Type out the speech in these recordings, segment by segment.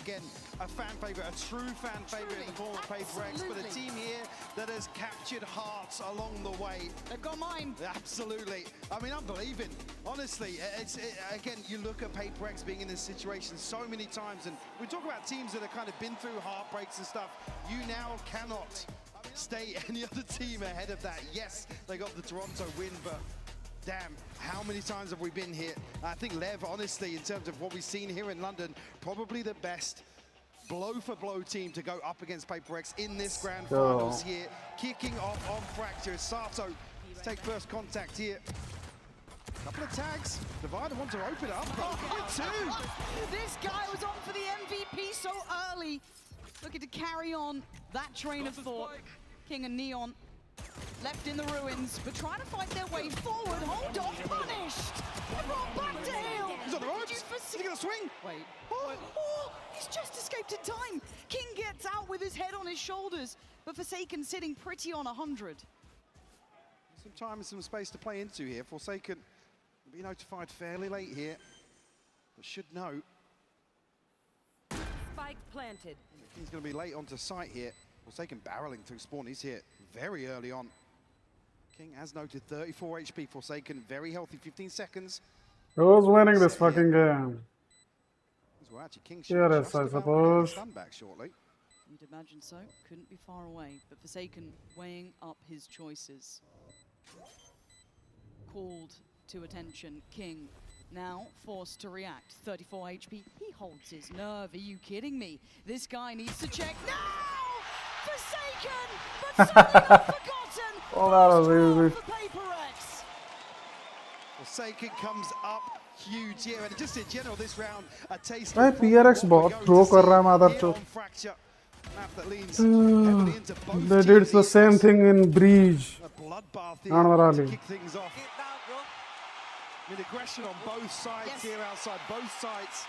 again, a fan favorite, a true fan favorite in the form of PRX, but a team here that has captured hearts along the way. They've got mine. Absolutely. I mean, I'm believing. Honestly, again, you look at PRX being in this situation so many times, and we talk about teams that have kind of been through heartbreaks and stuff. You now cannot stay any other team ahead of that. Yes, they got the Toronto win, but damn, how many times have we been here? I think LEV, honestly, in terms of what we've seen here in London, probably the best blow-for-blow team to go up against PRX in this grand finals here. Kicking off on Fracture. Sato, let's take first contact here. Couple of tags. Divider wants to open up. This guy was on for the MVP so early. Looking to carry on that train of thought. King and Neon left in the ruins, but trying to fight their way forward. Hold on, punished! They're brought back to Hill! He's on the ropes! Is he gonna swing? Wait. Oh, he's just escaped in time! King gets out with his head on his shoulders, but Forsaken sitting pretty on 100. Some time and some space to play into here. Forsaken will be notified fairly late here, but should know. Spike planted. He's gonna be late onto site here. Forsaken barreling through spawn. He's here very early on. King, as noted, 34 HP. Forsaken, very healthy, 15 seconds. Who's winning this fucking game? Well, actually, King Yes, I suppose. Back shortly. You'd imagine so. Couldn't be far away, but Forsaken weighing up his choices. Called to attention. King now forced to react. 34 HP. He holds his nerve. Are you kidding me? This guy needs to check. No! Forsaken, but suddenly not forgotten. Oh, that was easy. For PRX. Forsaken comes up huge here, and just in general this round, a taste. Why PRX बहुत throw कर रहा है motherfucker. They did the same thing in Breach. Kick things off. I mean, aggression on both sides here outside, both sides.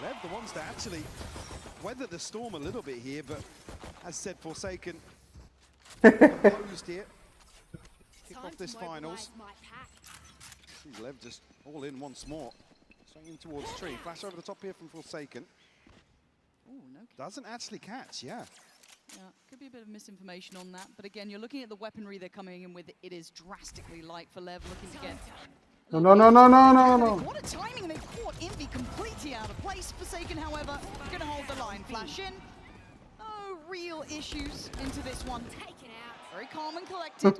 LEV the ones that actually weather the storm a little bit here, but as said, Forsaken closed here. Kick off this finals. See LEV just all in once more. Swing in towards tree. Flash over the top here from Forsaken. Oh, no. Doesn't actually catch, yeah. Yeah, could be a bit of misinformation on that. But again, you're looking at the weaponry they're coming in with. It is drastically light for LEV, looking to get... No. What a timing, they caught Envy completely out of place. Forsaken, however, gonna hold the line. Flash in. No real issues into this one. Very calm and collected.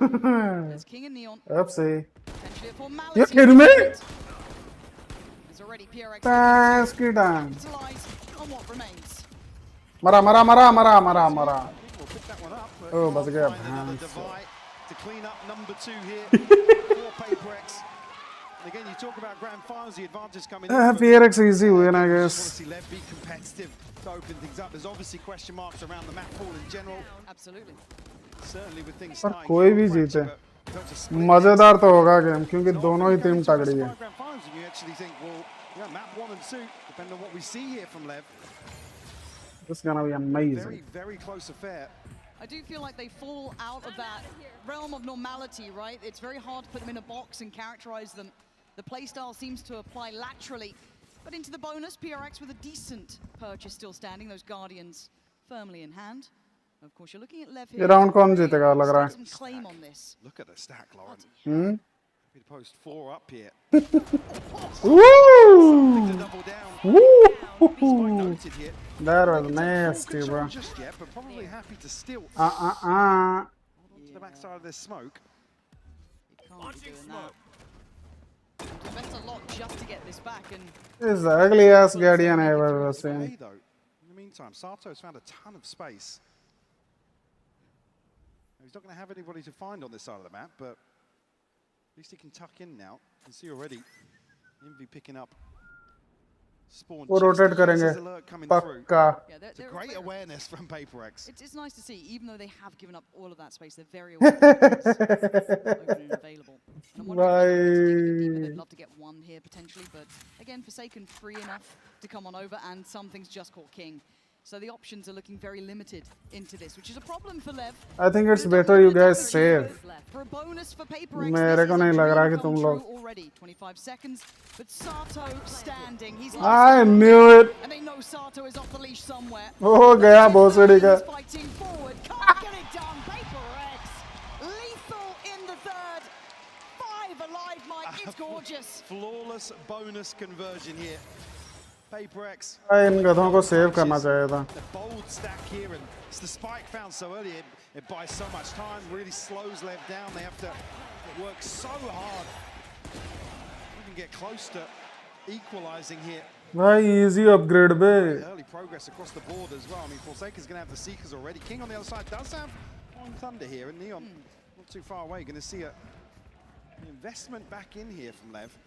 There's King and Neon. Oopsie. Potentially a formality. You kidding me? There's already PRX capitalize on what remains. Mara. We'll pick that one up, but Oh, but again, another divide to clean up number 2 here for PRX. And again, you talk about grand finals, the advantage coming in. PRX easy win, I guess. Want to see LEV be competitive to open things up. There's obviously question marks around the map pool in general. Absolutely. Certainly with things पर starting. कोई भी जीते मजेदार तो होगा game क्योंकि दोनों ही team तगड़ी है. You actually think, well, yeah, map 1 and 2, depending on what we see here from LEV. This is gonna be amazing. Very, very close affair. I do feel like they fall out of that realm of normality, right? It's very hard to put them in a box and characterize them. The playstyle seems to apply laterally, but into the bonus, PRX with a decent purchase still standing, those Guardians firmly in hand. Of course, you're looking at LEV here. ये round कौन जीतेगा लग रहा है? Claim on this. Look at the stack, Lauren. Hmm? We post 4 up here. Woo! Double down. Woo! Noted here. That was nasty, bro. Just yet, but probably happy to still Uh. to the backside of this smoke. You can't be doing that. To invest a lot just to get this back, and This is the ugliest Guardian I ever seen. In the meantime, Sato's found a ton of space. He's not going to have anybody to find on this side of the map, but at least he can tuck in now. You can see already Envy picking up spawn. वो rotate करेंगे पक्का. yeah, It's a great awareness from PRX. It's nice to see, even though they have given up all of that space, they're very aware of open and available. And I'm wondering if they'd love to get one here potentially, but again, Forsaken free enough to come on over, and something's just caught King. So the options are looking very limited into this, which is a problem for LEV. I think it's better you guys save. For a bonus for PRX, मेरे को नहीं लग रहा कि तुम लोग. already 25 seconds, but Sato standing. He's I knew it. and they know Sato is off the leash somewhere. हो गया भोसड़ी का. Fighting forward, can't get it done. PRX lethal in the third. 5 alive, Mike. It's gorgeous. Flawless bonus conversion here. PRX. इन गधों को save करना चाहिए था. The bold stack here, and it's the spike found so early. It buys so much time, really slows LEV down. They have to work so hard. Even get close to equalizing here. भाई easy upgrade bay. Early progress across the board as well. I mean, Forsaker's going to have the Seekers already. King on the other side does have on Thunder here, and Neon not too far away. Going to see an investment back in here from LEV.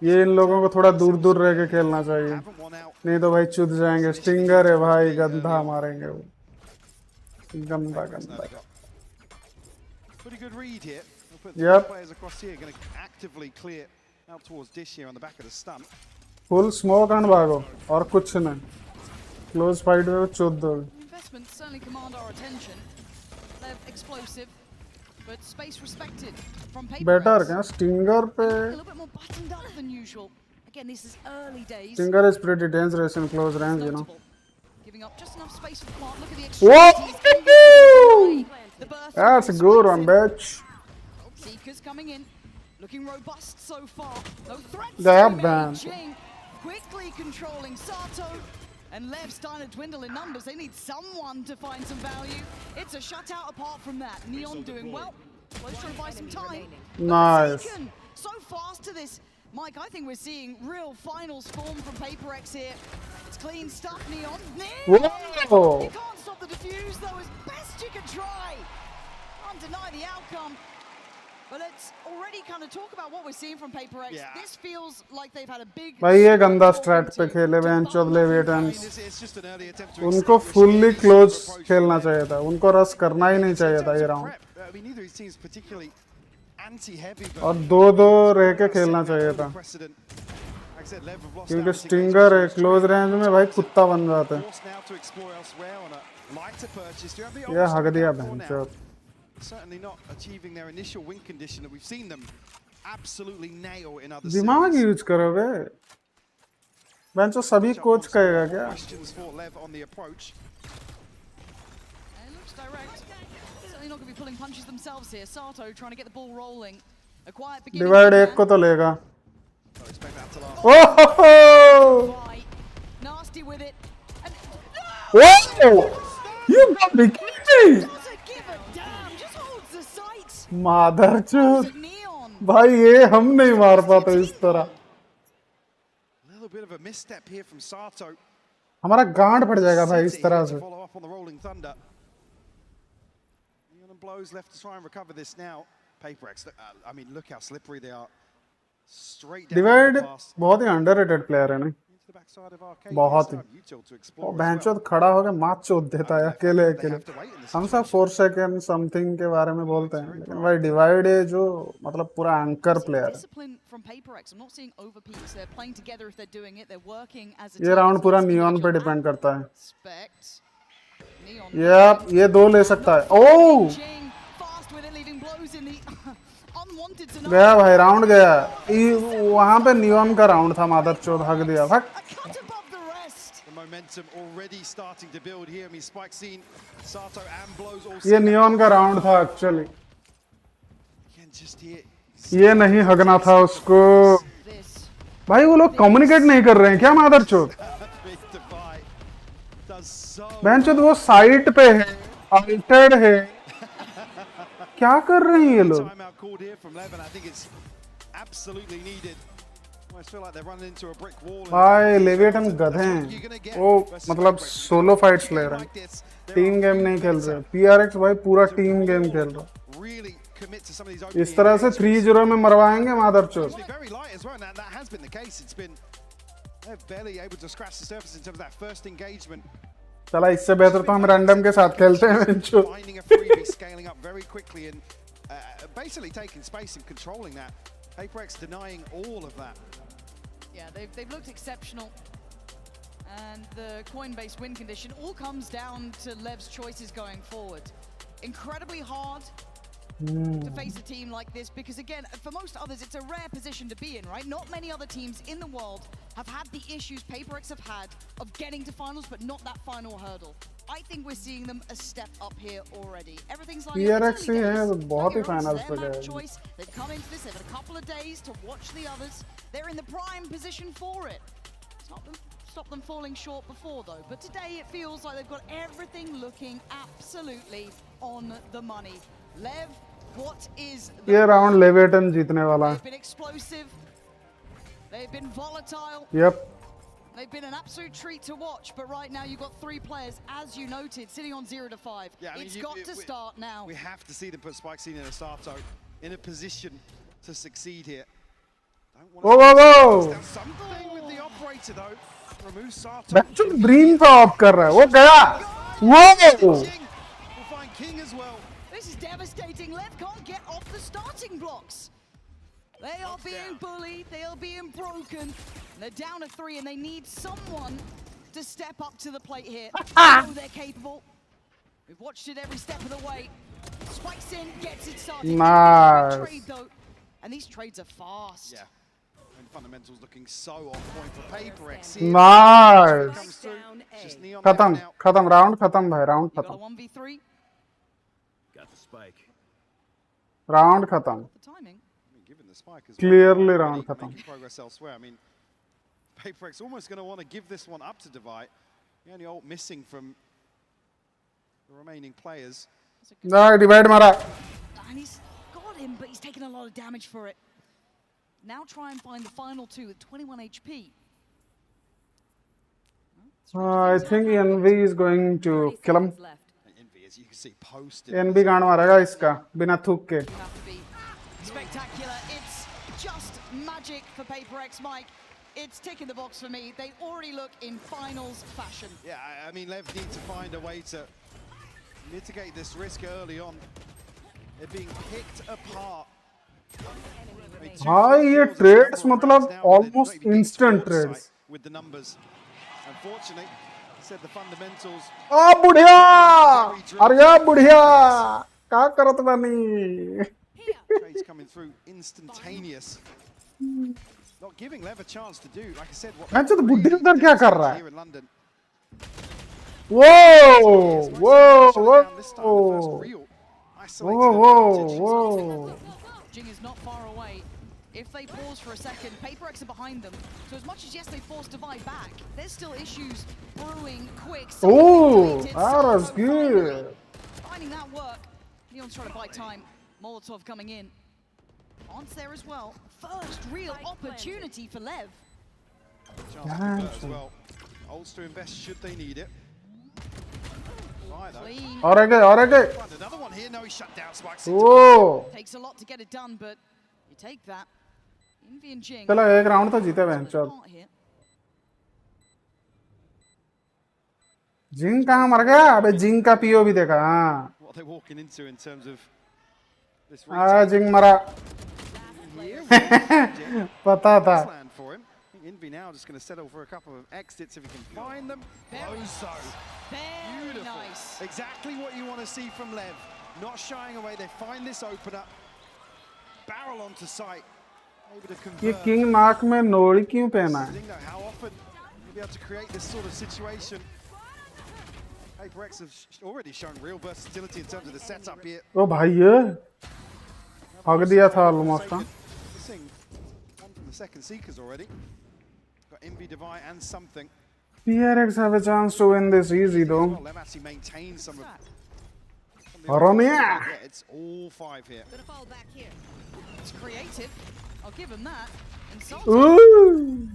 ये इन लोगों को थोड़ा दूर दूर रह के खेलना चाहिए, नहीं तो भाई चुद जाएंगे. स्टिंगर है भाई, गंदा मारेंगे वो, गंदा गंदा. Pretty good read here. Yep. Players across here going to actively clear out towards Dish here on the back of the stump. Full smoke and भागो और कुछ नहीं. क्लोज फाइट में चुद दो. Investments certainly command our attention. They're explosive, but space respected from PRX. Better क्या stinger पे. A little bit more buttoned up than usual. Again, this is early days. Stinger is pretty dangerous in close range, you know. Notable. Giving up just enough space for the plant. Look at the Whoa! The burst. That's a good one, bitch. Seekers coming in, looking robust so far. No threats. Damn, from man. Ching. Quickly controlling Sato. And LEV starting to dwindle in numbers. They need someone to find some value. It's a shutout apart from that. Neon doing well. Well, he's trying to buy some time. Nice. Forsaken, so fast to this. Mike, I think we're seeing real finals form from PRX here. It's clean stuff, Neon. Neon! Whoa! You can't stop the defuse, though, as best you can try. Can't deny the outcome. But let's already kind of talk about what we're seeing from PRX. Yeah. This feels like they've had a big... भाई ये गंदा straight पे खेले bench of I mean, लेविएटेंस. it's just an early attempt to उनको establish fully a close approach. खेलना चाहिए था. उनको रश करना ही नहीं In चाहिए था terms ये of round. prep, I mean, neither of these teams particularly anti-heavy, but और दो दो रह के खेलना चाहिए था, precedent. Like I said, LEV have lost क्योंकि out. स्टिंगर है क्लोज रेंज में भाई कुत्ता बन जाते हैं. Forced now to explore elsewhere on a lighter purchase. Do you have the ये option हक दिया for bench now? Of. Certainly not achieving their initial win condition that we've seen them absolutely nail in other दिमाग series. Use करो बे. Bench of सभी coach कहेगा क्या? Questions for LEV on the approach. And it looks direct. Certainly not going to be pulling punches themselves here. Sato trying to get the ball rolling. A quiet beginning. Divide एक को तो लेगा. Don't expect that to last. Oh Right. Nasty with it. And Whoa! You got me kidding! doesn't give a damn. Just holds the sight. मादरचोद. Neon. भाई ये हम नहीं मार पाते इस तरह. A little bit of a misstep here from Sato. हमारा गांड फट जाएगा भाई इस City तरह here से. to follow up on the rolling thunder. Neon and Blows left to try and recover this now. PRX, I mean, look how slippery they are. Straight down divide the pass. बहुत ही underrated player है. नहीं Into the backside of Arcade. बहुत ही. Util to वो explore as बेंचोद well. खड़ा होकर मार चोद देता है अकेले They अकेले. have to wait in this हम सब 4 सेकंड समथिंग के बारे में बोलते हैं, लेकिन भाई डिवाइड है जो मतलब पूरा एंकर प्लेयर है. Discipline from PRX. I'm not seeing overpeaks. They're playing together if they're doing it. They're working as a ये team. राउंड पूरा It's नियॉन पे individual डिपेंड करता है. aspect. Neon. ये दो ले सकता है. ओह Ching, fast with it, leaving blows in the unwanted scenario. गया भाई, राउंड गया. वहां पे नियॉन का राउंड था, मादरचोद हक दिया. A cut above the rest. The momentum already starting to build here. I mean, Spike seen Sato and Blows all ये see that. नियॉन का राउंड था एक्चुअली. Again, just here. ये नहीं हगना था उसको. This. भाई वो लोग कम्युनिकेट नहीं कर रहे हैं क्या मादरचोद? Big Defy does so. बेंचोद वो साइट पे है, अल्टर्ड है. क्या कर रहे हैं ये लोग? Timeout called here from LEV, and I think it's absolutely needed. I feel like they're running into a brick wall. भाई लेविएटन गधे हैं. वो मतलब सोलो फाइट्स ले रहे हैं, टीम गेम नहीं खेल रहे. PRX भाई पूरा टीम गेम खेल रहा है. Really commit to some of these opening इस तरह से 3-0 में मरवाएंगे मादरचोद. Actually very light as well. Now that has been the case. It's been they're barely able to scratch the surface in terms of that first engagement. चला इससे बेहतर तो हम random के साथ खेलते हैं बेंचोद. Finding a freebie, scaling up very quickly, and basically taking space and controlling that. PRX denying all of that. Yeah, they've looked exceptional. And the coin-based win condition all comes down to Lev's choices going forward. Incredibly hard to face a team like this because, again, for most others, it's a rare position to be in, right? Not many other teams in the world have had the issues PRX have had of getting to finals, but not that final hurdle. I think we're seeing them a step up here already. Everything's like PRX ही है तो बहुत ही finals पे their गए. choice. They've come into this. They've had a couple of days to watch the others. They're in the prime position for it. Stop them falling short before, though. But today it feels like they've got everything looking absolutely on the money. Lev, what is the ये round Leviathan जीतने वाला है. They've been explosive. They've been volatile. Yep. They've been an absolute treat to watch, but right now you've got 3 players, as you noted, sitting on 0 to 5. Yeah, I mean, it's got to start now. We have to see them put SpikeScene in a start zone, in a position to succeed here. Whoa, whoa, whoa! Something with the operator though. Remove Sato. बच्चों dream पे of कर रहा है. वो गया. Whoa! We'll find King as well. This is devastating. Lev can't get off the starting blocks. They are being bullied. They are being broken. They're down to 3, and they need someone to step up to the plate here. Oh, they're capable. We've watched it every step of the way. Spikes in, gets it started. Nice. Trade, though. And these trades are fast. Yeah. And fundamentals looking so on point for PRX. Nice. Comes through. Just Neon खत्म now. खत्म round खत्म भाई round You got a खत्म 1v3. Got the spike. round खत्म. The timing. I mean, given the spike as Clearly well, round already खत्म. making progress elsewhere. I mean, PRX almost going to want to give this one up to Divide. The only ult missing from the remaining players. ना divide मारा. And he's got him, but he's taken a lot of damage for it. Now try and find the final 2 with 21 HP. I think NV is going to kill him. And Envy, as you can see, posted. NV गांड मारेगा इसका बिना थूक के. Have to be spectacular. It's just magic for PRX, Mike. It's ticking the box for me. They already look in finals fashion. Yeah, I mean, Lev need to find a way to mitigate this risk early on. They're being picked apart. हाँ ये trades मतलब almost instant trades. With the numbers. Unfortunately, said the fundamentals. आ बुढ़िया अरे बुढ़िया क्या करत बानी. Trades coming through instantaneous. Not giving Lev a chance to do, like I said, what मैं तो बुढ़ी उधर क्या कर रहा है. here in London. Whoa whoa whoa Whoa, whoa. Jing is not far away. If they pause for a second, PRX are behind them. So as much as, yes, they forced Divide back, there's still issues brewing quick. Oh, that was good. Finding that work. Neon's trying to buy time. Molotov coming in. On's there as well. First real opportunity for Lev. chance as well. Ults to invest should they need it. Right, though. Clean. और आगे. Find another one here. No, he shut down Spikes. Oh. Takes a lot to get it done, but you take that. Envy and Jing. चलो एक round तो जीते बहन चल. Part here. जिंग कहाँ मर गया? अबे जिंग का पीओ भी देखा हाँ. What they're walking into in terms of this जिंग मरा. पता था. land for him. I think Envy now just going to settle for a couple of exits if he can find them. Very so Very beautiful. nice. Exactly what you want to see from Lev. Not shying away. They find this opener. Barrel onto sight. Able to ये convert. King नाक में नोड़ी क्यों पहना है? Didn't know how often you'll be able to create this sort of situation. PRX have already shown real versatility in terms of the setup here. ओ भाई ये भाग दिया था almost. Missing one from the second seekers already. Got Envy, Divide, and something. PRX have a chance to win this easy though. Well, Lev actually maintains some of. Romeo. Yeah, it's all 5 here. Gonna fall back here. It's creative. I'll give him that. And Sultan, Ooh.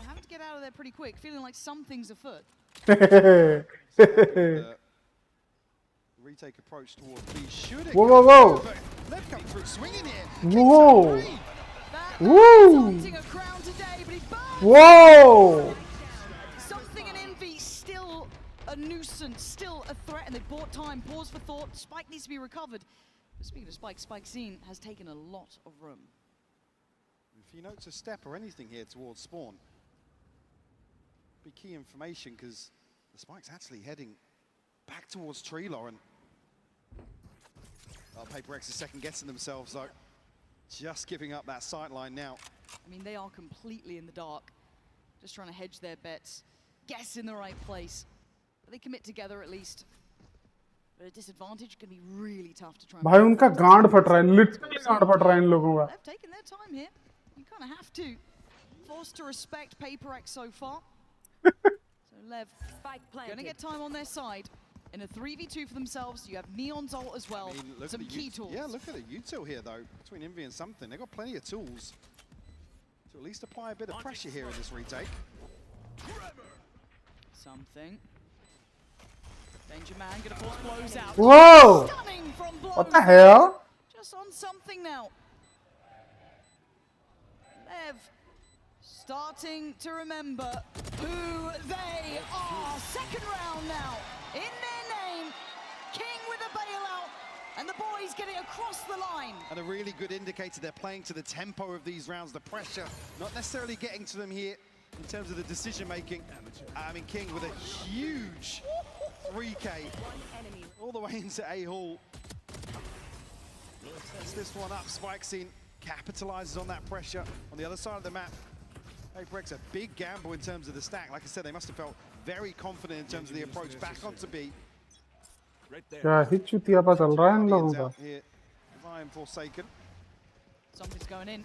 having to get out of there pretty quick, feeling like something's afoot. The retake approach towards B. Should it Whoa, go whoa, through, but Lev come through swinging here. Whoa. That Woo. Salting a crown today, but he burns. Whoa. Something in Envy still a nuisance, still a threat, and they bought time. Pause for thought. Spike needs to be recovered. But speaking of Spike, PRX has taken a lot of room. If he notes a step or anything here towards spawn, be key information because the spike's actually heading back towards Treelor, and PRX is second guessing themselves though. Just giving up that sight line now. I mean, they are completely in the dark. Just trying to hedge their bets, guess in the right place. But they commit together at least. But a disadvantage can be really tough to try and... भाई उनका गांड फट रहा है, literally गांड फट रहा है इन लोगों का. They've taken their time here. You kind of have to. Forced to respect PRX so far. So LEV going to get time on their side. In a 3v2 for themselves, you have Neon's ult as well. I mean, some key tools. Yeah, look at the util here though, between Envy and something. They've got plenty of tools to at least apply a bit of pressure here in this retake. Something. Danger Man gonna force blows out. Whoa! Stunning from blows. What the hell? Just on something now. LEV starting to remember who they are. Second round now. In their name, King with a bailout, and the boys get it across the line. And a really good indicator they're playing to the tempo of these rounds, the pressure, not necessarily getting to them here in terms of the decision making. I mean, King with a huge 3K all the way into A-Hall. Sets this one up, Spike Scene capitalizes on that pressure on the other side of the map. PRX a big gamble in terms of the stack. Like I said, they must have felt very confident in terms of the approach back onto B. क्या ही चुतियापा चल रहा है इन लोगों का. Ryan Forsaken. Something's going in.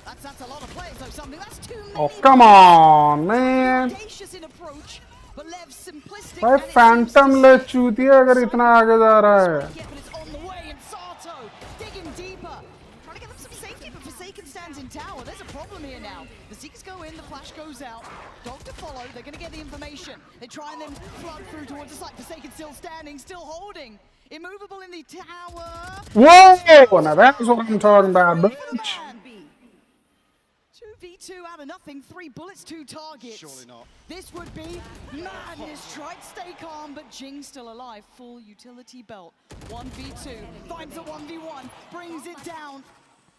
That's a lot of players though. Something that's too many. Oh come on, man. Audacious in approach, but Lev's simplistic. भाई Phantom ले चुतिया अगर इतना आगे जा रहा है. Yeah, but it's on the way, and Sato digging deeper, trying to get them some safety, but Forsaken stands in tower. There's a problem here now. The Zeeks go in, the flash goes out. Dog to follow. They're going to get the information. They try and then flood through towards the site. Forsaken still standing, still holding. Immovable in the tower. Whoa! Now that's what I'm talking about, bitch. 2v2 out of nothing, 3 bullets, 2 targets. Surely not. This would be madness. Tried to stay calm, but Jing's still alive. Full utility belt. 1v2, finds a 1v1, brings it down.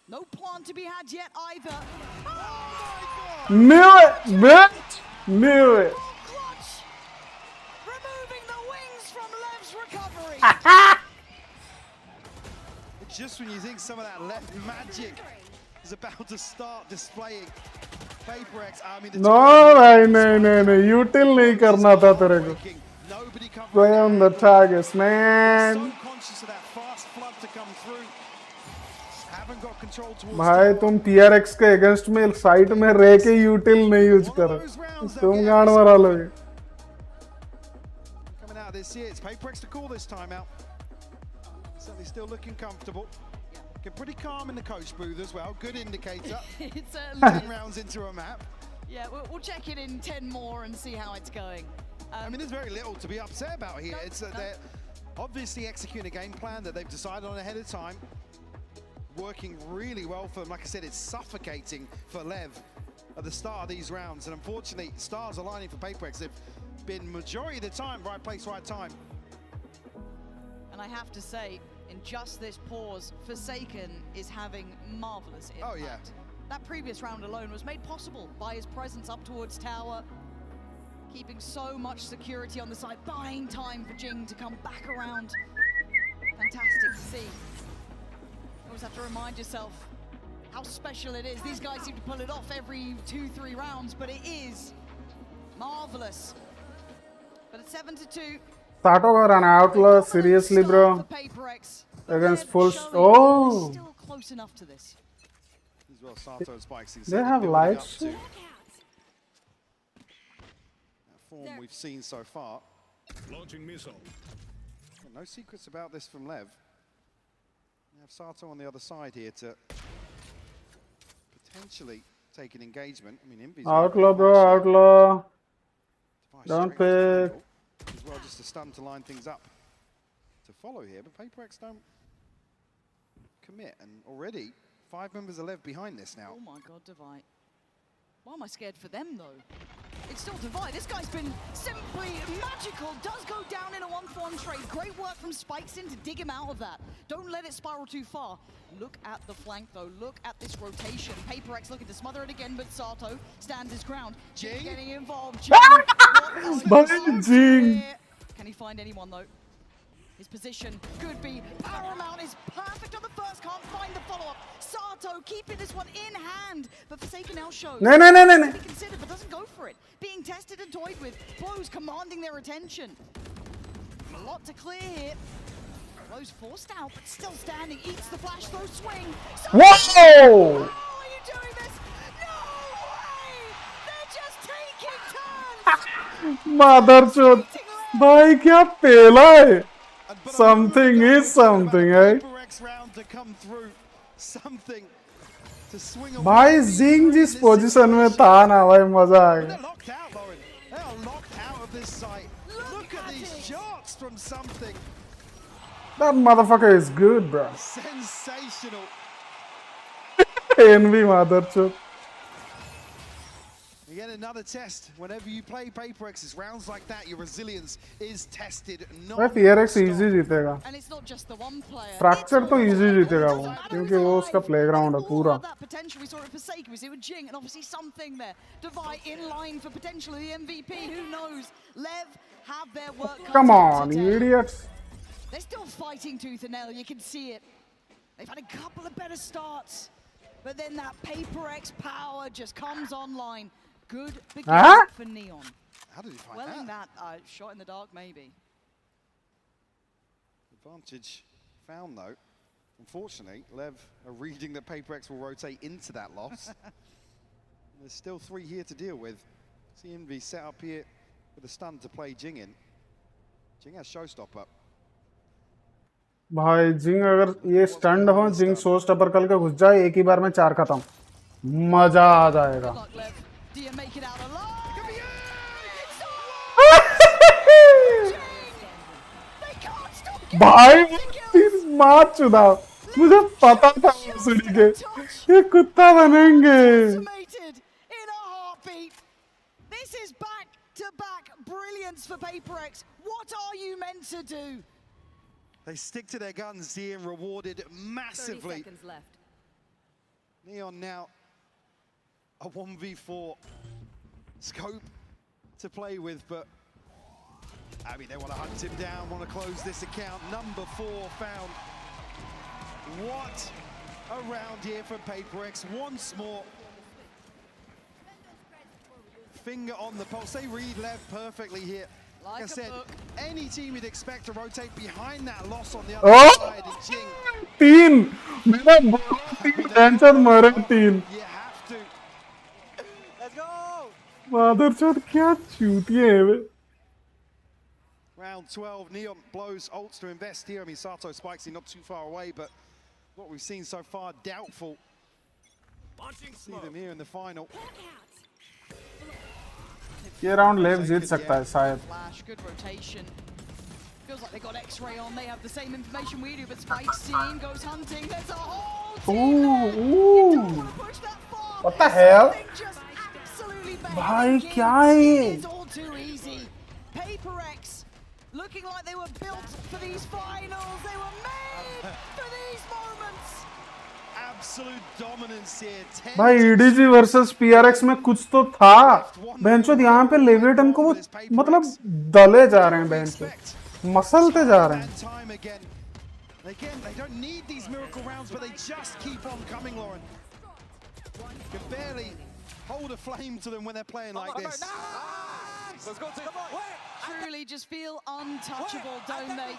No plan to be had yet either. Oh my God! Knew it, bitch! Knew it. Clutch! Removing the wings from Lev's recovery. Just when you think some of that left magic is about to start displaying, PRX, I mean... No, भाई नहीं, util नहीं करना था तेरे को. Play on the targets, man. So conscious of that fast flood to come through. Haven't got control towards... भाई तुम PRX के अगेंस्ट में साइट में रह के util नहीं यूज कर. तुम गांड मारा लोगे. Coming out of this here, it's PRX to call this time out. Certainly still looking comfortable. Looking pretty calm in the coach booth as well. Good indicator. It's 10 rounds into a map. Yeah, we'll check it in 10 more and see how it's going. I mean, there's very little to be upset about here. It's they're obviously executing a game plan that they've decided on ahead of time. Working really well for them. Like I said, it's suffocating for LEV at the start of these rounds. And unfortunately, stars aligning for PRX. They've been majority of the time right place, right time. And I have to say, in just this pause, Forsaken is having marvelous impact. Oh, yeah. That previous round alone was made possible by his presence up towards tower, keeping so much security on the side, buying time for Jing to come back around. Fantastic to see. You always have to remind yourself how special it is. These guys seem to pull it off every 2-3 rounds, but it is marvelous. But it's 7-2. Sato got an outlaw, seriously, bro. Against full. Oh! Still close enough to this. As well, Sato and Spikes. They have lights. That form we've seen so far. Launching missile. No secrets about this from LEV. We have Sato on the other side here to potentially take an engagement. I mean, Envy's outlaw, bro, outlaw. Don't pick. As well, just a stun to line things up to follow here, but PRX don't commit, and already 5 members are left behind this now. Oh my God, Divide. Why am I scared for them though? It's still Divide. This guy's been simply magical. Does go down in a 1-for-1 trade. Great work from Spikeson to dig him out of that. Don't let it spiral too far. Look at the flank, though. Look at this rotation. PRX looking to smother it again, but Sato stands his ground. Jing getting involved. Jing, Jing. can he find anyone, though? His position could be paramount. Is perfect on the first. Can't find the follow-up. Sato keeping this one in hand, but Forsaken now shows. No. Be considered, but doesn't go for it. Being tested and toyed with. Blows commanding their attention. A lot to clear here. Blows forced out, but still standing. Eats the flash throw swing. Sato, Whoa! how are you doing this? No way! They're just taking turns. Motherchod. भाई क्या पेला है? Something is something, eh? भाई जिंग जिस position में था ना भाई मजा आ गया. That motherfucker is good, bro. Sensational. Envy motherchod. Again, another test. Whenever you play PRX, it's rounds like that, your resilience is tested. भाई PRX easy जीतेगा. And it's not just the one player. Fracture तो easy जीतेगा वो, क्योंकि वो उसका playground है पूरा. That potential we saw at Forsaken, we see with Jing, and obviously something there. Divide in line for potentially the MVP. Who knows? LEV have their work cut out. Come on, you idiots. They're still fighting tooth and nail. You can see it. They've had a couple of better starts, but then that PRX power just comes online. Good beginning for Neon. How did he find Welling that? Shot in the dark, maybe. Advantage found, though. Unfortunately, LEV are reading that PRX will rotate into that loss. There's still 3 here to deal with. CMV set up here with a stun to play Jing in. Jing has showstopper. भाई जिंग अगर ये stunted हो, जिंग show stopper करके घुस जाए एक ही बार में 4 खत्म. मजा आ जाएगा. Do you make it out alive? भाई तीन मार चुदा. मुझे पता था सुनी के ये कुत्ता बनेंगे. In a heartbeat. This is back-to-back brilliance for PRX. What are you meant to do? They stick to their guns here and rewarded massively. 30 seconds left. Neon now a 1v4 scope to play with, but I mean, they want to hunt him down, want to close this account. Number 4 found. What a round here for PRX. Once more. Finger on the pulse. They read LEV perfectly here. Like I said, any team you'd expect to rotate behind that loss on the other side is Jing. 3 मेरा बोला 3 tension मरे 3. You have to. Let's go. मदरचोद क्या चूतिए हैं वे. Round 12, Neon blows ults to invest here. I mean, Sato spikes not too far away, but what we've seen so far, doubtful. See them here in the final. ये round लेव जीत सकता है शायद. Flash, good rotation. Feels like they got X-ray on. They have the same information we do, but Spike scene goes hunting. There's a whole team. Ooh. Push that far. What the hell? Just absolutely भाई क्या है ये? It's all too easy. PRX looking like they were built for these finals. They were made for these moments. Absolute dominance here. भाई EDG versus PRX में कुछ तो था. बेंचोद यहाँ पे लेविटन को वो मतलब दले जा रहे हैं बेंच पे. मसलते जा रहे हैं. Again, they don't need these miracle rounds, but they just keep on coming, Lauren. Can barely hold a flame to them when they're playing like this. Let's go to Truly just feel untouchable, don't they?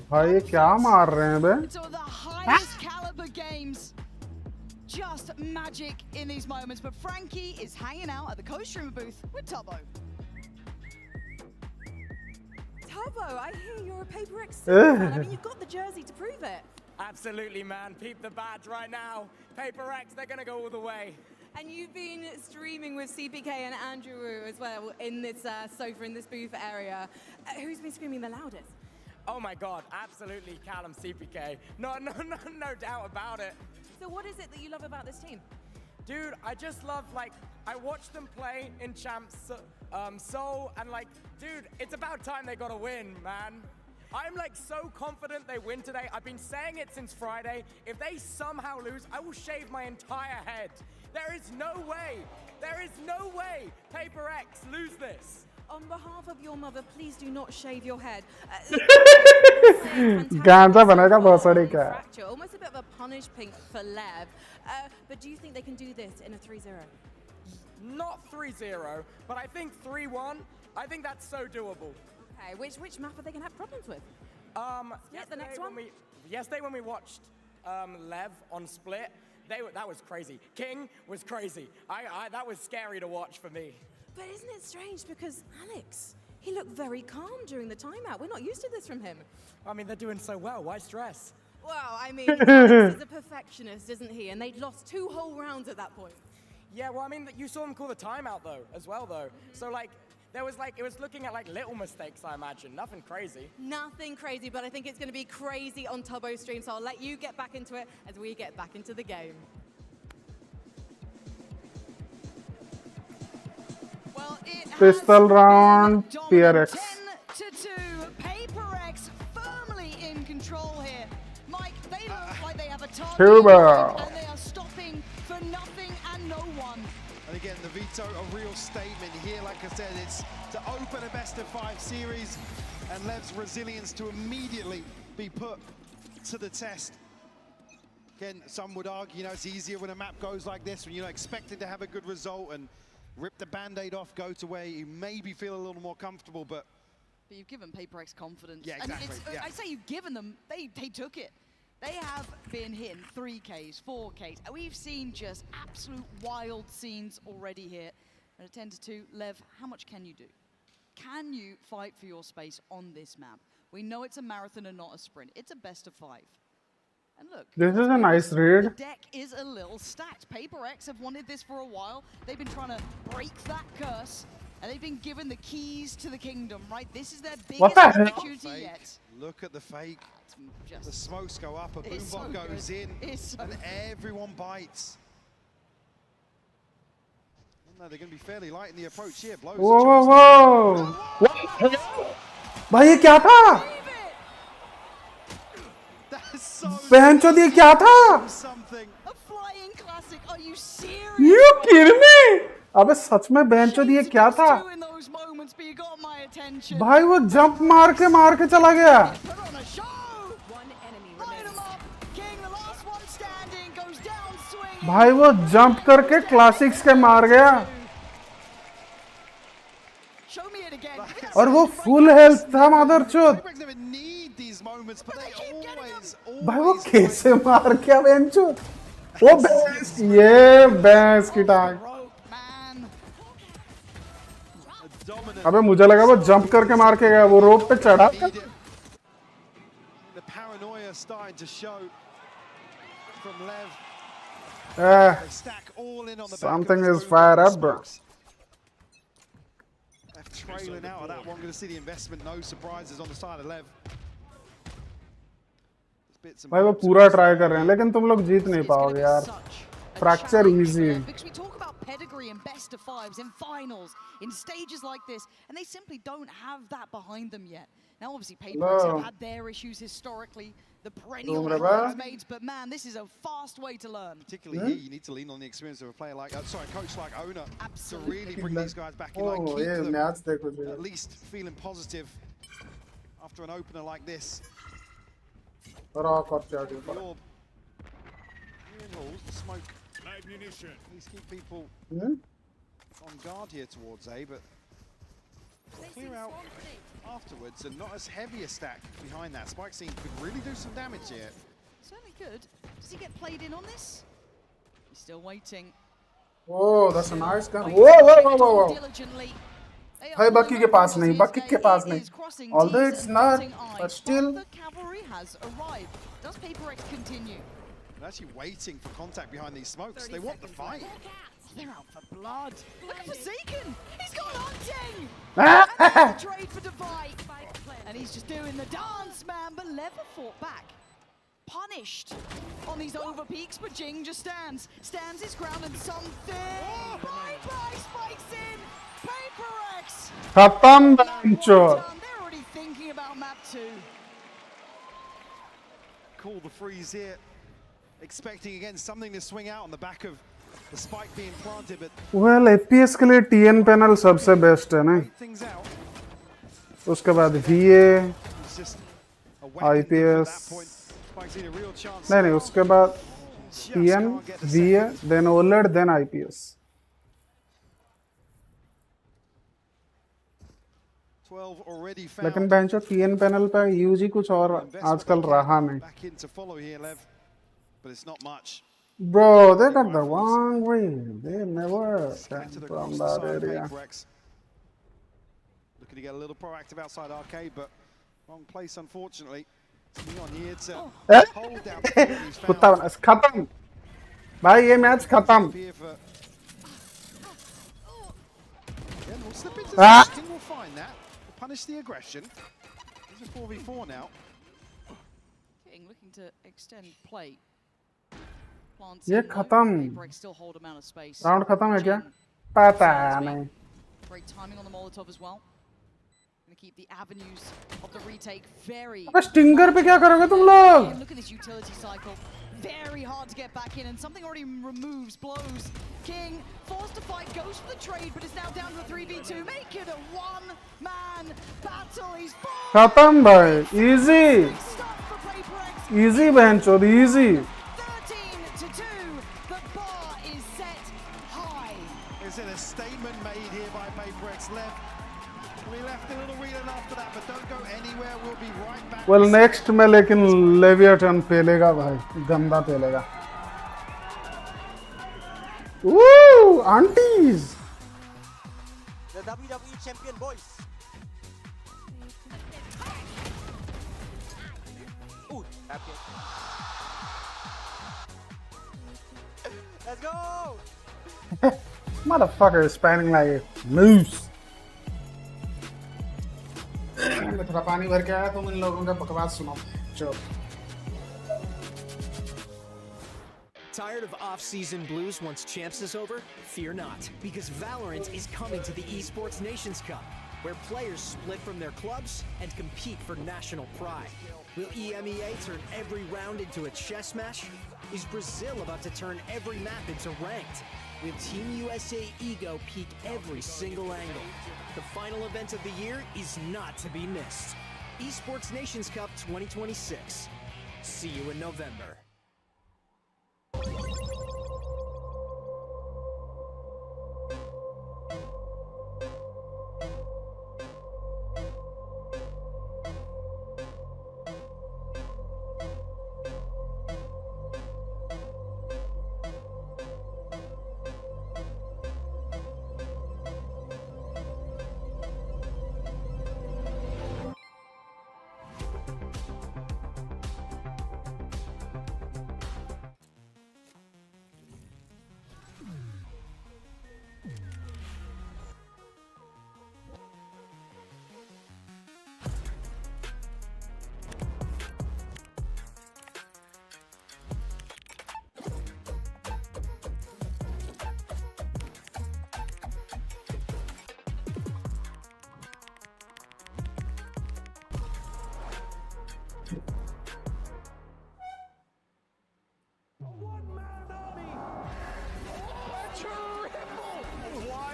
भाई ये क्या मार रहे हैं बे? So the highest caliber games, just magic in these moments. But Frankie is hanging out at the co-streamer booth with Tubbo. Tubbo, I hear you're a PRX fan. I mean, you've got the jersey to prove it. Absolutely, man. Peep the badge right now. PRX, they're gonna go all the way. And you've been streaming with CPK and Andrew as well in this sofa, in this booth area. Who's been screaming the loudest? Oh my God, absolutely Callum CPK. No doubt about it. So what is it that you love about this team? Dude, I just love, like, I watched them play in Champs Seoul, and like, dude, it's about time they got to win, man. I'm like so confident they win today. I've been saying it since Friday. If they somehow lose, I will shave my entire head. There is no way Paper X lose this. On behalf of your mother, please do not shave your head. गांजा बनेगा बहुत सारी क्या Fracture, almost a bit of a punish pink for Lev. But do you think they can do this in a 3-0? Not 3-0, but I think 3-1. I think that's so doable. Okay, which map are they going to have problems with? Split, the next one? Yesterday when we watched LEV on Split, that was crazy. King was crazy. That was scary to watch for me. But isn't it strange because Alex, he looked very calm during the timeout. We're not used to this from him. I mean, they're doing so well. Why stress? Well, I mean, Alex is a perfectionist, isn't he? And they'd lost 2 whole rounds at that point. Yeah, well, I mean, you saw them call the timeout though. So like, it was looking at like little mistakes, I imagine. Nothing crazy. Nothing crazy, but I think it's going to be crazy on Tubbo's stream. So I'll let you get back into it as we get back into the game. Well, it Pistol has round, been PRX. 10-2. Paper X firmly in control here. Mike, they look like they have a target Cuba. and they are stopping for nothing and no one. And again, the veto, a real statement here. Like I said, it's to open a best-of-5 series, and Lev's resilience to immediately be put to the test. Again, some would argue, you know, it's easier when a map goes like this, when you're not expecting to have a good result, and rip the Band-Aid off, go to where you maybe feel a little more comfortable, but you've given Paper X confidence. Yeah, exactly. And I say you've given them, they took it. They have been hitting 3Ks, 4Ks. And we've seen just absolute wild scenes already here. And at 10-2, Lev, how much can you do? Can you fight for your space on this map? We know it's a marathon and not a sprint. It's a best-of-5. And look, This is a nice the raid. deck is a little stacked. Paper X have wanted this for a while. They've been trying to break that curse, and they've been given the keys to the kingdom, right? This is their biggest the heck? opportunity fake. yet. Look at the fake. Just The smokes go up, a It's so boombot goes good. in, It's so and good. everyone bites. No, they're going to be fairly light in the approach here. Blows Whoa, the whoa, whoa. भाई ये क्या था? That's so बहनचोद ये क्या था? something. A flying classic. Are you serious? You kidding me? अबे सच में बहनचोद ये क्या था? In those moments, but you got my attention. भाई वो जंप मार के चला गया. Put on a show. One enemy Line remains. him up. King, the last one standing, goes down swinging. भाई वो जंप करके क्लासिक्स के मार गया. Show me it again. और वो फुल हेल्थ था मादरचोद. Paper X never need these moments, but they keep getting always, भाई वो always कैसे मार गया बहनचोद? वो भैंस, ये भैंस की टांग. Rope, man. dominant. अबे मुझे लगा वो जंप करके मार के गया. वो रोप पे चढ़ा. Need it. The paranoia starting to show from Lev. They stack all in on the back Something of this is boom fired and up, bro. smokes. Left trailing out of that one. Going to see the investment. No surprises on the side of Lev. There's bits and भाई वो bobs. पूरा try कर रहे हैं लेकिन तुम लोग जीत नहीं It's gonna पाओगे be यार. such a Fracture challenge easy. for them, because we talk about pedigree in best of 5s, in finals, in stages like this, and they simply don't have that behind them yet. Now, obviously, Paper X No. have had their issues historically, the perennial Don't worry about it. bridesmaids, but man, this is a fast way to learn. Particularly here, you need to lean on the experience of a player like, a coach like Owner Absolutely. to really bring these guys back in line, Oh keep ये them match देखो जी. at least feeling positive after an opener like this. Rock और charge ऊपर. Your rules, the smoke, at least keep people on guard here towards A, but clear out afterwards and not as heavy a stack behind that. Spike scene could really do some damage here. Certainly good. Does he get played in on this? He's still waiting. Oh, that's a nice gun. Whoa. Diligently. They are भाई बक्की के पास नहीं, here बक्की today. के पास It नहीं. is crossing Although T's it's and not, dotting I's, but still. the cavalry has arrived. Does Paper X continue? They're actually waiting for contact behind these smokes. 30 They want the seconds fight. They're out for blood. Look at Forsaken. He's gone hunting. Ah! And there's the trade for Divide. And he's just doing the dance, man. But Lever fought back. punished on these over peaks, but Jing just stands his ground, and something. Bye-bye spikes in. PRX. खत्म बेंचो. They're already thinking about map 2. Call the freeze here, expecting again something to swing out on the back of the spike being planted, but Well, FPS के लिए TN panel सबसे best है ना. wait things out. उसके बाद VA, It's just a weapon at that IPS. point. Spike's need a real chance. नहीं उसके बाद Just TN, can't get the VA, second. then OLED, then IPS. 12 already found. लेकिन बेंचो TN panel पे UG कुछ और आजकल रहा नहीं. Back in to follow here, Lev, but it's not much. Bro, they got the wrong read. They never Scattered stand across from the that side of area. PRX. Looking to get a little proactive outside arcade, but wrong place, unfortunately. Neon here to hold down the field he's found. कुत्ता बना खत्म. भाई ये match खत्म. Here for- Again, we'll slip into Ah! King will find that. We'll punish the aggression. This is 4v4 now. King looking to extend play. Plants ये in low. खत्म. PRX still hold amount of space. Round खत्म है क्या? Jing, पता नहीं. great timing on the Molotov as well. Gonna keep the avenues of the retake very. अबे stinger पे क्या करोगे तुम लोग? Look at this utility cycle. Very hard to get back in, and something already removes, blows. King forced to fight, goes for the trade, but is now down to the 3v2. Make it a one-man battle. He's खत्म भाई. Easy. stuff for PRX. Easy बेंचो, easy. 13-2. The bar is set high. Is it a statement made here by PRX? We left a little reeling after that, but don't go anywhere. We'll be right back. Well, next में लेकिन लेविएटन पेलेगा भाई. गंदा पेलेगा. Woo! Aunties! The WWE champion boys. Ooh, tap kick. Let's go! Motherfucker is spanning like a moose. मैं थोड़ा पानी भर के आया तुम इन लोगों का बकवास सुनो. चुप. Tired of off-season blues once Champs is over? Fear not, because Valorant is coming to the Esports Nations Cup, where players split from their clubs and compete for national pride. Will EMEA turn every round into a chess match? Is Brazil about to turn every map into ranked? Will Team USA ego peak every single angle? The final event of the year is not to be missed. Esports Nations Cup 2026. See you in November.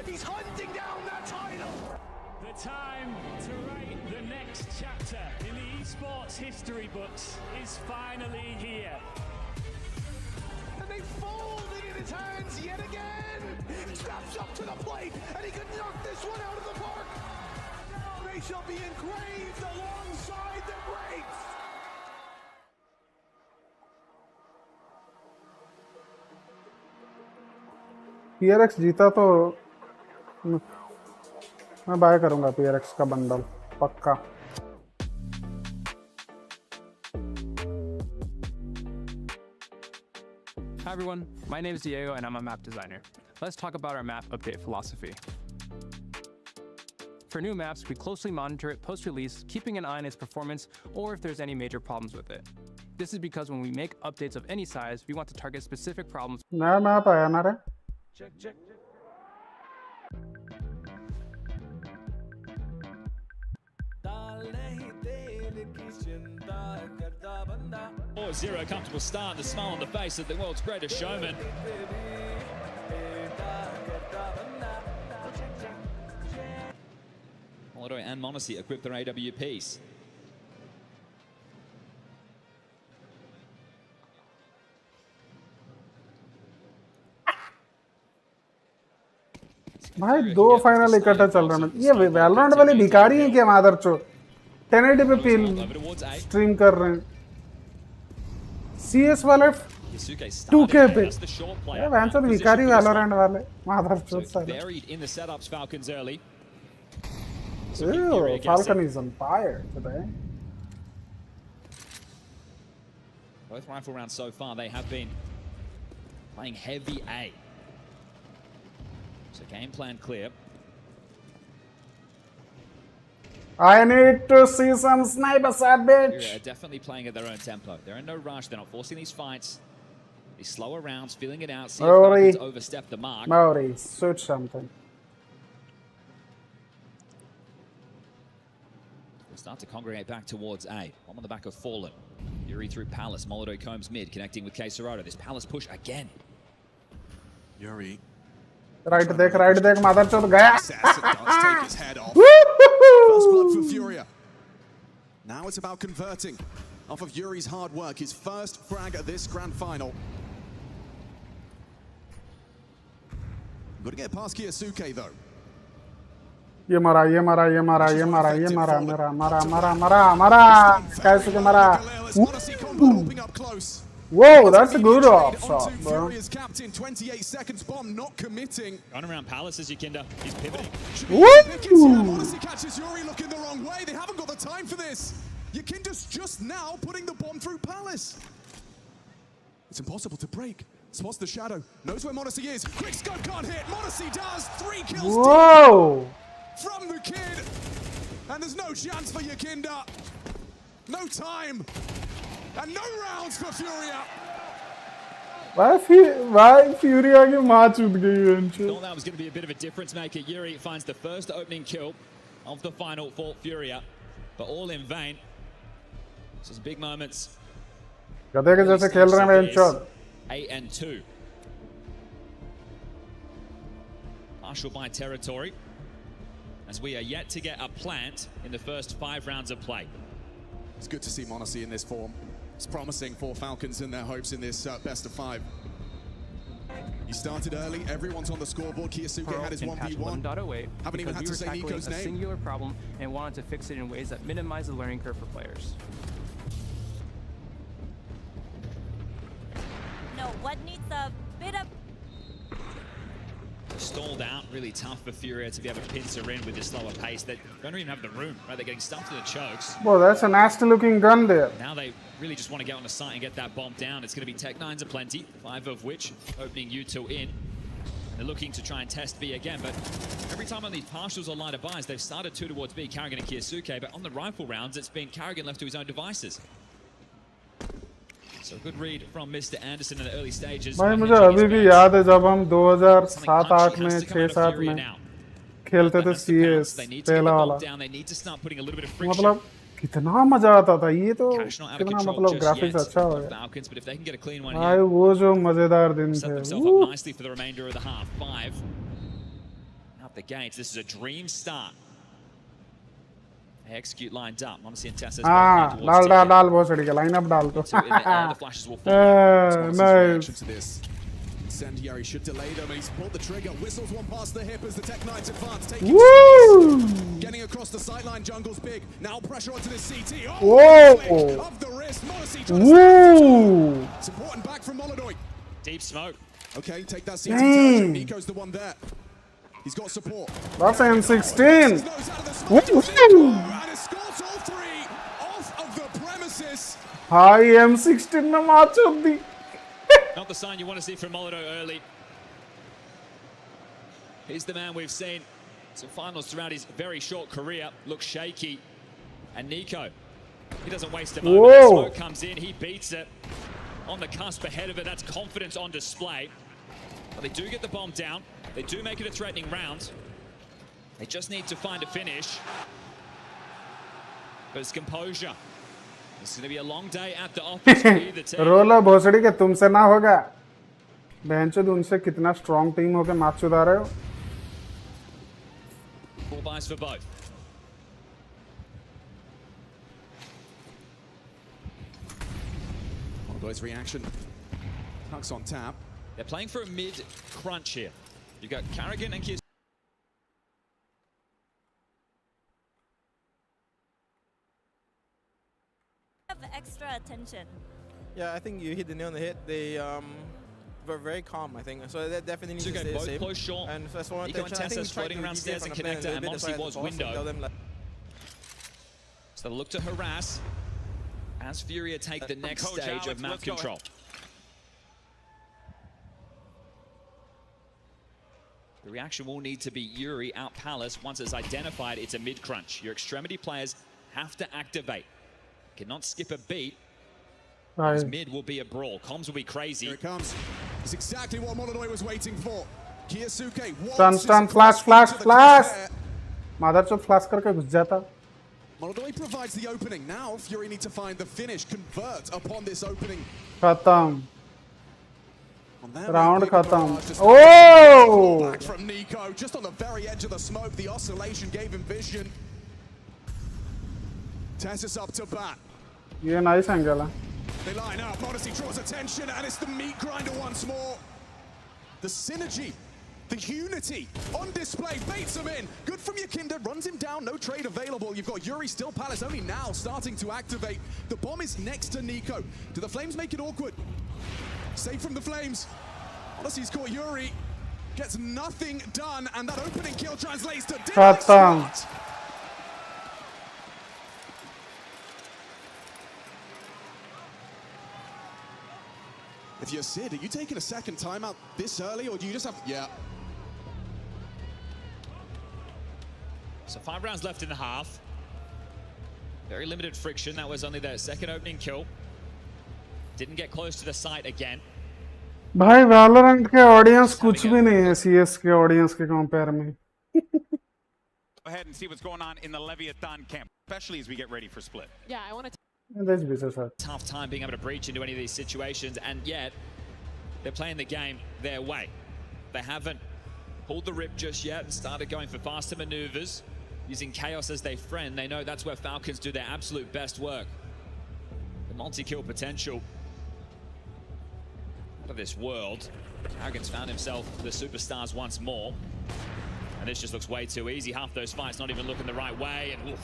He's hunting down that title! The time to write the next chapter in the esports history books is finally here. And they folded in his hands yet again! Steps up to the plate, and he could knock this one out of the park! Now they shall be engraved alongside the greats! PRX जीता तो मैं bye करूंगा PRX का bundle पक्का. Hi everyone, my name is Diego and I'm a map designer. Let's talk about our map update philosophy. For new maps, we closely monitor it post-release, keeping an eye on its performance or if there's any major problems with it. This is because when we make updates of any size, we want to target specific problems. नया map आया ना रे. Oh, 0 comfortable start, the smile on the face of the world's greatest showman. Molotov and Monacy equip their AWPs. भाई 2 final इकट्ठा चल रहा है. ये वैलोरेंट वाले भिखारी हैं क्या मादरचोद? 1080 पे स्ट्रीम कर रहे हैं. CS वाले 2K पे. ये वैंचोद भिखारी वैलोरेंट वाले मादरचोद साले. Ew, Falcon is on fire today. Both rifle rounds so far, they have been playing heavy A. So game plan clear. I need to see some sniper sad bitch. They're definitely playing at their own tempo. They're in no rush. They're not forcing these fights. These slower rounds, feeling it out, see if they can overstep the mark. Maori, switch something. We'll start to congregate back towards A. One on the back of Fallen. Yuri through Palace. Molotov combs mid, connecting with K-Soroto. This Palace push again. Yuri. Right देख मादरचोद गया. Take his head off. First blood for Furia. Now it's about converting off of Yuri's hard work. His first frag at this grand final. Got to get past Kiyosuke though. ये मरा कैसे के मरा. Whoa, that's a good shot, bro. Furia's captain, 28 seconds bomb, not committing. Going around Palace as Yakinda. He's pivoting. Monacy catches Yuri looking the wrong way. They haven't got the time for this. Yakinda's just now putting the bomb through Palace. It's impossible to break. Spots the shadow. Knows where Monacy is. Quick scope can't hit. Monacy does. 3 kills. Whoa! From the kid. And there's no chance for Yakinda. No time. And no rounds for Furia. Why Furia की माँ चूत गई? Thought that was going to be a bit of a difference maker. Yuri finds the first opening kill of the final for Furia, but all in vain. Some big moments. गधे के जैसे खेल रहे हैं बेंचोद. 8-2. Partial by territory, as we are yet to get a plant in the first 5 rounds of play. It's good to see Monacy in this form. It's promising for Falcons and their hopes in this best of 5. You started early. Everyone's on the scoreboard. Kiyosuke had his 1v1. Haven't even had to say Nico's name. A singular problem and wanted to fix it in ways that minimize the learning curve for players. No, what needs a bit of... Stalled out, really tough for Furia to be able to pincer in with this slower pace. They don't even have the room, right? They're getting stumped to the chokes. Well, that's a nasty looking gun there. Now they really just want to get on the site and get that bomb down. It's going to be Tech 9s aplenty, 5 of which opening U2 in. They're looking to try and test B again, but every time on these partials or lighter buys, they've started 2 towards B, Karrigan and Kiyosuke, but on the rifle rounds, it's been Karrigan left to his own devices. So a good read from Mr. Anderson in the early stages. भाई मुझे अभी भी याद है जब हम 2007-8 में 6-7 में खेलते थे CS पहला वाला. मतलब कितना मजा आता था. ये तो कितना मतलब ग्राफिक्स अच्छा हो गया. भाई वो जो मजेदार दिन थे. Nicely for the remainder of the half. 5 out the gates. This is a dream start. They execute lined up. Monacy and Tessa's डाल बहुत सड़ी के लाइन अप डाल तो. the flashes will fall. Nice. Incendiary should delay them, and he's pulled the trigger. Whistles one past the hip as the Tech 9s advance. Woo! Getting across the sideline, jungle's big. Now pressure onto this CT. Whoa! Of the wrist, Monacy. Woo! Supporting back from Molotov. Deep smoke. Okay, take that CT territory. Nico's the one there. He's got support. That's M16. And escorts all 3 off of the premises. Hi M16 में मार चोद दी. Not the sign you want to see from Molotov early. He's the man we've seen some finals throughout his very short career. Looks shaky. And Nico He doesn't waste a moment. That smoke comes in, he beats it. On the cusp ahead of it, that's confidence on display. But they do get the bomb down. They do make it a threatening round. They just need to find a finish. But it's composure. It's going to be a long day at the office for either team. रोला भोसड़ी के तुमसे ना होगा बेंचो उनसे कितना strong team होके match चुदा रहे हो 4 buys for both. Boy's reaction. Hugs on tap. They're playing for a mid crunch here. You've got Carrigan and Kiss. Have extra attention. Yeah, I think you hit the nail on the head. They were very calm, I think. So they definitely need to stay the both same. close short. And first one, Nico and Tessa's floating around stairs and connector, and Monty was window. So they'll look to harass as Furia take the next stage of map control. The reaction will need to be Yuri out Palace. Once it's identified, it's a mid-crunch. Your extremity players have to activate. Cannot skip a beat. This mid will be a brawl. Comms will be crazy. Here it comes. It's exactly what Molodoi was waiting for. Kiyasuke stun flash motherchod flash करके घुस जाता Molodoi provides the opening. Now Fury need to find the finish, convert upon this opening. खत्म round खत्म oh Back from Nico, just on the very edge of the smoke. The oscillation gave him vision. Tessa's up to bat. ये nice angle है They line up, Modesty draws attention, and it's the meat grinder once more. The synergy, the unity on display, baits him in. Good from Yakinda, runs him down, no trade available. You've got Yuri still Palace, only now starting to activate. The bomb is next to Nico. Do the Flames make it awkward? Safe from the Flames. Odyssey's caught Yuri, gets nothing done, and that opening kill translates to खत्म If you're Sid, are you taking a second timeout this early, or do you just have... Yeah. So 5 rounds left in the half. Very limited friction. That was only their second opening kill. Didn't get close to the site again. भाई Valorant के audience कुछ भी नहीं है CS के audience के compare में Go ahead and see what's going on in the Leviathan camp, especially as we get ready for split. Yeah, I want to. Tough time being able to breach into any of these situations, and yet they're playing the game their way. They haven't pulled the rip just yet and started going for faster maneuvers, using chaos as their friend. They know that's where Falcons do their absolute best work. The multi-kill potential of this world. Arrogance found himself the superstars once more, and this just looks way too easy. Half those fights not even looking the right way, and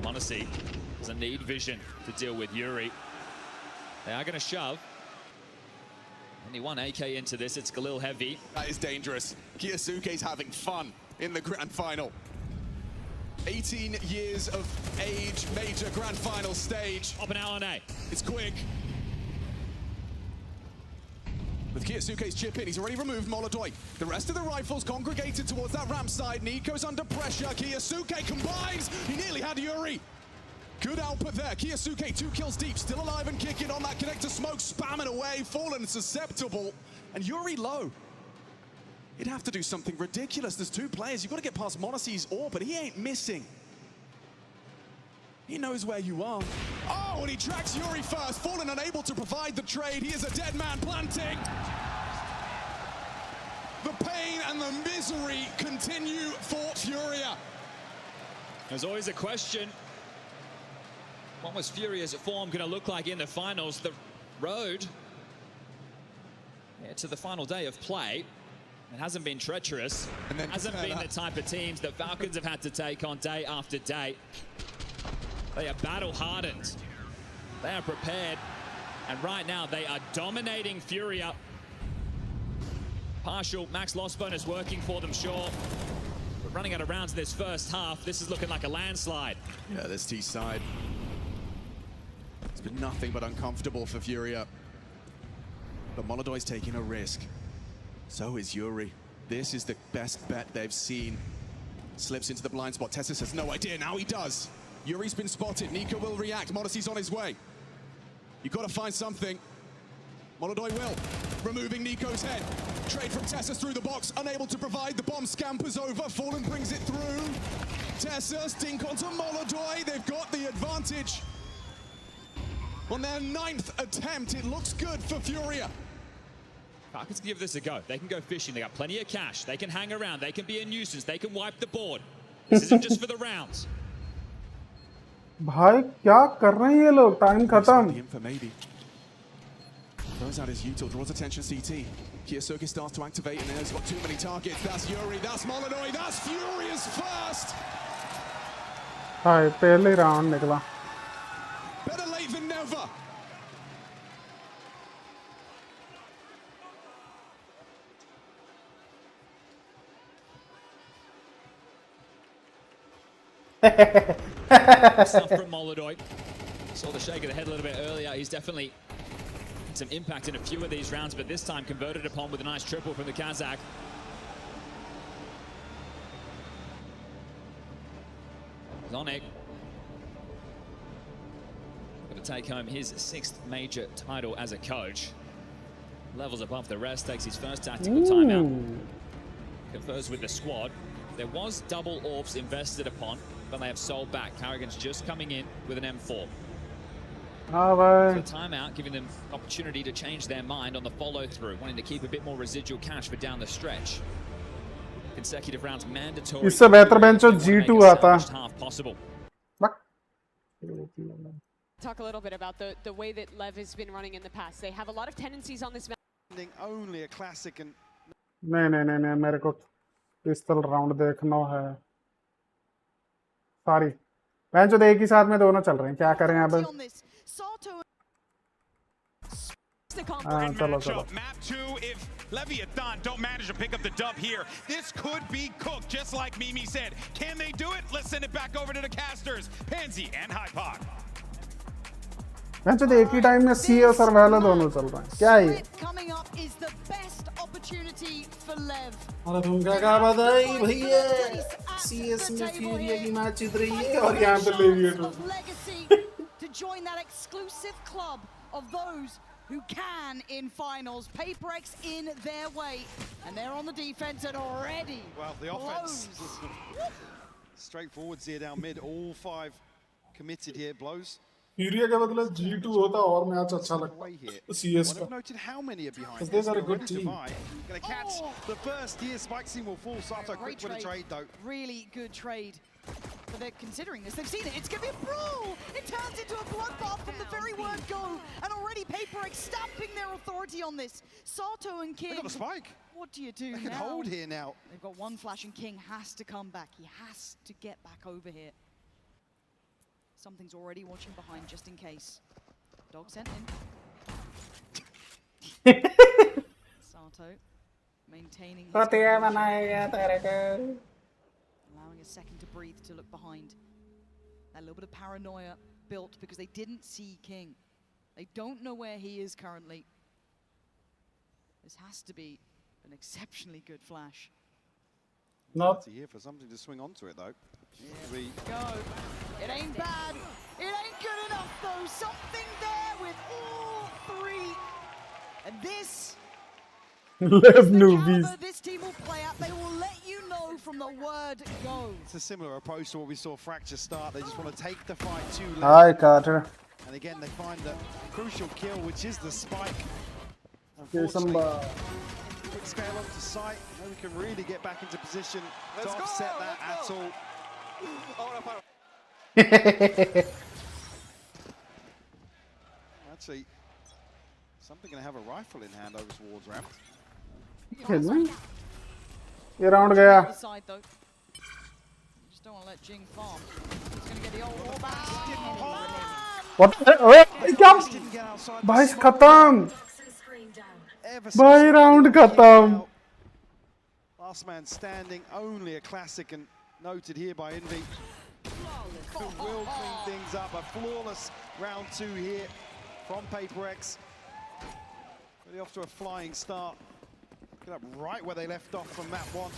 Monacy doesn't need vision to deal with Yuri. They are going to shove. Only one AK into this. It's Galil heavy. That is dangerous. Kiyasuke's having fun in the grand final. 18 years of age, major grand final stage. Up an LNA. It's quick. With Kiyasuke's chip in, he's already removed Molodoi. The rest of the rifles congregated towards that ramp side. Nico's under pressure. Kiyasuke combines. He nearly had Yuri. Good output there. Kiyasuke 2 kills deep, still alive and kicking on that connector smoke, spamming away, fallen susceptible. And Yuri low. He'd have to do something ridiculous. There's 2 players. You've got to get past Monacy's ore, but he ain't missing. He knows where you are. Oh, and he tracks Yuri first. Fallen unable to provide the trade. He is a dead man planting. The pain and the misery continue for Furia. There's always a question. What was Furia's form going to look like in the finals? The road to the final day of play. It hasn't been treacherous. And then hasn't been the type of teams that Falcons have had to take on day after day. They are battle-hardened. They are prepared. And right now, they are dominating Furia. Partial max loss bonus working for them, sure. But running out of rounds in this first half, this is looking like a landslide. Yeah, this T side. It's been nothing but uncomfortable for Furia. But Molodoi's taking a risk. So is Yuri. This is the best bet they've seen. Slips into the blind spot. Tessa has no idea. Now he does. Yuri's been spotted. Nico will react. Modessy's on his way. You've got to find something. Molodoi will. Removing Nico's head. Trade from Tessa through the box. Unable to provide. The bomb scampers over. Fallen brings it through. Tessa, stink onto Molodoi. They've got the advantage. On their 9th attempt, it looks good for Furia. Falcons can give this a go. They can go fishing. They got plenty of cash. They can hang around. They can be a nuisance. They can wipe the board. This isn't just for the rounds. भाई क्या कर रहे हैं ये लोग? Time खत्म. Throws out his util, draws attention CT. Kiyosaki starts to activate and there's got too many targets. That's Yuri, that's Molodoi, that's Furious first! हाय पहले round निकला. Better late than never! Stuff from Molodoi. Saw the shake of the head a little bit earlier. He's definitely had some impact in a few of these rounds, but this time converted upon with a nice triple from the Kazakh. Zonik going to take home his 6th major title as a coach. Levels above the rest, takes his first tactical timeout. Confers with the squad. There was double orbs invested upon, but they have sold back. Carrigan's just coming in with an M4. So timeout, giving them opportunity to change their mind on the follow-through, wanting to keep a bit more residual cash for down the stretch. Consecutive rounds mandatory. इससे बेहतर bench G2 आता. Half possible. Talk a little bit about the way that LEV has been running in the past. They have a lot of tendencies on this map. Only a classic and नहीं मेरे को pistol round देखना है. Sorry bench तो एक ही साथ में दोनों चल रहे हैं. क्या करें अब? चलो. Map 2, if Leviathan don't manage to pick up the dub here, this could be cooked, just like Mimi said. Can they do it? Let's send it back over to the casters, Pansy and Hypok. Bench तो एक ही time में सी और survival दोनों चल रहे हैं. क्या है ये? अरे तुम क्या बताई भैया? सीएस में फ्यूरिया की मैच जीत रही है और यहाँ पे levy to join that exclusive club of those who can in finals. PRX in their way, and they're on the defense and already. Well, the offense. Straightforward here down mid. All 5 committed here. Blows. फ्यूरिया का बदला G2 होता और match अच्छा लगता. CS का. Noted how many are behind. These are a good team. Gonna catch the first here. Spike Scene will fall. Sato quick with a trade though. Really good trade. But they're considering this. They've seen it. It's going to be a brawl. It turns into a bloodbath from the very word go. And already PRX stamping their authority on this. Sato and King. They got the spike. What do you do now? They can hold here now. They've got one flash and King has to come back. He has to get back over here. Something's already watching behind just in case. Dog sent in. Sato maintaining his allowing a second to breathe, to look behind. That little bit of paranoia built because they didn't see King. They don't know where he is currently. This has to be an exceptionally good flash. Not here for something to swing onto it though. Here we go. It ain't bad. It ain't good enough though. Something there with all 3. And this LEV newbies. This team will play out. They will let you know from the word go. It's a similar approach to what we saw Fracture start. They just want to take the fight to LEV. Hi, Carter. And again, they find the crucial kill, which is the spike. Quick scale onto site. No one can really get back into position to offset that at all. Actually, something going to have a rifle in hand over towards ramp. ये round गया. Just don't want to let Jing farm. He's going to get the old back. What? क्या? भाई खत्म. भाई round खत्म. Last man standing, only a classic and noted here by Envy. Who will clean things up. A flawless round 2 here from PRX. Really off to a flying start. Get up right where they left off from map 1.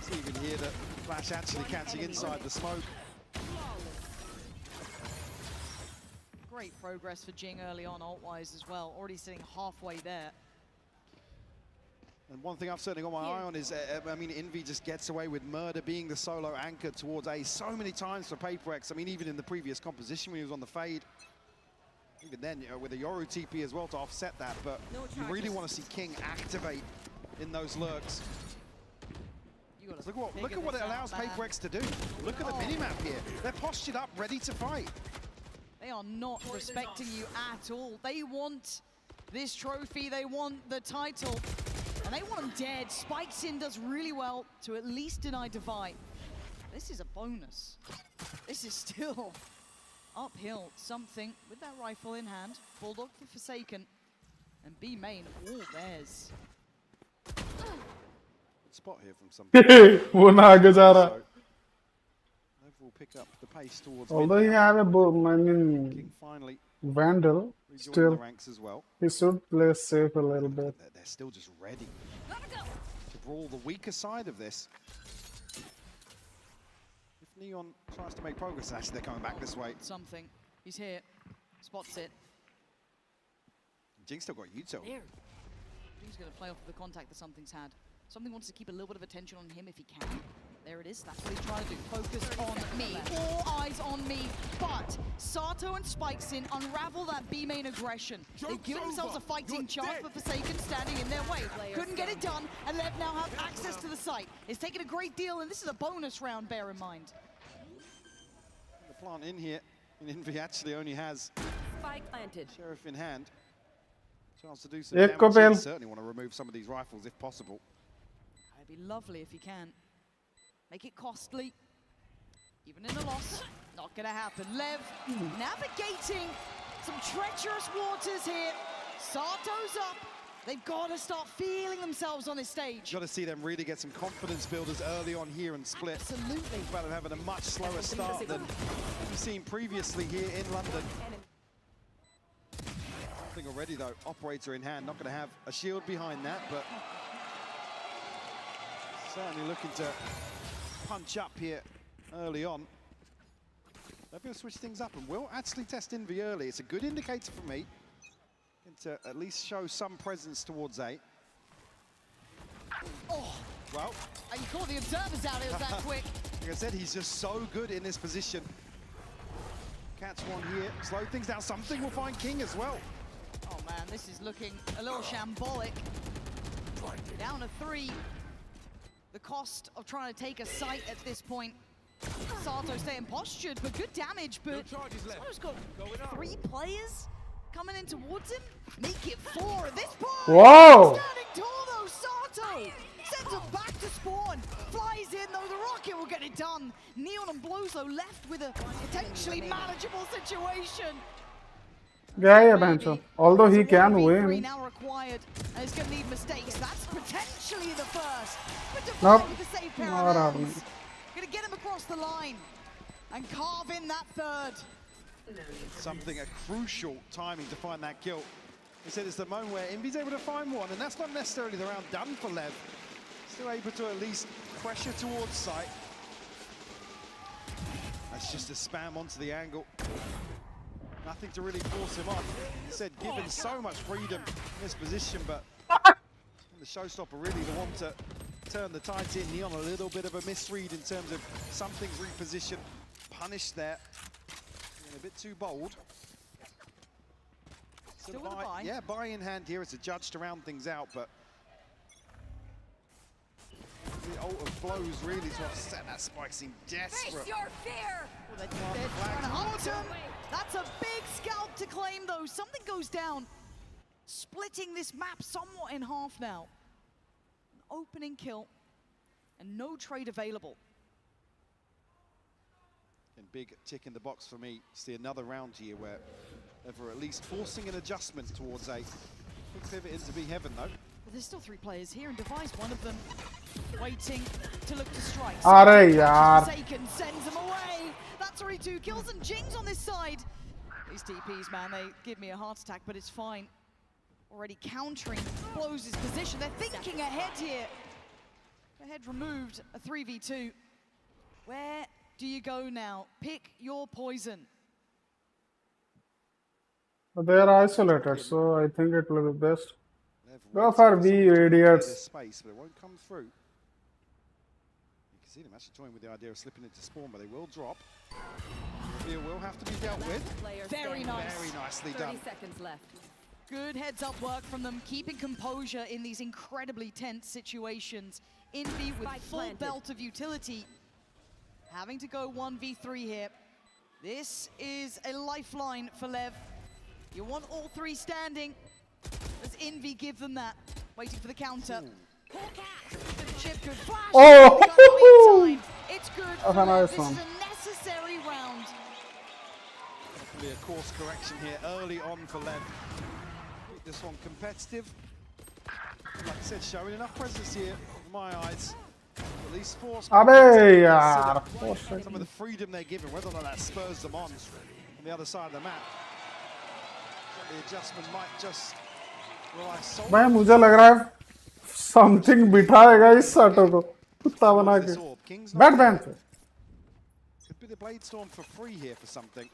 So you can hear the flash actually catching inside the smoke. Great progress for Jing early on, ult-wise as well. Already sitting halfway there. And one thing I've certainly got my eye on is, I mean, Envy just gets away with Murder being the solo anchor towards A so many times for PRX. I mean, even in the previous composition when he was on the fade, even then, you know, with a Yoru TP as well to offset that, but you really want to see King activate in those lurks. Look at what it allows PRX to do. Look at the minimap here. They're postured up, ready to fight. They are not respecting you at all. They want this trophy, they want the title, and they want them dead. Spikesin does really well to at least deny Divide. This is a bonus. This is still uphill. Something with that rifle in hand. Bulldog for Forsaken. And B main all theirs. Good spot here from somebody. वो ना आगे जा रहा. Will pick up the pace towards Although he have a I mean, King finally Vandal, still the ranks as well. He should play safe a little bit. They're still just ready to brawl the weaker side of this. If Neon tries to make progress, actually they're coming back this way. Something. He's here. Spots it. Jing still got Yuto. He's going to play off the contact that Something's had. Something wants to keep a little bit of attention on him if he can. There it is, that's what he's trying to do. Focus on me, all eyes on me. But Sato and Spikesin unravel that B main aggression. They've given themselves a fighting chance, but Forsaken standing in their way. Couldn't get it done, and LEV now have access to the site. It's taken a great deal, and this is a bonus round, bear in mind. The plant in here, and Envy actually only has Spike planted. Sheriff in hand. Chance to do some damage. They certainly want to remove some of these rifles if possible. It'd be lovely if you can. Make it costly. Even in a loss, not gonna happen. LEV navigating some treacherous waters here. Sato's up. They've got to start feeling themselves on this stage. Got to see them really get some confidence builders early on here and split. Absolutely. About them having a much slower start than we've seen previously here in London. Something already though, operator in hand, not going to have a shield behind that, but certainly looking to punch up here early on. They're going to switch things up and will actually test Envy early. It's a good indicator for me to at least show some presence towards A. Oh, well, you caught the observers out, it was that quick. Like I said, he's just so good in this position. Catch one here, slow things down. Something will find King as well. Oh man, this is looking a little shambolic. Down to 3. The cost of trying to take a site at this point. Sato staying postured, but good damage. But Sato's got 3 players coming in towards him. Make it 4 at this point. Whoa! Standing tall though, Sato sends him back to spawn. Flies in though, the rocket will get it done. Neon and Blues though left with a potentially manageable situation. Yeah, Bancho. Although he can win. Now required, and it's going to need mistakes. That's potentially the first. But Nope. with the save pair Not of happening. hands. Going to get him across the line and carve in that 3rd. Something, a crucial timing to find that kill. He said it's the moment where Envy's able to find one, and that's not necessarily the round done for LEV. Still able to at least pressure towards site. That's just a spam onto the angle. Nothing to really force him on. He said given so much freedom in this position, but the showstopper really the one to turn the tides in. Neon a little bit of a misread in terms of something's reposition. Punished there. Being a bit too bold. Still with a buy. Yeah, buy in hand here as a judge to round things out, but the ult of flows really to offset that. Spike seemed desperate. Face your fear! They're trying to hunt him. That's a big scalp to claim though. Something goes down. Splitting this map somewhat in half now. An opening kill and no trade available. And big tick in the box for me. See another round here where they're at least forcing an adjustment towards A. Quick pivot into B heaven though. Well, there's still 3 players here, and Device, one of them, waiting to look to strike. Arey yaar. Forsaken sends him away. That's already 2 kills, and Jing's on this side. These TPs, man, they give me a heart attack, but it's fine. Already countering Blows' position. They're thinking ahead here. Ahead removed, a 3v2. Where do you go now? Pick your poison. They are isolated, so I think it will be best. Go for B, you idiots. Space, but it won't come through. You can see them actually toying with the idea of slipping into spawn, but they will drop. Reveal will have to be dealt with. Very nice. Very nicely done. 30 seconds left. Good heads-up work from them, keeping composure in these incredibly tense situations. Envy with full belt of utility, having to go 1v3 here. This is a lifeline for LEV. You want all three standing. Does Envy give them that? Waiting for the counter. Chip could flash. Oh! It's good. That's a nice this one. is a necessary round. Definitely a course correction here early on for LEV. Keep this one competitive. Like I said, showing enough presence here, in my eyes. At least force. Abe yaar. Some of the freedom they're given, whether or not that spurs them on the other side of the map. The adjustment might just rely solely. भाई मुझे लग रहा है something बिठाएगा इस साटो को कुत्ता बना के बैठ बैंड पे. Could be the Blade Storm for free here for something.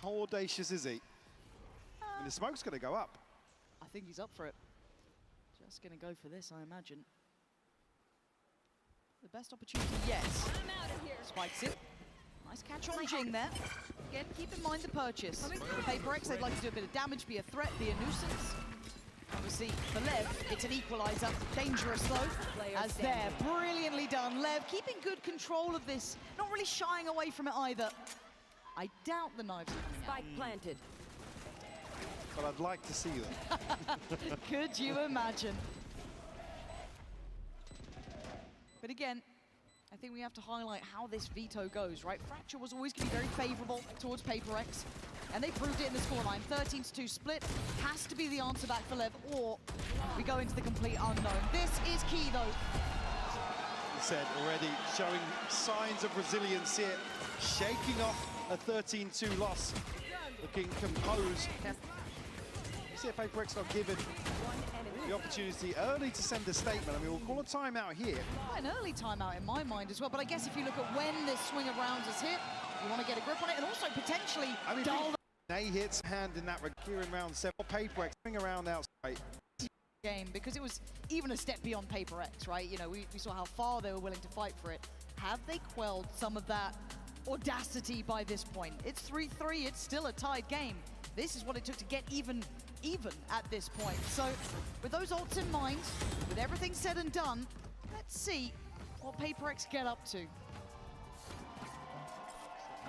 How audacious is he? And the smoke's going to go up. I think he's up for it. Just going to go for this, I imagine. The best opportunity yet. Spikes it. Nice catch on Jing there. Again, keep in mind the purchase. For PRX, they'd like to do a bit of damage, be a threat, be a nuisance. Obviously, for LEV, it's an equalizer. Dangerous though, as there. Brilliantly done. LEV keeping good control of this. Not really shying away from it either. I doubt the knives are coming out. Spike planted. But I'd like to see them. Could you imagine? But again, I think we have to highlight how this veto goes, right? Fracture was always going to be very favorable towards PRX, and they proved it in the scoreline. 13-2 split has to be the answer back for LEV, or we go into the complete unknown. This is key, though. Said already, showing signs of resilience here, shaking off a 13-2 loss, looking composed. You see if PRX not given the opportunity early to send a statement. I mean, we'll call a timeout here. An early timeout in my mind as well, but I guess if you look at when this swing of rounds is hit, you want to get a grip on it and also potentially dull A hits hand in that here in round 7. PRX swing around outside. Game, because it was even a step beyond PRX, right? You know, we saw how far they were willing to fight for it. Have they quelled some of that audacity by this point? It's 3-3, it's still a tied game. This is what it took to get even at this point. So with those ults in mind, with everything said and done, let's see what PRX get up to.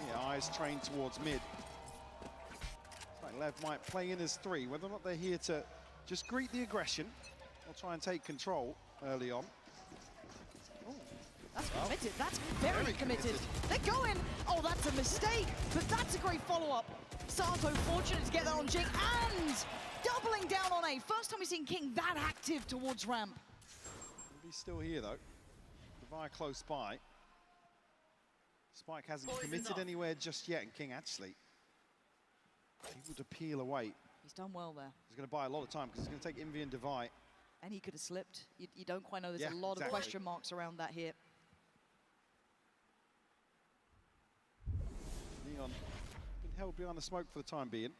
Yeah, eyes trained towards mid. Like LEV might play in as 3, whether or not they're here to just greet the aggression or try and take control early on. Ooh, that's committed, that's very committed. They're going, oh, that's a mistake, but that's a great follow-up. Sato fortunate to get that on Jing and doubling down on A. First time we've seen King that active towards ramp. He's still here though. Devi close by. Spike hasn't committed anywhere just yet, and King actually able to peel away. He's done well there. He's going to buy a lot of time because he's going to take Envy and Devi. And he could have slipped. You don't quite know. There's a lot of question marks around that here. Neon been held behind the smoke for the time being.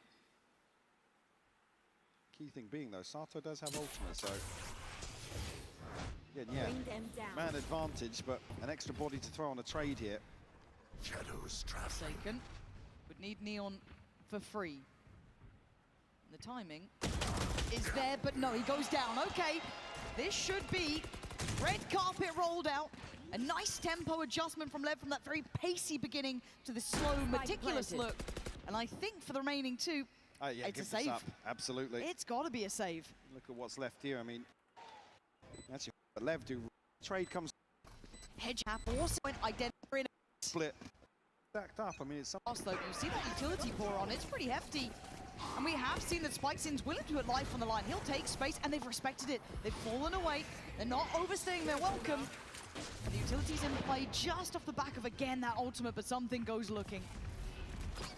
Key thing being though, Sato does have ultimate, so yeah, man advantage, but an extra body to throw on a trade here. Shadows trap. Forsaken would need Neon for free. The timing is there, but no, he goes down. Okay, this should be red carpet rolled out. A nice tempo adjustment from LEV from that very pacey beginning to the slow, meticulous look. And I think for the remaining two, Yeah, it's a save. Absolutely. It's got to be a save. Look at what's left here. I mean, that's what LEV do. Trade comes. Hedge Hap also went identifying split. Stacked up. I mean, it's something. Though you see that utility pour on, it's pretty hefty. And we have seen that Spikesin's willing to put life on the line. He'll take space, and they've respected it. They've fallen away. They're not overstaying their welcome. And the utility's in play just off the back of, again, that ultimate, but something goes looking.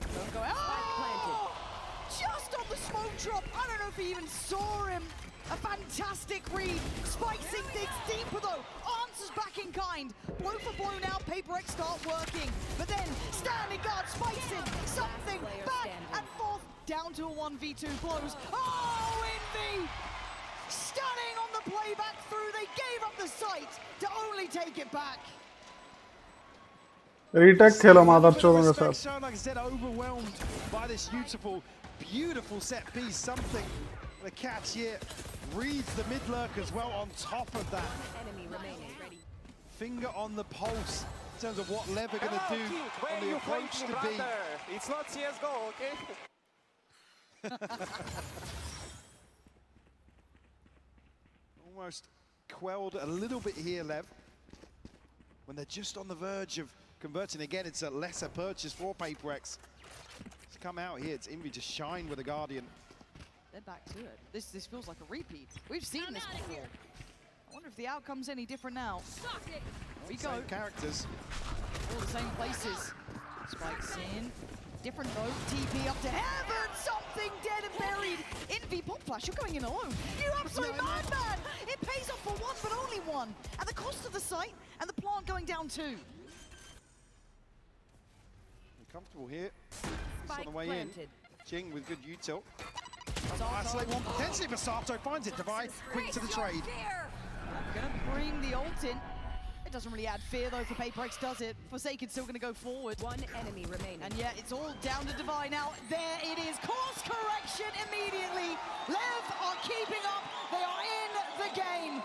Don't go out. Just on the smoke drop. I don't know if he even saw him. A fantastic read. Spicing digs deeper though. Answers back in kind. Blow for blow now. PRX start working. But then standing guard Spicing. Something back and forth. Down to a 1v2 close. Oh, Envy! Stunning on the playback through. They gave up the sight to only take it back. Retake खेलो माधव चौधरी के साथ. Like I said, overwhelmed by this beautiful set piece. Something the catch here reads the mid lurk as well on top of that. Enemy remaining. Ready. Finger on the pulse in terms of what LEV are going to do on the approach to B. It's not CSGO, okay? Almost quelled a little bit here, LEV. When they're just on the verge of converting again, it's a lesser purchase for PRX. To come out here, it's Envy to shine with a Guardian. They're back to it. This feels like a repeat. We've seen this before. I wonder if the outcome's any different now. Here we go. Same characters. All the same places. Spikes in. Different note. TP up to heaven. Something dead and buried. Envy pop flash. You're going in alone. You absolute madman. It pays off for one, but only one. At the cost of the site and the plant going down too. Comfortable here. It's on the way in. Jing with good util. Isolate one potentially, but Sato finds it. Divide quick to the trade. Gonna bring the ult in. It doesn't really add fear though for PRX, does it? Forsaken's still gonna go forward. One enemy remaining. And yet it's all down to Divide now. There it is. Course correction immediately. LEV are keeping up. They are in the game.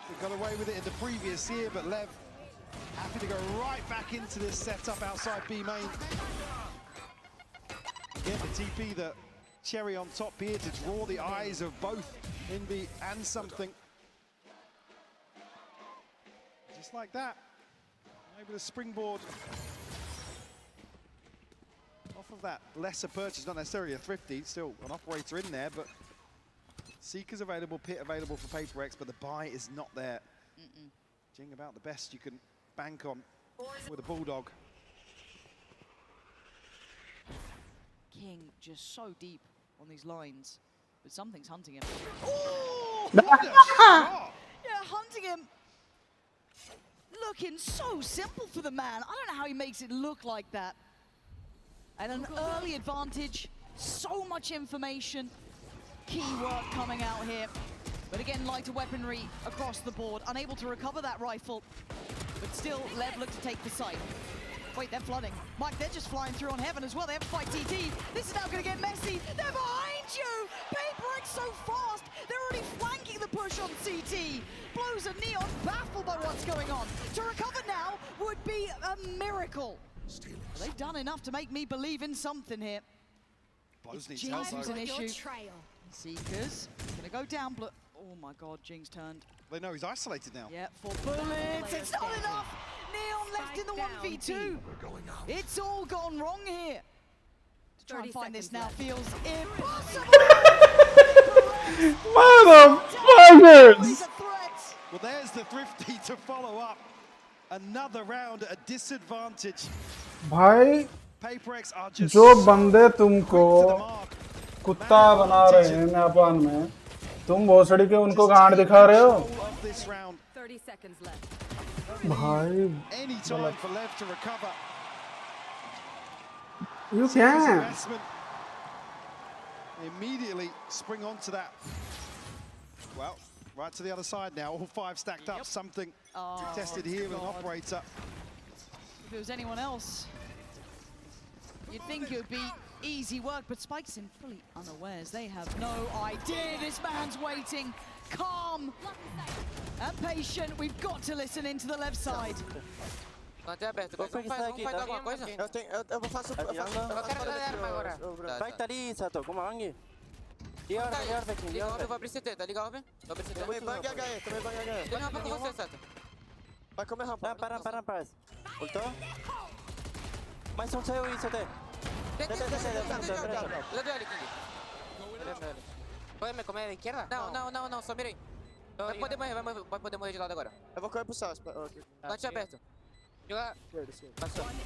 They got away with it in the previous year, but LEV happy to go right back into this setup outside B main. Again, the TP, the cherry on top here to draw the eyes of both Envy and Something. Just like that, able to springboard off of that lesser purchase, not necessarily a thrifty, still an operator in there, but Seeker's available, Pit available for PRX, but the buy is not there. Jing about the best you can bank on with a Bulldog. King just so deep on these lines, but Something's hunting him. Oh! What a shot! Yeah, hunting him. Looking so simple for the man. I don't know how he makes it look like that. And an early advantage, so much information. Key work coming out here. But again, lighter weaponry across the board. Unable to recover that rifle. But still, LEV look to take the site. Wait, they're flooding. Mike, they're just flying through on Heaven as well. They have to fight TT. This is now going to get messy. They're behind you! PRX so fast. They're already flanking the push on CT. Blows a Neon, baffled by what's going on. To recover now would be a miracle. They've done enough to make me believe in something here. Blows needs Jinx help, was though. an issue. Seekers going to go down. Oh my God, Jing's turned. They know he's isolated now. Yeah, 4 bullets. It's not enough. Neon left in the 1v2. It's all gone wrong here. To try and find this now feels impossible. Motherfuckers! Well, there's the thrifty to follow up. Another round at a disadvantage. भाई PRX are just जो बंदे तुमको कुत्ता बना रहे हैं Japan में, तुम भोसड़ी के उनको गांड दिखा रहे हो? 30 seconds left. भाई Any time for LEV to recover. You can. Immediately spring onto that. Well, right to the other side now. All 5 stacked up. Something tested here with an operator. If it was anyone else, you'd think it would be easy work, but Spike's in fully unawares. They have no idea this man's waiting. Calm and patient. We've got to listen into the left side. Até aberto, guys. Vamos fazer alguma coisa? Eu faço... Eu quero dar arma agora. Vai, tá ali, Sato. Como Ang? Liga Orbe, King. Liga Orbe, vou abrir CT, tá ligado, Orbe? Vou abrir CT. Também bang HE, também bang HE. Tem rampa com você, Sato. Vai comer rampa. Para. Ultou? Mais um saiu isso até. Desce. Le duele, King. Vai comer a esquerda? Não, só mirei. Vai poder morrer de lado agora. Eu vou correr pro Sas. Bate aberto. Joga. One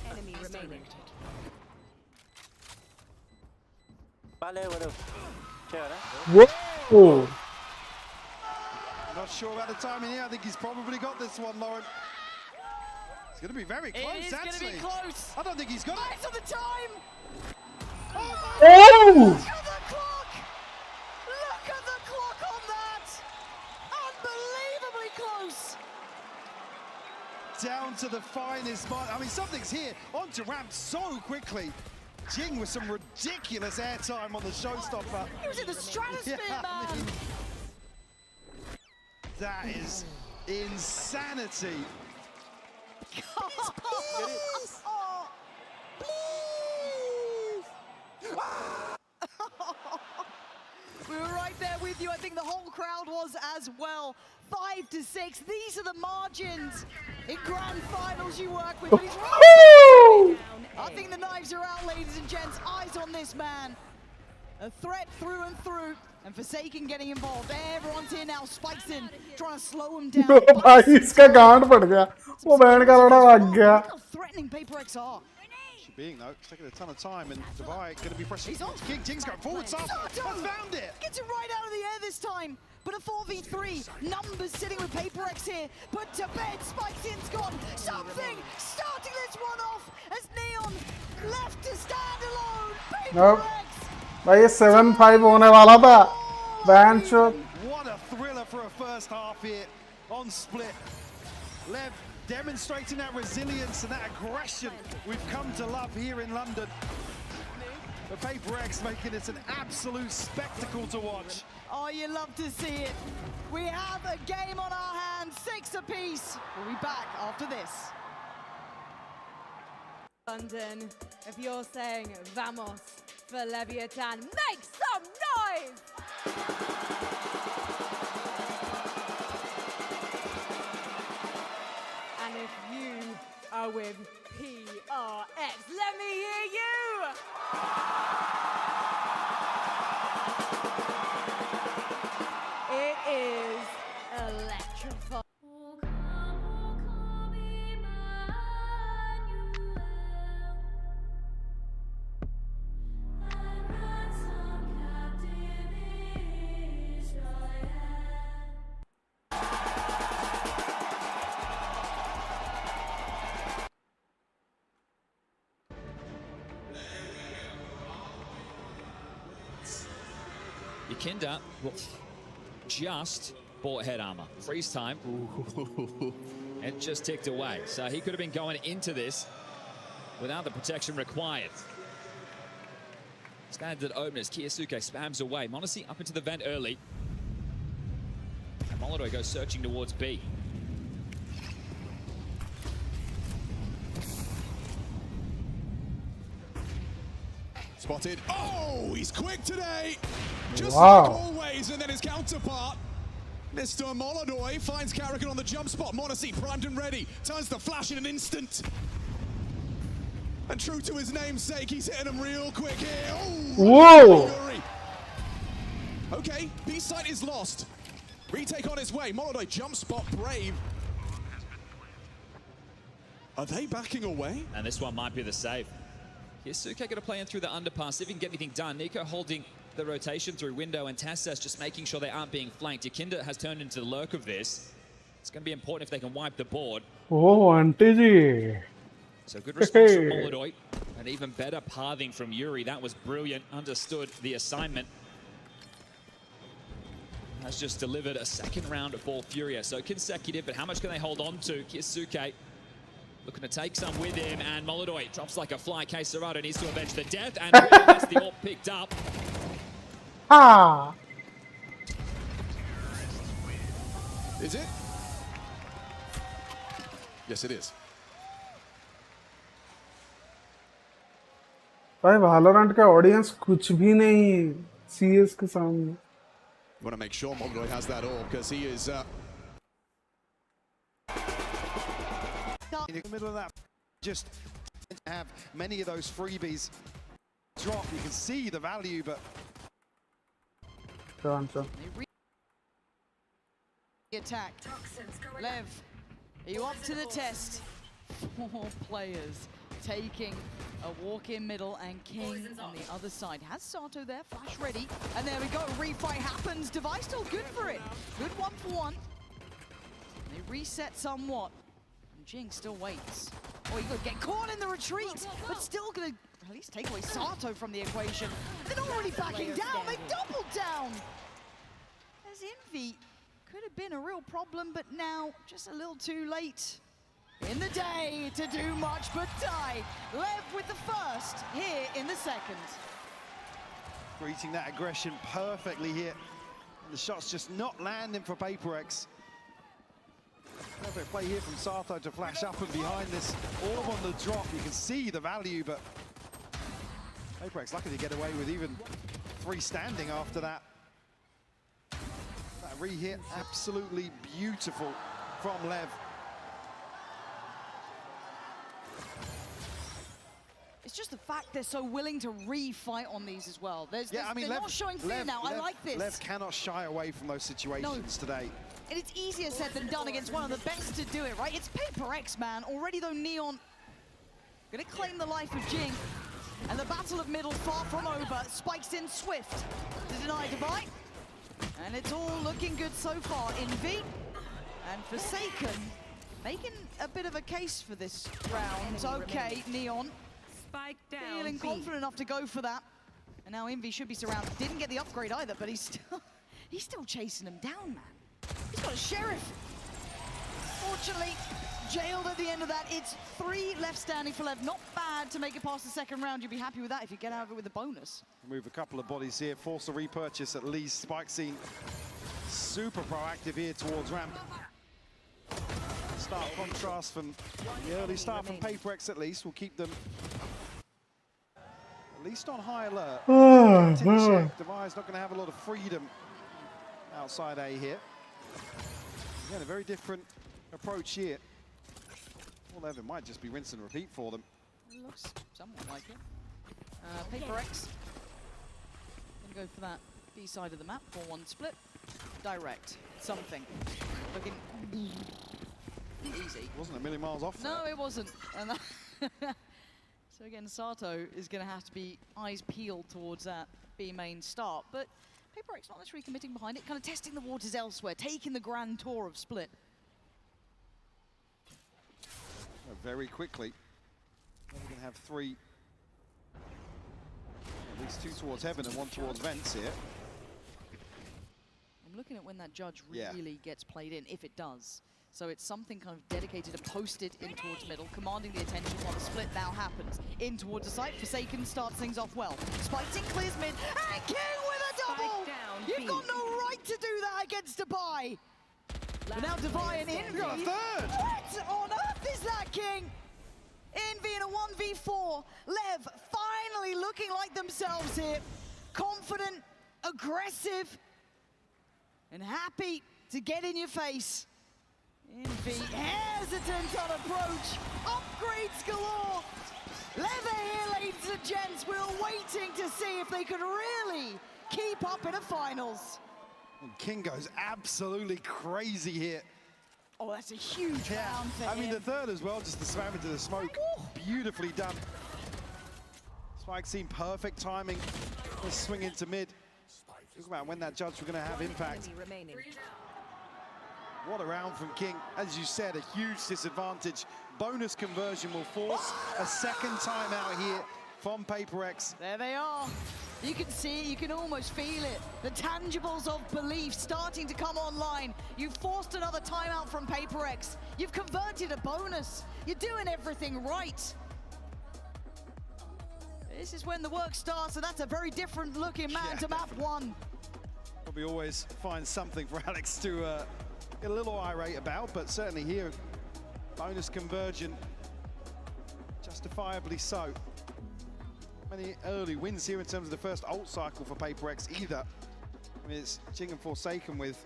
enemy remaining. Vale, bueno. Chévere. Whoa. Not sure about the timing here. I think he's probably got this one, Lauren. It's going to be very close, It is going to be close. I don't think he's got Eyes on the time. Oh! Look at the clock. Look at the clock on that. Unbelievably close. Down to the finest mark. I mean, something's here. Onto ramp so quickly. Jing with some ridiculous airtime on the showstopper. He was in the stratosphere, man. That is insanity. We were right there with you. I think the whole crowd was as well. 5-6. These are the margins in grand finals you work with. But he's right. I think the knives are out, ladies and gents. Eyes on this man. A threat through and through. And Forsaken getting involved. Everyone's here now. Spikes in, trying to slow him down. भाई इसका गांड पड़ गया वो band का लड़ा लग गया Look how threatening PRX are. Being though, it's taking a ton of time, and Dubai going to be pressing. He's on. Jing's going forward. Has found it. Gets it right out of the air this time. But a 4v3. Numbers sitting with PRX here. Put to bed. Spikes in's gone. Something starting this one off as Neon left to stand alone. PRX. भाई ये 7-5 होने वाला था band show. What a thriller for a first half here on split. Lev demonstrating that resilience and that aggression we've come to love here in London. The PRX making it an absolute spectacle to watch. Oh, you love to see it. We have a game on our hands, 6 apiece. We'll be back after this. London, if you're saying vamos for Leviathan, make some noise! And if you are with PRX, let me hear you! It is electrifying. Yakinda just bought head armor. Freeze time. It just ticked away. So he could have been going into this without the protection required. Standard openers. Kiyosuke spams away. m0NESY up into the vent early. And Molotov goes searching towards B. Spotted. Oh, he's quick today. Just Wow. like always, and then his counterpart. Mr. Molotov finds Karrakin on the jump spot. m0NESY primed and ready. Turns the flash in an instant. And true to his namesake, he's hitting him real quick here. Oh, Whoa. Fury. Okay, B site is lost. Retake on his way. Molotov jump spot, brave. Are they backing away? And this one might be the save. Kiyosuke going to play in through the underpass, see if he can get anything done. Nico holding the rotation through window, and Tassas just making sure they aren't being flanked. Yakinda has turned into the lurk of this. It's going to be important if they can wipe the board. Oh, auntie ji. So good response from Molotov, and even better pathing from Yuri. That was brilliant, understood the assignment. Has just delivered a second round for Furia. So consecutive, but how much can they hold on to? Kiyosuke looking to take some with him, and Molotov drops like a fly. K-Serrado needs to avenge the death, and gets the AWP picked up. Ah. Is it? Yes, it is. भाई Valorant का audience कुछ भी नहीं CS के सामने. Want to make sure Molotov has that all, because he is in the middle of that, just have many of those freebies drop. You can see the value, but Attack. Lev, are you up to the test? 4 players taking A walk in middle, and King on the other side. Has Sato there, flash ready. And there we go, refight happens. Device still good for it. Good 1-for-1. They reset somewhat. And Jing still waits. Oh, you could get caught in the retreat, but still gonna at least take away Sato from the equation. They're not really backing down, they doubled down. As Envy could have been a real problem, but now just a little too late in the day to do much but die. Lev with the first here in the second. Greeting that aggression perfectly here. And the shot's just not landing for PRX. Perfect play here from Sato to flash up and behind this orb on the drop. You can see the value, but PRX lucky to get away with even 3 standing after that. That re-hit, absolutely beautiful from Lev. It's just the fact they're so willing to re-fight on these as well. They're not showing fear now. I like this. Lev cannot shy away from those situations today. And it's easier said than done against one of the best to do it, right? It's PRX, man. Already, though, Neon gonna claim the life of Jing. And the battle of middle far from over. Spikes in swift to deny Dubai. And it's all looking good so far. Envy and Forsaken making a bit of a case for this round. Okay, Neon. Spike down. Feeling confident enough to go for that. And now Envy should be surrounded. Didn't get the upgrade either, but he's still chasing him down, man. He's got a sheriff. Fortunately, jailed at the end of that. It's 3 left standing for Lev. Not bad to make it past the second round. You'd be happy with that if you get out of it with a bonus. Move a couple of bodies here, force a repurchase at least. Spike scene super proactive here towards ramp. Start contrast from the early start from PRX at least will keep them at least on high alert. Devi's not going to have a lot of freedom outside A here. Again, a very different approach here. Well, Evan might just be rinse and repeat for them. It looks somewhat like it. PRX gonna go for that B side of the map, 4-1 split. Direct, something. Looking easy. Wasn't a million miles off. No, it wasn't. And so again, Sato is gonna have to be eyes peeled towards that B main start, but PRX not necessarily committing behind it, kind of testing the waters elsewhere, taking the grand tour of split. Very quickly. We're going to have 3, at least 2 towards heaven and 1 towards vents here. I'm looking at when that judge really gets played in, if it does. So it's something kind of dedicated to posted in towards middle, commanding the attention while the split now happens. In towards the site, Forsaken starts things off well. Spikes in, clears mid, and King with a double! You've got no right to do that against Dubai! But now Dubai and Envy. Got a third! What on earth is that, King? Envy in a 1v4. Lev finally looking like themselves here. Confident, aggressive, and happy to get in your face. Envy hesitant on approach. Upgrades galore. Lev here, ladies and gents. We're waiting to see if they could really keep up in a finals. And King goes absolutely crazy here. Oh, that's a huge round for him. I mean, the third as well, just to slam into the smoke. Beautifully done. Spike scene, perfect timing. Let's swing into mid. Talk about when that judge were going to have impact. What a round from King. As you said, a huge disadvantage. Bonus conversion will force a second timeout here from PRX. There they are. You can see it, you can almost feel it. The tangibles of belief starting to come online. You've forced another timeout from PRX. You've converted a bonus. You're doing everything right. This is when the work starts, and that's a very different looking man to map 1. Probably always find something for Alex to get a little irate about, but certainly here, bonus conversion, justifiably so. Many early wins here in terms of the first ult cycle for PRX either. I mean, it's Jing and Forsaken with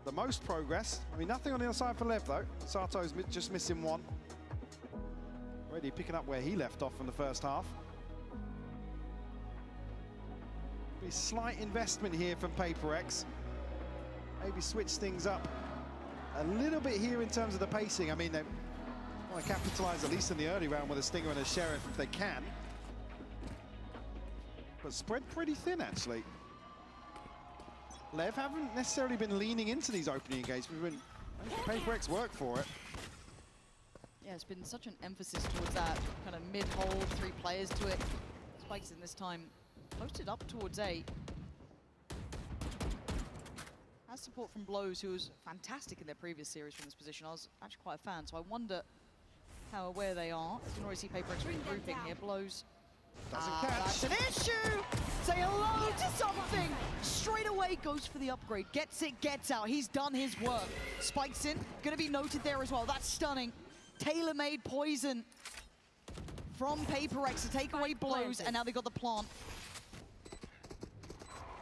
the most progress. I mean, nothing on the other side for Lev though. Sato's just missing 1. Already picking up where he left off from the first half. Be slight investment here from PRX. Maybe switch things up a little bit here in terms of the pacing. I mean, Want to capitalize at least in the early round with a Stinger and a Sheriff if they can. But spread pretty thin, actually. LEV haven't necessarily been leaning into these opening engagements. We've been PaperX work for it. Yeah, it's been such an emphasis towards that kind of mid-hold, 3 players to it. Spikes in this time posted up towards A. Has support from Blows, who was fantastic in their previous series from this position. I was actually quite a fan, so I wonder how aware they are. You can already see PaperX regrouping here. Blows. Doesn't catch. That's an issue! Say hello to something! Straight away goes for the upgrade. Gets it, gets out. He's done his work. Spikes in. Gonna be noted there as well. That's stunning. Tailor-made poison from PaperX to take away Blows, and now they got the plant.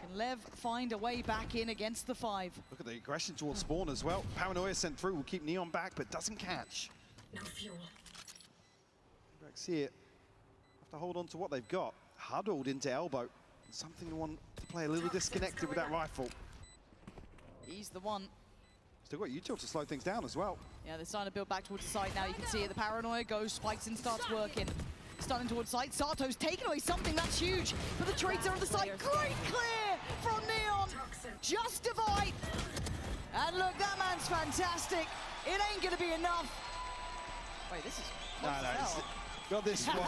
Can LEV find a way back in against the 5? Look at the aggression towards Spawn as well. Paranoia sent through, will keep Neon back, but doesn't catch. No fuel. PaperX here have to hold on to what they've got. Huddled into elbow. Something to want to play a little disconnected with that rifle. He's the one. Still got Util to slow things down as well. Yeah, they're starting to build back towards the site now. You can see it. The Paranoia goes, spikes and starts working. Starting towards site. Sato's taking away something that's huge. But the trades are on the side. Great clear from Neon. Justify. And look, that man's fantastic. It ain't going to be enough. Wait, this is... Got this one.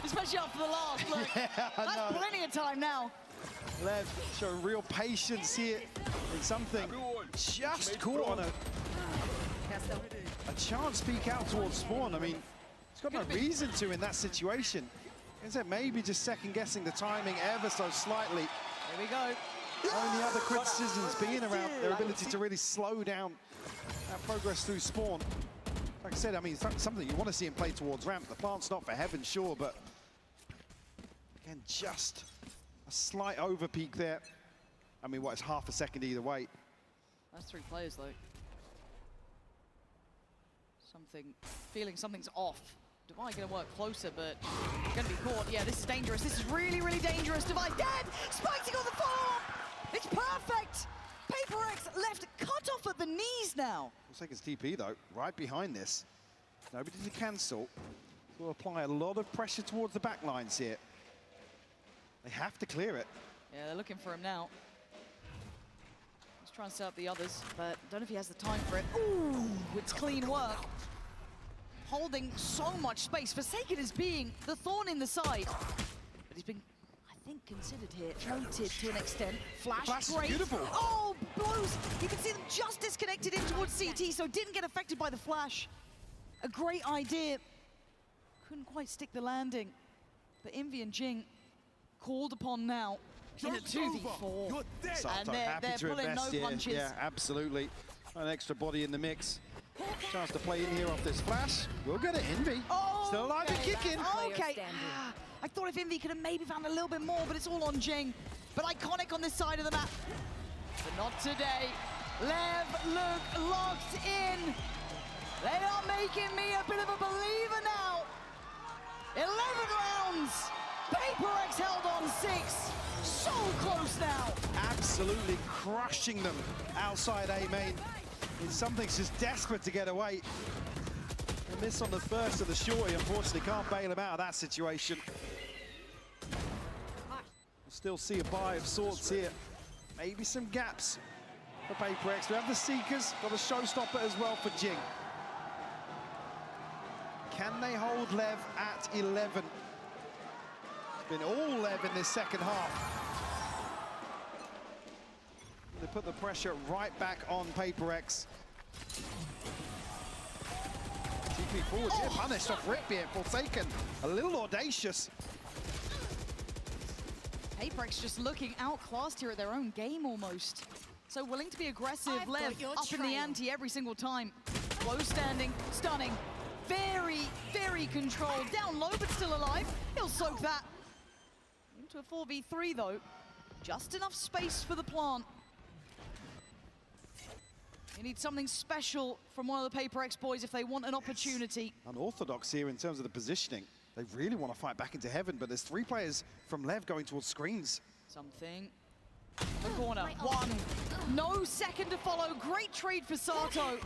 Especially after the last. Look, that's plenty of time now. LEV showing real patience here in something just caught on a chance peek out towards Spawn. I mean, he's got no reason to in that situation. Is it maybe just second guessing the timing ever so slightly? Here we go. Only other criticisms being around their ability to really slow down that progress through Spawn. Like I said, I mean, something you want to see him play towards ramp. The plant's not for heaven, sure, but again, just a slight over peak there. I mean, what, it's half a second either way. That's 3 players, though. Feeling something's off. Devi gonna work closer, but gonna be caught. Yeah, this is dangerous. This is really, really dangerous. Devi dead! Spiking on the follow-up! It's perfect! PaperX left cut off at the knees now. Forsaken's TP, though, right behind this. Nobody to cancel. Will apply a lot of pressure towards the back lines here. They have to clear it. Yeah, they're looking for him now. He's trying to set up the others, but don't know if he has the time for it. Ooh, it's clean work. Holding so much space. Forsaken is being the thorn in the side. But he's been, I think, considered here. Floated to an extent. Flash, great. Beautiful. Oh, Blows. You can see them just disconnected in towards CT, so didn't get affected by the flash. A great idea. Couldn't quite stick the landing. But Envy and Jing called upon now in a 2v4. And they're pulling no punches. Yeah, absolutely. An extra body in the mix. Chance to play in here off this flash. We'll get it, Envy. Oh, still alive and kicking. Okay. I thought if Envy could have maybe found a little bit more, but it's all on Jing. But iconic on this side of the map. But not today. LEV look locked in. They are making me a bit of a believer now. 11 rounds. PaperX held on 6. So close now. Absolutely crushing them outside A main. Something's just desperate to get away. A miss on the first of the shorty, unfortunately, can't bail him out of that situation. We'll still see a buy of sorts here. Maybe some gaps for PaperX. We have the Seekers, got a showstopper as well for Jing. Can they hold LEV at 11? It's been all LEV in this second half. They put the pressure right back on PaperX. TP forward here, punished off rip here, Forsaken. A little audacious. PaperX just looking outclassed here at their own game almost. So willing to be aggressive, LEV up in the ante every single time. Low standing, stunning. Very, very controlled. Down low, but still alive. He'll soak that. Into a 4v3 though. Just enough space for the plant. You need something special from one of the PaperX boys if they want an opportunity. Unorthodox here in terms of the positioning. They really want to fight back into heaven, but there's 3 players from LEV going towards screens. Something. The corner, 1. No second to follow. Great trade for Sato.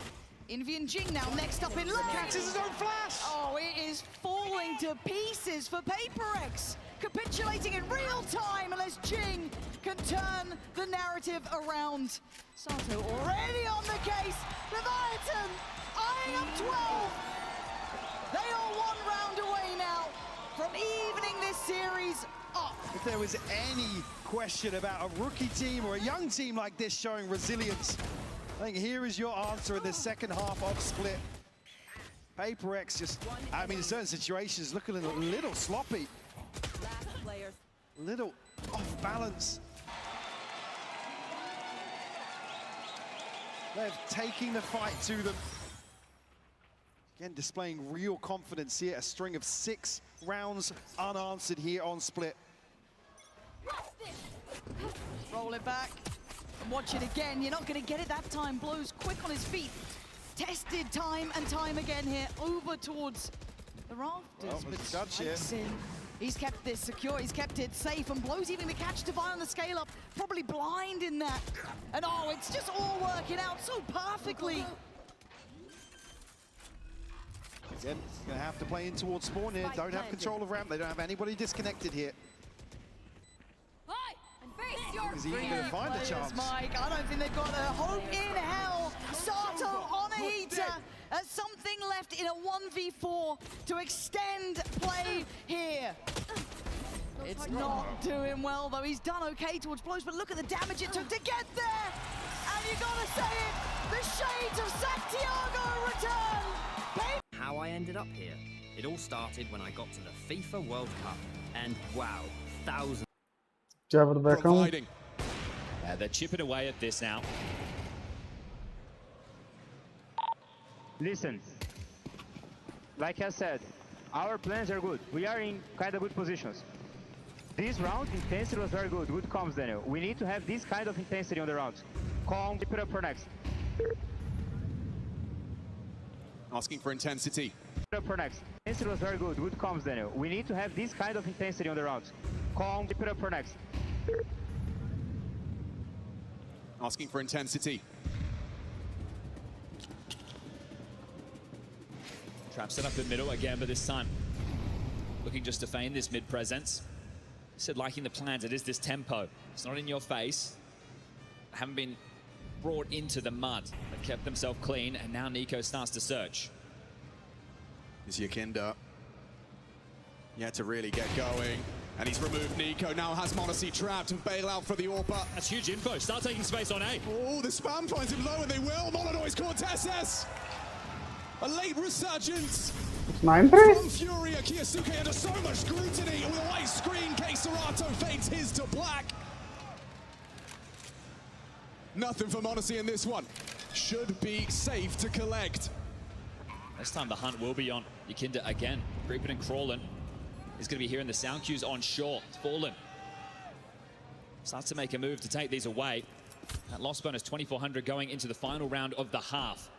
Envy and Jing now next up in line. Catches his own flash. Oh, it is falling to pieces for PRX. Capitulating in real time unless Jing can turn the narrative around. Sato already on the case. Leviathan eyeing up 12. They are 1 round away now from evening this series up. If there was any question about a rookie team or a young team like this showing resilience, I think here is your answer in the second half of Split. PRX just, I mean, in certain situations, looking a little sloppy. Little off balance. They're taking the fight to them. Again, displaying real confidence here. A string of 6 rounds unanswered here on Split. Roll it back and watch it again. You're not going to get it that time. Blows quick on his feet. Tested time and time again here. Over towards the rafters. Well, but strikes in. He's kept this secure. He's kept it safe. And Blows even the catch Divine on the scale up. Probably blind in that. And oh, it's just all working out so perfectly. Again, going to have to play in towards spawn here. Don't have control of ramp. They don't have anybody disconnected here. Is he even going to find a chance? Mike, I don't think they've got a hope in hell. Sato on a heater. Something left in a 1v4 to extend play here. It's not doing well, though. He's done okay towards Blows, but look at the damage it took to get there. And you got to say it, the shades of Santiago return. How I ended up here. It all started when I got to the FIFA World Cup. And wow, thousands. Providing. They're chipping away at this now. Listen, like I said, our plans are good. We are in kind of good positions. This round, intensity was very good. Good comms, Daniel. We need to have this kind of intensity on the rounds. Calm, keep it up for next. Asking for intensity. Keep it up for next. Intensity was very good. Good comms, Daniel. We need to have this kind of intensity on the rounds. Calm, keep it up for next. Asking for intensity. Trap set up in middle again, but this time looking just to feign this mid presence. Said liking the plans, it is this tempo. It's not in your face. Haven't been brought into the mud. They've kept themselves clean, and now Nico starts to search. Is Yakinda. He had to really get going. And he's removed Nico, now has Monacy trapped and bail out for the AWPer. That's huge info, start taking space on A. Oh, the spam finds him low and they will. Molodoy's caught SS. A late resurgence. 9-3. From Fury, Kiyasuke under so much scrutiny. With a white screen, Serato fades his to black. Nothing for Monacy in this one. Should be safe to collect. This time the hunt will be on Yakinda again. Creeping and crawling. He's going to be hearing the sound cues on shore. It's fallen. Starts to make a move to take these away. That loss bonus 2,400 going into the final round of the half.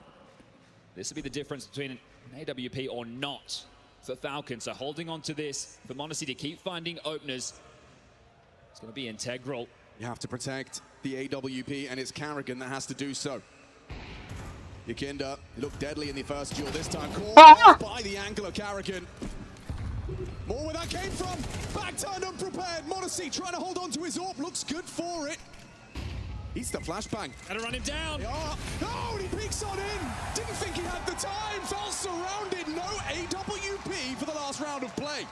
This will be the difference between an AWP or not for Falcon. So holding on to this for Monacy to keep finding openers. It's going to be integral. You have to protect the AWP, and it's Carrigan that has to do so. Yakinda looked deadly in the first duel this time. Caught by the angle of Carrigan. More where that came from. Back turned unprepared. Monacy trying to hold on to his AWP. Looks good for it. He's the flashbang. Gotta run him down. Oh, he peeks on in. Didn't think he had the time. Felt surrounded. No AWP for the last round of play.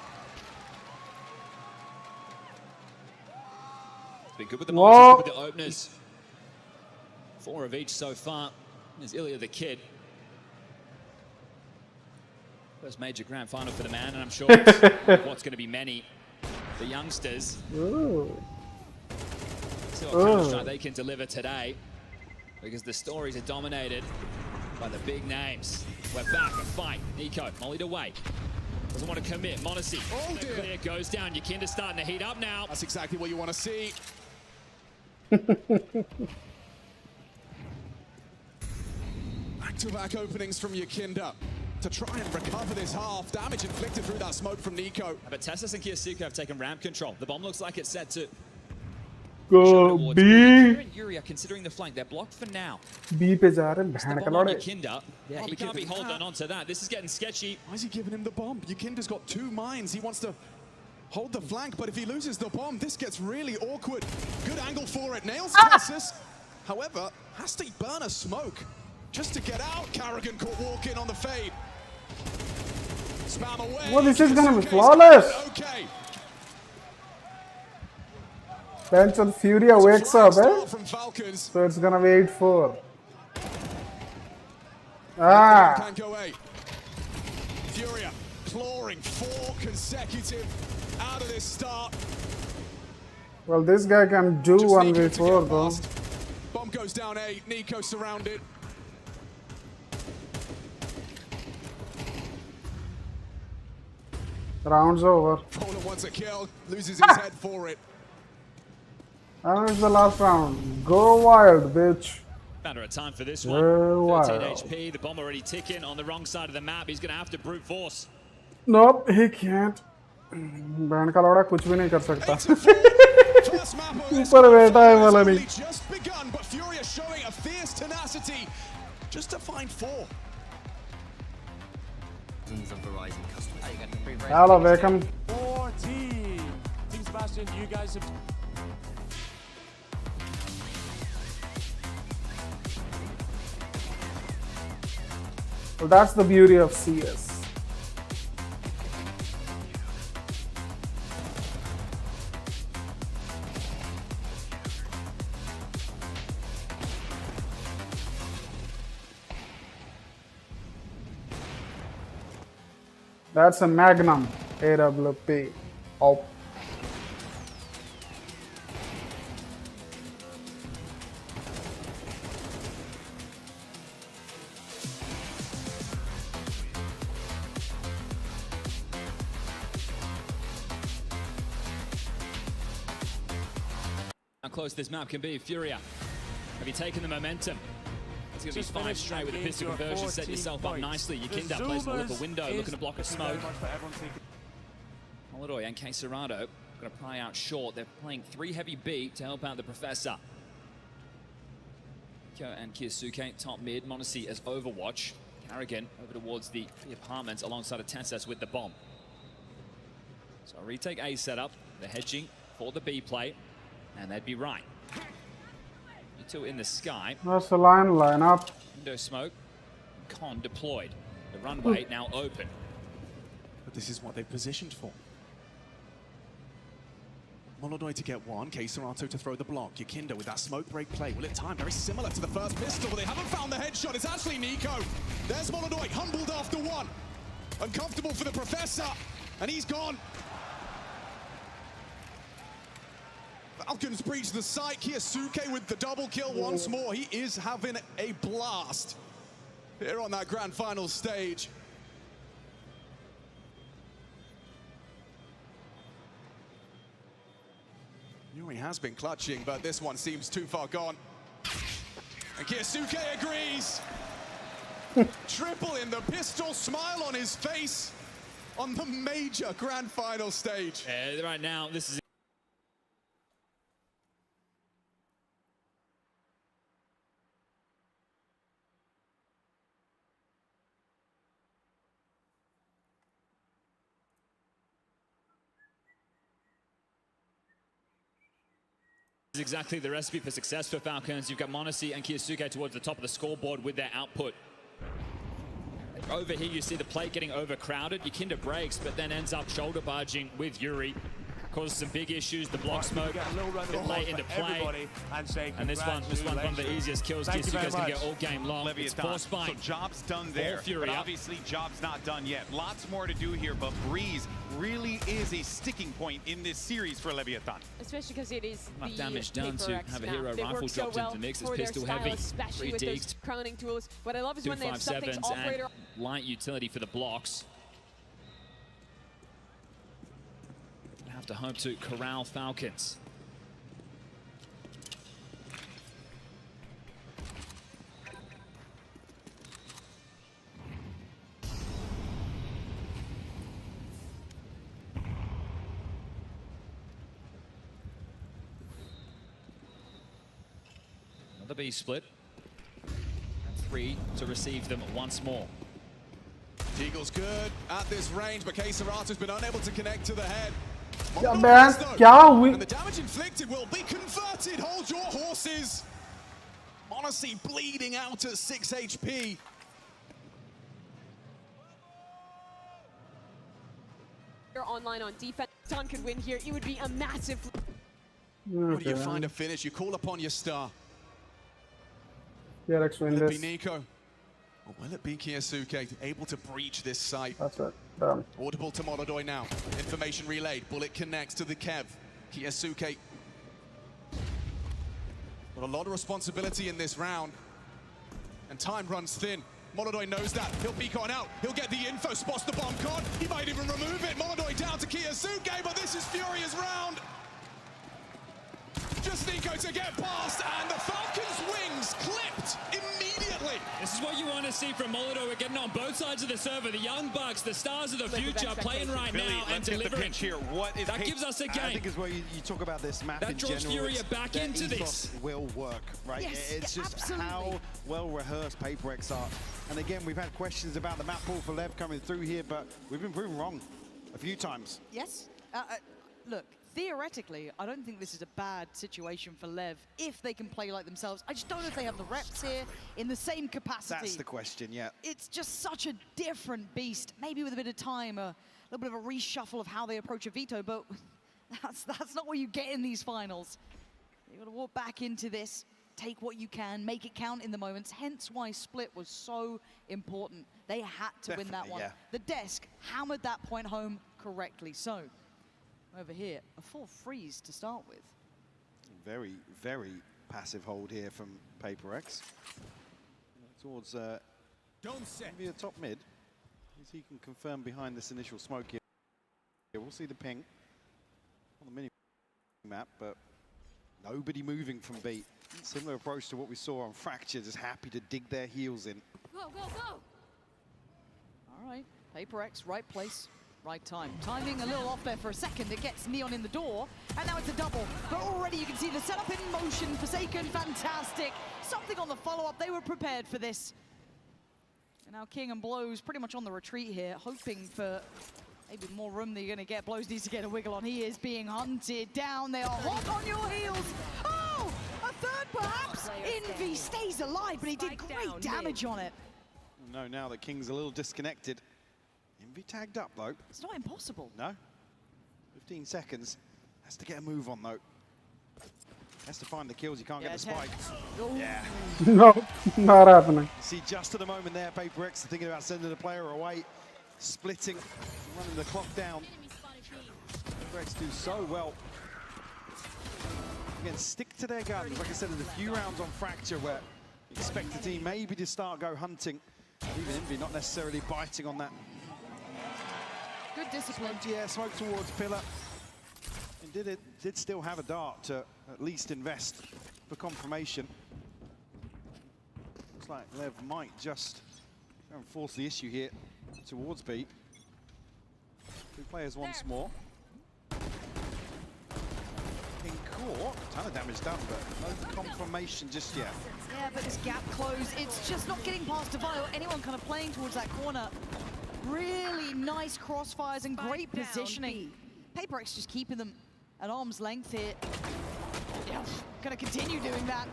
It's been good with the Monacy, with the openers. 4 of each so far. There's Ilya the Kid. First major grand final for the man, and I'm sure it's what's going to be many for youngsters. Ooh. See what Counter-Strike they can deliver today, because the stories are dominated by the big names. We're back, a fight. Nico, mollied away. Doesn't want to commit. Monacy. Oh dear. Clear goes down. Yakinda starting to heat up now. That's exactly what you want to see. Back-to-back openings from Yakinda to try and recover this half. Damage inflicted through that smoke from Nico. But Tessus and Kiyasuke have taken ramp control. The bomb looks like it's set to Go B. Kira and Yuri are considering the flank. They're blocked for now. B पे जा रहे हैं बहन का लौड़े. Yukinda. Yeah, he can't be holding on to that. This is getting sketchy. Why is he giving him the bomb? Yukinda's got 2 mines. He wants to hold the flank, but if he loses the bomb, this gets really awkward. Good angle for it. Nails Texas. However, has to burn a smoke just to get out. Carrigan caught walking on the fade. Spam away. Well, this is gonna be flawless. Okay. Bench of Furia wakes up, eh? So it's gonna be 8-4. Ah. Can go 8. Furia clawing 4 consecutive out of this start. Well, this guy can do 1v4 though. Bomb goes down 8. Nico surrounded. Round's over. Poland wants a kill, loses his head for it. And it's the last round. Go wild, bitch. Matter of time for this one. Go 13 wild. HP, the bomb already ticking on the wrong side of the map. He's going to have to brute force. Nope, he can't. Band का लौड़ा कुछ भी नहीं कर सकता. ऊपर बैठा है वाला नहीं. Just begun, but Furia showing a fierce tenacity just to find 4. Hello, welcome. 14. Team Sebastian, you guys have. Well, that's the beauty of CS. That's a Magnum AWP. Oh. How close this map can be. Furia, have you taken the momentum? It's going to be 5 straight with a pistol conversion. Set yourself up nicely. Yukinda plays a little window, looking to block a smoke. Molodoi and Queserado going to pry out short. They're playing 3 heavy B to help out the Professor. Kyo and Kiyasuke top mid. Monacy as Overwatch. Carrigan over towards the apartments alongside of Tensas with the bomb. So a retake A setup. They're hedging for the B play, and they'd be right. Two in the sky. That's the line up. Window smoke. Con deployed. The runway now open. But this is what they've positioned for. Molodoi to get 1, Queserato to throw the block. Yukinda with that smoke break play. Will it time? Very similar to the first pistol, but they haven't found the headshot. It's actually Nico. There's Molodoi, humbled after 1. Uncomfortable for the Professor, and he's gone. Falcons breach the site. Kiyasuke with the double kill once more. He is having a blast here on that grand final stage. Yuri has been clutching, but this one seems too far gone. And Kiyasuke agrees. Triple in the pistol, smile on his face on the major grand final stage. Right now, this is exactly the recipe for success for Falcons. You've got Monacy and Kiyasuke towards the top of the scoreboard with their output. Over here, you see the plate getting overcrowded. Yukinda breaks, but then ends up shoulder barging with Yuri. Causes some big issues. The block smoke a bit late into play. And this one one of the easiest kills. Kiyasuke's going to get all game long. It's force fight. So job's done there, but obviously job's not done yet. Lots more to do here, but Breeze really is a sticking point in this series for Leviathan. Especially because it is enough the damage done to have a hero rifle dropped into the mix. It's pistol heavy. Especially with those crowning tools. What I love is when they have something operator. Light utility for the blocks. Have to hope to corral Falcons. the B split. And 3 to receive them once more. Eagle's good at this range, but K-Serato's been unable to connect to the head. क्या ban क्या हुई? And the damage inflicted will be converted. Hold your horses. Monacy bleeding out at 6 HP. You're online on defense. Sun could win here. It would be a massive. Where do you find a finish? You call upon your star. PRX win Will it be this. Nico? Or will it be Kiyosuke able to breach this site? That's it. Done. Audible to Molodoi now. Information relayed. Bullet connects to the Kev. Kiyosuke. Got a lot of responsibility in this round. And time runs thin. Molodoi knows that. He'll peek on out. He'll get the info. Spots the bomb con. He might even remove it. Molodoi down to Kiyosuke, but this is Furious round. Just Nico to get past, and the Falcons' wings clipped immediately. This is what you want to see from Molodoi. We're getting on both sides of the server. The Young Bucks, the stars of the future, playing right Billy, now and let's hit the delivering. pinch here. What is that gives us a game. I think is where you talk about this map that in draws general. Furia back into this. Will work, right? Yes, it's just absolutely. how well rehearsed PRX are. And again, we've had questions about the map pool for LEV coming through here, but we've been proven wrong a few times. Yes. Look, theoretically, I don't think this is a bad situation for LEV if they can play like themselves. I just don't know if they have the reps here in the same capacity. That's the question, yeah. It's just such a different beast. Maybe with a bit of time, a little bit of a reshuffle of how they approach a veto, but that's not what you get in these finals. You've got to walk back into this, take what you can, make it count in the moments, hence why Split was so important. They had to win that one. Yeah. The desk hammered that point home correctly. So, over here, a full freeze to start with. Very, very passive hold here from PRX. Towards maybe a top mid. As he can confirm behind this initial smoke here. We'll see the ping on the mini map, but nobody moving from B. Similar approach to what we saw on Fracture, just happy to dig their heels in. Go, go, go! All right, PRX, right place, right time. Timing a little off there for a second. It gets Neon in the door, and now it's a double. But already you can see the setup in motion. Forsaken, fantastic. Something on the follow-up. They were prepared for this. And now King and Blows pretty much on the retreat here, hoping for maybe more room that you're going to get. Blows needs to get a wiggle on. He is being hunted down. They are hot on your heels. Oh, a third perhaps. Envy stays alive, but he did great damage on it. No, now that King's a little disconnected. Envy tagged up, though. It's not impossible. No. 15 seconds. Has to get a move on, though. Has to find the kills. He can't get the spike. Yeah. No, not happening. See, just at the moment there, PRX are thinking about sending the player away. Splitting, running the clock down. PRX do so well. Again, stick to their guns. Like I said, in a few rounds on Fracture where you expect the team maybe to go hunting. Even Envy not necessarily biting on that. Good discipline. Yeah, smoke towards Pillar. And did still have a dart to at least invest for confirmation. Looks like Lev might just go and force the issue here towards B. 2 players once more. In court, a ton of damage done, but no confirmation just yet. Yeah, but this gap close, it's just not getting past Devile. Anyone kind of playing towards that corner. Really nice crossfires and great positioning. PRX just keeping them at arm's length here. Yeah, gonna continue doing that.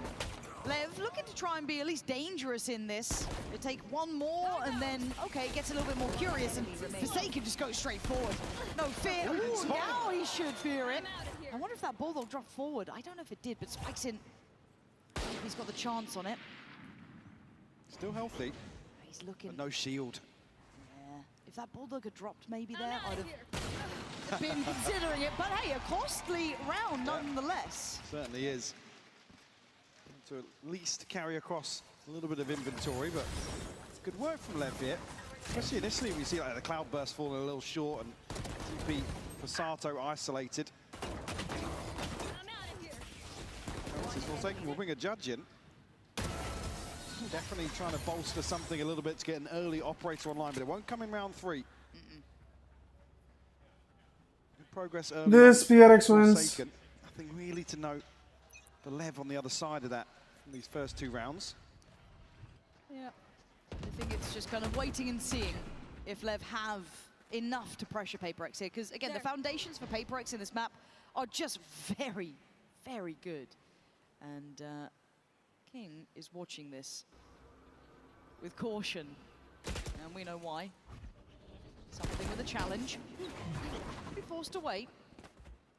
Lev looking to try and be at least dangerous in this. They take one more and then, okay, it gets a little bit more curious and Forsaken just goes straight forward. No fear. Ooh, now he should fear it. I wonder if that Bulldog dropped forward. I don't know if it did, but Spike's in. He's got the chance on it. Still healthy. He's looking. But no shield. Yeah. If that Bulldog had dropped maybe there, I'd have been considering it. But hey, a costly round nonetheless. Certainly is. To at least carry across a little bit of inventory, but good work from Lev here. Especially initially, we see like the Cloudburst falling a little short and TP Passato isolated. Forsaken will bring a judge in. Definitely trying to bolster something a little bit to get an early operator online, but it won't come in round 3. Good progress early. This PRX wins. Nothing really to note for Lev on the other side of that from these first 2 rounds. Yeah, I think it's just kind of waiting and seeing if LEV have enough to pressure PRX here, because again, the foundations for PRX in this map are just very, very good. And King is watching this with caution, and we know why. Something with a challenge. Be forced to wait.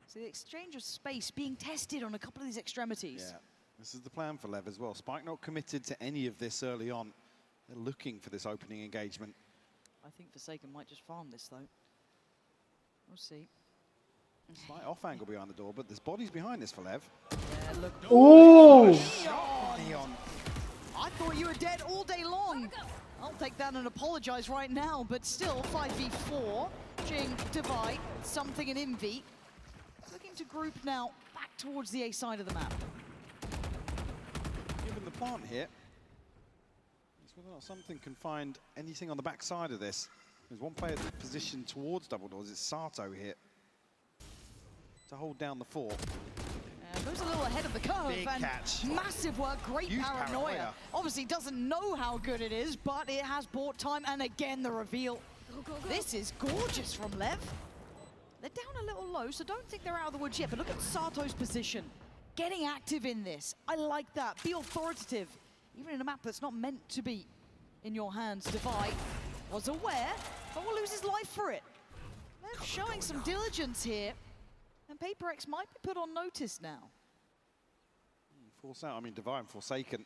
So the exchange of space being tested on a couple of these extremities. Yeah, this is the plan for LEV as well. Spike not committed to any of this early on. They're looking for this opening engagement. I think Forsaken might just farm this, though. We'll see. Slight off angle behind the door, but there's bodies behind this for LEV. Yeah, look. Oh! Neon. I thought you were dead all day long. I'll take that and apologize right now, but still 5v4. Jing, Divide, something in Envy. Looking to group now back towards the A side of the map. Given the plant here, it's whether or not something can find anything on the back side of this. There's one player positioned towards double doors. It's Sato here to hold down the fort. Goes a little ahead of the curve. Big and catch. Massive work, great Huge paranoia. Obviously doesn't know how good it is, but it has bought time, and again the reveal. This is gorgeous from LEV. They're down a little low, so don't think they're out of the woods yet, but look at Sato's position. Getting active in this. I like that. Be authoritative. Even in a map that's not meant to be in your hands. Divide was aware, but will lose his life for it. LEV showing some diligence here. And PRX might be put on notice now. Force out, I mean, Divide and Forsaken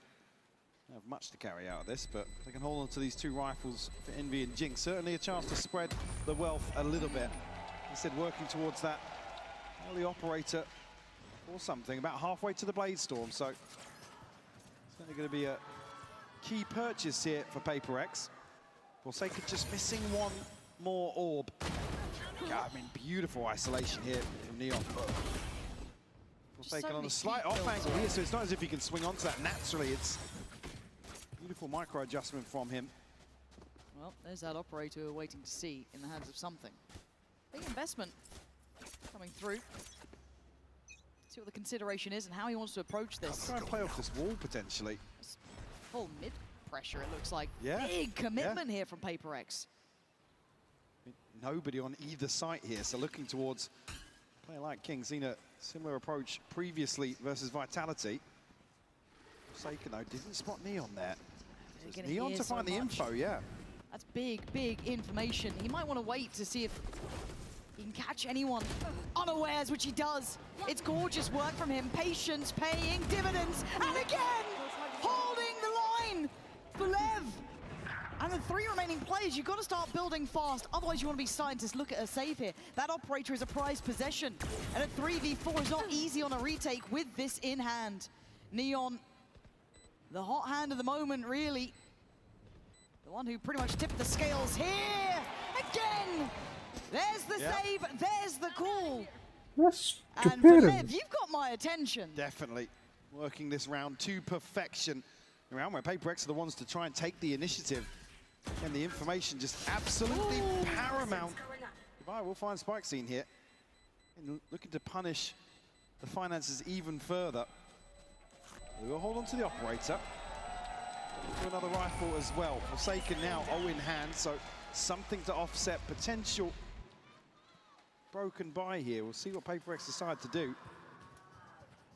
have much to carry out of this, but they can hold on to these 2 rifles for Envy and Jinx. Certainly a chance to spread the wealth a little bit. Instead, working towards that early operator or something, about halfway to the Blade Storm. So it's certainly going to be a key purchase here for PRX. Forsaken just missing one more orb. Yeah, I mean, beautiful isolation here from Neon. Forsaken on a slight off angle here, so it's not as if he can swing onto that naturally. It's beautiful micro adjustment from him. Well, there's that operator we're waiting to see in the hands of something. Big investment coming through. See what the consideration is and how he wants to approach this. Try and play off this wall potentially. It's full mid pressure, it looks like. Yeah. Big commitment here from PRX. Nobody on either site here, so looking towards a player like King. Seen a similar approach previously versus Vitality. Forsaken though didn't spot Neon there. So it's Neon to find the info, yeah. That's big, big information. He might want to wait to see if he can catch anyone unawares, which he does. It's gorgeous work from him. Patience paying dividends, and again, holding the line for LEV. And the 3 remaining players, you've got to start building fast. Otherwise, you want to be scientists. Look at a save here. That operator is a prized possession. And a 3v4 is not easy on a retake with this in hand. Neon, the hot hand of the moment, really. The one who pretty much tipped the scales here. Again, there's the save, there's the call. That's and for LEV, you've got my attention. Definitely working this round to perfection. A round where PRX are the ones to try and take the initiative. And the information just absolutely paramount. Divide will find Spike scene here. And looking to punish the finances even further. We will hold on to the operator. Do another rifle as well. Forsaken now, O in hand, so something to offset potential broken by here. We'll see what PRX decide to do.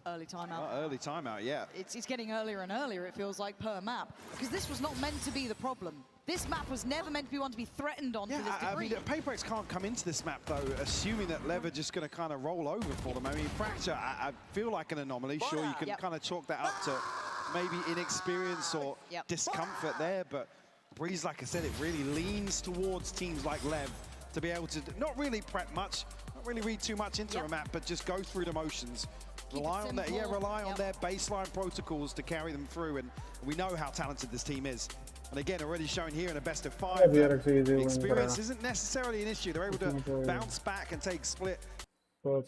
Early timeout. Early timeout, yeah. It's getting earlier and earlier, it feels like, per map. Because this was not meant to be the problem. This map was never meant to be one to be threatened on to this degree. I mean, PRX can't come into this map, though, assuming that LEV are just going to kind of roll over for them. I mean, Fracture, I feel like an anomaly. Sure, you can kind of chalk that up to maybe inexperience or discomfort there, but Breeze, like I said, it really leans towards teams like LEV to be able to not really prep much, not really read too much into a map, but just go through the motions. Rely on that, rely on their baseline protocols to carry them through, and we know how talented this team is. And again, already shown here in a best of 5, the experience isn't necessarily an issue. They're able to bounce back and take split. It'll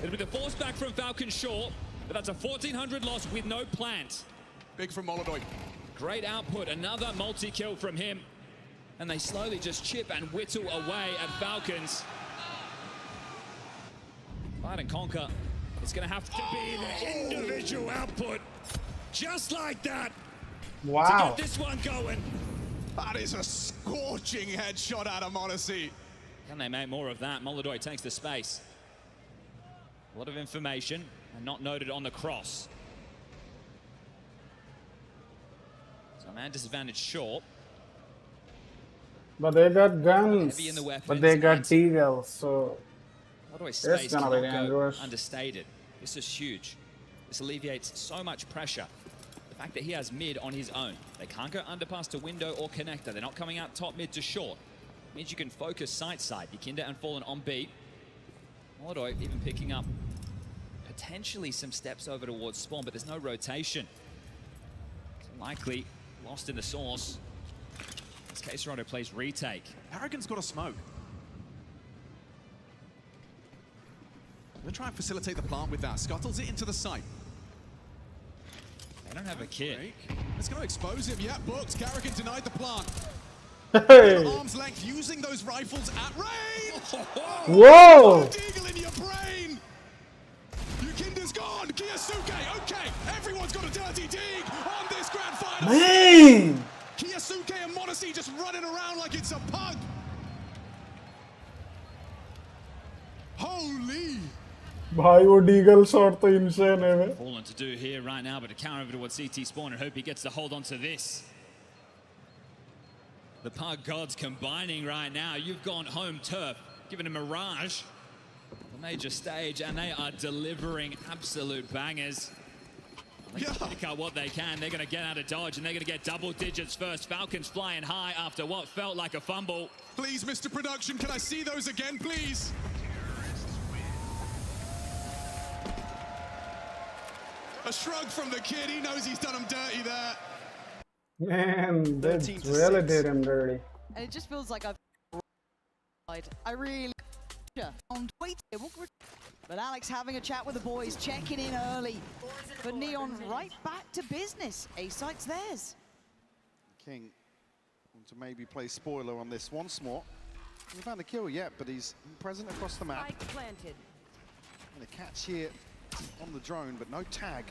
be the force back from Falcon Short, but that's a 1,400 loss with no plant. Big from Molodoi. Great output, another multi-kill from him. And they slowly just chip and whittle away at Falcons. Divide and Conquer. It's going to have to be the individual output Just like that. Wow. To get this one going. That is a scorching headshot out of Monacy. Can they make more of that? Molodoi takes the space. A lot of information and not noted on the cross. So man disadvantage short. But they got guns. Heavy in the weapons, But they got deagles, so Molodoi it's space gonna be cannot go dangerous. understated. This is huge. This alleviates so much pressure. The fact that he has mid on his own. They can't go underpass to window or connector. They're not coming out top mid to short. Means you can focus side. Ikinda and Fallen on B. Molodoi even picking up potentially some steps over towards spawn, but there's no rotation. So likely lost in the source. As Caserado plays retake. Paragon's got a smoke. They'll try and facilitate the plant with that. Scuttles it into the site. They don't have a kit. It's going to expose him. Yeah, booked. Carrigan denied the plant. Hey. Arm's length using those rifles at range. Whoa! Deagle in your brain. Yukinda's gone. Kiyosuke. Okay, everyone's got a dirty dig on this grand final. Man! Kiyosuke and Monacy just running around like it's a pug. Holy. भाई वो Diggle shot तो insane है वे. Fallen to do here right now, but to counter over towards CT spawn and hope he gets to hold on to this. The Pug gods combining right now. You've gone home turf, given a mirage. The major stage, and they are delivering absolute bangers. They pick out what they can. They're going to get out of dodge, and they're going to get double digits first. Falcons flying high after what felt like a fumble. Please, Mr. Production, can I see those again, please? A shrug from the kid. He knows he's done him dirty there. Man, they really did him dirty. And it just feels like I've I really wait. But Alex having a chat with the boys, checking in early. But Neon right back to business. A site's theirs. King want to maybe play spoiler on this once more. Hasn't found a kill yet, but he's present across the map. Planted. And a catch here on the drone, but no tag.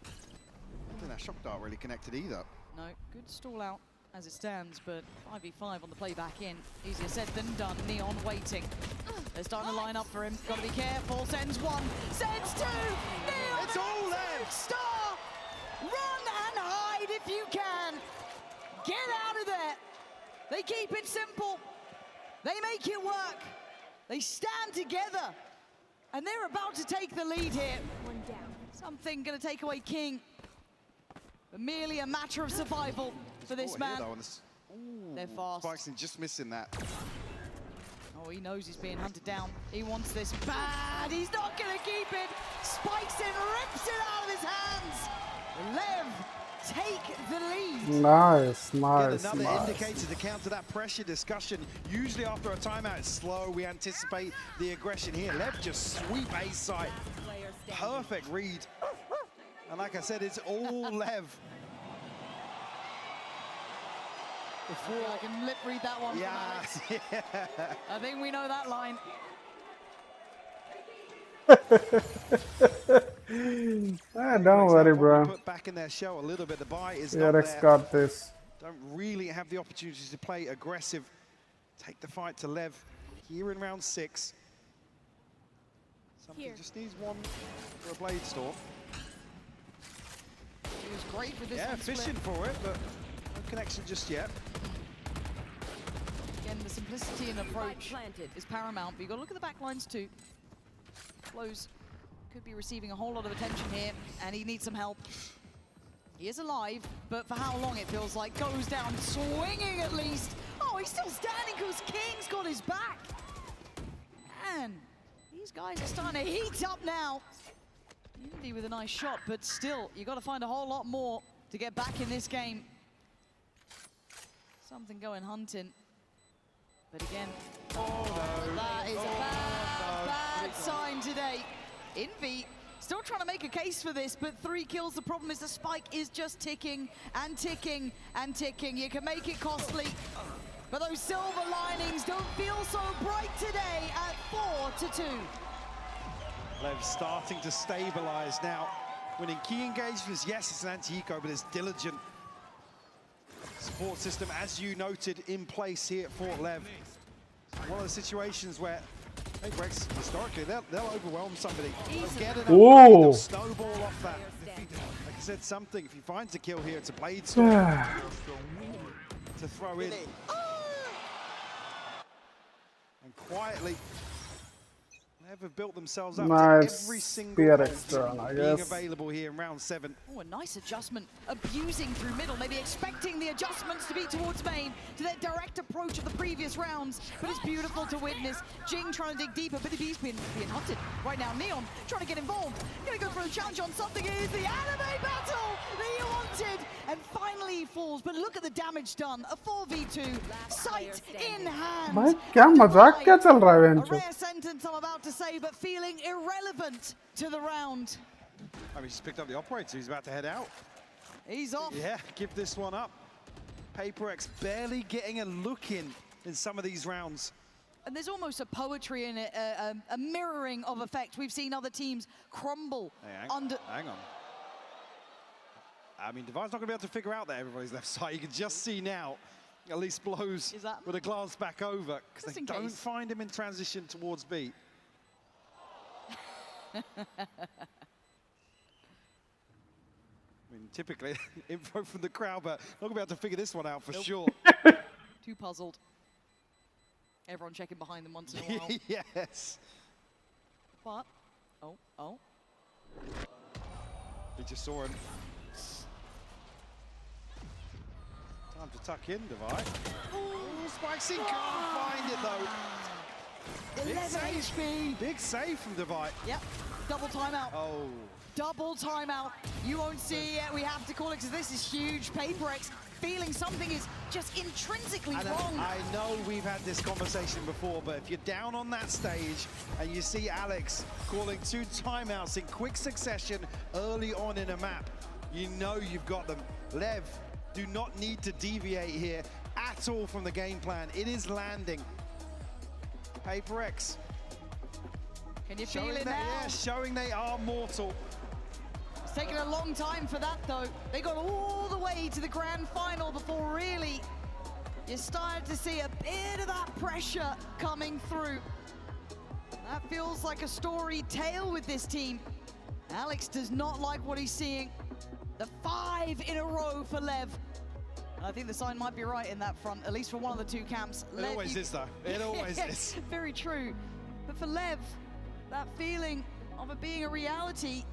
I think that shock dart really connected either. No, good stall out as it stands, but 5v5 on the play back in. Easier said than done. Neon waiting. They're starting to line up for him. Gotta be careful. Sends one, sends two. Neon, it's all there. Star, run and hide if you can. Get out of there. They keep it simple. They make it work. They stand together. And they're about to take the lead here. One down. Something gonna take away King. But merely a matter of survival for this man. They're fast. Spikes just missing that. Oh, he knows he's being hunted down. He wants this bad. He's not gonna keep it. Spikes in, rips it out of his hands. LEV take the lead. Nice, Get nice, another nice. indicator to counter that pressure discussion. Usually after a timeout, it's slow. We anticipate the aggression here. LEV just sweep A side. Perfect read. And like I said, it's all LEV. Before I can lip read that one from Alex. I think we know that line. Don't worry, bro. Put back in their shell a little bit. The buy is PRX not there. got this. Don't really have the opportunity to play aggressive. Take the fight to LEV here in round 6. Something just needs one for a blade storm. He was great with this Yeah, one fishing split. for it, but no connection just yet. Again, the simplicity and approach is paramount, but you've got to look at the back lines too. Flows could be receiving a whole lot of attention here, and he needs some help. He is alive, but for how long it feels like. Goes down swinging at least. Oh, he's still standing because King's got his back. Man, these guys are starting to heat up now. Indy with a nice shot, but still, you've got to find a whole lot more to get back in this game. Something going hunting. But again, that is a bad sign today. Envy still trying to make a case for this, but 3 kills. The problem is the spike is just ticking and ticking and ticking. You can make it costly, but those silver linings don't feel so bright today at 4-2. LEV starting to stabilize now. winning key engagements. Yes, it's an anti-eco, but it's diligent. Support system, as you noted, in place here at Fort Lev. One of the situations where PRX, historically, they'll overwhelm somebody. They'll get enough blade, they'll snowball off that. Like I said, something, if he finds a kill here, it's a blade storm to throw in. And quietly, they've built themselves up to every single PRX being available here in round 7. Oh, a nice adjustment, abusing through middle, maybe expecting the adjustments to be towards main, to their direct approach of the previous rounds, but it's beautiful to witness. Jing trying to dig deeper, but he's being hunted right now. Neon trying to get involved, gonna go for a challenge on something. It is the anime battle that you wanted, and finally he falls, but look at the damage done. A 4v2, sight in hand. भाई क्या मजाक क्या चल रहा है A बेंचो? rare sentence I'm about to say, but feeling irrelevant to the round. I mean, he's picked up the operator. He's about to head out. He's off. Yeah, give this one up. PRX barely getting a look in some of these rounds. And there's almost a poetry in it, a mirroring of effect. We've seen other teams crumble under. Hang on. I mean, Divine's not going to be able to figure out that everybody's left side. You can just see now, at least blows with a glance back over, because they don't find him in transition towards B. I mean, typically, info from the crowd, but not going to be able to figure this one out for sure. Too puzzled. Everyone checking behind them once in a while. Yes. But, oh. He just saw him. Time to tuck in, Divine. Ooh, Spikes in, can't find it though. 11 HP. Big save from Divine. Yep, double timeout. Oh. Double timeout. You won't see it yet. We have to call it because this is huge. PRX feeling something is just intrinsically wrong. I know we've had this conversation before, but if you're down on that stage and you see Alex calling 2 timeouts in quick succession early on in a map, you know you've got them. LEV do not need to deviate here at all from the game plan. It is landing. PRX. Can you feel it now? Yeah, showing they are mortal. It's taken a long time for that though. They got all the way to the grand final before really you started to see a bit of that pressure coming through. That feels like a storied tale with this team. Alex does not like what he's seeing. The 5 in a row for LEV. And I think the sign might be right in that front, at least for one of the 2 camps. It always is though, it always is. Very true. But for LEV, that feeling of it being a reality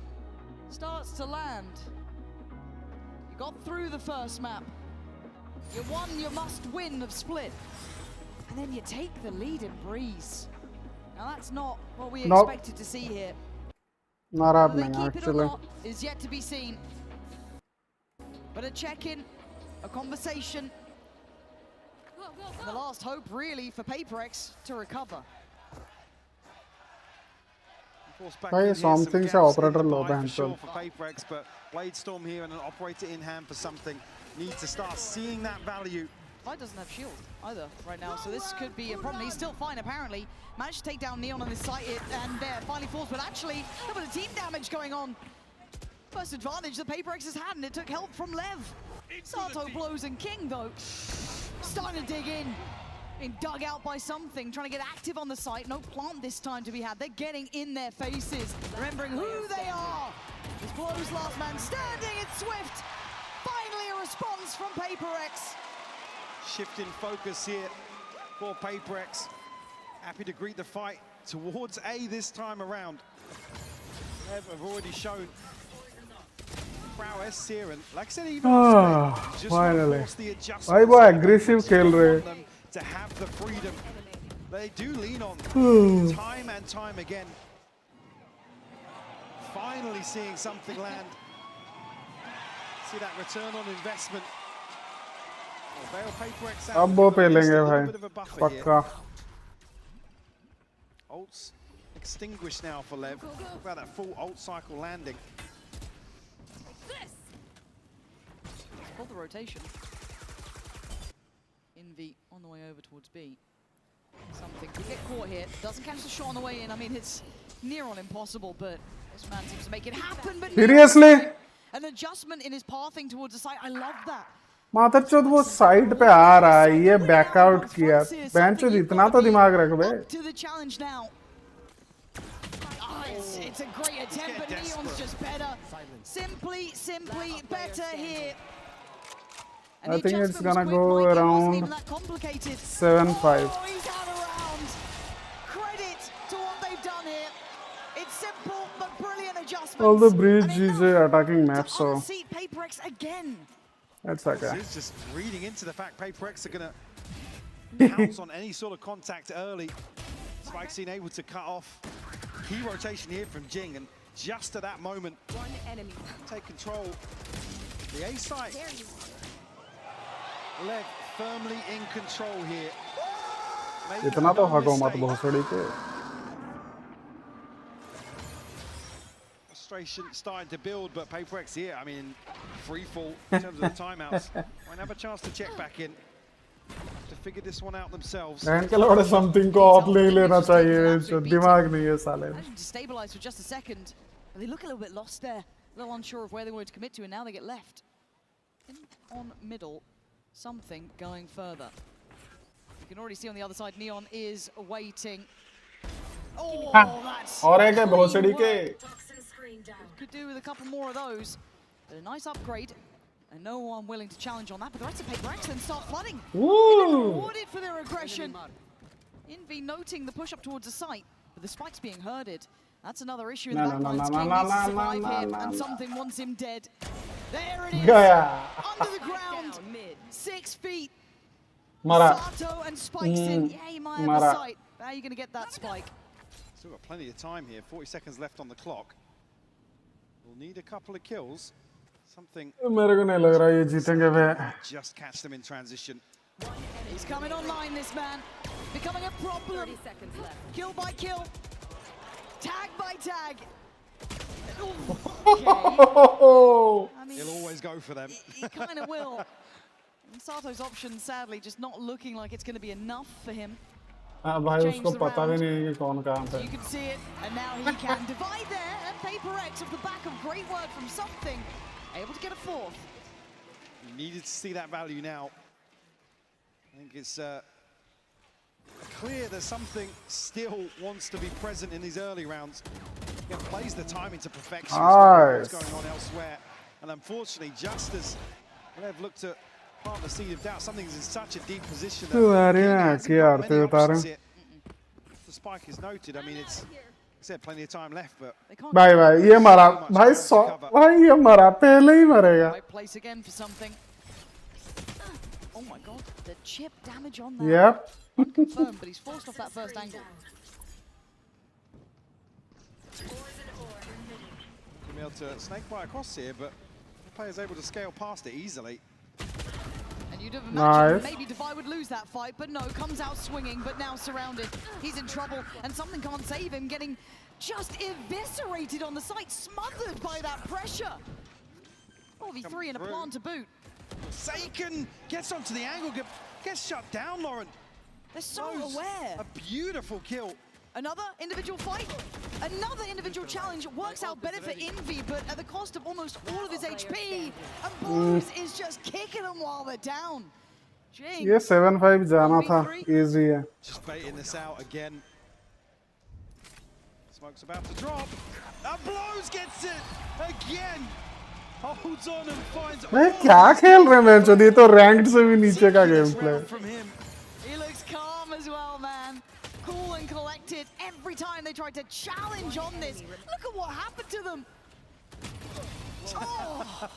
starts to land. You got through the first map. You won your must-win of Split. And then you take the lead in Breeze. Now that's not what we expected to see here. Not happening, Whether they keep actually. it or not is yet to be seen. But a check-in, a conversation, and the last hope really for PRX to recover. भाई something से operator low band for PRX, but Blade Storm here and an operator in hand for something. Need to start seeing that value. Fight doesn't have shield either right now, so this could be a problem. He's still fine apparently. Managed to take down Neon on this site, and there finally falls, but actually there was a team damage going on. First advantage that PRX has had, and it took help from LEV. Sato blows and King though, starting to dig in. Being dug out by something, trying to get active on the site. No plant this time to be had. They're getting in their faces, remembering who they are. This blows last man standing, it's Swift. Finally a response from PRX. Shift in focus here for PRX. Happy to greet the fight towards A this time around. LEV have already shown prowess here, and like I said, even just finally. force the adjustments. भाई वो aggressive खेल रहे. To have the freedom they do lean on time and time again. Finally seeing something land. See that return on investment. अब वो पेलेंगे भाई पक्का. Ults extinguished now for LEV. Talk about that full ult cycle landing. Pull the rotation. Envy on the way over towards B. Something could get caught here. Doesn't catch the shot on the way in. I mean, it's near on impossible, but This man seems to make it happen, but Seriously? an adjustment in his pathing towards the site. I love that. मातरचोद वो side पे आ रहा है, ये backout किया। बेंचोद इतना तो दिमाग रख बे। To the challenge now. It's a great attempt, but Neon's just better. Simply better here. I think it's gonna go around 7-5. Oh, he's out of rounds. Credit to what they've done here. It's simple but brilliant adjustments. Although Breach is attacking map, so unseat PRX again. that's okay. He's just reading into the fact PRX are gonna pounce on any sort of contact early. Spike seen able to cut off. Key rotation here from Jing, and just at that moment, take control. The A site. LEV firmly in control here. इतना तो हको मत भोसड़ी के। Frustration starting to build, but PRX here, I mean, free fall in terms of the timeouts. Won't have a chance to check back in. To figure this one out themselves. And के लौड़े something को off ले लेना चाहिए, जो दिमाग नहीं है साले में। Destabilized for just a second. They look a little bit lost there, a little unsure of where they wanted to commit to, and now they get left. In on middle, something going further. You can already see on the other side, Neon is waiting. Oh, that's और एक है भोसड़ी के। Could do with a couple more of those. But a nice upgrade. And no one willing to challenge on that, but the rest of PRX then start flooding. Rewarded for their aggression. Envy noting the push up towards the site, but the spike's being herded. That's another issue in the backline. King needs to survive here, and something wants him dead. There it is. Under the ground. 6 feet. Sato and Spike's in. Yeah, he might have a sight. How are you going to get that spike? Still got plenty of time here. 40 seconds left on the clock. We'll need a couple of kills. Something. मेरे को नहीं लग रहा ये जीतेंगे वे। Just catch them in transition. He's coming online, this man. Becoming a problem. Kill by kill. Tag by tag. Okay. I mean, he'll always go for them. He kind of will. And Sato's option, sadly, just not looking like it's going to be enough for him. भाई उसको पता भी नहीं है कि कौन कहाँ पे। You can see it, and now he can divide there. And PRX off the back of great work from something, able to get a fourth. You needed to see that value now. I think it's clear that something still wants to be present in these early rounds. It plays the timing to perfection. What's going on elsewhere, and unfortunately, just as LEV looked to plant the seed of doubt, something's in such a deep position that the spike is noted. I mean, it's said plenty of time left, but भाई ये मरा भाई भाई ये मरा पहले ही मरेगा। Right place again for something. Oh my god, the chip damage on that. Yep. Unconfirmed, but he's forced off that first angle. Be able to snake bite across here, but the player's able to scale past it easily. And you'd have imagined maybe Devi would lose that fight, but no, comes out swinging, but now surrounded. He's in trouble, and something can't save him, getting just eviscerated on the site, smothered by that pressure. 4v3 and a plant to boot. Seiken gets onto the angle, gets shut down, Lauren. They're so aware. A beautiful kill. Another individual fight, another individual challenge. Works out better for Envy, but at the cost of almost all of his HP. And Blues is just kicking them while they're down. Jing. ये 7-5 जाना था, easy है. Just baiting this out again. Smoke's about to drop. And Blows gets it again. Holds on and finds. मैं क्या खेल रहे हैं जो ये तो ranked से भी नीचे का gameplay. From him. He looks calm as well, man. Cool and collected every time they tried to challenge on this. Look at what happened to them. Oh.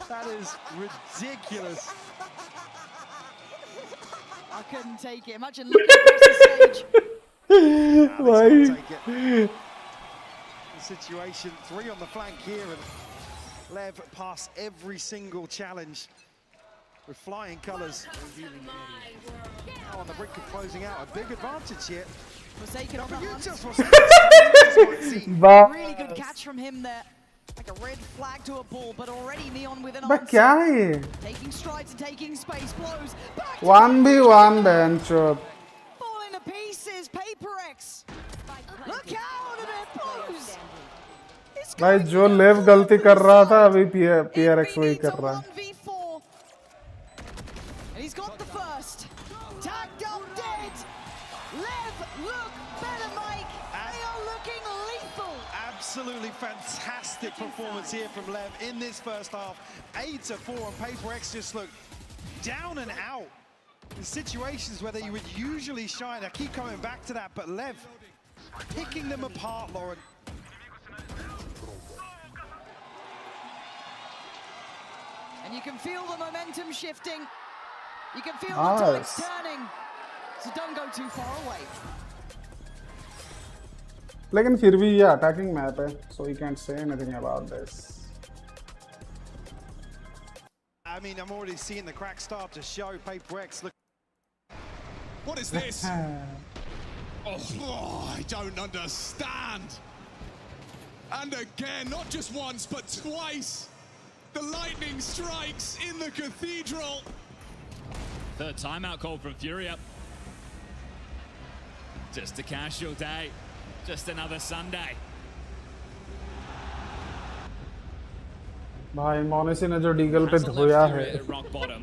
That is ridiculous. I couldn't take it. Imagine looking across the stage. Why? The situation, 3 on the flank here, and LEV pass every single challenge with flying colours. Now on the brink of closing out, a big advantage here. Forsaken on the hunt. Really good catch from him there. Like a red flag to a ball, but already Neon with an answer. Taking strides and taking space, Blows. 1v1 bench. Falling to pieces, PRX. Look out of it, Blows. भाई जो लेव गलती कर रहा था अभी PRX वही कर रहा है. And he's got the first. Tagged up dead. Lev look better, Mike. They are looking lethal. Absolutely fantastic performance here from Lev in this first half. 8-4, and PRX just look down and out. In situations where they would usually shine. I keep coming back to that, but Lev picking them apart, Lauren. And you can feel the momentum shifting. You can feel the tides turning. So don't go too far away. लेकिन फिर भी ये attacking map है, so you can't say anything about this. I mean, I'm already seeing the crack start to show. PRX look. What is this? Oh, I don't understand. And again, not just once, but twice. The lightning strikes in the cathedral. Third timeout call from Furia. Just a casual day. Just another Sunday. भाई मोनेसी ने जो Diggle पे धोया है. Rock bottom.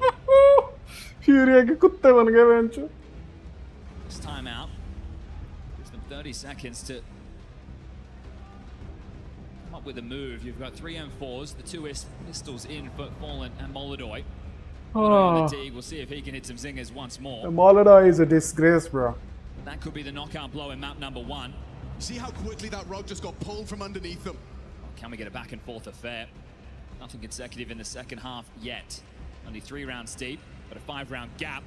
फ्यूरिया के कुत्ते बन गए बेंचो. This timeout gives them 30 seconds to come up with a move. You've got 3 M4s, the 2 pistols in for Fallen and Molodoi. On the D, we'll see if he can hit some zingers once more. Molodoi is a disgrace, bro. That could be the knockout blow in map number 1. See how quickly that rug just got pulled from underneath them. Can we get a back and forth affair? Nothing consecutive in the second half yet. Only 3 rounds deep, but a 5-round gap.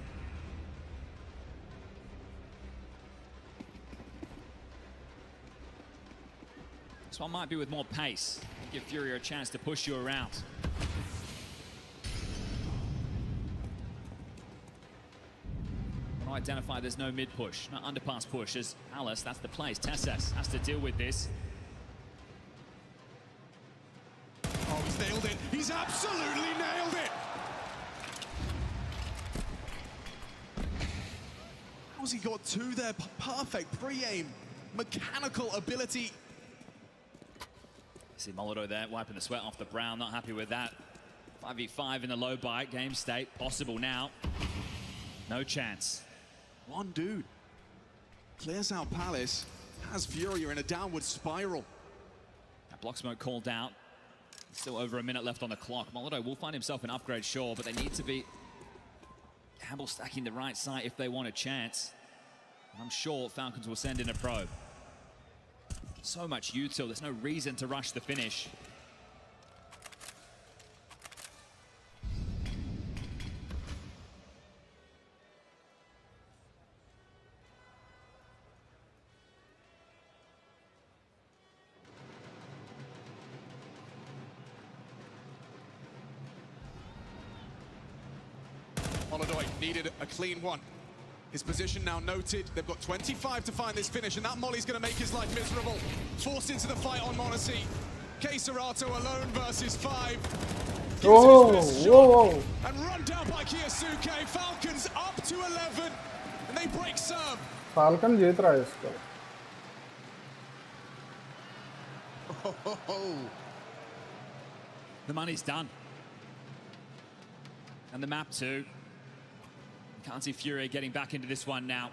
This one might be with more pace. Give Fury a chance to push you around. Identify there's no mid push, no underpass push. As Alice, that's the place. Tesses has to deal with this. Oh, he's nailed it. He's absolutely nailed it. How's he got 2 there? Perfect pre-aim, mechanical ability. See Molodoi there, wiping the sweat off the brow. Not happy with that. 5v5 in the low bite. Game state possible now. No chance. One dude clears out Palace, has Furia in a downward spiral. That block smoke called out. Still over a minute left on the clock. Molodoi will find himself an upgrade, sure, but they need to be double stacking the right side if they want a chance. And I'm sure Falcons will send in a probe. So much util, there's no reason to rush the finish. Molodoi needed a clean one. His position now noted. They've got 25 to find this finish, and that molly's going to make his life miserable. Forced into the fight on Monacy. Serato alone versus 5. Whoa. And run down by Kiyasuke. Falcons up to 11, and they break serve. Falcon जीत रहा है इसको. The money's done. And the map too. Can't see Fury getting back into this one now.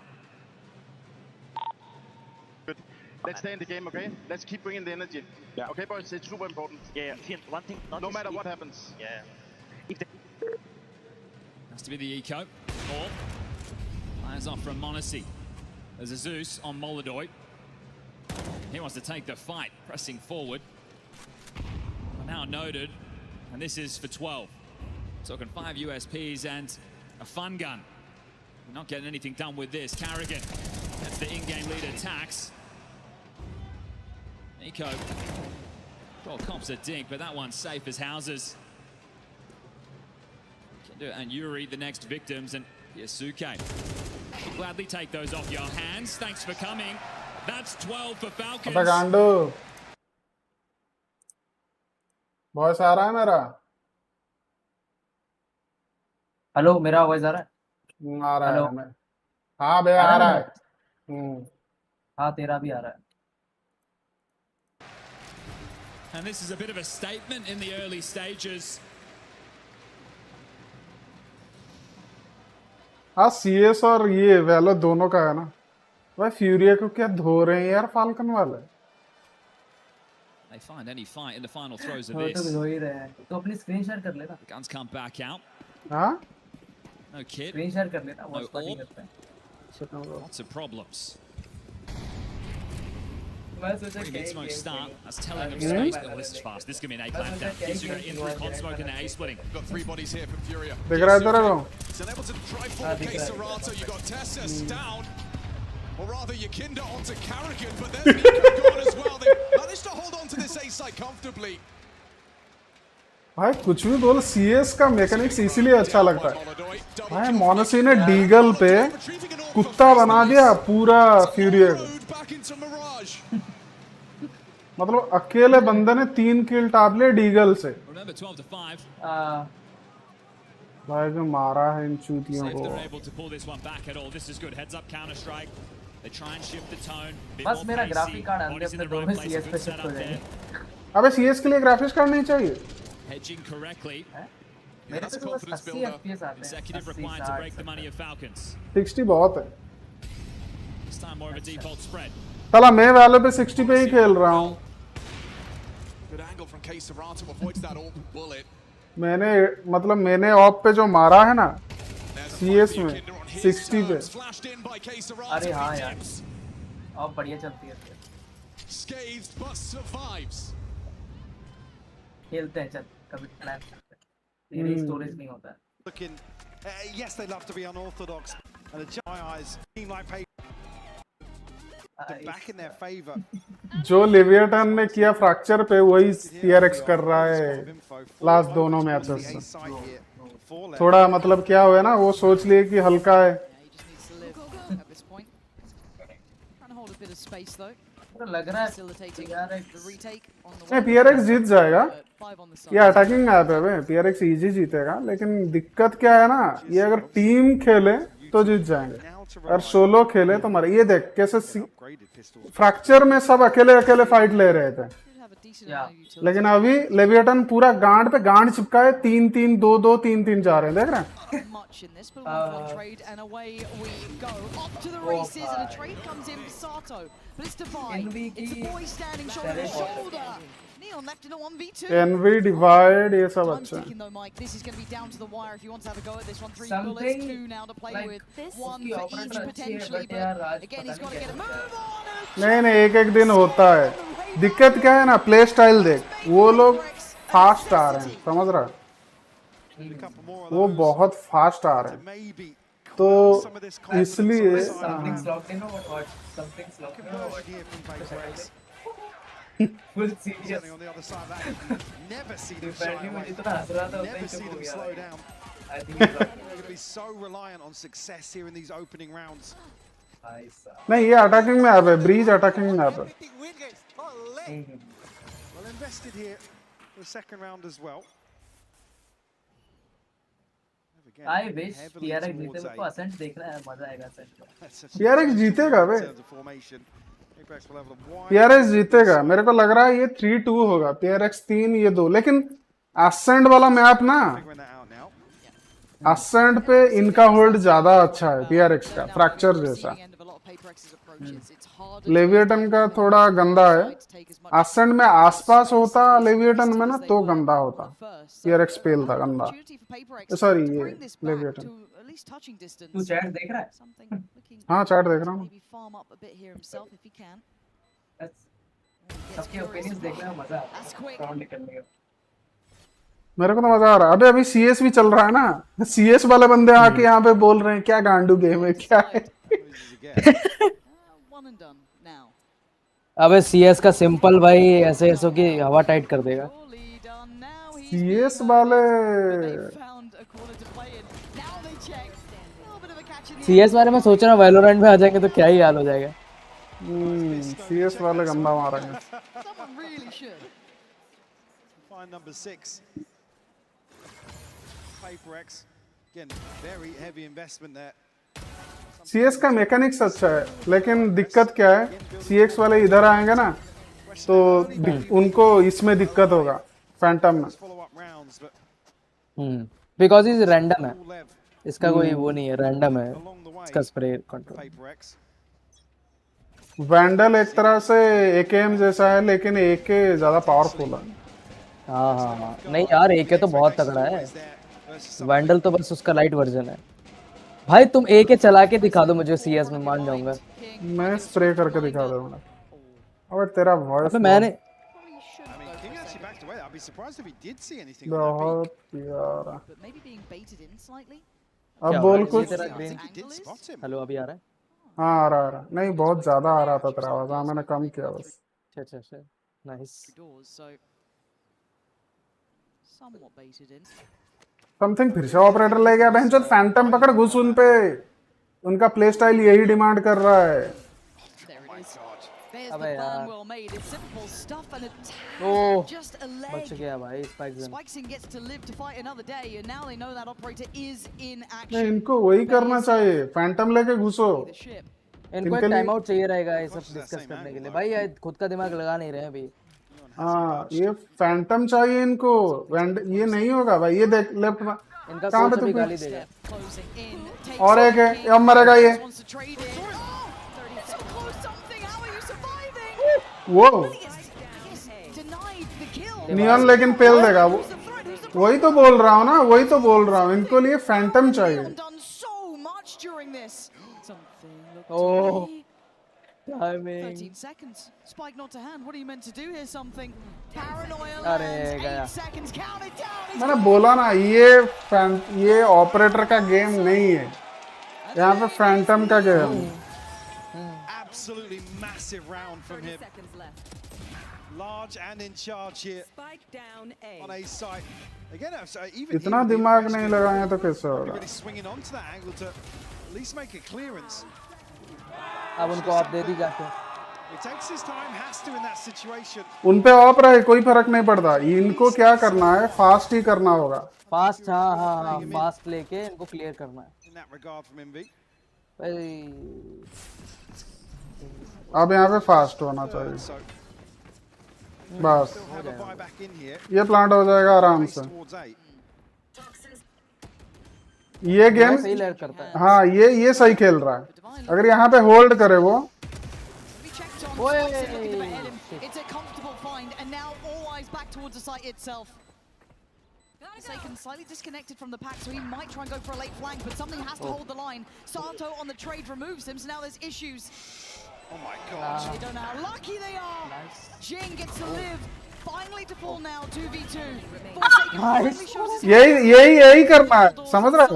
Good. Let's stay in the game, okay? Let's keep bringing the energy. Yeah. Okay, boys, it's super important. Yeah, one thing. No matter what happens. Yeah. Has to be the eco. Or fires off from Monacy. There's a Zeus on Molodoi. He wants to take the fight, pressing forward. Now noted, and this is for 12. Talking 5 USPs and a fun gun. We're not getting anything done with this. Carrigan, that's the in-game lead attacks. Eco, well, cops a dink, but that one's safe as houses. And Yuri, the next victims, and Yasuke. We'll gladly take those off your hands. Thanks for coming. That's 12 for Falcons. अबे गांडू. Voice आ रहा है मेरा? Hello, मेरा आवाज आ रहा है? आ रहा है मैं. हाँ बे आ रहा है. हाँ तेरा भी आ रहा है. And this is a bit of a statement in the early stages. हाँ CS और ये वैलो दोनों का है ना भाई फ्यूरिया को क्या धो रहे हैं यार फाल्कन वाले They find any fight in the final throes of this. तो धो ही रहे हैं तो अपनी स्क्रीन शेयर कर लेना Guns come back out. हाँ No kid. स्क्रीन शेयर कर लेना No वॉच पार्टी orb. करते हैं Lots of problems. मैं सोचा Mid smoke क्या start. That's telling them space. Oh, this is fast. This is going to be an A clampdown. Kisuga in through con smoke and the A splitting. Got 3 bodies here from Furia. दिख रहा है तेरे को He's unable to drive forward K-Serato. You got Tessus down. Or rather, Yakinda onto Karrigan, but there's Nico gone as well. They managed to hold on to this A site comfortably. भाई कुछ भी बोल CS का mechanics इसीलिए अच्छा लगता है भाई मोनसी ने डीगल पे कुत्ता बना दिया पूरा फ्यूरिया को मतलब अकेले बंदे ने 3 किल टाप लिए डीगल से Remember 12 to 5. भाई जो मारा है इन चूतियों See if को they're able to pull this one back at all. This is good. Heads up counter strike. They try and shift the tone. Bit बस more मेरा pacey. Graphic card Bodies in अंदर the दो right में place. CS A पे good shift हो setup जाएंगे there. अबे CS के लिए ग्राफिक्स कार्ड नहीं चाहिए Hedging correctly. मेरे पे तो बस 80 FPS आते हैं Executive required to break the money of Falcons. 60 बहुत है This time more of a default spread. चला मैं वाले पे 60 पे ही खेल रहा हूँ Good angle from K-Serato avoids that orb bullet. मैंने ऑप पे जो मारा है ना CS में 60 पे अरे हाँ यार अब बढ़िया चलती है Scathed but survives. खेलते हैं चल कभी प्लान तेरी स्टोरेज नहीं होता है Looking, yes, they love to be unorthodox, and the eyes seem like back in their favor. जो लिवियटन ने किया फ्रैक्चर पे वही PRX कर रहा है लास्ट दोनों मैचेस से थोड़ा मतलब क्या हुआ ना वो सोच लिए कि हल्का है लग रहा है नहीं PRX जीत जाएगा ये अटैकिंग मैप है भाई PRX इजी जीतेगा लेकिन दिक्कत क्या है ना ये अगर टीम खेले तो जीत जाएंगे अगर सोलो खेले तो मरे ये देख कैसे फ्रैक्चर में सब अकेले अकेले फाइट ले रहे थे लेकिन अभी लेविएटन पूरा गांड पे गांड चिपका है 3-3 2-2 3-3 जा रहे हैं देख रहे हैं NV डिवाइड ये सब अच्छा है नहीं एक दिन होता है दिक्कत क्या है ना प्ले स्टाइल देख वो लोग फास्ट आ रहे हैं समझ रहा वो बहुत फास्ट आ रहे हैं तो इसलिए full serious Never see them shy away. Never see them slow down. They're going to be so reliant on success here in these opening rounds. नहीं ये अटैकिंग में अब है ब्रीज अटैकिंग में अब है Well invested here for the second round as well. I wish PRX जीते मेरे को असेंट देखना है मजा आएगा असेंट PRX जीतेगा बे PRX जीतेगा मेरे को लग रहा है ये 3-2 होगा PRX 3 ये 2 लेकिन असेंट वाला मैप ना असेंट पे इनका होल्ड ज्यादा अच्छा है PRX का फ्रैक्चर जैसा लेविएटन का थोड़ा गंदा है असेंट में आसपास होता लेविएटन में ना तो गंदा होता PRX पेल था गंदा सॉरी ये लेविएटन तू चैट देख रहा है हाँ चैट देख रहा हूँ सबके ओपिनियंस देखने में मजा आता है साउंड निकलने का मेरे को तो मजा आ रहा है अबे अभी CS भी चल रहा है ना CS वाले बंदे आके यहाँ पे बोल रहे हैं क्या गांडू गेम है क्या है अबे CS का सिंपल भाई ऐसे ऐसो की हवा टाइट कर देगा CS वाले CS वाले में सोच रहा हूँ वैलोरेंट में आ जाएंगे तो क्या ही हाल हो जाएगा CS वाले गंदा मारेंगे Number 6 PRX again very heavy investment there CS का मैकेनिक्स अच्छा है लेकिन दिक्कत क्या है CX वाले इधर आएंगे ना तो उनको इसमें दिक्कत होगा फैंटम में। बिकॉज इज रैंडम है, इसका कोई वो नहीं है, रैंडम है इसका स्प्रे कंट्रोल। वैंडल एक तरह से एकेएम जैसा है, लेकिन एके ज्यादा पावरफुल है। हाँ, नहीं यार एके तो बहुत तगड़ा है, वैंडल तो बस उसका लाइट वर्जन है। भाई तुम एके चला के दिखा दो मुझे सीएस में, मान जाऊंगा। मैं स्प्रे करके दिखा दूंगा। और तेरा वॉइस मैंने बहुत यार, अब बोल कुछ। हेलो अभी आ रहा है? हाँ आ रहा नहीं, बहुत ज्यादा आ रहा था तेरा आवाज। हाँ मैंने कम किया बस। अच्छा नाइस। समथिंग फिर से ऑपरेटर ले गया बहन। चोद फैंटम पकड़, घुस उन पे। उनका प्ले स्टाइल यही डिमांड कर रहा है। अबे यार ओह बच गया भाई स्पाइक्सन। नहीं, इनको वही करना चाहिए, फैंटम लेके घुसो। इनको एक टाइम आउट चाहिए रहेगा ये सब डिस्कस करने के लिए। भाई ये खुद का दिमाग लगा नहीं रहे अभी। हाँ ये फैंटम चाहिए इनको। ये नहीं होगा भाई। ये देख लेफ्ट में कहाँ पे तुम गाली देगा। और एक है, अब मरेगा ये। वो नियॉन लेकिन पेल देगा वो। वही तो बोल रहा हूँ ना, वही तो बोल रहा हूँ, इनको लिए फैंटम चाहिए। ओह timing. 13 seconds. Spike not to hand. What are you meant to do here? Something. Paranoia. अरे गया। 8 seconds counted down. मैंने बोला ना, ये ऑपरेटर का गेम नहीं है, यहाँ पे फैंटम का game. Absolutely massive round from him. Large and in charge here. Spike down A. On A side. Again, even इतना दिमाग नहीं लगाया तो कैसे होगा? really swinging onto that angle to at least make a clearance. अब उनको आप दे दी जाके। It takes his time, has to in that situation. उन पे ऑप रहे कोई फर्क नहीं पड़ता। इनको क्या करना है, फास्ट ही करना होगा। फास्ट, हाँ फास्ट लेके इनको क्लियर करना है। In that regard from MV. अब यहाँ पे फास्ट होना चाहिए बस। ये प्लांट हो जाएगा आराम से। ये गेम सही लैग करता है। हाँ ये सही खेल रहा है। अगर यहाँ पे होल्ड करे वो। It's a comfortable find, and now all eyes back towards the site itself. Saken slightly disconnected from the pack, so he might try and go for a late flank, but something has to hold the line. Sato on the trade removes him, so now there's issues. Oh my god. They don't know how lucky they are. Nice. Jing gets to live. Finally to fall now, 2v2. यही करना है, समझ रहा है?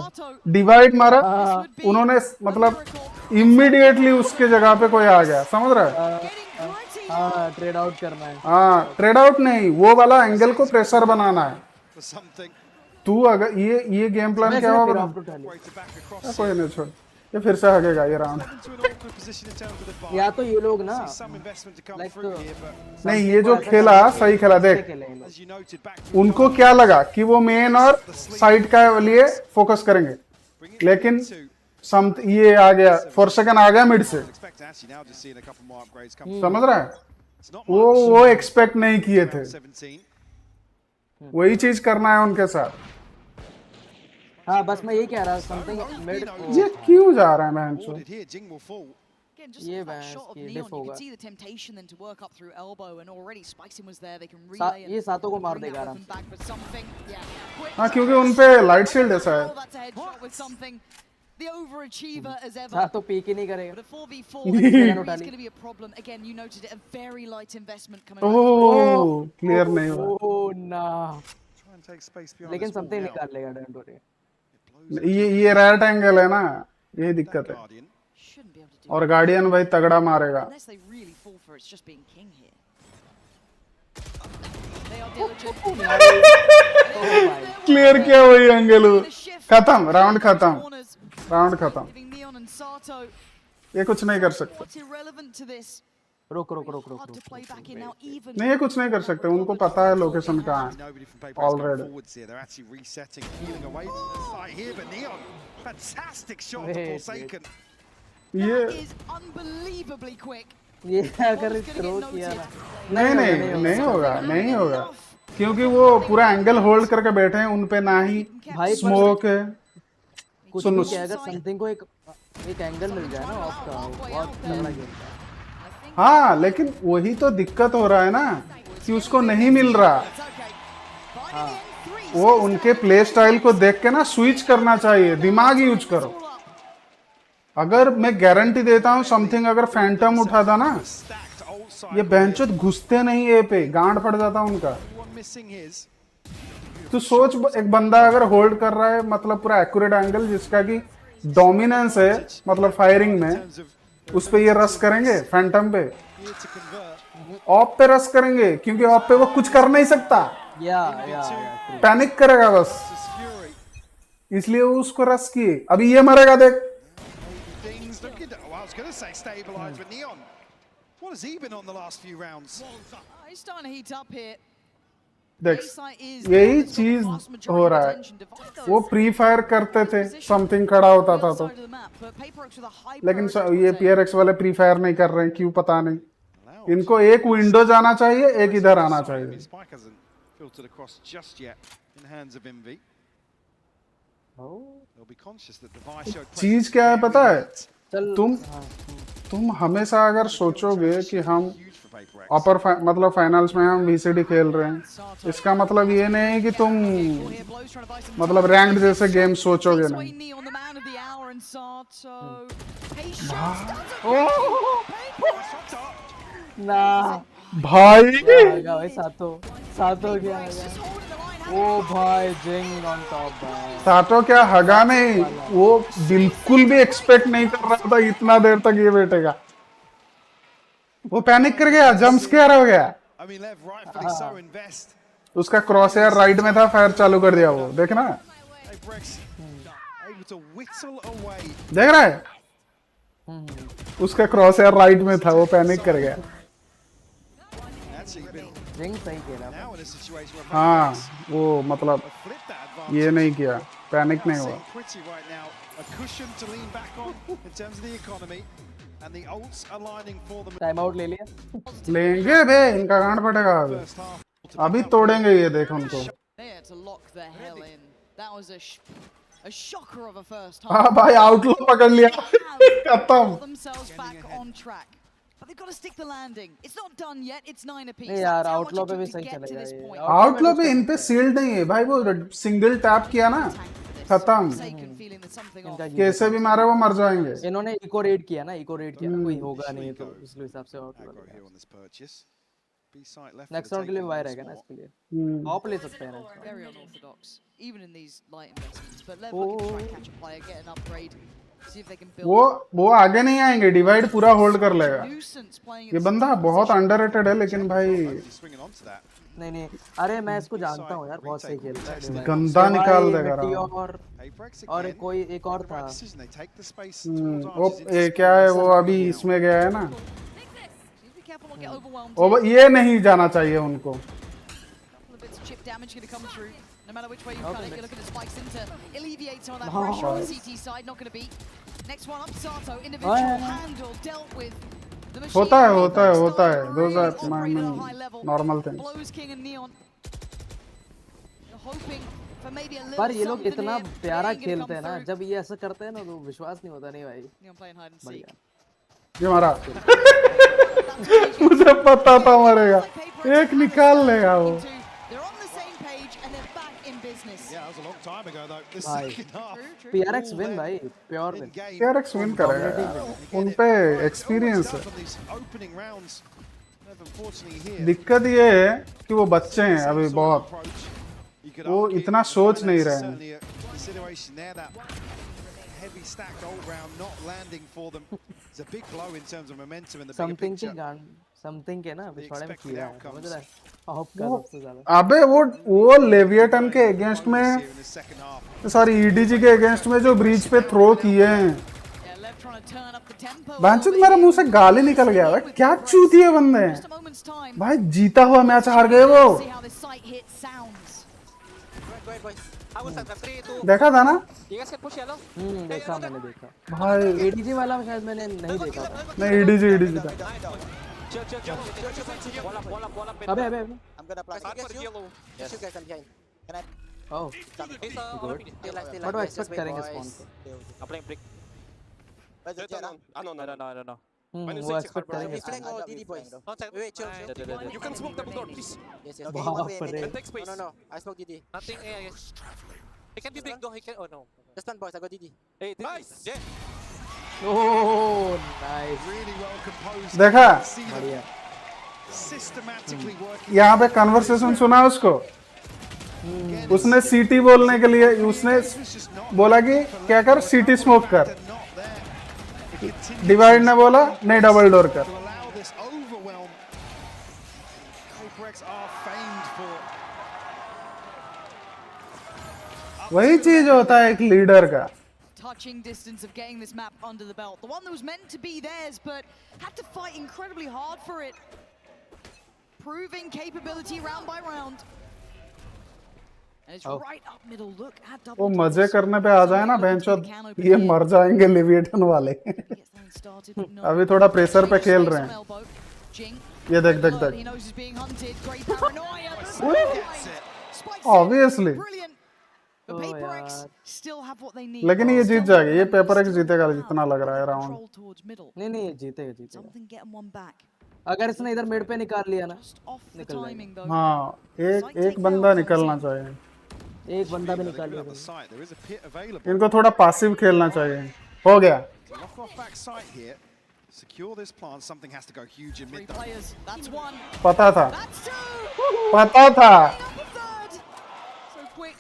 Divide मारा उन्होंने, मतलब immediately उसके जगह पे कोई आ गया, समझ रहा है? हाँ ट्रेड आउट करना है। हाँ ट्रेड आउट नहीं, वो वाला एंगल को प्रेशर बनाना है। तू अगर ये गेम प्लान क्या होगा? कोई नहीं छोड़, ये फिर से हगेगा ये राउंड। या तो ये लोग ना नहीं, ये जो खेला सही खेला। देख उनको क्या लगा कि वो मेन और साइड का लिए फोकस करेंगे, लेकिन ये आ गया, फॉरसेकन आ गया मिड से। समझ रहा है? वो एक्सपेक्ट नहीं किए थे। वही चीज करना है उनके साथ। हाँ बस मैं यही कह रहा समथिंग मिड। ये क्यों जा रहा है मैंचो? ये डिफ होगा। ये सातों को मार देगा आराम से। हाँ क्योंकि उनपे लाइट शील्ड ऐसा है। The overachiever as ever. सातो पीक ही नहीं करेगा। But a 4v4 is going to be a problem. Again, you noted it, a very light investment coming back. Oh, clear नहीं हुआ। Oh no. लेकिन समथिंग निकाल लेगा डोंट वरी। ये right angle है ना, यही दिक्कत है। और गार्डियन भाई तगड़ा मारेगा। क्लियर किया वही एंगल, खत्म राउंड, खत्म राउंड खत्म। ये कुछ नहीं कर सकते। रुक नहीं, ये कुछ नहीं कर सकते, उनको पता है लोकेशन कहाँ है ऑलरेडी। ये ये अगर थ्रो किया ना नहीं होगा नहीं होगा क्योंकि वो पूरा एंगल होल्ड करके बैठे हैं उन पे ना ही स्मोक है कुछ भी क्या अगर समथिंग को एक एंगल मिल जाए ना ऑफ का बहुत तगड़ा गेम है। हाँ लेकिन वही तो दिक्कत हो रहा है ना कि उसको नहीं मिल रहा। हाँ वो उनके प्ले स्टाइल को देख के ना स्विच करना चाहिए, दिमाग यूज करो। अगर मैं गारंटी देता हूँ समथिंग अगर फैंटम उठाता ना ये बेंचोत घुसते नहीं ए पे गांड फट जाता उनका। तो सोच एक बंदा अगर होल्ड कर रहा है मतलब पूरा एक्यूरेट एंगल जिसका कि डोमिनेंस है मतलब फायरिंग में, उस पे ये रश करेंगे फैंटम पे, ऑफ पे रश करेंगे क्योंकि ऑफ पे वो कुछ कर नहीं सकता, पैनिक करेगा बस, इसलिए वो उसको रश किए। अभी ये मरेगा देख। देख यही चीज हो रहा है। वो फ्री फायर करते थे समथिंग खड़ा होता था तो, लेकिन ये PRX वाले फ्री फायर नहीं कर रहे हैं क्यों पता नहीं। इनको एक विंडो जाना चाहिए एक इधर आना चाहिए। चीज क्या है पता है, तुम हमेशा अगर सोचोगे कि हम अपर मतलब फाइनल्स में हम VCD खेल रहे हैं, इसका मतलब ये नहीं है कि तुम मतलब रैंक्ड जैसे गेम सोचोगे नहीं। ना भाई सातो क्या ओ भाई जिंग ऑन टॉप भाई। सातो क्या हगा नहीं, वो बिल्कुल भी एक्सपेक्ट नहीं कर रहा था इतना देर तक ये बैठेगा। वो पैनिक कर गया, जंप स्केयर हो गया। उसका क्रॉस एयर राइट में था, फायर चालू कर दिया वो, देखना देख रहा है उसका क्रॉस एयर राइट में था, वो पैनिक कर गया। सही खेला। हाँ वो मतलब ये नहीं किया, पैनिक नहीं हुआ। टाइम आउट ले लिया, लेंगे बे, इनका गांड फटेगा अभी तोड़ेंगे ये, देखो उनको। हाँ भाई आउटलो पकड़ लिया खत्म। नहीं यार आउटलो पे भी सही चलेगा ये। आउटलो पे इन पे सील्ड नहीं है भाई, वो सिंगल टैप किया ना खत्म, कैसे भी मारे वो मर जाएंगे। इन्होंने इको रेड किया ना, इको रेड किया कोई होगा नहीं तो इसलिए हिसाब से आउटलो। नेक्स्ट राउंड के लिए वायर रहेगा ना इसके लिए, ऑफ ले सकते हैं ना। वो आगे नहीं आएंगे, डिवाइड पूरा होल्ड कर लेगा। ये बंदा बहुत अंडररेटेड है लेकिन भाई नहीं अरे मैं इसको जानता हूँ यार, बहुत सही खेलता है। गंदा निकाल देगा। और कोई एक और था वो क्या है, वो अभी इसमें गया है ना, वो ये नहीं जाना चाहिए उनको। No matter which way you cut it, you're looking at spikes into alleviate some of that pressure on the CT side. Not going to be. Next one up, Sato, individual handle dealt with. होता है those are normal things. Blows King and Neon. Hoping for maybe a little. पर ये लोग इतना प्यारा खेलते हैं ना, जब ये ऐसा करते हैं ना तो विश्वास नहीं होता। नहीं भाई Neon playing hide and seek. ये मारा मुझे पता था मरेगा, एक निकाल लेगा वो। PRX win भाई, प्योर विन। PRX विन करेगा, उन पे एक्सपीरियंस है। दिक्कत ये है कि वो बच्चे हैं अभी बहुत, वो इतना सोच नहीं रहे हैं। समथिंग के ना पिछवाड़े में कीड़ा है, समझ रहा है? ऑफ का सबसे ज्यादा। अबे वो लेविएटन के अगेंस्ट में, सॉरी EDG के अगेंस्ट में जो ब्रीच पे थ्रो किए हैं, बांचुत मेरा मुंह से गाली निकल गया भाई, क्या चूतिए बंदे हैं भाई। जीता हुआ मैच हार गए वो। I will set 3, 2. देखा था ना? You guys can push yellow. देखा मैंने देखा। भाई ADG वाला शायद मैंने नहीं देखा था। नहीं EDG था। Chill. Wall up. अबे। I'm gonna plant. Yes, you guys are behind. Can I? Oh, good. What do I expect करेंगे spawn पे? I'm playing brick. Where's the Jana? I don't know. वो expect करेंगे He's playing all DD boys. Wait, chill. You can smoke double door, please. Yes. Okay, one way. And take space. No. I smoke DD. Nothing. Yes. He can be big though. He can. Oh no. Just stand boys. I got DD. Hey, nice. Yeah. Oh, nice. Really well composed. देखा? बढ़िया। Systematically working. यहाँ पे conversation सुना उसको? उसने CT बोलने के लिए उसने बोला कि क्या कर CT स्मोक कर। डिवाइड ने बोला नहीं डबल डोर कर। वही चीज होता है एक लीडर का। Touching distance of getting this map under the belt. The one that was meant to be theirs, but had to fight incredibly hard for it. Proving capability round by round. And it's right up middle. Look at double. वो मजे करने पे आ जाए ना बेंचो, ये मर जाएंगे लिविएटन वाले। अभी थोड़ा प्रेशर पे खेल रहे हैं। ये देख। Obviously. But PRX still have what they need. लेकिन ये जीत जाएगा, ये PRX जीतेगा जितना लग रहा है राउंड। नहीं जीतेगा। अगर इसने इधर मिड पे निकाल लिया ना, निकल जाएगा। हाँ, एक बंदा निकलना चाहिए। एक बंदा भी निकाल लिया। इनको थोड़ा पासिव खेलना चाहिए। हो गया। Secure this plant. Something has to go huge in mid. That's one. पता था। So quick.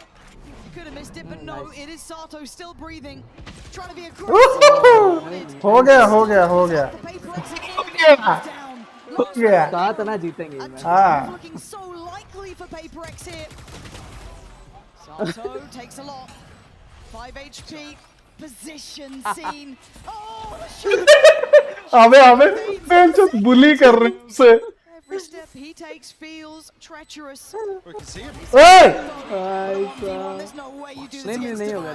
You could have missed it, but no. It is Sato still breathing, trying to be aggressive. हो गया। कहा था ना जीतेंगे। हाँ। Looking so likely for PRX here. Sato takes a lot. 5 HP. Position scene. अबे बेंचो बुली कर रहे हैं उसे। Every step he takes feels treacherous. We can see him. There's no way you do this. नहीं होगा।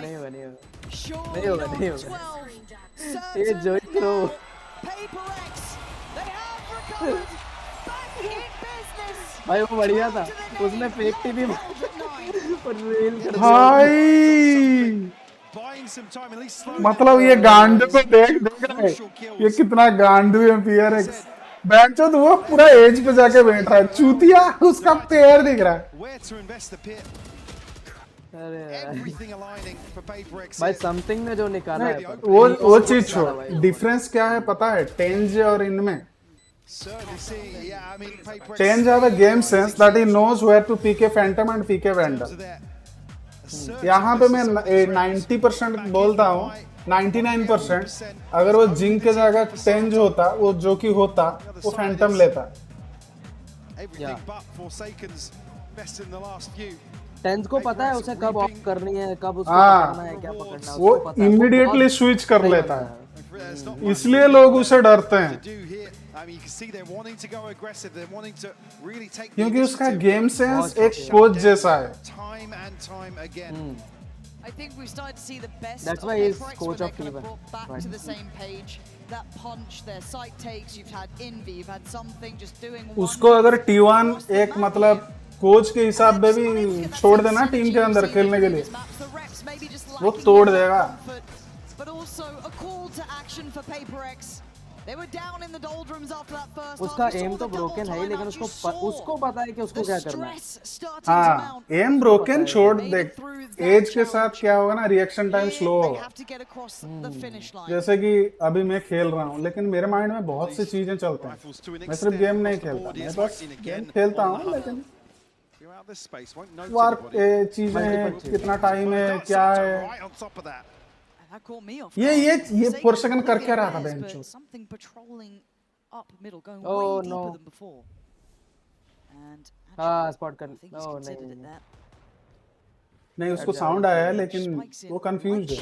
ये जो PRX, they have recovered. Back in business. भाई वो बढ़िया था। उसने फेक टीवी और रेल कर भाई मतलब ये गांडू को देख रहे ये कितना गांडू है PRX। बेंचो तो वो पूरा एज पे जाके बैठ रहा है, चूतिया उसका पैर दिख रहा है। भाई समथिंग ने जो निकाला है वो चीज छोड़। डिफरेंस क्या है पता है टेंज और इनमें? Tenz have a game sense that he knows where to peek phantom and peek vandal. यहाँ पे मैं 90% बोलता हूँ, 99% अगर वो जिंक के जगह टेंज होता, वो जो कि होता, वो फैंटम लेता। टेंज को पता है उसे कब ऑफ करनी है, कब उसको पकड़ना है, क्या पकड़ना है, वो इमीडिएटली स्विच कर लेता है, इसलिए लोग उसे डरते हैं। क्योंकि उसका गेम सेंस एक कोच जैसा है। I think we started to see the best. That's why he's coach of T1. Back to the same page. That punch, their sight takes. You've had Envy, you've had something just doing. उसको अगर T1 एक मतलब coach के हिसाब में भी छोड़ देना टीम के अंदर खेलने के लिए, वो तोड़ देगा। But also a call to action for PRX. They were down in the doldrums after that first. उसका एम तो ब्रोकन है लेकिन उसको पता है कि उसको क्या करना है। हाँ, एम ब्रोकन छोड़ दे, एज के साथ क्या होगा ना, रिएक्शन टाइम स्लो होगा। जैसे कि अभी मैं खेल रहा हूँ लेकिन मेरे माइंड में बहुत सी चीजें चलते हैं, मैं सिर्फ गेम नहीं खेलता, मैं बस गेम खेलता हूँ लेकिन वर्क चीजें हैं, कितना टाइम है, क्या है, ये पर सेकंड कर क्या रहा था बेंचो। ओह नो, हाँ स्पॉट कर, ओह नहीं उसको साउंड आया है लेकिन वो कंफ्यूज है।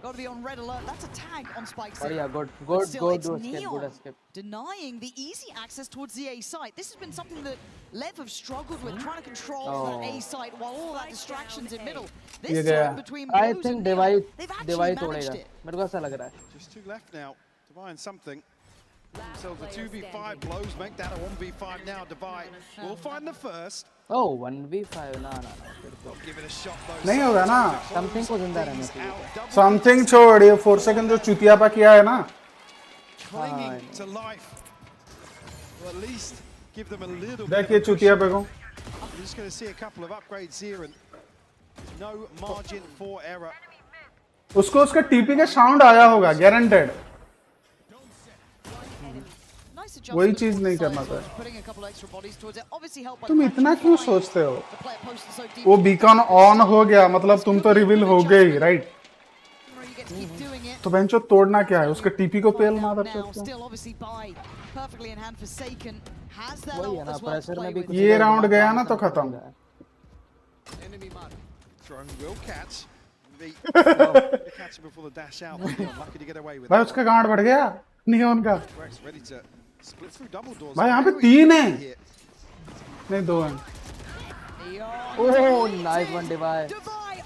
Got to be on red alert. That's a tag on Spike's. Oh yeah, good escape, good escape. Denying the easy access towards the A site. This has been something that LEV have struggled with trying to control that A site while all that distractions in middle. ये This गया. time between I Blues think and divide Neon, they've actually managed तोड़ेगा. it. मेरे को ऐसा लग रहा है. Just two left now. Divine something. Themselves a 2v5. Blows make that a 1v5 now. Divide will find the first. Oh, 1v5 ना. Give it a shot though. नहीं होगा ना. Something को जिंदा रहना चाहिए. Something छोड़ ये 4 सेकंड जो चुतिया पा किया है ना. Clinging to life. Well, at least give them a little. देख ये चुतिया पे को. We're just going to see a couple of upgrades here and no margin for error. उसको उसका टीपी का साउंड आया होगा गारंटेड. वही चीज नहीं करना था. तुम इतना क्यों सोचते हो? वो बीकॉन ऑन हो गया मतलब तुम तो रिवील हो गई राइट. तो बेंचो तोड़ना क्या है? उसके टीपी को पेल मार सकते हो. वही है ना प्रेशर में भी कुछ. ये राउंड गया ना तो खत्म. भाई उसका गांड बढ़ गया नियॉन का. भाई यहाँ पे 3 है. नहीं 2 हैं. Oh, nice one, Divide.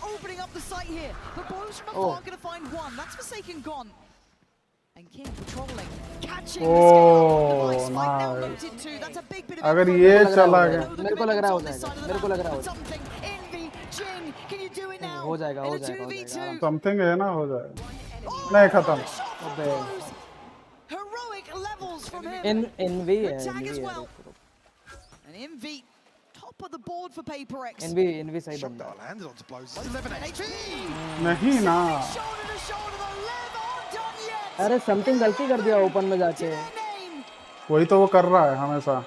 Opening up the site here, but Blues from afar going to find one. That's Forsaken gone. And King patrolling, catching Oh, nice. That's a big bit of अगर ये चला गया मेरे को लग रहा हो जाएगा. मेरे को लग रहा हो something. Envy, Jing, can you do it now? हो जाएगा. समथिंग है ना हो जाएगा. नहीं खत्म. Heroic levels from him. Envy Attack as well. And Envy top of the board for PRX. Envy सही बंदा. Landed onto Blows. 11 HP. नहीं ना. Shoulder to shoulder, the LEV aren't done yet. अरे समथिंग गलती कर दिया ओपन में जाके. वही तो वो कर रहा है हमेशा.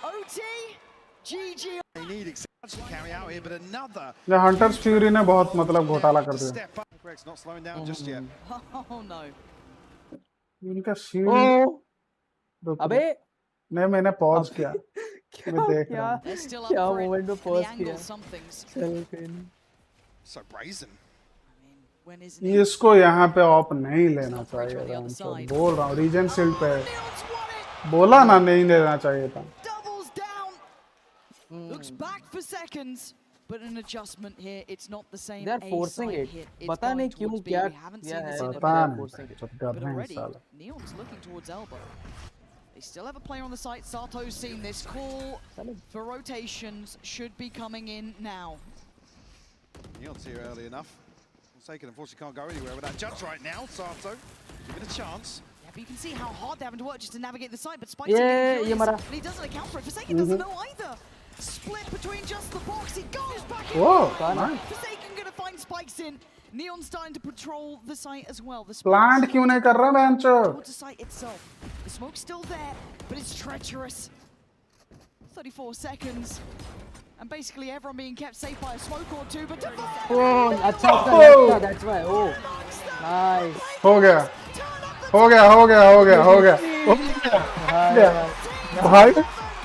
GG. They need exception to carry out here, but another. ये हंटर्स फ्यूरी ने बहुत मतलब घोटाला कर दिया. PRX not slowing down just yet. Oh no. इनका शील्ड. अबे नहीं मैंने पॉज किया. मैं देख रहा हूँ. क्या मोमेंट में पॉज किया. So brazen. ये इसको यहाँ पे ऑप नहीं लेना चाहिए. बोल रहा हूँ रीजन शील्ड पे बोला ना नहीं लेना चाहिए था. Looks back for seconds, but an adjustment here. It's not the same. They are forcing it. पता नहीं क्यों क्या किया है. पता नहीं. Already, Neon's looking towards elbow. They still have a player on the site. Sato's seen this call for rotations. Should be coming in now. Neon's here early enough. Forsaken unfortunately can't go anywhere with that judge right now. Sato, give it a chance. Yeah, but you can see how hard they're having to work just to navigate the site. But Spike's he doesn't account for it. Forsaken doesn't know either. Split between just the box. He goes back in. Whoa, Forsaken gonna find Spikes in. Neon starting to patrol the site as well. The Plant क्यों नहीं कर रहा बेंचो? Towards the site itself. The smoke's still there, but it's treacherous. 34 seconds. And basically everyone being kept safe by a smoke or two, but oh, अच्छा that's why. Oh, nice. हो गया. भाई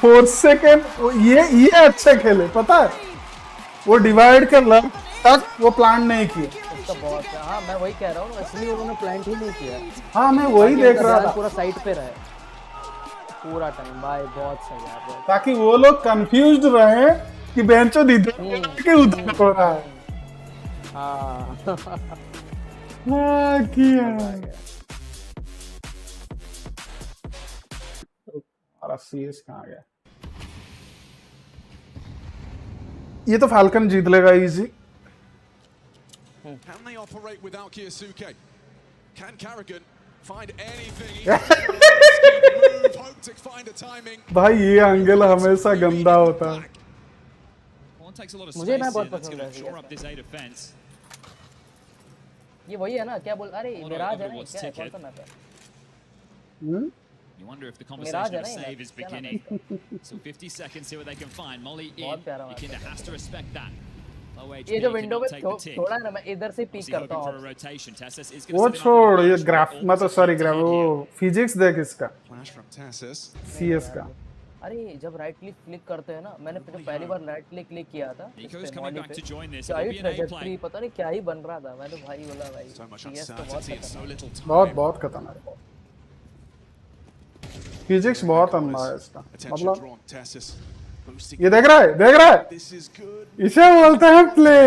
4 second ये अच्छे खेले पता है. वो डिवाइड कर ला तक वो प्लान नहीं किया. हाँ मैं वही कह रहा हूँ. इसलिए उन्होंने प्लान ही नहीं किया. हाँ मैं वही देख रहा था. पूरा साइड पे रहे पूरा टाइम. भाई बहुत सही यार. ताकि वो लोग कंफ्यूज्ड रहे कि बेंचो दीदी के उधर हो रहा है. हाँ किया. हमारा सीएस कहाँ गया? ये तो फाल्कन जीत लेगा easy. Can they operate without Kiyosuke? Can Karrigan find anything? Move, hope to find a timing. भाई ये एंगल हमेशा गंदा होता है. मुझे मैं बहुत पसंद है. ये वही है ना क्या बोल. अरे मिराज है ना क्या कौन सा मैप है? You wonder if the conversation of save is beginning. So 50 seconds here where they can find Molly in. Ikinda has to respect that. ये जो विंडो में थोड़ा ना मैं इधर से पीक करता हूँ. वो छोड़ ये ग्राफ मतलब सॉरी ग्राफ वो फिजिक्स देख इसका. सीएस का. अरे जब राइट क्लिक करते हैं ना. मैंने पहली बार राइट क्लिक किया था. क्या ही ट्रैजेक्टरी पता नहीं क्या ही बन रहा था. मैंने भाई बोला भाई सीएस तो बहुत खतरनाक है. फिजिक्स बहुत अंधा है इसका. मतलब ये देख रहा है इसे बोलते हैं प्ले।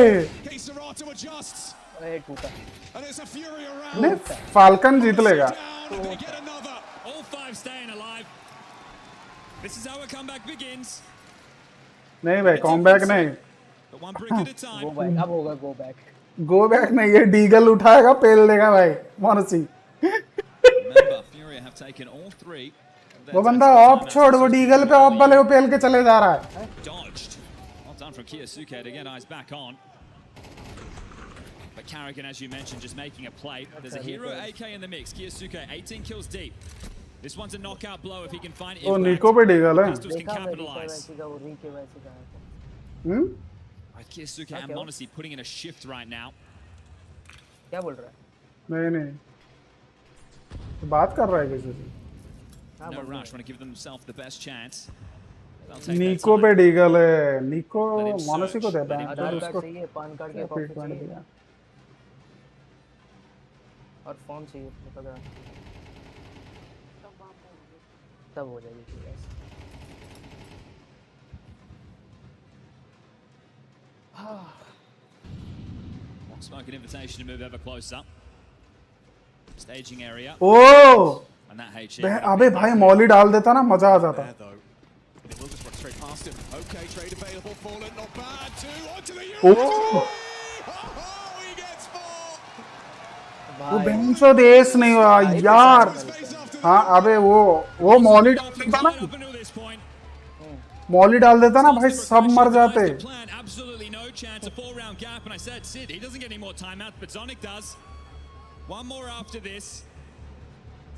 नहीं फाल्कन जीत लेगा। नहीं भाई कॉमबैक नहीं, अब होगा गो बैक नहीं, ये डीगल उठाएगा पेल देगा भाई मोनसी। वो बंदा ऑफ छोड़, वो डीगल पे ऑफ वाले को पेल के चले जा रहा है। From Kiyosuke to get eyes back on. But Karrigan, as you mentioned, just making a play. There's a hero AK in the mix. Kiyosuke, 18 kills deep. This one's a knockout blow if he can find it. Oh, Nico पे Diggle है। Can capitalize. Kiyosuke and Monesi putting in a shift right now. क्या बोल रहा नहीं है? नहीं बात कर रहा है किसी से। No rush, want to give themselves the best chance. निको पे डीगल है, निको मोनसी को देता है आधार कार्ड चाहिए, पान कार्ड के कॉपी चाहिए और फोन चाहिए, पता तब हो जाएगी। Smoke an invitation to move ever closer. Staging area. O and that HE. अबे भाई मौली डाल देता ना मजा आ जाता। Okay, trade available, Fallen, not bad, too, onto the वो बेंचो देश नहीं हुआ यार। हाँ अबे वो मौली डाल देता ना, मौली डाल देता ना भाई सब मर जाते। Absolutely no chance, a 4-round gap, and I said Sid, he doesn't get any more timeouts, but Zonic does. One more after this.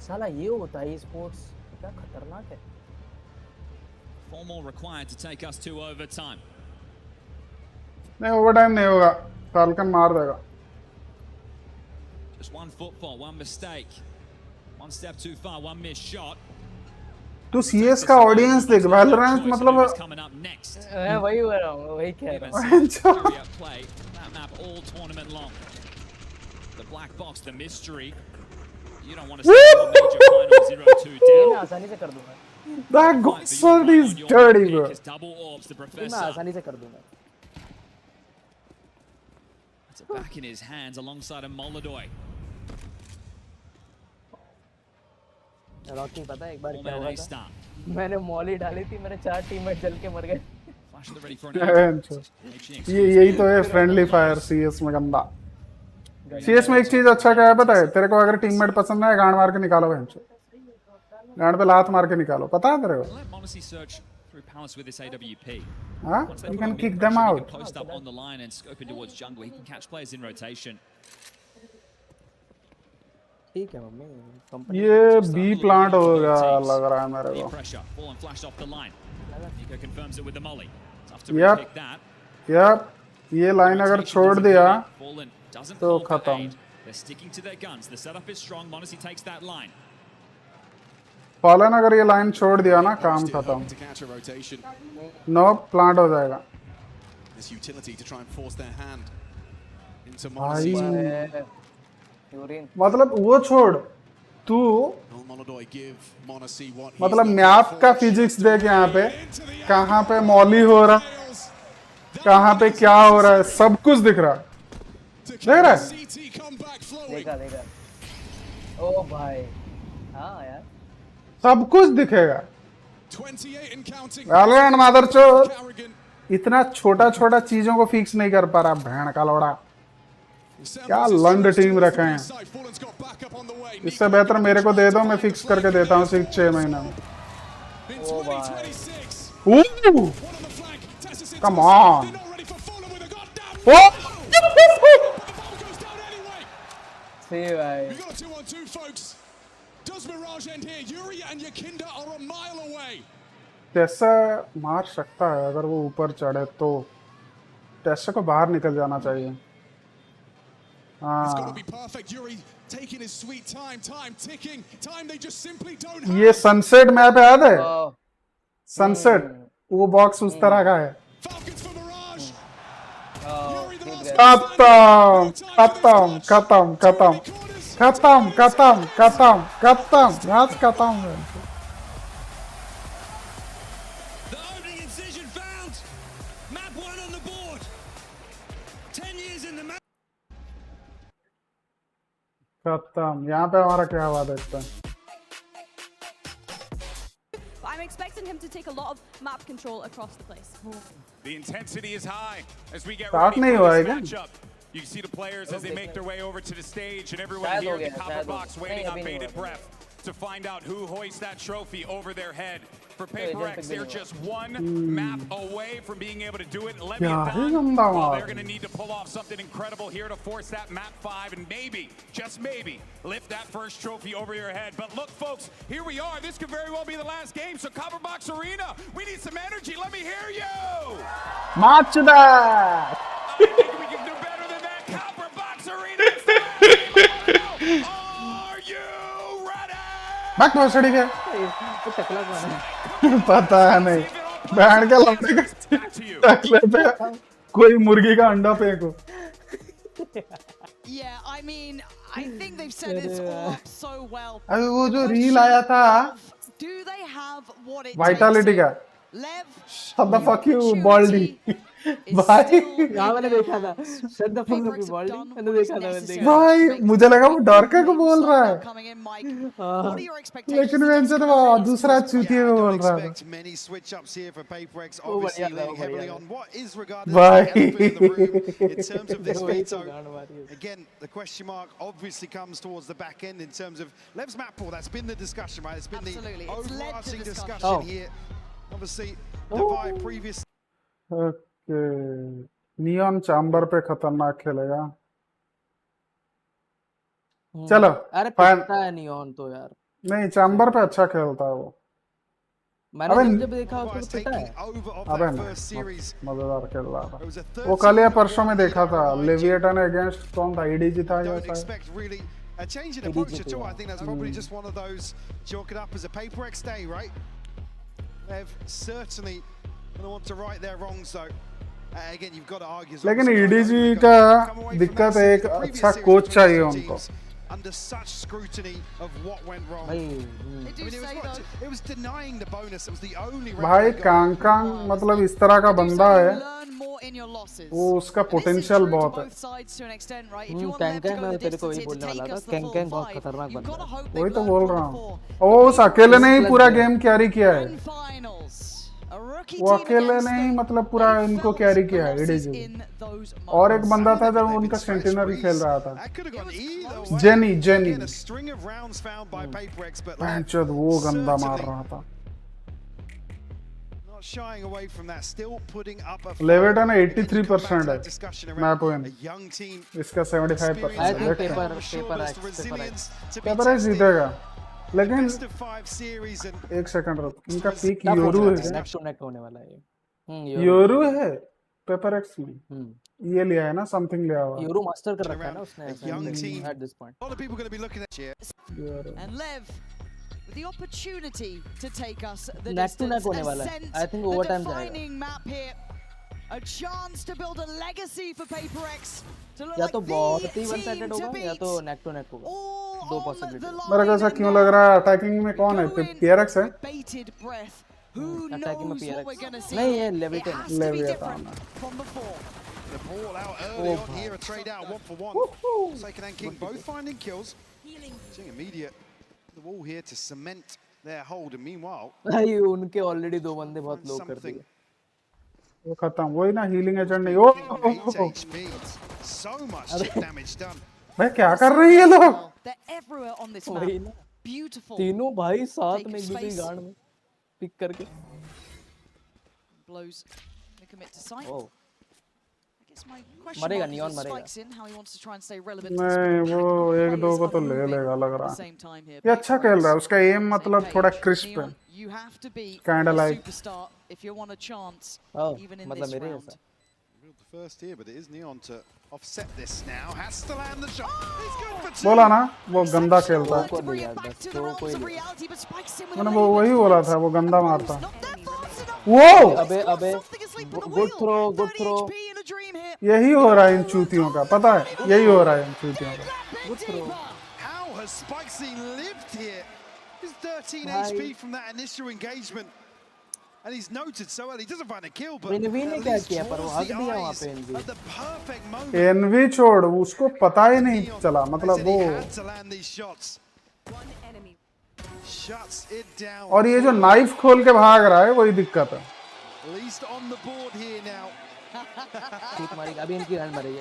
साला ये होता है स्पोर्ट्स, क्या खतरनाक है। 4 more required to take us to overtime. नहीं overtime नहीं होगा, फाल्कन मार देगा। Just one footfall, one mistake, one step too far, one missed shot. तू सीएस का ऑडियंस देख, वैलोरेंट मतलब मैं वही बोल रहा हूँ, वही कह रहा हूँ। That map all tournament long. The black box, the mystery. You don't want to see a major final 0-2 down. मैं आसानी से कर दूँगा। That Godsword is dirty, bro. Double orbs the मैं professor. आसानी से कर दूँगा। It's back in his hands alongside a Molodoi. Rocky पता है एक बार क्या हुआ था? मैंने मॉली डाली थी, मेरे 4 टीममेट जल के मर गए। यही तो है फ्रेंडली फायर सीएस में गंदा। सीएस में एक चीज अच्छा क्या है पता है, तेरे को अगर टीममेट पसंद है गांड मार के निकालो बेंच, गांड पे लात मार के निकालो, पता है तेरे को? हाँ, you can kick them out. Post up on the line and scope in towards jungle. He can catch players in rotation. ठीक है मम्मी। ये बी प्लांट होगा लग रहा है मेरे को। यप, ये लाइन अगर छोड़ दिया तो खत्म। फॉलन अगर ये लाइन छोड़ दिया ना काम खत्म। नो प्लांट हो जाएगा। भाई मतलब वो छोड़ तू, मतलब मैप का फिजिक्स देख यहाँ पे, कहाँ पे मॉली हो रहा, कहाँ पे क्या हो रहा है, सब कुछ दिख रहा है। देख रहा है? देखा। ओ भाई, हाँ यार। सब कुछ दिखेगा। वैलोरेंट मादरचोद इतना छोटा चीजों को फिक्स नहीं कर पा रहा, भैंड का लौड़ा। क्या लंड टीम रखे हैं, इससे बेहतर मेरे को दे दो, मैं फिक्स करके देता हूँ 6 महीना में। कम ऑन, टेस्सा मार सकता है अगर वो ऊपर चढ़े तो। टेस्सा को बाहर निकल जाना चाहिए। ये सनसेट मैप याद है? सनसेट वो बॉक्स उस तरह का है। खत्म मैच खत्म। खत्म। यहाँ पे हमारा क्या हुआ देखते हैं। I'm expecting him to take a lot of map control across the place. The intensity is high as we get Start ready नहीं for हुआ this है क्या? matchup. You can see the players as they make their way over to the stage, and everyone here in the copper box waiting on bated breath to find out who hoists that trophy over their head. For Paper X, they're just one map away from being able to do it. Leviathan, well, they're going to need to pull off something incredible here to force that map 5 and maybe, just maybe, lift that first trophy over your head. But look, folks, here we are. This could very well be the last game. So Copper Box Arena, we need some energy. Let me hear you. Match that. I think we can do better than that. Copper Box Arena. It's the last game. Are you ready? Back भोसड़ी के टकला कौन है? पता नहीं। Band के लंबे टकले पे कोई मुर्गी का अंडा फेंको। Yeah, I mean, I think they've set this all up so well. अभी वो जो रील आया था Do they have what it Vitality का Shut the fuck you baldy भाई मैंने देखा था Shut the fuck you baldy मैंने देखा था भाई मुझे लगा वो डॉर्का को बोल रहा है लेकिन वेंचर वो दूसरा चूतिया को बोल रहा था many switch ups here for Paper X obviously leaning heavily on what is regarded as भाई the elephant in the room in terms of this veto. Again, the question mark obviously comes towards the back end in terms of Lev's map pool. That's been the discussion, right? It's been the overarching discussion here. Obviously, the vibe previous. Okay neon chamber पे खतरनाक खेलेगा चलो अरे पता है neon तो यार नहीं चैम्बर पे अच्छा खेलता है वो मैंने जब देखा उसको पता है अबे मजेदार खेल रहा था वो कल या परसों में देखा था लेविएटन अगेंस्ट कौन था ईडीजी था या A change in approach at all. I think that's probably just one of those chalk it up as a Paper X day, right? They've certainly going to want to right their wrongs though. Again, you've got to argue. लेकिन EDG का दिक्कत है एक अच्छा coach चाहिए उनको. Under such scrutiny of what went wrong. It was denying the bonus. It was the only. भाई Kong मतलब इस तरह का बंदा है. वो उसका पोटेंशियल बहुत है. कैंग मैं तेरे को वही बोलने वाला था. कैंग बहुत खतरनाक बंदा है. वही तो बोल रहा हूँ. ओ उस अकेले ने ही पूरा गेम कैरी किया है. वो अकेले नहीं मतलब पूरा इनको कैरी किया है ईडीजी और एक बंदा था जब उनका सेंटिनरी खेल रहा था जेनी पैंचद वो गंदा मार रहा था लेवेटन 83% है मैप विन इसका 75% पेपर एक्स जीतेगा लेकिन एक सेकंड रुक इनका पीक योरू है नेक्स्ट टू नेक्स्ट होने वाला है योरू है पेपर एक्स में ये लिया है ना समथिंग लिया हुआ योरू मास्टर कर रखा है ना उसने at this point a lot of people going to be looking at here and Lev with the opportunity to take us the next to next होने वाला है आई थिंक ओवरटाइम जाएगा a chance to build a legacy for Paper X या तो बहुत ही one sided होगा या तो नेक टू नेक होगा दो पॉसिबिलिटी मेरे को ऐसा क्यों लग रहा है अटैकिंग में कौन है PRX है अटैकिंग में PRX नहीं ये लेविएटन the ball out early on here, a trade out 1-for-1. Seiken and King both finding kills. Seeing immediate the wall here to cement their hold, and meanwhile भाई उनके already दो बंदे बहुत लो कर दिए वो खत्म वही ना हीलिंग एजेंट नहीं ओ so much damage done. भाई क्या कर रहे हैं ये लोग they're everywhere on this map beautiful तीनों भाई साथ में एक दूसरे की गांड में पिक करके blows they commit to sight oh I guess my question मरेगा नियॉन मरेगा spikes in how he wants to try and stay relevant नहीं वो एक दो को तो ले लेगा लग रहा है ये अच्छा खेल रहा है उसका एम मतलब थोड़ा क्रिस्प है you have to be kind of like superstar if you want a chance even in मतलब this मेरे round the first here but it is Neon to offset this now has to land the shot he's good for two बोला ना वो गंदा खेलता है मैंने वो वही बोला था वो गंदा मारता वो अबे गुड थ्रो यही हो रहा है इन चूतियों का पता है यही हो रहा है इन चूतियों का good throw how has Spikesy lived here? He's 13 HP from that initial engagement. And he's noted so well. He doesn't find a kill, but NV ने क्या किया पर वो हक दिया वहाँ पे NV at the perfect moment. NV छोड़, उसको पता ही नहीं चला, मतलब वो Shuts it down. और ये जो नाइफ खोल के भाग रहा है वही दिक्कत है. Least on the board here now. ठीक मारेगा, अभी इनकी गन मरेगी,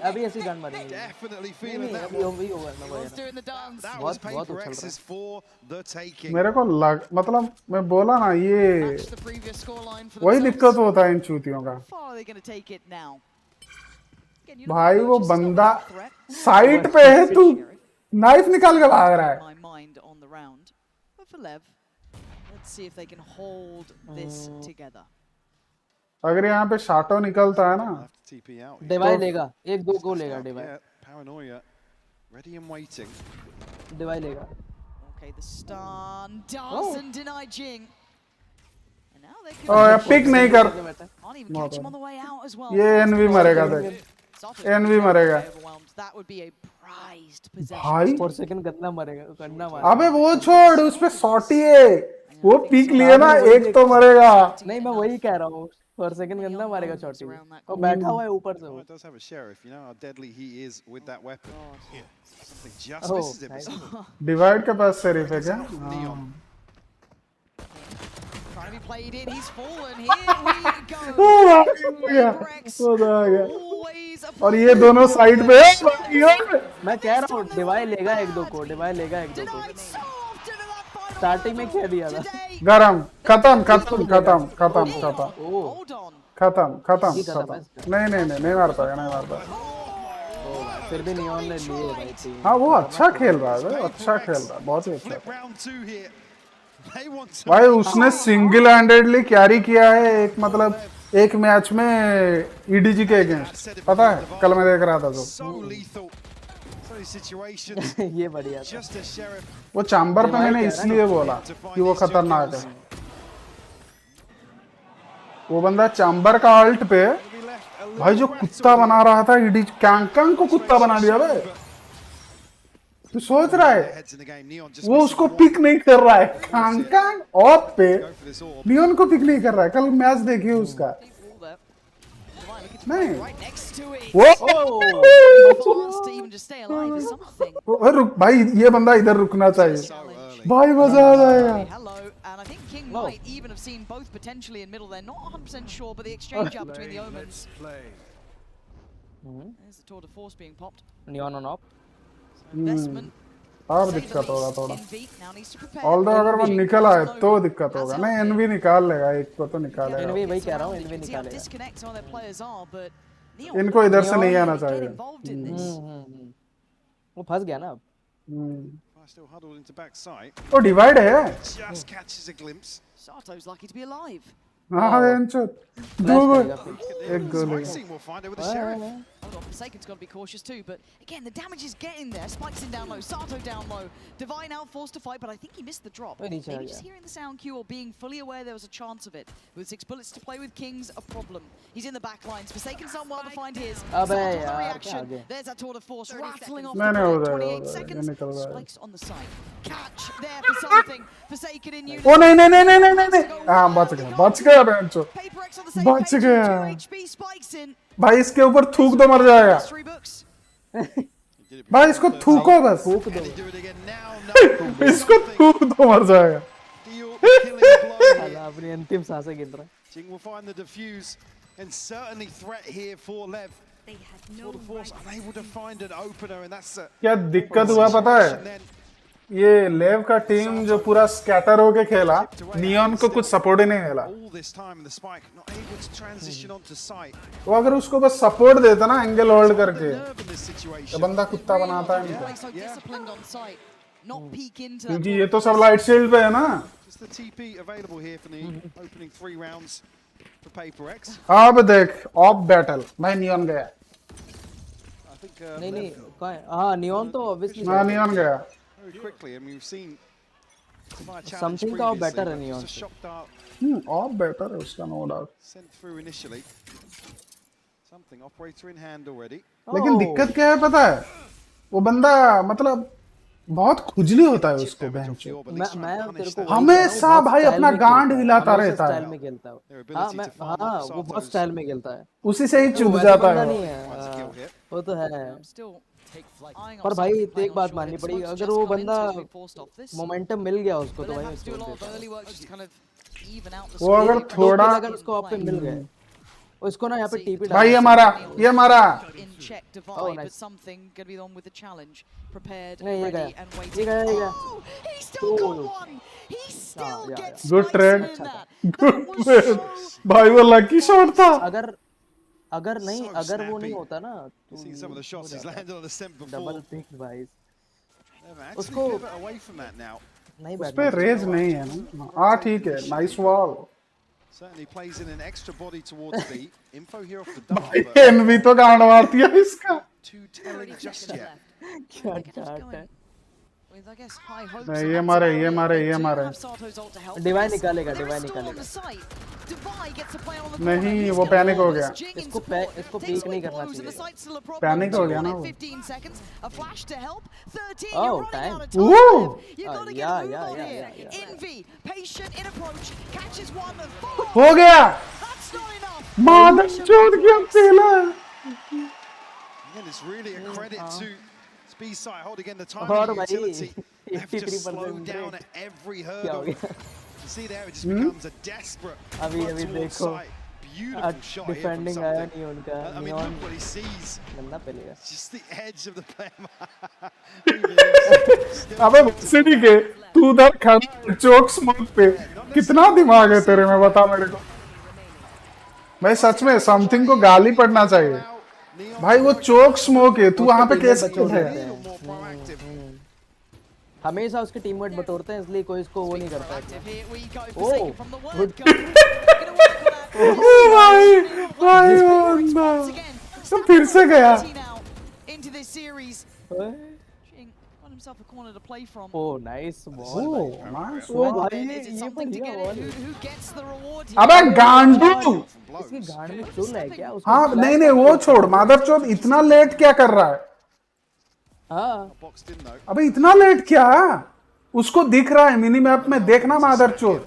अभी ऐसी गन मरेगी. Definitely feeling that. अभी होगा ना भाई. That was PRX's for the taking. मेरे को लग, मतलब मैं बोला ना ये वही दिक्कत होता है इन चूतियों का. भाई वो बंदा साइड पे है, तू नाइफ निकाल के भाग रहा है. अगर यहाँ पे शाटो निकलता है ना, डिवाई लेगा, 1-2 को लेगा Dibai. Paranoia, ready and waiting. Dibai लेगा. Okay, the stun doesn't deny Jing. And now they यार पिक नहीं कर. can't even catch him on the way out as well. ये एनवी मरेगा देख. एनवी मरेगा. That would be a prized possession. भाई 4 second गन्ना मरेगा, गन्ना मारेगा. अबे वो छोड़, उस पे शॉटी है, वो पिक लिए ना, एक तो मरेगा. नहीं मैं वही कह रहा हूँ, 4 सेकंड गन्ना मारेगा शॉटी. और बैठा हुआ है ऊपर से. It does have a sheriff, you know how deadly he is with that weapon. Something just misses him. Divide के पास शेरिफ है क्या? Trying to be played in, he's fallen. Here we go. और ये दोनों साइड पे है. मैं कह रहा हूँ डिवाई लेगा 1-2 को, डिवाई लेगा 1-2 को. स्टार्टिंग में क्या दिया था? गरम, खत्म खत्म खत्म खत्म खत्म खत्म खत्म. नहीं मार पाएगा. फिर भी नियॉन ने लिए भाई. हाँ वो अच्छा खेल रहा है, अच्छा खेल रहा है, बहुत ही अच्छा. भाई उसने सिंगल हैंडेडली कैरी किया है, एक मतलब एक मैच में ईडीजी के अगेंस्ट, पता है कल मैं देख रहा था तो. ये बढ़िया था. वो चैम्बर पे मैंने इसलिए बोला कि वो खतरनाक है. वो बंदा चैम्बर का अल्ट पे भाई जो कुत्ता बना रहा था, ईडीजी कैंग को कुत्ता बना दिया भाई. तू सोच रहा है वो उसको पिक नहीं कर रहा है, कैंग ऑफ पे नियॉन को पिक नहीं कर रहा है. कल मैच देखिए उसका. नहीं वो रुक भाई, ये बंदा इधर रुकना चाहिए भाई, मजा आ जाएगा. And I think King might even have seen both potentially in middle. They're not 100% sure, but the exchange up between the Omens. There's the tour de force being popped. Neon on up. Investment. और दिक्कत होगा थोड़ा. Although अगर वो निकला है तो दिक्कत होगा. नहीं एनवी निकाल लेगा, एक को तो निकालेगा. एनवी वही कह रहा हूँ, एनवी निकालेगा. इनको इधर से नहीं आना चाहिए. वो फंस गया ना अब. Still huddled into backside. वो डिवाइड है. Just catches a glimpse. Sato's lucky to be alive. हाँ बेंचो. दो गोल. एक गोल. We'll find it with the sheriff. Hold on, Forsaken's got to be cautious too, but again, the damage is getting there. Spikes in down low, Sato down low. Divine out, forced to fight, but I think he missed the drop. Maybe just hearing the sound cue or being fully aware there was a chance of it. With 6 bullets to play with Kings, a problem. He's in the back lines. Forsaken's done well to find his. Sato the reaction. There's that tour de force rattling off the board. 28 seconds. Spikes on the side. Catch there for something. Forsaken in unison. ओ नहीं. हाँ बच गया बेंचो. बच गया. भाई इसके ऊपर थूक दो, मर जाएगा. भाई इसको थूको बस. इसको थूक दो, मर जाएगा. अपनी अंतिम सांसें गिन रहा है. Jing will find the defuse and certainly threat here for LEV. Tour de force unable to find an opener, and that's क्या दिक्कत हुआ पता है? ये लेव का टीम जो पूरा स्कैटर होके खेला, नियॉन को कुछ सपोर्ट ही नहीं मिला. वो अगर उसको बस सपोर्ट देता ना एंगल होल्ड करके, तो बंदा कुत्ता बनाता है इनको. क्योंकि ये तो सब लाइट शील्ड पे है ना. अब देख ऑफ बैटल भाई नियॉन गया. नहीं हाँ नियॉन तो ऑब्वियसली. हाँ नियॉन गया. Very quickly, and we've seen something का better है नियॉन. ऑफ बेटर है उसका, no doubt. Sent through initially. Something operator in hand already. लेकिन दिक्कत क्या है पता है? वो बंदा मतलब बहुत खुजली होता है उसको बेंचो। मैं तेरे को हमेशा भाई अपना गांड हिलाता रहता है। स्टाइल में खेलता है। हाँ वो बहुत स्टाइल में खेलता है। उसी से ही चुभ जाता है। नहीं है वो तो है। पर भाई एक बात माननी पड़ी, अगर वो बंदा मोमेंटम मिल गया उसको तो भाई वो अगर थोड़ा अगर उसको आप पे मिल गए उसको ना यहाँ पे टीपी भाई ये मारा नहीं ये गया गुड ट्रेड गुड ट्रेड भाई वो लकी शॉट था। अगर वो नहीं होता ना डबल पिक भाई उसको नहीं उस पे रेज नहीं है ना। हाँ ठीक है nice wall. Certainly plays in an extra body towards B. Info here off the double. भाई एनवी तो गांड मारती है इसका। Too telling just yet. क्या चाट है। नहीं ये मारे डिवाइन निकालेगा नहीं वो पैनिक हो गया। इसको पीक नहीं करना चाहिए। पैनिक हो गया ना वो। ओह टाइम हो गया मादर चोद क्या पहला। Again, it's really a credit to B-side holding in the timing utility. They've just slowed down at every hurdle. You see there, it just becomes a desperate अभी देखो beautiful shot डिफेंडिंग here आया from नहीं उनका। I mean, look what he sees. गंदा पहलेगा Just the edge of the player. अबे city के तू उधर खड़ा चोक स्मोक पे कितना दिमाग है तेरे में बता मेरे को। भाई सच में समथिंग को गाली पड़ना चाहिए भाई। वो चोक स्मोक है तू वहां पे कैसे है। हमेशा उसके टीममेट बटोरते हैं इसलिए कोई इसको वो नहीं करता है। ओह भाई तो फिर से गया। Oh nice ball. अबे गांडू इसकी गांड में चुल है क्या उसको। हाँ नहीं वो छोड़ मादरचोद इतना लेट क्या कर रहा है। हाँ अबे इतना लेट क्या उसको दिख रहा है मिनी मैप में देखना मादरचोद।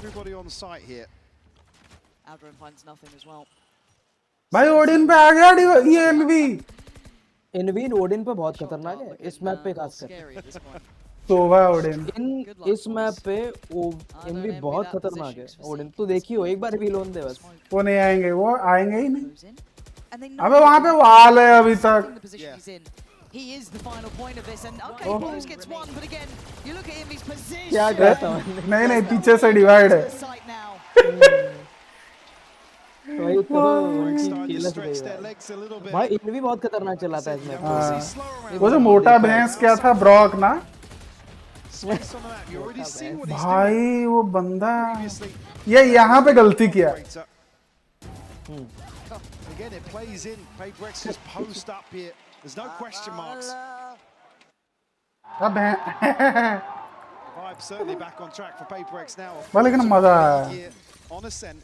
भाई ओडिन पे आ गया ये एनवी ओडिन पे बहुत खतरनाक है इस मैप पे खासकर। तो वह ओडिन इस मैप पे एनवी बहुत खतरनाक है। ओडिन तो देखियो एक बार भी लोन दे बस। वो नहीं आएंगे वो आएंगे ही नहीं। अबे वहां पे वाल है अभी तक। He is the final point of this, and okay, Blues gets one, but again, you look at Envy's position. क्या कहता हूँ नहीं पीछे से डिवाइड है। भाई एनवी बहुत खतरनाक चलाता है इसमें। वो जो मोटा भैंस क्या था ब्रॉक ना भाई वो बंदा ये यहाँ पे गलती किया। Again, it plays in. PRX just post up here. There's no question marks. Vibe certainly back on track for PRX now. लेकिन मजा आया। On ascent.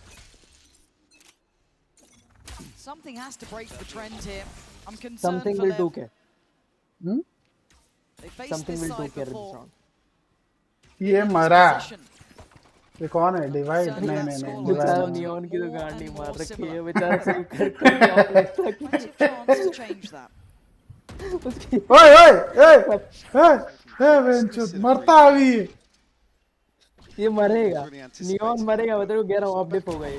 Something has to break the trend here. I'm concerned Something for will Lev. do के. They faced Something this will do side के this before. round. ये मरा। ये कौन है डिवाइड नहीं बेचारा नियॉन की तो गांड नहीं मार रखी है बेचारा सही कर। ओए मरता अभी ये मरेगा नियॉन मरेगा मैं तेरे को कह रहा हूँ अपडेट हो गई।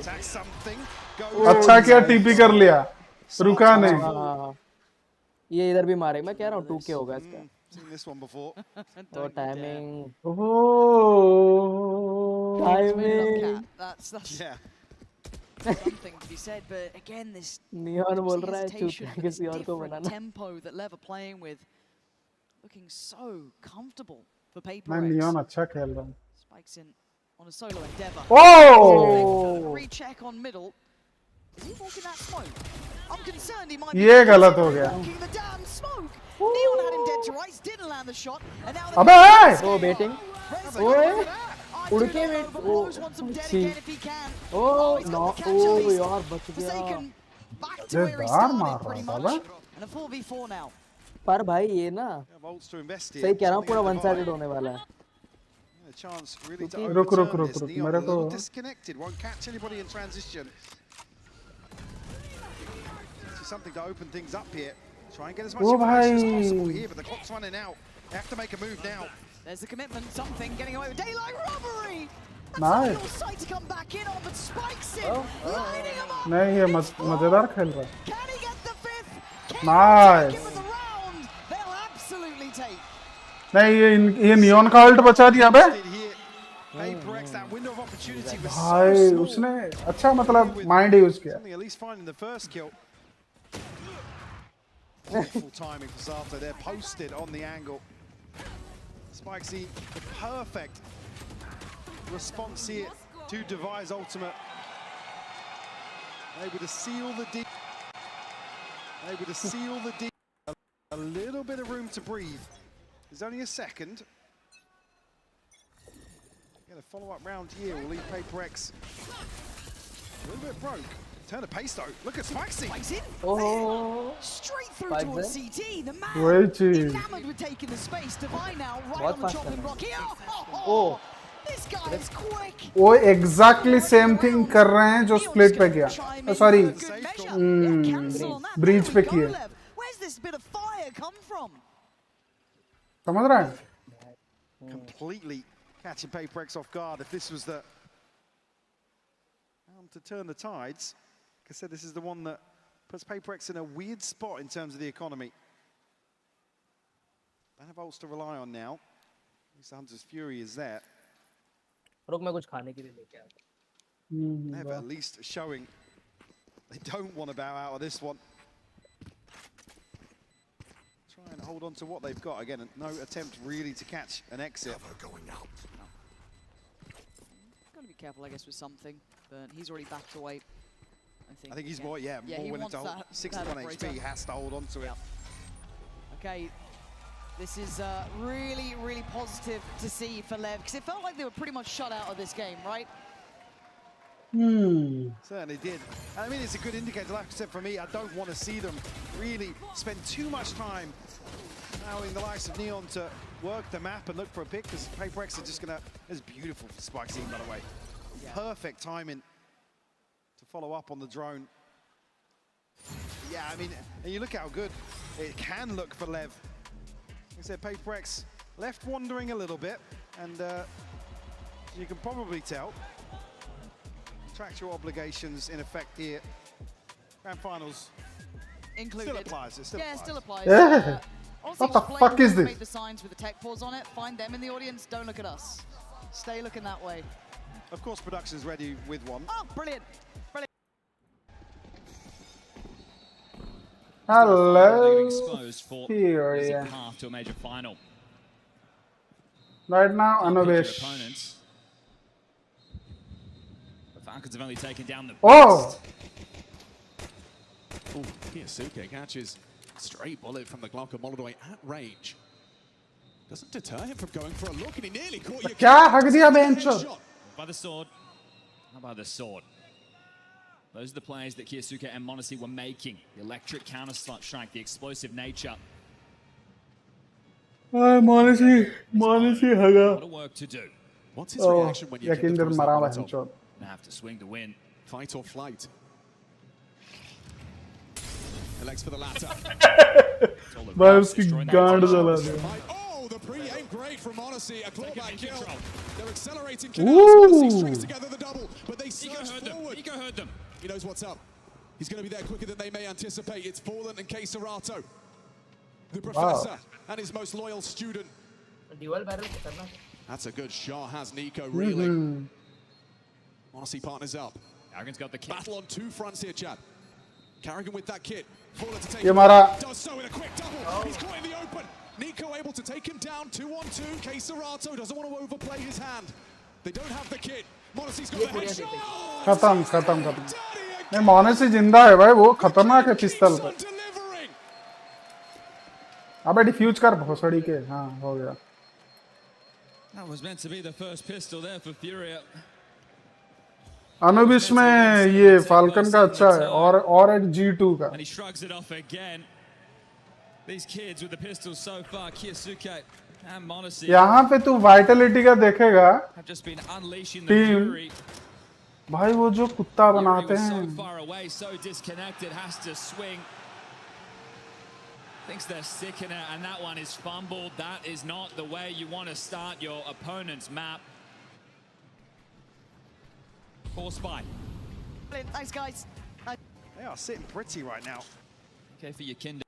अच्छा किया टीपी कर लिया रुका नहीं। ये इधर भी मारे मैं कह रहा हूँ 2K होगा इसका। This one before. तो timing Timing. That's yeah. Something to be said, but again, this neon बोल रहा है चूतिया किसी और को different banana. tempo that Lev are playing with, looking so comfortable for PRX. मैं नियॉन अच्छा खेल रहा हूँ। Spikes in on a solo endeavor. Oh! Recheck on middle. Is he walking that smoke? I'm concerned he might be ये गलत हो गया। walking the damn smoke. Neon had him dead to rights, didn't land the shot, and now अबे ओ betting ओए उड़ के wait ओ सी oh no ओ यार बच गया। back to where he दार started मार pretty रहा था much. And a 4v4 now. पर भाई ये ना सही कह रहा हूँ पूरा वन साइडेड होने वाला है A chance really to रुक overturn this. Neon a मेरे को little disconnected, won't catch anybody in transition. So something to open things up here. Try and get as much information as possible here, but the clock's running out. They have to make a move now. There's the commitment, something getting away with daylight robbery. Nice. That's sight to come back in on, but spikes in, lining him up. नहीं ये मजेदार खेल रहा है. Can he get the fifth? Nice. Give it the round. They'll absolutely take. नहीं ये neon का alt बचा दिया बे. PRX, that window of opportunity was भाई so small. उसने अच्छा मतलब माइंड यूज किया. At least finding the first kill. Awful timing for Sato. They're posted on the angle. Spikesy, the perfect response here to devise ultimate. Able to seal the deep. Able to seal the deep. A little bit of room to breathe. There's only a second. Get a follow-up round here will leave PRX a little bit broke. Turn of pace though. Look at Spikesy. Oh. Straight through towards CT. The man enamored with taking the space. Divine now right on the chopping block here. Oh. This guy is quick. वो exactly same thing कर रहे हैं जो split पे किया. Sorry, breach पे किए. Where's this bit of fire come from? समझ रहा है? Completely catching PRX off guard. If this was the to turn the tides, like I said, this is the one that puts PRX in a weird spot in terms of the economy. They have ults to rely on now. At least the Hunter's Fury is there. रुक मैं कुछ खाने के लिए लेके आता They have at least showing they don't want to bow out of this one. Try and hold on to what they've got. Again, no attempt really to catch an exit. Going out. Got to be careful, I guess, with something. But he's already backed away. I think he's more willing to hold. 61 HP, he has to hold on to it. Okay, this is really, really positive to see for LEV, because it felt like they were pretty much shut out of this game, right? Certainly did. I mean, it's a good indicator. Like I said, for me, I don't want to see them really spend too much time allowing the likes of Neon to work the map and look for a pick, because PRX are just going to... It's beautiful for Spikesy, by the way. Perfect timing to follow up on the drone. Yeah, I mean, and you look how good it can look for LEV. Like I said, PRX left wandering a little bit, and you can probably tell contractual obligations in effect here. Grand finals included. Still applies. It still applies. Still applies. What the fuck is this? Make the signs with the tech pause on it. Find them in the audience. Don't look at us. Stay looking that way. Of course, production's ready with one. Oh, brilliant. Brilliant. Hello. Exposed for Here, path to a major final. Right now, Anuvesh. Opponents. The Falcons have only taken down the Oh! Oh, Kiyasuke catches a straight bullet from the Glock of Molodoi at range. Doesn't deter him from going for a look, and he nearly caught you. क्या हक दिया बेंचो? By the sword. How about the sword? Those are the plays that Kiyasuke and Monesi were making. The electric counter-strike, the explosive nature. Monesi हगा. What a work to do. What's his reaction when you get the first Gonna have to swing to win. Fight or flight. Elects for the latter. भाई उसकी गांड जला दे. Oh, the pre-aim great from Monesi. A clawback kill. They're accelerating. Ooh. Strings together the double, but they surge forward. Nico heard them. He knows what's up. He's going to be there quicker than they may anticipate. It's Fallen and K. Serato. The professor and his most loyal student. Dual barrel करना. That's a good shot, has Nico really. Monesi partners up. Arrogant's got the kit. Battle on two fronts here, Chad. Carrigan with that kit. Fallen to take ये मारा. does so in a quick double. He's caught in the open. Nico able to take him down 2-on-2. K. Serato doesn't want to overplay his hand. They don't have the kit. Monesi's got the headshot. खत्म. नहीं मोनेसी जिंदा है भाई, वो खतरनाक है पिस्तल पे. अबे डिफ्यूज कर भोसड़ी के. हाँ हो गया. That was meant to be the first pistol there for Furia. अनुबिश में ये फाल्कन का अच्छा है और एक G2 का. And he shrugs it off again. These kids with the pistols so far, Kiyasuke and Monacy, यहाँ पे तू वाइटलिटी का देखेगा have just been unleashing the team fury. भाई वो जो कुत्ता Fury बनाते was हैं so far away, so disconnected, has to swing. Thinks they're sick in it, and that one is fumbled. That is not the way you want to start your opponent's map. Poor spy. Thanks, guys. They are sitting pretty right now. Okay for your Kinder.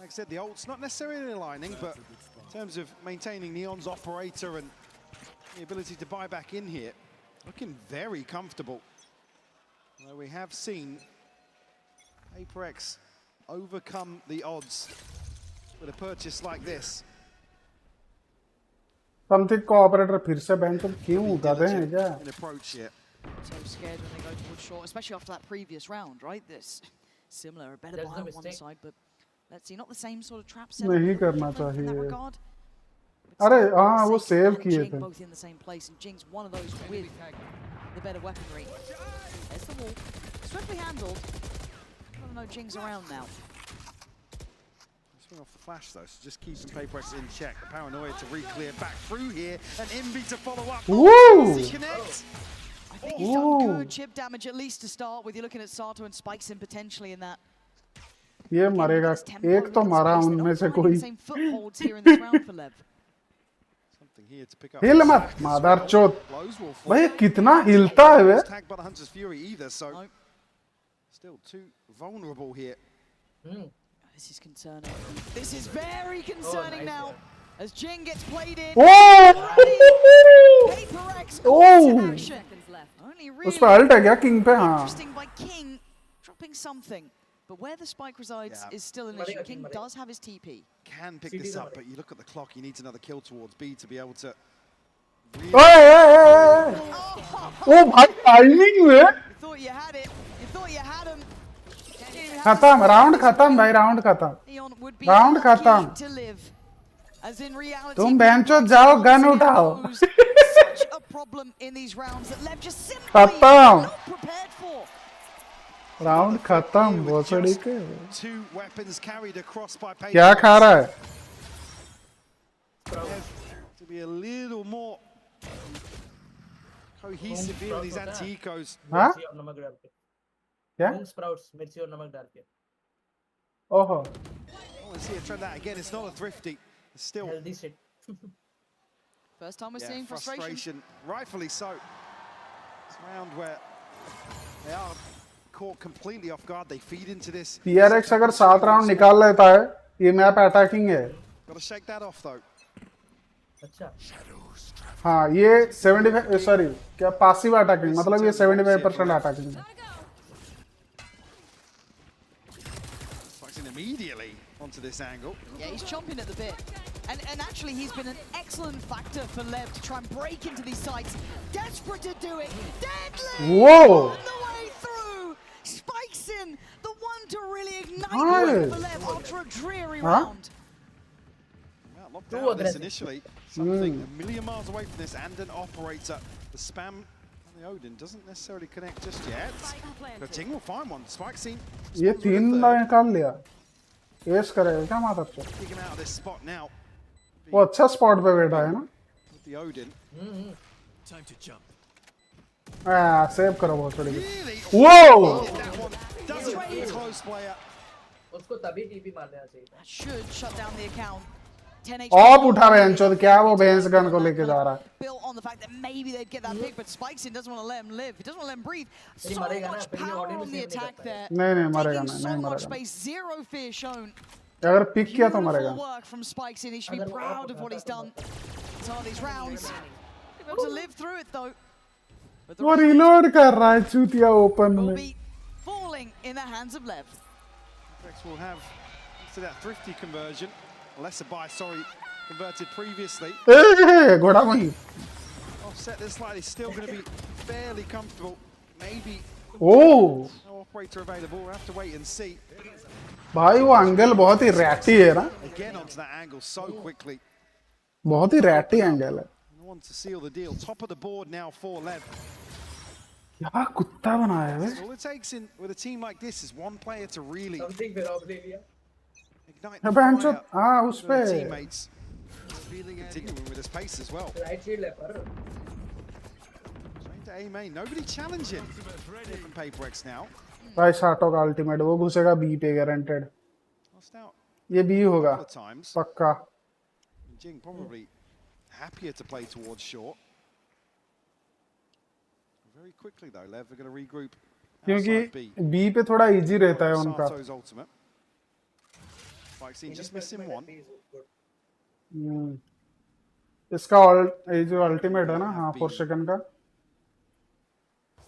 Like I said, the ult's not necessarily aligning, but in terms of maintaining Neon's operator and the ability to buy back in here, looking very comfortable. Though we have seen PRX overcome the odds with a purchase like this. Something को operator फिर से bench पर क्यों उठाते हैं क्या? Approach here. So scared when they go towards short, especially after that previous round, right? This similar, a better buy on one side, but let's see, not the same sort of trap setup. नहीं करना In that चाहिए. regard. अरे हाँ वो save किए थे. Both in the same place, and Jing's one of those with the better weaponry. There's the wall, swiftly handled. I don't know, Jing's around now. Swing off the flash though, so just keeping PRX in check. The paranoia to re-clear back through here, and Envy to follow up. Woo! Does he connect? I think he's done good chip damage at least to start with. You're looking at Sato and Spikes in potentially in that. ये मरेगा. एक तो मारा उनमें से कोई. Same footholds here in this round for LEV. Something here to pick up. हिल मत मादर चोद. भाई कितना हिलता है वे? Tagged by the Hunter's Fury either, so still too vulnerable here. This is concerning. This is very concerning now. As Jing gets played in. PRX Oh! Only उस पे alt है क्या किंग पे? हाँ. Interesting by King dropping something. But where the spike resides is still an issue. King does have his TP. Can pick this up, but you look at the clock, he needs another kill towards B to be able to... ओ भाई timing में. You thought you had it. You thought you had him. खत्म round खत्म भाई round खत्म. Round खत्म. तुम बेंचो जाओ gun उठाओ. Such a problem in these rounds that LEV just simply खत्म. not prepared for. राउंड खत्म भोसड़ी के. Two weapons carried across by PRX. क्या खा रहा है? To be a little more cohesive here with these anti-ecos. हाँ? क्या? Sprouts, मिर्ची और नमक डाल के. ओहो. I want to see her try that again. It's not a thrifty. It's still healthy shit. First time we're seeing frustration. Rightfully so. It's a round where they are caught completely off guard. They feed into this. PRX अगर 7 round निकाल लेता है, ये map attacking है. Got to shake that off though. अच्छा. हाँ ये 75 sorry क्या पासिव अटैकिंग मतलब ये 75% अटैकिंग है. Immediately onto this angle. Yeah, he's chomping at the bit. And actually he's been an excellent factor for LEV to try and break into these sites. Desperate to do it. Deadly! Whoa! On the way through! Spikes in! The one to really ignite it for LEV after a dreary round. Well, locked out this initially. Something a million miles away from this and an operator. The spam on the Odin doesn't necessarily connect just yet. But Ting will find one. Spike scene. ये 3 line निकाल लिया. S करेगा क्या मादर चोद. Kick him out of this spot now. वो अच्छा spot पे बैठा है ना. With the Odin. Time to jump. Save करो भोसड़ी के. Whoa! Close player. उसको तभी टीपी मार देना चाहिए. That should shut down the account. 10 HP. Of उठा बेंचो क्या वो बेंच गन को लेके जा रहा है. Built on the fact that maybe they'd get that pick, but Spikes in doesn't want to let him live. He doesn't want to let him breathe. So much power on the attack there. नहीं मरेगा नहीं So much मरेगा. space, zero fear shown. अगर pick किया तो मरेगा. Beautiful work from Spikes in. He should be proud of what he's done. Some of these rounds. He's able to live through it though. वो reload कर रहा है चूतिया ओपन में. Will be falling in the hands of LEV. PRX will have to that thrifty conversion. Lesser buy, sorry, converted previously. घोड़ा वहीं. Offset this slightly, still going to be fairly comfortable. Maybe. Oh. No operator available. We'll have to wait and see. भाई वो angle बहुत ही रैटी है ना. Again onto that angle so quickly. बहुत ही रैटी angle है. No one to seal the deal. Top of the board now for LEV. क्या कुत्ता बनाया है. All it takes in with a team like this is one player to really ignite the बहन चो fire. हाँ उस पे Teammates continuing with this pace as well. Trying to aim A. Nobody challenging from PaperX now. भाई शाटो का ultimate वो घुसेगा B पे guaranteed Lost out ये बी होगा a couple of times. पक्का Jing probably happier to play towards short. Very quickly though, Lev are going to regroup क्योंकि outside B. B पे थोड़ा इजी रहता है उनका Sato's ultimate. Vaccine just missing one. इसका ये जो अल्टीमेट है ना हाँ 4 सेकंड का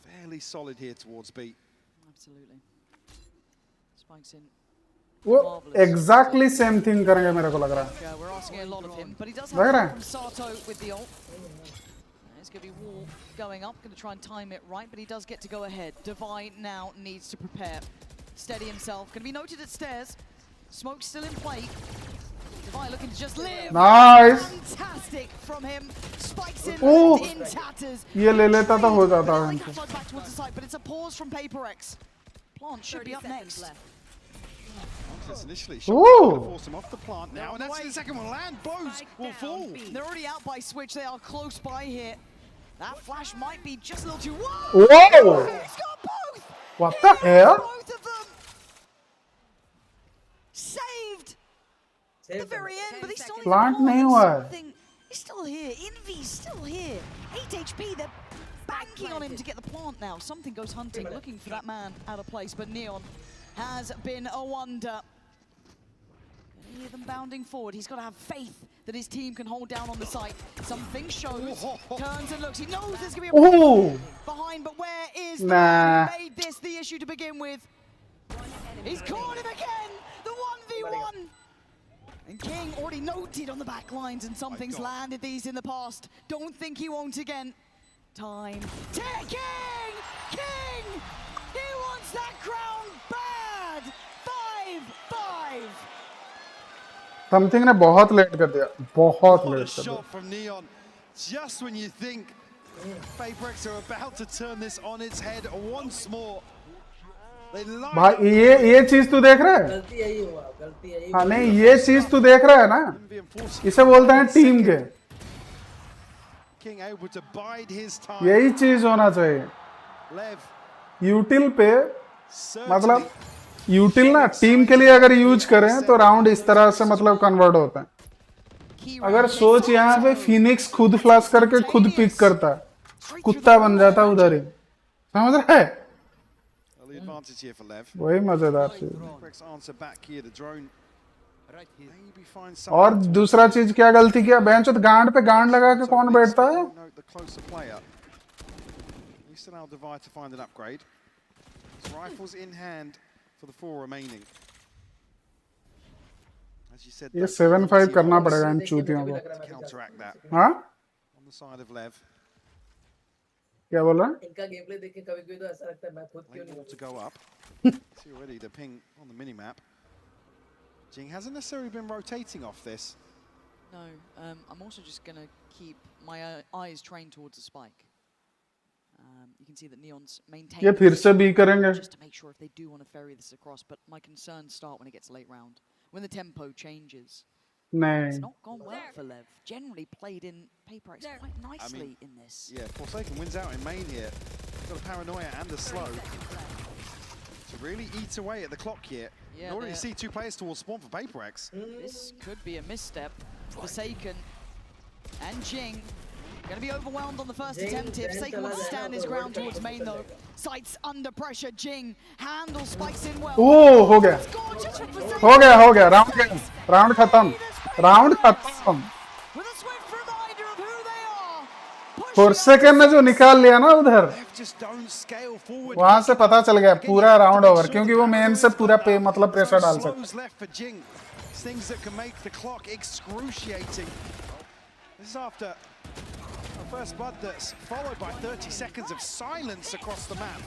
Fairly solid here towards B. Absolutely. Spikes in. वो एग्जैक्टली सेम थिंग करेंगे मेरे को लग रहा है Yeah, we're asking a lot of him, but he does लग have रहा from है Sato with the ult. There's going to be wall going up, going to try and time it right, but he does get to go ahead. Divine now needs to prepare. Steady himself. Going to be noted at stairs. Smoke still in play. Divine looking to just live. Nice. Fantastic from him. Spikes in, Oh. left in tatters. ये ले लेता तो हो जाता है Back towards the side, but it's a pause from PaperX. Plant should be up next. Initially, Ooh. shot force him off the plant now, and actually the second one land. Bows will fall. They're already out by Switch. They are close by here. That flash might be just a little too. Whoa! He's got both. What the hell? Both of them saved at the very end, but he's still Plant नहीं हुआ है something. He's still here. Envy's still here. 8 HP. They're banking on him to get the plant now. Something goes hunting, looking for that man out of place. But Neon has been a wonder. You hear them bounding forward. He's got to have faith that his team can hold down on the site. Something shows. Turns and looks. He knows there's going to be a Ooh. behind, but where is the Nah. man who made this the issue to begin with? He's caught him again. The 1v1. And King already noted on the back lines, and something's landed these in the past. Don't think he won't again. Time ticking. King. He wants that crown bad. 5-5. Something ने बहुत late कर दिया बहुत late कर दिया Shot from Neon, just when you think PaperX are about to turn this on its head once more. They line up. भाई ये चीज तू देख रहा है गलती यही हुआ गलती यही हाँ नहीं ये चीज तू देख रहा है ना इसे बोलते हैं टीम के King able to bide his time. यही चीज होना चाहिए Lev यूटिल पे मतलब यूटिल ना टीम के लिए अगर यूज करें तो राउंड इस तरह से मतलब कन्वर्ट होता है अगर सोच यहाँ पे फिनिक्स खुद फ्लैश करके खुद पिक करता है कुत्ता बन जाता उधर ही समझ रहा है early advantage here for Lev. वही मजेदार चीज PaperX answer back here. The drone maybe find और someone. दूसरा चीज क्या गलती किया बेंच गांड पे गांड लगा के कौन बैठता है Note the closer player. He still out divide to find an upgrade. His rifles in hand for the 4 remaining. As you said, ये 7-5 करना पड़ेगा इन चूतियों को counteract that. हाँ On the side of Lev. क्या बोल रहा है इनका गेम प्ले देख के कभी-कभी तो ऐसा लगता है मैं खुद क्यों नहीं Able to go up. See already the ping on the minimap. Jing hasn't necessarily been rotating off this. No, I'm also just going to keep my eyes trained towards the spike. You can see that Neon's maintaining ये फिर से भी करेंगे just to make sure if they do want to ferry this across, but my concerns start when it gets late round. When the tempo changes. नहीं It's not gone well for Lev. Generally played in PaperX quite nicely in this. Yeah, Forsaken wins out in main here. Got a paranoia and a slow to really eat away at the clock here. Yeah, You already see 2 players towards spawn for PaperX. This could be a misstep. Forsaken and Jing going to be overwhelmed on the first attempt here. Forsaken wants to stand his ground towards main though. Sights under pressure. Jing handles spikes in well. ओ हो गया round खत्म फोर्सेकन ने जो निकाल लिया ना उधर वहां से पता चल गया पूरा राउंड ओवर क्योंकि वो मेन से पूरा पे मतलब प्रेशर डाल सकता Things that can make the clock excruciating. This is after a first blood that's followed by 30 seconds of silence across the map.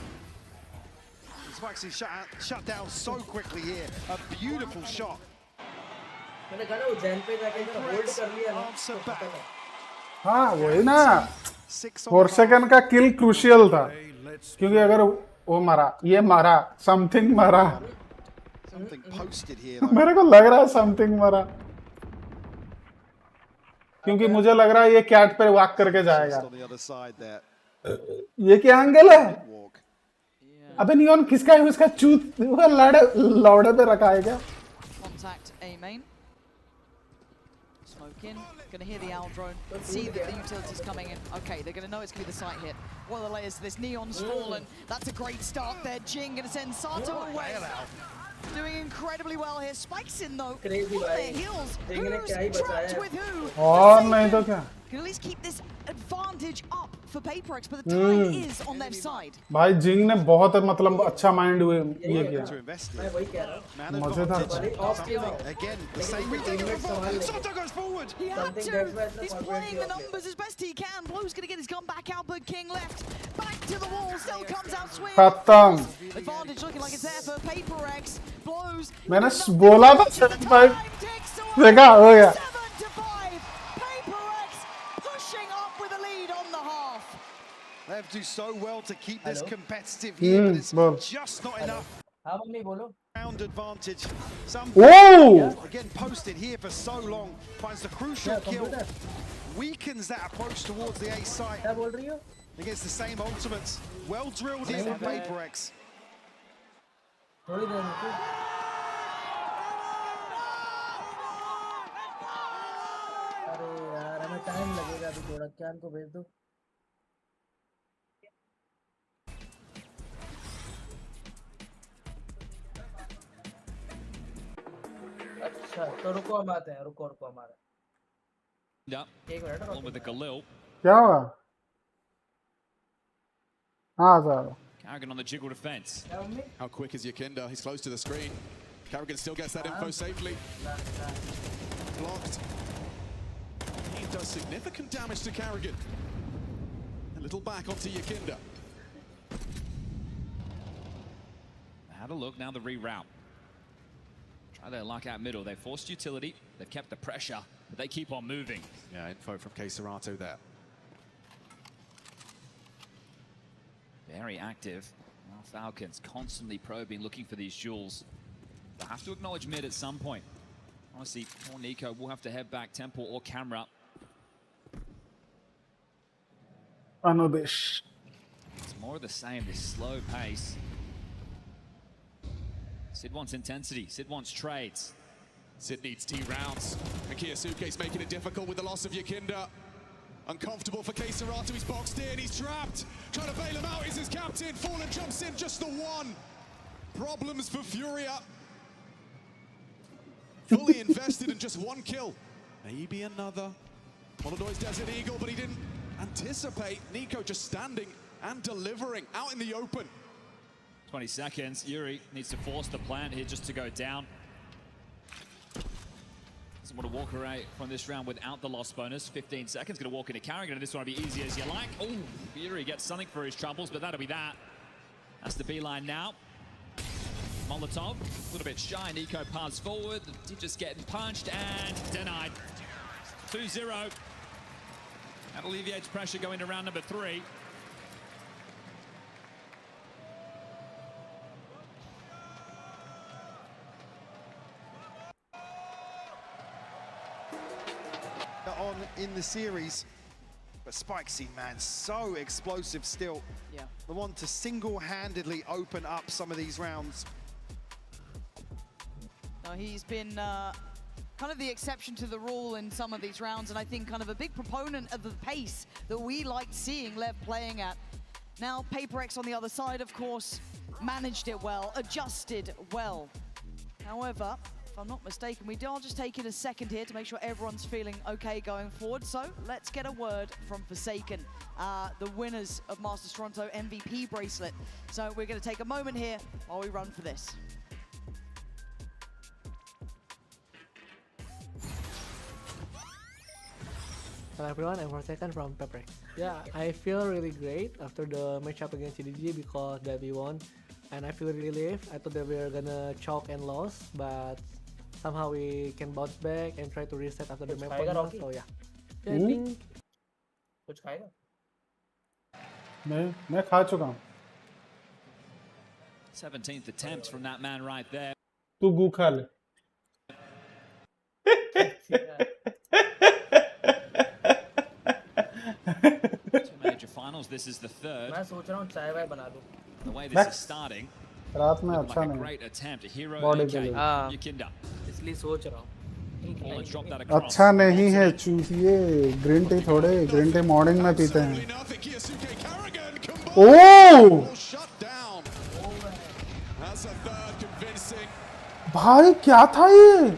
Spikes is shut down so quickly here. A beautiful shot. मैंने कहा ना वो जैन पे जाके ना hold कर लिया ना हाँ वही ना फोर्सेकन का किल क्रूशियल था क्योंकि अगर वो मरा ये मरा समथिंग मरा Something posted here. मेरे को लग रहा है समथिंग मरा, क्योंकि मुझे लग रहा है ये कैट पे वॉक करके जाएगा। ये क्या एंगल है? अबे नियॉन किसका है? उसका चूत वो लौड़े पे रखा है क्या? Contact A main. Smoke in. Gonna hear the owl drone. See that the utility's coming in. Okay, they're gonna know it's gonna be the site hit. What are the layers to this? Neon's fallen. That's a great start there. Jing gonna send Sato away. Doing incredibly well here. Spikes in though. On their heels. Who's trapped with who? और नहीं तो क्या? Can at least keep this advantage up for PRX, but the tide is on their side. भाई जिंग ने बहुत मतलब अच्छा mind हुए ये किया। मैं वही कह रहा हूं। मजेदार। Again, the same thing. Sato goes forward. He had to. He's playing the numbers as best he can. Blue's gonna get his gun back out, but King left. Back to the wall. Still comes out swinging. खत्म। Advantage looking like it's there for PRX. Blows. मैंने बोला था 7-5 देखा हो गया। 7-5. PRX pushing up with a lead on the half. They have to do so well to keep this competitive here, but it's just not enough. हाँ mummy बोलो। Round advantage. Some Whoa! again posted here for so long, finds the crucial kill, weakens that approach towards the A site. क्या बोल रही हो? Against the same ultimates. Well drilled in on PRX. थोड़ी देर में अरे यार हमें टाइम लगेगा अभी थोड़ा, क्या इनको भेज दो। अच्छा तो रुको हम आते हैं, रुको हम आ रहे हैं। एक मिनट। क्या हुआ? हाँ sir. Carrigan on the jiggle defense. How quick is Yakinda? He's close to the screen. Carrigan still gets that info safely. Blocked. He does significant damage to Carrigan. A little back onto Yakinda. Had a look, now the reroute. Try their luck out middle. They forced utility, they've kept the pressure, but they keep on moving. Yeah, info from Keserato there. Very active. Well, Falcons constantly probing, looking for these jewels. They'll have to acknowledge mid at some point. Honestly, poor Nico will have to head back temple or camera. Anubish. It's more of the same, this slow pace. Sid wants intensity, Sid wants trades. Sid needs T rounds. And Kiyosuke's making it difficult with the loss of Yakinda. Uncomfortable for Keserato, he's boxed in, he's trapped. Trying to bail him out is his captain. Fallen jumps in, just the one. Problems for Furia. Fully invested in just one kill. Maybe another. Molodoy's Desert Eagle, but he didn't anticipate Nico just standing and delivering out in the open. 20 seconds, Yuri needs to force the plant here just to go down. Doesn't want to walk away from this round without the loss bonus. 15 seconds, going to walk into Carrigan, and this one will be easy as you like. Oh, Yuri gets something for his troubles, but that'll be that. That's the beeline now. Molotov, a little bit shy. Nico pass forward. Just getting punched and denied. 2-0. That alleviates pressure going to round number 3. On in the series, but Spikesy, man, so explosive still. Yeah. The one to single-handedly open up some of these rounds. No, he's been kind of the exception to the rule in some of these rounds, and I think kind of a big proponent of the pace that we liked seeing LEV playing at. Now, PRX on the other side, of course, managed it well, adjusted well. However, if I'm not mistaken, we are just taking a second here to make sure everyone's feeling okay going forward. So let's get a word from Forsaken, the winners of Masters Toronto MVP bracelet. So we're going to take a moment here while we run for this. Hello everyone, I'm Forsaken from PRX. Yeah, I feel really great after the matchup against CDG because that we won. And I feel relieved. I thought that we were gonna choke and lose, but somehow we can bounce back and try to reset after the map point. So yeah. I think कुछ खाएगा? मैं खा चुका हूँ. 17th attempt from that man right there. तू गू खा ले। Major finals. This is the third. मैं सोच रहा हूँ चाय वाय बना लूँ। The way this is starting. रात में अच्छा Like a नहीं। great attempt. A hero Body AK. के लिए। Yukinda. इसलिए सोच रहा हूँ। Ball and drop that across. अच्छा नहीं है चूतिए, ग्रीन टी थोड़े, ग्रीन टी मॉर्निंग में पीते हैं। ओह भाई क्या था ये?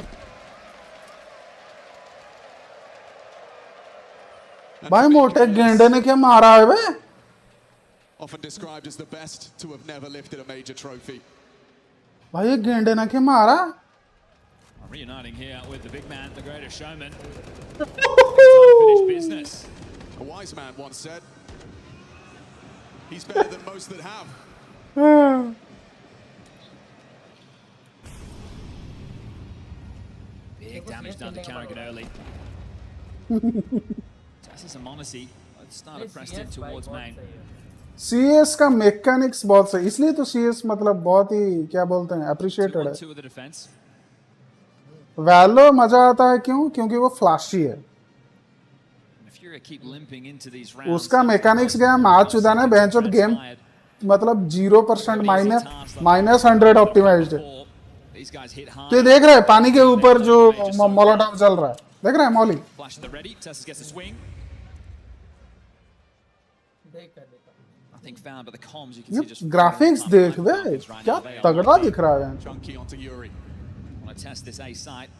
भाई मोटे गेंडे ने क्या मारा है बे? Often described as the best to have never lifted a major trophy. भाई ये गेंडे ने क्या मारा? Reuniting here with the big man, the greatest showman. Unfinished business. A wise man once said, he's better than most that have. Big damage done to Carrigan early. Justice and Monacy started pressed in towards main. CS का mechanics बहुत सही, इसलिए तो CS मतलब बहुत ही क्या बोलते हैं अप्रिशिएटेड है। Two of the defense. वैलो मजा आता है क्यों? क्योंकि वो फ्लैशी है। उसका मैकेनिक्स गया मार चुदा ने बेंचोट गेम मतलब 0% -100 ऑप्टिमाइज्ड है। तो ये देख रहे हैं पानी के ऊपर जो मोलोटॉव चल रहा है, देख रहे हैं मॉली? ग्राफिक्स देख बे, क्या तगड़ा दिख रहा है। Test this A site.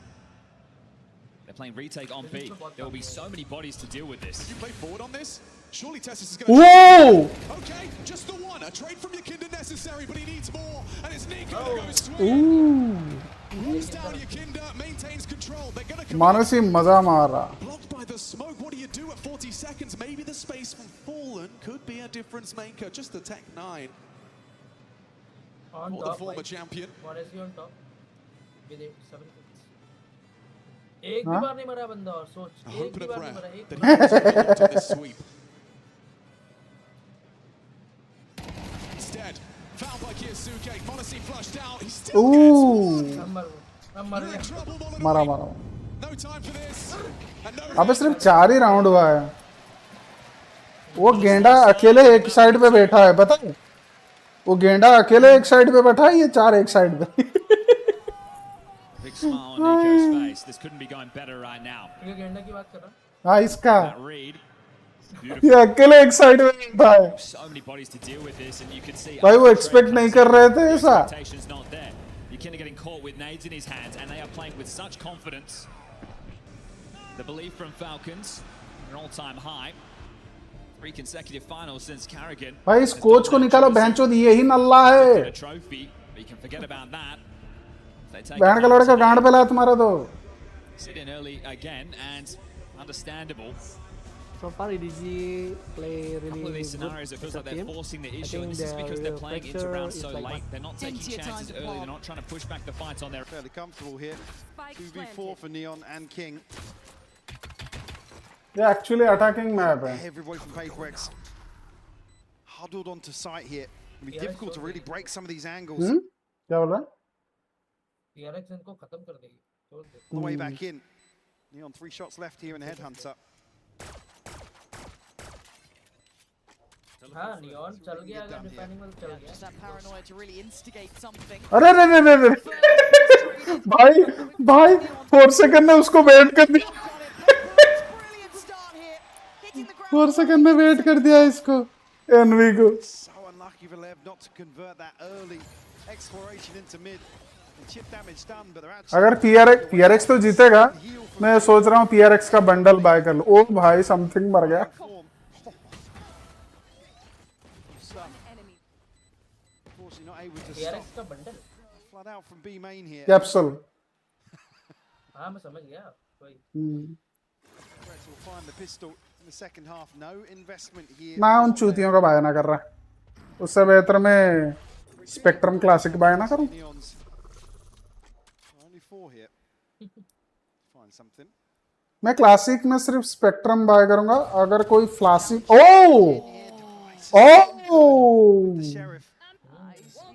They're playing retake on B. There will be so many bodies to deal with this. You play forward on this? Surely Tessus is going to... Whoa! Okay, just the one. A trade from Yakinda necessary, but he needs more. And it's Nico that goes swinging. Rolls down Yakinda, maintains control. They're going to come... Manasi maza mara. Blocked by the smoke. What do you do at 40 seconds? Maybe the space from Fallen could be a difference maker. Just the Tech 9. On for top, the former champion. Manasi on top. With 7 kills. एक भी बार नहीं मरा बंदा और सोच एक भी बार नहीं मरा एक Instead, fouled by Kiyasuke, Monacy flushed out. He still gets one. मारा मारा। No time for this. अबे सिर्फ 4 ही राउंड हुआ है। वो गेंडा अकेले एक साइड पे बैठा है, पता है? वो गेंडा अकेले एक साइड पे बैठा है, ये 4 एक साइड पे। Big smile on Nico's face. This couldn't be going better right now. ये गेंडा की बात कर रहा? हाँ इसका। Beautiful. ये अकेले एक साइड में बैठा है। So many bodies to deal with this, and you can see. भाई वो एक्सपेक्ट नहीं कर रहे थे ऐसा। Expectations not there. Yakinda getting caught with nades in his hands, and they are playing with such confidence. The belief from Falcons, an all-time high. 3 consecutive finals since Carrigan. भाई इस coach को निकालो, बहनचोद यही नल्ला है। Trophy, but you can forget about that. बहन का लड़का गांड पे लाया तुम्हारा तो। Sit in early again and understandable. So far EDG play really couple of these scenarios it feels like they're forcing the issue, and this is because they're playing into rounds so late. They're not taking chances early, they're not trying to push back the fights on their... Fairly comfortable here. 2v4 for Neon and King. Yeah, actually attacking map है। Everybody from PRX huddled onto site here. It'll be difficult to really break some of these angles. क्या बोल रहा है? PRX इनको खत्म कर देगी। On the way back in. Neon 3 shots left here in Headhunter. हाँ नियॉन चल गया, अगर डिफेंडिंग में चल गया। Just that paranoia to really instigate something. अरे भाई 4 सेकंड में उसको वेट कर दिया। 4 सेकंड में वेट कर दिया इसको एनवी को। So unlucky for LEV not to convert that early exploration into mid. Chip damage done, but they're actually... अगर PRX तो जीतेगा, मैं सोच रहा हूँ PRX का बंडल बाय कर लूँ। ओ भाई समथिंग मर गया। PRX का bundle flood out from B main here. Capsule. हाँ मैं समझ गया कोई। PRX will find the pistol in the second half. No investment here. मैं उन चूतियों का बाय ना कर रहा। उससे बेहतर मैं स्पेक्ट्रम क्लासिक बाय ना करूँ। Only 4 here. Find something. मैं क्लासिक में सिर्फ स्पेक्ट्रम बाय करूँगा अगर कोई फ्लासिक। ओह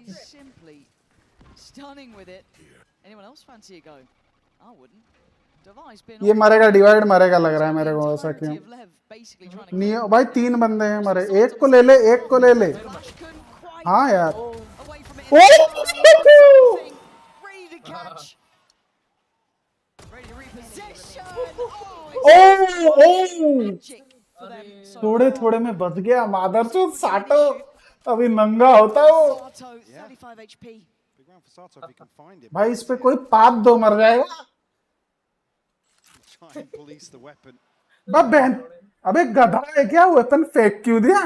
He's simply stunning with it. Anyone else fancy a go? I wouldn't. Devi's been ये मरेगा, डिवाइड मरेगा लग रहा है मेरे को, ऐसा क्यों? नियो भाई 3 बंदे हैं मरे, एक को ले ले, एक को ले ले। हाँ यार। थोड़े थोड़े में बच गया मादरचोद। साटो अभी नंगा होता वो। भाई इस पे कोई पाप दो, मर जाएगा। बहन, अबे गधा है क्या? वेपन फेंक क्यों दिया?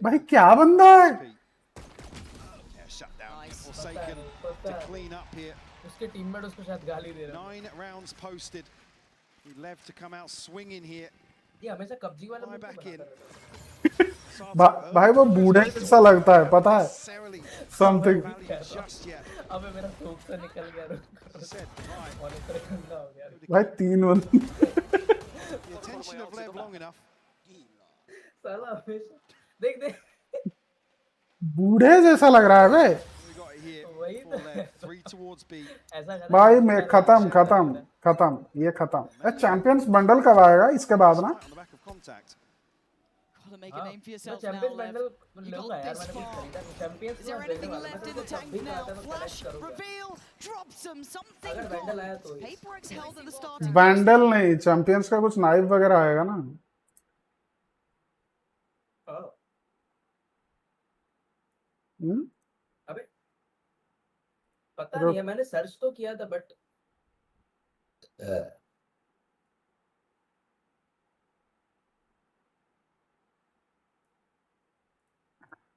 भाई क्या बंदा है? उसके टीममेट उसको शायद गाली दे रहा है। 9 rounds posted. LEV to come out swinging here. ये हमेशा कब्जी वाला back in. भाई वो बूढ़े जैसा लगता है, पता है? Something. अबे मेरा थूक से निकल गया। भाई 3 बंदे। The attention of LEV long enough. साला हमेशा देख देख। बूढ़े जैसा लग रहा है बे। भाई मैं खत्म ये खत्म। चैंपियंस बंडल कब आएगा इसके बाद ना? Make a name for yourself now, Lev. You got this far. Is there anything left in the tank now? Flash, reveal, drops him, something gone. PRX held at the starting. Bundle नहीं, champions का कुछ knife वगैरह आएगा ना? अबे पता नहीं है, मैंने सर्च तो किया था but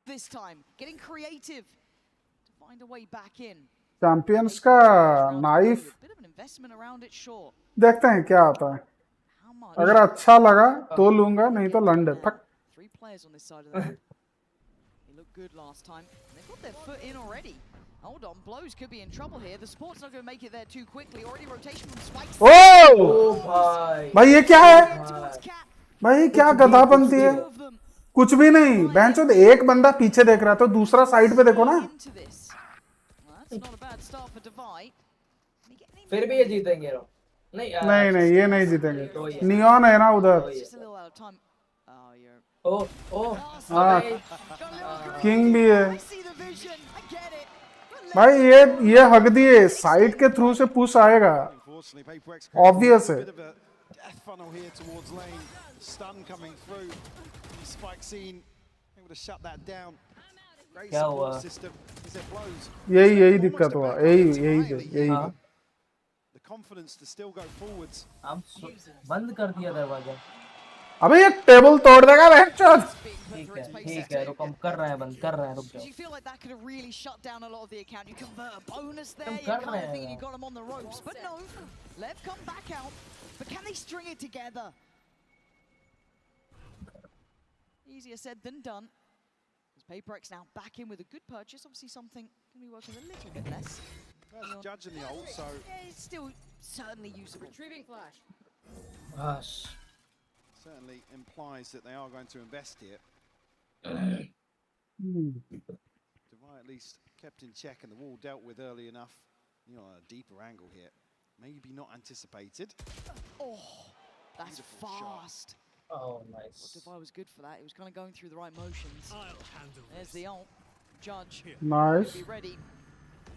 this time getting creative to find a way back in. Champions का नाइफ देखते हैं क्या आता है। अगर अच्छा लगा तो लूंगा, नहीं तो लंडे fuck. 3 players on this side of that. They looked good last time. They've got their foot in already. Hold on, Blows could be in trouble here. The Sport's not going to make it there too quickly. Already rotation from Spike. Oh! भाई ये क्या है? भाई क्या गधापंती है? कुछ भी नहीं। बेंचोद एक बंदा पीछे देख रहा है तो दूसरा साइड पे देखो ना। फिर भी ये जीतेंगे नहीं ये नहीं जीतेंगे। नियॉन है ना उधर। हाँ किंग भी है। भाई ये हक दिए, साइड के थ्रू से पुश आएगा, ऑब्वियस है। क्या हुआ? यही दिक्कत हुआ, यही बंद कर दिया दरवाजा। अबे ये टेबल तोड़ देगा बेंचोद। ठीक है रुक, हम कर रहे हैं, बंद कर रहे हैं, रुक जाओ। You feel like that could have really shut down a lot of the account. You convert a bonus there. हम You कर kind रहे of think हैं। you got them on the ropes, but no. LEV come back out, but can they string it together? Easier said than done. PRX now back in with a good purchase. Obviously something can be working a little bit less. Judging the ult, so yeah, it's still certainly usable. Retrieving flash. Gosh. Certainly implies that they are going to invest here. Devi at least kept in check and the wall dealt with early enough. You know, a deeper angle here. Maybe not anticipated. Oh, that's fast. Oh, nice. Well, Devi was good for that. He was kind of going through the right motions. There's the ult. Judge. Nice. Be ready.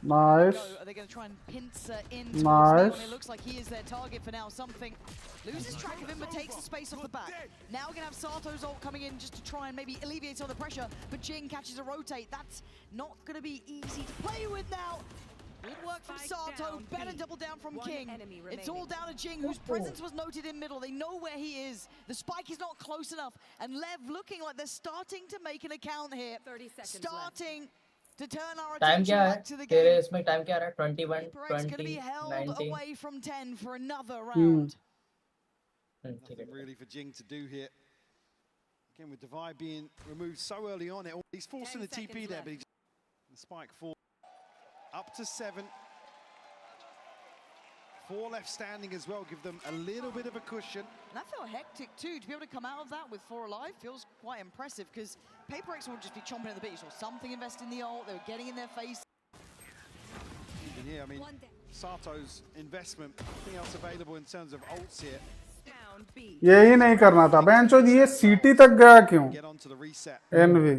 Nice. Are they going to try and pincer in towards Nice. Leon? It looks like he is their target for now. Something loses track of him, but takes the space off the back. Now we're going to have Sato's ult coming in just to try and maybe alleviate some of the pressure, but Jing catches a rotate. That's not going to be easy to play with now. Good work from Sato, better double down from King. It's all down to Jing, whose presence was noted in middle. They know where he is. The spike is not close enough, and LEV looking like they're starting to make an account here. 30 seconds starting left. To turn our time attention क्या है? back to the तेरे game. इसमें time क्या रहा है? 21, PRX going to be 20, held 19. away from 10 for another round. Nothing really for Jing to do here. Again, with Devi being removed so early on, he's forcing the TP there, but he's the spike 4 up to 7. 4 left standing as well, give them a little bit of a cushion. And that felt hectic too. To be able to come out of that with 4 alive feels quite impressive, because PRX will just be chomping at the bit. You saw something invest in the ult, they were getting in their face. And here, I mean, Sato's investment, nothing else available in terms of ults here. यही नहीं करना था बेंचो, ये सीटी तक गया क्यों? N V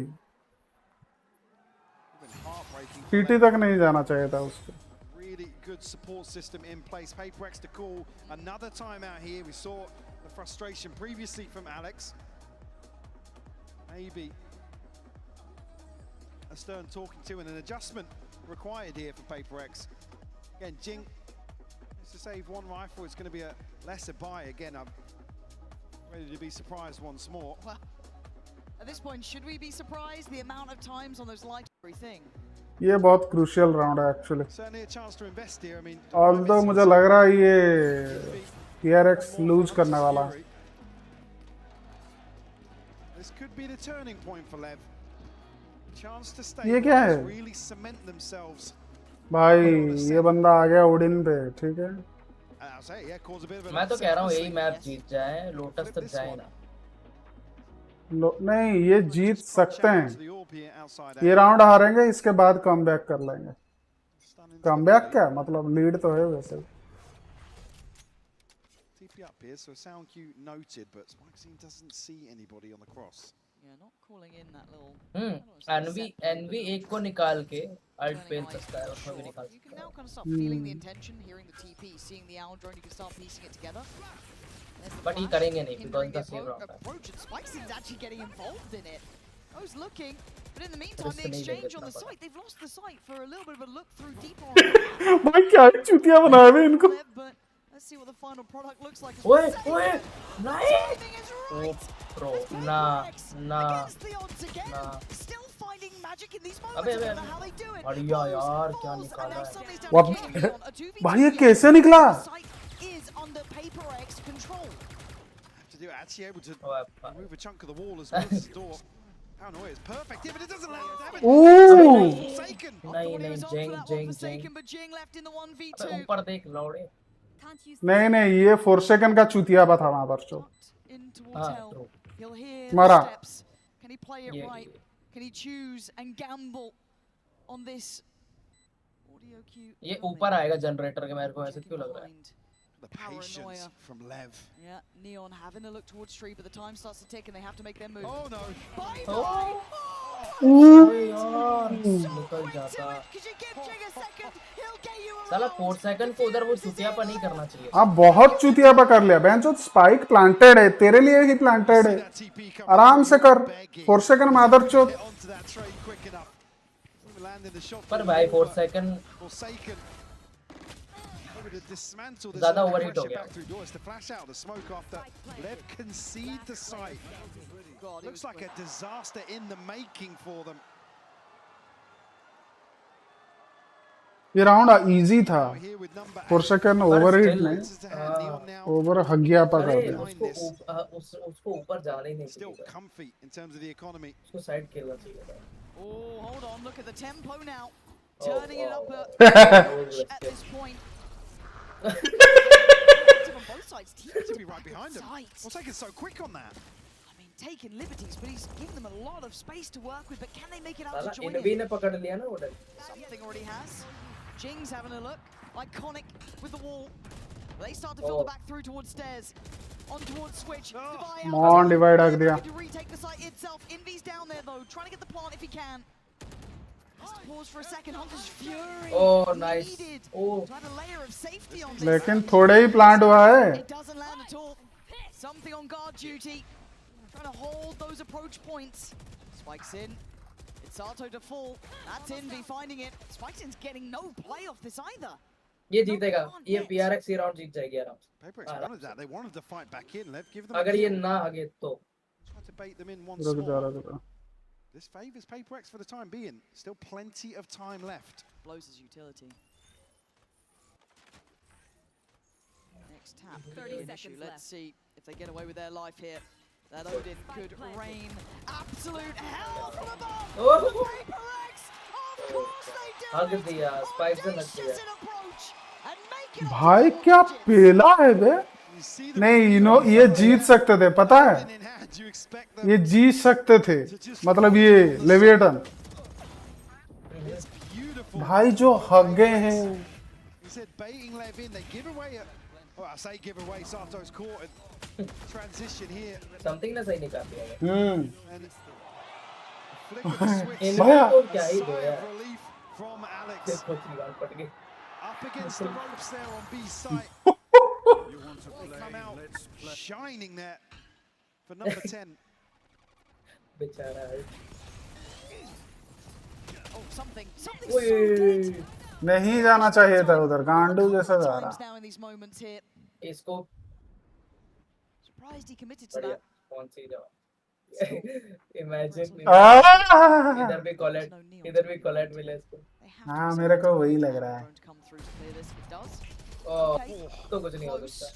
सीटी तक नहीं जाना चाहिए था उसको. Really good support system in place. PRX to call another timeout here. We saw the frustration previously from Alex. Maybe a stern talking to and an adjustment required here for PRX. Again, Jing has to save 1 rifle. It's going to be a lesser buy. Again, I'm ready to be surprised once more. Well, at this point, should we be surprised? The amount of times on those light everything. ये बहुत crucial round है actually. Certainly a chance to invest here. I mean, although मुझे लग रहा है ये PRX lose करने वाला. This could be the turning point for LEV. Chance to stay. ये क्या है? Really cement themselves. भाई ये बंदा आ गया उडिन पे, ठीक है? मैं तो कह रहा हूँ यही मैच जीत जाए, लोटस तक जाए ना. नहीं, ये जीत सकते हैं. ये राउंड हारेंगे, इसके बाद कमबैक कर लेंगे. कमबैक क्या मतलब, लीड तो है वैसे. TP up here, so sound cue noted, but Spikescene doesn't see anybody on the cross. Yeah, not calling in that little. Envy एक को निकाल के alt पेल सकता है, उसमें भी निकाल सकता है. You can now kind of start feeling the intention, hearing the TP, seeing the owl drone. You can start piecing it together. But he करेंगे नहीं because the same round. Approach and Spikescene's actually getting involved in it. I was looking, but in the meantime, the exchange on the site, they've lost the site for a little bit of a look through deeper. भाई क्या चूतिया बनाए हुए इनको. Let's see what the final product looks like. Wait, nice. Bro, nah. Still finding magic in these अबे how they do it. बढ़िया यार, क्या निकाला है. What? भाई ये कैसे निकला? Is under PRX control. To do it, actually able to remove a chunk of the wall as well as the door. How annoying! It's perfect here, but it doesn't land damage. Ooh! नहीं, Jing. But Jing left in the 1v2. ऊपर देख लौड़े. नहीं ये 4 second का चूतिया था वहां पर जो. मारा. Can he play it right? Can he choose and gamble on this audio cue? ये ऊपर आएगा जनरेटर के, मेरे को ऐसे क्यों लग रहा है? The patience from LEV. Yeah, Neon having a look towards Tree, but the time starts to tick and they have to make their move. Oh no! Bye-bye! निकल जाता. साला 4 सेकंड को उधर वो चुतियापा नहीं करना चाहिए. हाँ बहुत चुतियापा कर लिया. बेंचो स्पाइक प्लांटेड है, तेरे लिए ही प्लांटेड है. आराम से कर. 4 सेकंड मादर चोद. पर भाई 4 सेकंड ज़्यादा ओवरहीट हो गया. To flash out the smoke after LEV concede the site. Looks like a disaster in the making for them. ये राउंड इजी था. 4 सेकंड ओवरहीट नहीं, ओवर हगियापा कर दिया. उसको ऊपर जाने ही नहीं. Still comfy in terms of the economy. उसको साइड खेलना चाहिए था. Oh, hold on, look at the tempo now. Turning it up at this point. On both sides, to be right behind him. What's taking so quick on that? I mean, taking liberties, but he's giving them a lot of space to work with. But can they make it out to join him? ने पकड़ लिया ना उधर. Something already has. Jing's having a look. Iconic with the wall. They start to filter back through towards stairs. On towards switch. On divide आ गया. To retake the site itself. Envy's down there though, trying to get the plant if he can. Pause for a second. Hunter's fury. Oh, nice. Oh. To add a layer of safety on this. लेकिन थोड़े ही plant हुआ है. It doesn't land at all. Something on guard duty. Trying to hold those approach points. Spikes in. It's Sato to fall. That's Envy finding it. Spikesin's getting no play off this either. ये जीतेगा. ये PRX ये round जीत जाएगी आराम से. PRX wanted that. They wanted to fight back in. LEV give them. अगर ये ना आगे तो. Try to bait them in once more. This favors PRX for the time being. Still plenty of time left. Blows his utility. Next tap. 30 seconds left. Let's see if they get away with their life here. That Odin could rain absolute hell from above. Oh. PRX, of course they do. Hug the spikes in the approach and भाई क्या पेला है बे। नहीं ये जीत सकते थे, पता है, ये जीत सकते थे, मतलब ये लेविएटन भाई जो हग गए हैं। समथिंग ना सही निकाल दिया। भैया तो क्या ही दो यार, देखो गाल पट गई। Up against the ropes there on B site. Come out shining there for number 10. बेचारा है। Oh, something so dead. नहीं जाना चाहिए था उधर, गांडू जैसा जा रहा। इसको surprised he committed to that. कौन सी जगह? Imagine इधर भी कॉलेट मिले इसको। हाँ मेरे को वही लग रहा है। तो कुछ नहीं हो सकता।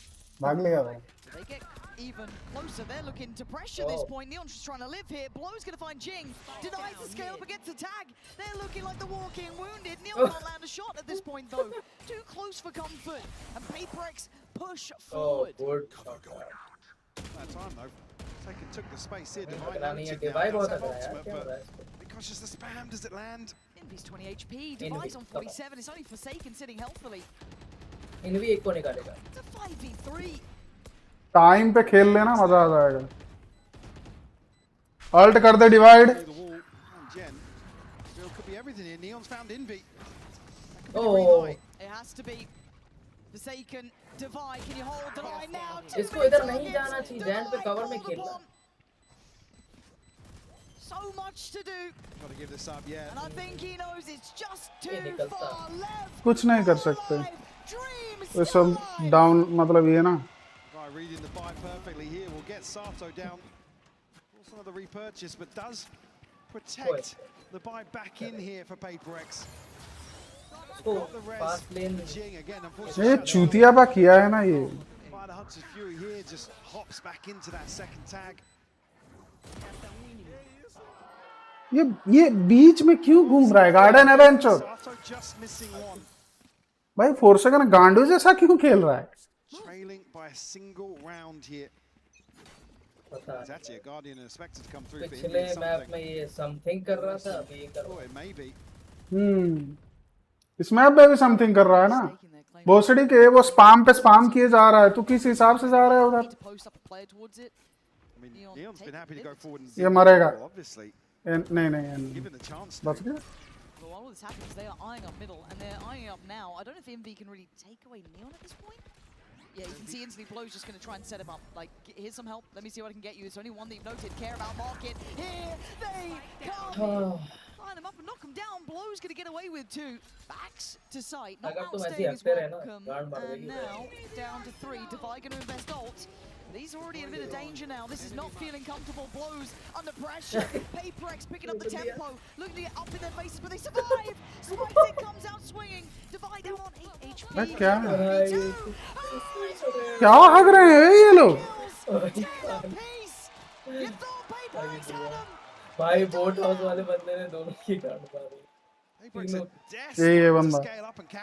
भाग लिया भाई। They get even closer. They're looking to pressure this point. Neon's just trying to live here. Blow's going to find Jing. Denies the scale up against the tag. They're looking like the walking wounded. Neon can't land a shot at this point though. Too close for comfort. And PRX push forward. Oh, good. That time though. Taken took the space here. Divide बहुत अच्छा है यार। Because just the spam, does it land? Envy's 20 HP. Divide's on 47. It's only Forsaken sitting healthily. Envy एक को निकालेगा। It's a 5v3. Time पे खेल लेना, मजा आ जाएगा। अल्ट कर they divide. Oh, it has to be Forsaken. Divide, can you hold the line now? इसको इधर नहीं जाना चाहिए, जैन पे कवर में खेलना। So much to do. Got to give this up, yeah. And I think he knows it's just too far left. कुछ नहीं कर सकते। ये सब डाउन मतलब ये ना। Reading the buy perfectly here will get Sato down. Also another repurchase, but does protect the buy back in here for PRX. Got the res. Jing again, unfortunately. ये चूतिया बा किया है ना ये। The Hunter's Fury here just hops back into that second tag. ये बीच में क्यों घूम रहा है garden एवेंचर? Sato just missing one. भाई फोर्सेकन गांडू जैसा क्यों खेल रहा है? Trailing by a single round here. There's actually a Guardian and a Spectre to come through for पिछले मैप में ये समथिंग कर रहा था, अभी ये कर रहा है। It may be. इस मैप पे भी समथिंग कर रहा है ना। बोसडी के वो स्पैम पे स्पैम किए जा रहा है, तो किस हिसाब से जा रहा है उधर? Neon's been happy to go forward and ये मरेगा। obviously. नहीं Given the chance. बच गया। Well, all this happens, they are eyeing up middle, and they're eyeing up now. I don't know if Envy can really take away Neon at this point. Yeah, you can see instantly Blow's just going to try and set him up. Like, here's some help. Let me see what I can get you. It's only one that you've noted. Care about market. Here they come. Line him up and knock him down. Blow's going to get away with two. Backs to sight. Not outstaying is welcome. And now down to 3. Divide going to invest ult. He's already in a bit of danger now. This is not feeling comfortable. Blows under pressure. PRX picking up the tempo. Looking to get up in their faces, but they survive. Spicy comes out swinging. Divide out on 8 HP. क्या हग रहे हैं ये लोग? भाई boat house वाले बंदे ने दोनों की गांड मारी। ये बंदा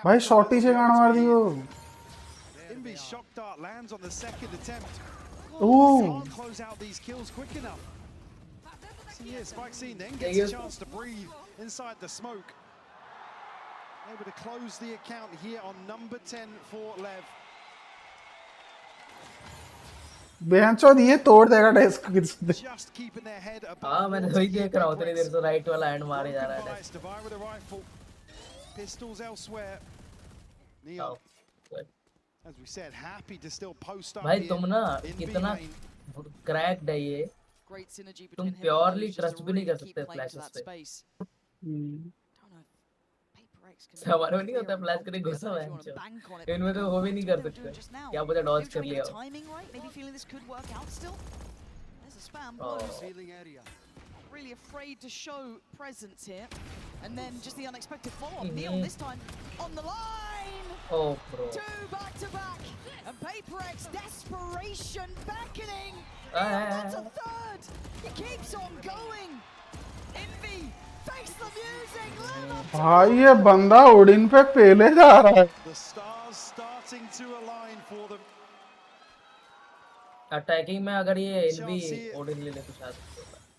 भाई शॉटी से गांड मार दी वो। Envy's shock dart lands on the second attempt. Ooh. Can't close out these kills quick enough. So yeah, Spike Scene then gets a chance to breathe inside the smoke. Able to close the account here on number 10 for LEV. बेंचोद ये तोड़ देगा desk किस दे। Just keeping their head above. हाँ मैंने वही देख रहा हूँ, उतनी देर से राइट वाला हैंड मारे जा रहा है। Divide with a rifle. Pistols elsewhere. Neon. As we said, happy to still post up. भाई तुम ना कितना क्रैक्ड है ये, तुम प्योरली ट्रस्ट भी नहीं कर सकते फ्लैशेस पे। हमारे में नहीं होता फ्लैश करके घुसा हुआ है, इनमें तो वो भी नहीं कर सकते। क्या पता डॉज कर लिया हो। Really afraid to show presence here, and then just the unexpected follow-up. Neon this time on the line. Oh, bro. 2 back to back, and PRX desperation beckoning. That's a third. He keeps on going. Envy face the music. भाई ये बंदा Odin पे पहले जा रहा है। The stars starting to align for them. Attacking में अगर ये एलवी ओडिन ले ले तो शायद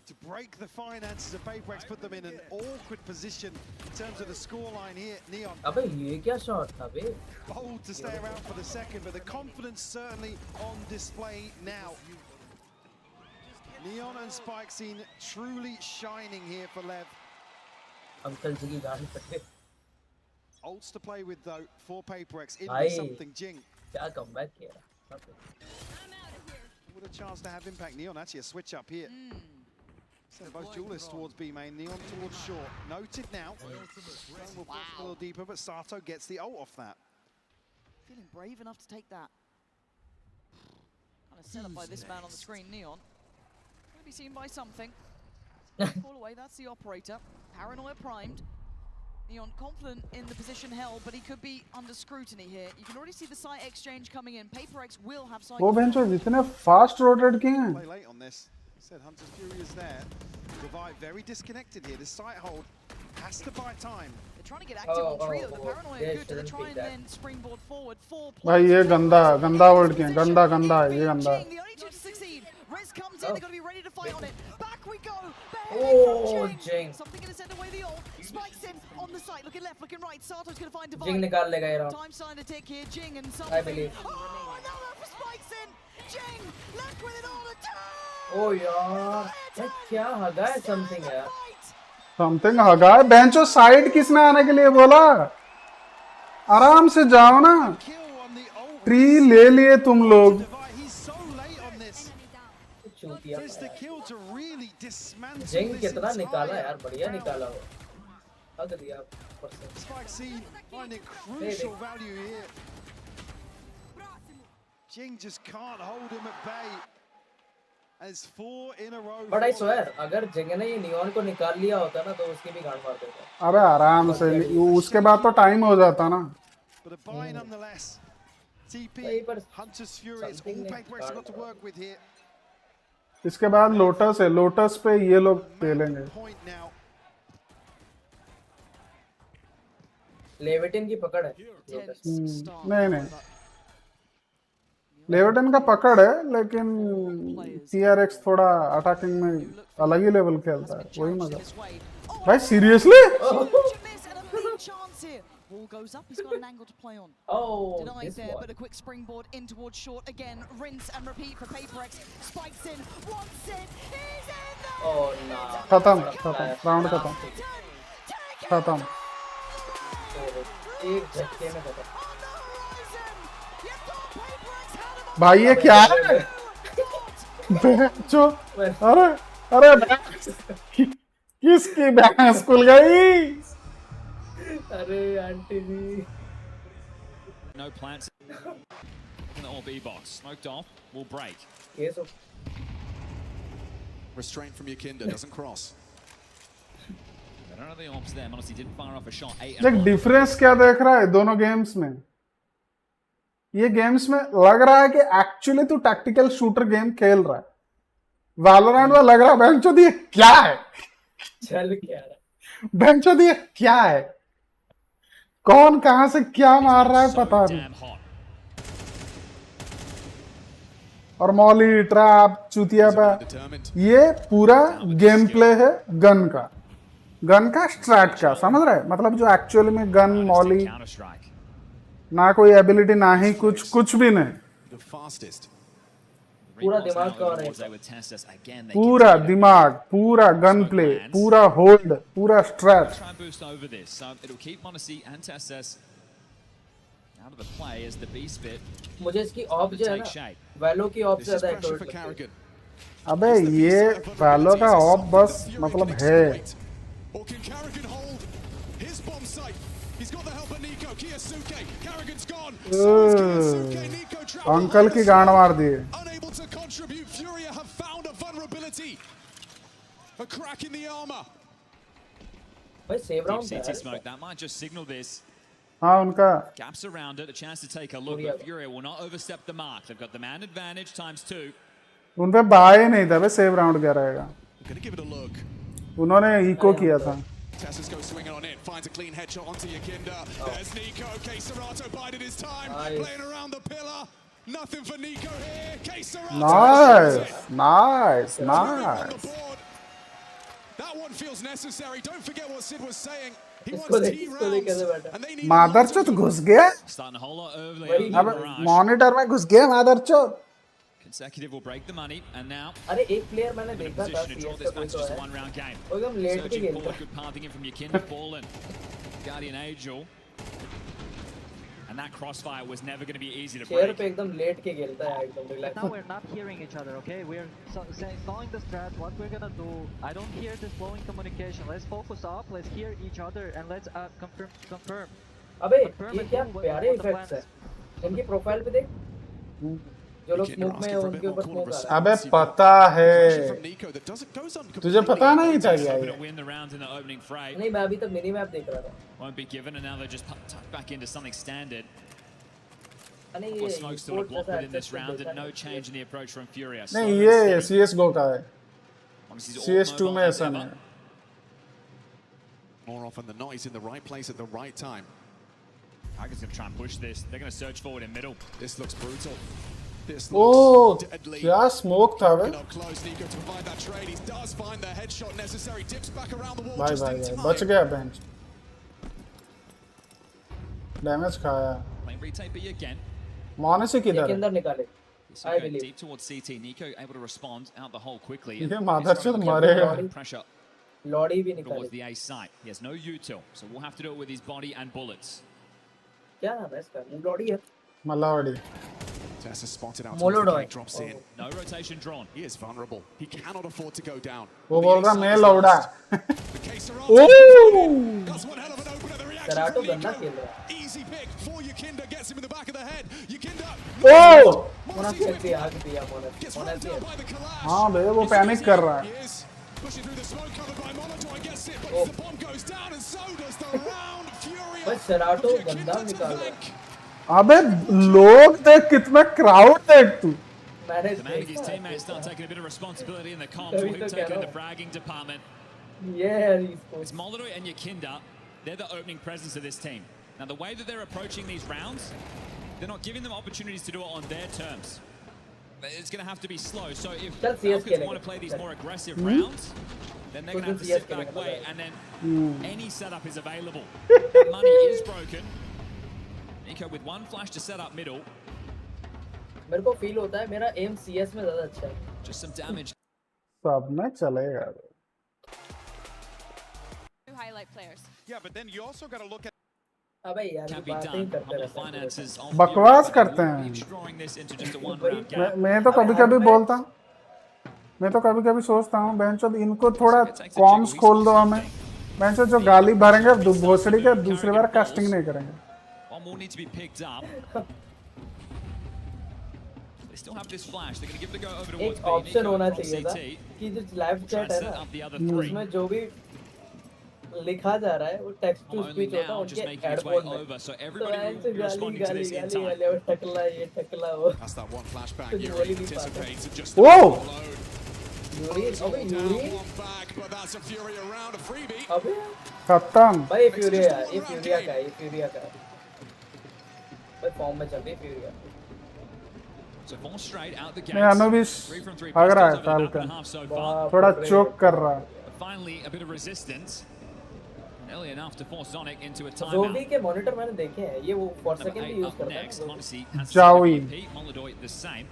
to break the finances of PRX, put them in an awkward position in terms of the scoreline here. Neon. अबे ये क्या शॉट था बे? Bold to stay around for the second, but the confidence certainly on display now. Neon and Spike seen truly shining here for LEV. Uncle जी की गाड़ी पे Ults to play with though for PRX into something. Jing. क्या comeback किया? What a chance to have impact. Neon actually a switch up here. So both duelists towards B main, Neon towards short. Noted now. We'll push a little deeper, but Sato gets the ult off that. Feeling brave enough to take that. Kind of set up by this man on the screen, Neon. Going to be seen by something. Fall away, that's the operator. Paranoia primed. Neon confident in the position held, but he could be under scrutiny here. You can already see the site exchange coming in. PRX will have site. वो बेंचो जितने fast rotate किए हैं. Play late on this. Said Hunter's Fury is there. Divide very disconnected here. This site hold has to buy time. They're trying to get active on trio. The paranoia good. They try and then springboard forward. भाई ये गंदा word किए. गंदा ये गंदा. The only two to succeed. Riz comes in. They're going to be ready to fight on it. Back we go. Oh, Jing. Something going to send away the ult. Spikes in on the site. Looking left, looking right. Sato's going to find Divide. Jing निकाल लेगा ये round. Time starting to tick here. Jing and I something. believe. Oh, another for Spikes in. Jing left with it all the time. ओ यार क्या हगा है something यार something हगा है बेंचो side किसने आने के लिए बोला आराम से जाओ ना ट्री ले लिए तुम लोग जिंग कितना निकाला यार बढ़िया निकाला वो हग दिया Jing just can't hold him at bay. As 4 in a row. But I swear, अगर जिंग ने ये नियॉन को निकाल लिया होता ना तो उसकी भी गांड मार देता। अबे आराम से उसके बाद तो टाइम हो जाता ना। But a buy nonetheless. TP, Hunter's Fury, it's all PRX got to work with here. इसके बाद लोटस है, लोटस पे ये लोग खेलेंगे। लेविटिन की पकड़ है। नहीं लेविटन का पकड़ है लेकिन PRX थोड़ा अटैकिंग में अलग ही लेवल खेलता है वही मजा भाई seriously Ball goes up, he's got an angle to play on. Oh, denied there, but a quick springboard in towards short again. Rinse and repeat for PRX. Spikes in, wants it, he's in there! Oh no. खत्म round खत्म एक झटके में खत्म भाई ये क्या है जो अरे किसकी भैंस खुल गई अरे aunty ji No plants in the B box. Smoked off, will break. Yes. Restraint from Yakinda doesn't cross. I don't know the ops there. Honestly, didn't fire off a shot. देख डिफरेंस क्या देख रहा है दोनों गेम्स में ये games में लग रहा है कि एक्चुअली तू टैक्टिकल शूटर गेम खेल रहा है वैलोरेंट में लग रहा है बेंचो दिए क्या है चल क्या रहा बेंचो दिए क्या है कौन कहां से क्या मार रहा है पता नहीं और मॉली ट्रैप चूतिया पे ये पूरा गेम प्ले है गन का स्ट्रैट का समझ रहा है मतलब जो एक्चुअली में गन मॉली ना कोई एबिलिटी ना ही कुछ भी नहीं पूरा दिमाग का है पूरा दिमाग पूरा गन प्ले पूरा होल्ड पूरा स्ट्रैट मुझे इसकी ऑफ जो है ना वैलो की ऑफ से ज्यादा एक्टिवेट अबे ये वैलो का ऑफ बस मतलब है अंकल की गांड मार दिए भाई save round CT smoke that might just signal this. हाँ उनका gaps around it, a chance to take a look, but Furia will not overstep the mark. They've got the man advantage ×2. उन पे bye नहीं था बे save round क्या रहेगा उन्होंने eco किया था Tessus goes swinging on it, finds a clean headshot onto Yakinda. There's Nico. Serato bided his time, playing around the pillar. Nothing for Nico here. Serato. Nice. That one feels necessary. Don't forget what Sid was saying. He wants T rounds, and they need मादरचोद घुस गया Starting a whole lot early. अब monitor में घुस गया मादरचोद Consecutive will break the money, and now अरे एक player मैंने देखा था to draw this match just a one-round game. वो एकदम लेट के Surging खेलता forward, good pathing in from Yakinda, Fallen, Guardian Angel, and that crossfire was never going to be easy to chair break. पे एकदम late के खेलता है एकदम relax Now we're not hearing each other, okay? We're sawing the strat, what we're gonna do. I don't hear this flowing communication. Let's focus up, let's hear each other, and let's confirm. अबे ये क्या प्यारे effects है इनकी profile पे देख जो लोग स्मोक में उनके ऊपर स्मोक आ रहा है अबे पता है तुझे पता नहीं था क्या ये नहीं मैं अभी तक मिनी मैप देख रहा था Won't be given, and now they're just tucked back into something standard. नहीं Well, Smoke's still a block within this round, and no change in the approach from Furious. नहीं ये CS:GO का है CS2 में ऐसा नहीं है More often than not, he's in the right place at the right time. Tiger's going to try and push this. They're going to surge forward in middle. This looks brutal. This Oh, looks deadly. क्या smoke था वे Up close, Nico to provide that trade. He does find the headshot necessary. Dips back around the wall भाई just in भाई time. बच गया bench damage खाया Playing retake B again. मोनेसी किधर है अंदर निकाले So I going believe deep towards CT. Nico able to respond out the hole quickly. ये मादरचोद मरेगा Pressure लॉडी भी towards निकाले the A site. He has no util, so we'll have to do it with his body and bullets. क्या नाम है इसका लॉडी है मलावड़ी Tessa spotted out. Molodoi. Drops in. No rotation drawn. He is vulnerable. He cannot afford to go down. वो बोल रहा मैं लौड़ा Serato गंदा खेल रहा है Easy pick for Yakinda. Gets him in the back of the head. Yakinda. Oh! मोनासी भी आग दिया मोनासी हाँ भैया वो पैनिक कर रहा है Pushing through the smoke covered by Molodoi. Gets it, but the bomb goes down, and so does the round. Furious. बस सेराटो गंदा निकाल रहा है अबे लोग देख कितना क्राउड देख तू मैंने Demanding his teammates start taking a bit of responsibility in the comms. तभी We've तो कह taken रहा the हूँ fragging department. ये It's Molodoi and Yakinda. They're the opening presence of this team. Now, the way that they're approaching these rounds, they're not giving them opportunities to do it on their terms. It's going to have to be slow. So if Falcons want to play these more aggressive rounds, then they're going to have to sit back, wait, and then any setup is available. That money is broken. Nico with one flash to set up middle. मेरे को feel होता है मेरा M CS में ज्यादा अच्छा है Just some damage. सब में चलेगा Highlight players. Yeah, but then you also got to look at अबे यार Can be बातें done करते on the रहते हैं finances of बकवास करते हैं drawing this into just a one-round game. मैं तो कभी कभी बोलता हूँ मैं तो कभी कभी सोचता हूँ बेंचो इनको थोड़ा कॉम्स खोल दो हमें बेंचो जो गाली भरेंगे भोसड़ी के दूसरी बार कास्टिंग नहीं करेंगे One more needs to be picked up. They still have this flash. They're going to give the go over towards एक B. ऑप्शन Nico होना from चाहिए था CT. कि जो लाइव चैट है ना उसमें जो भी लिखा जा रहा है वो टेक्स्ट टू स्पीच होता है उनके एडपोर्ट में तो ऐसे गाली गाली गाली गाली और टकला ये टकला वो That's that one flashback. Yuri anticipates and just Whoa! Yuri अबे Yuri but that's a Fury around a freebie. अबे खत्म भाई फ्यूरिया ये फ्यूरिया का ये फ्यूरिया का भाई फॉर्म में चल रही है फ्यूरिया So 4 straight out the मैं gates. अनुबिस 3 from 3 भाग रहा है pistols over the map and a falcon half so far. थोड़ा चोक कर रहा है But finally, a bit of resistance. Early enough to force Sonic into a जोवी timeout. के monitor मैंने देखे हैं ये वो फॉर Number सेकंड 8 भी यूज up करता next. है Monacy has Joey. repeat. Molodoi the same.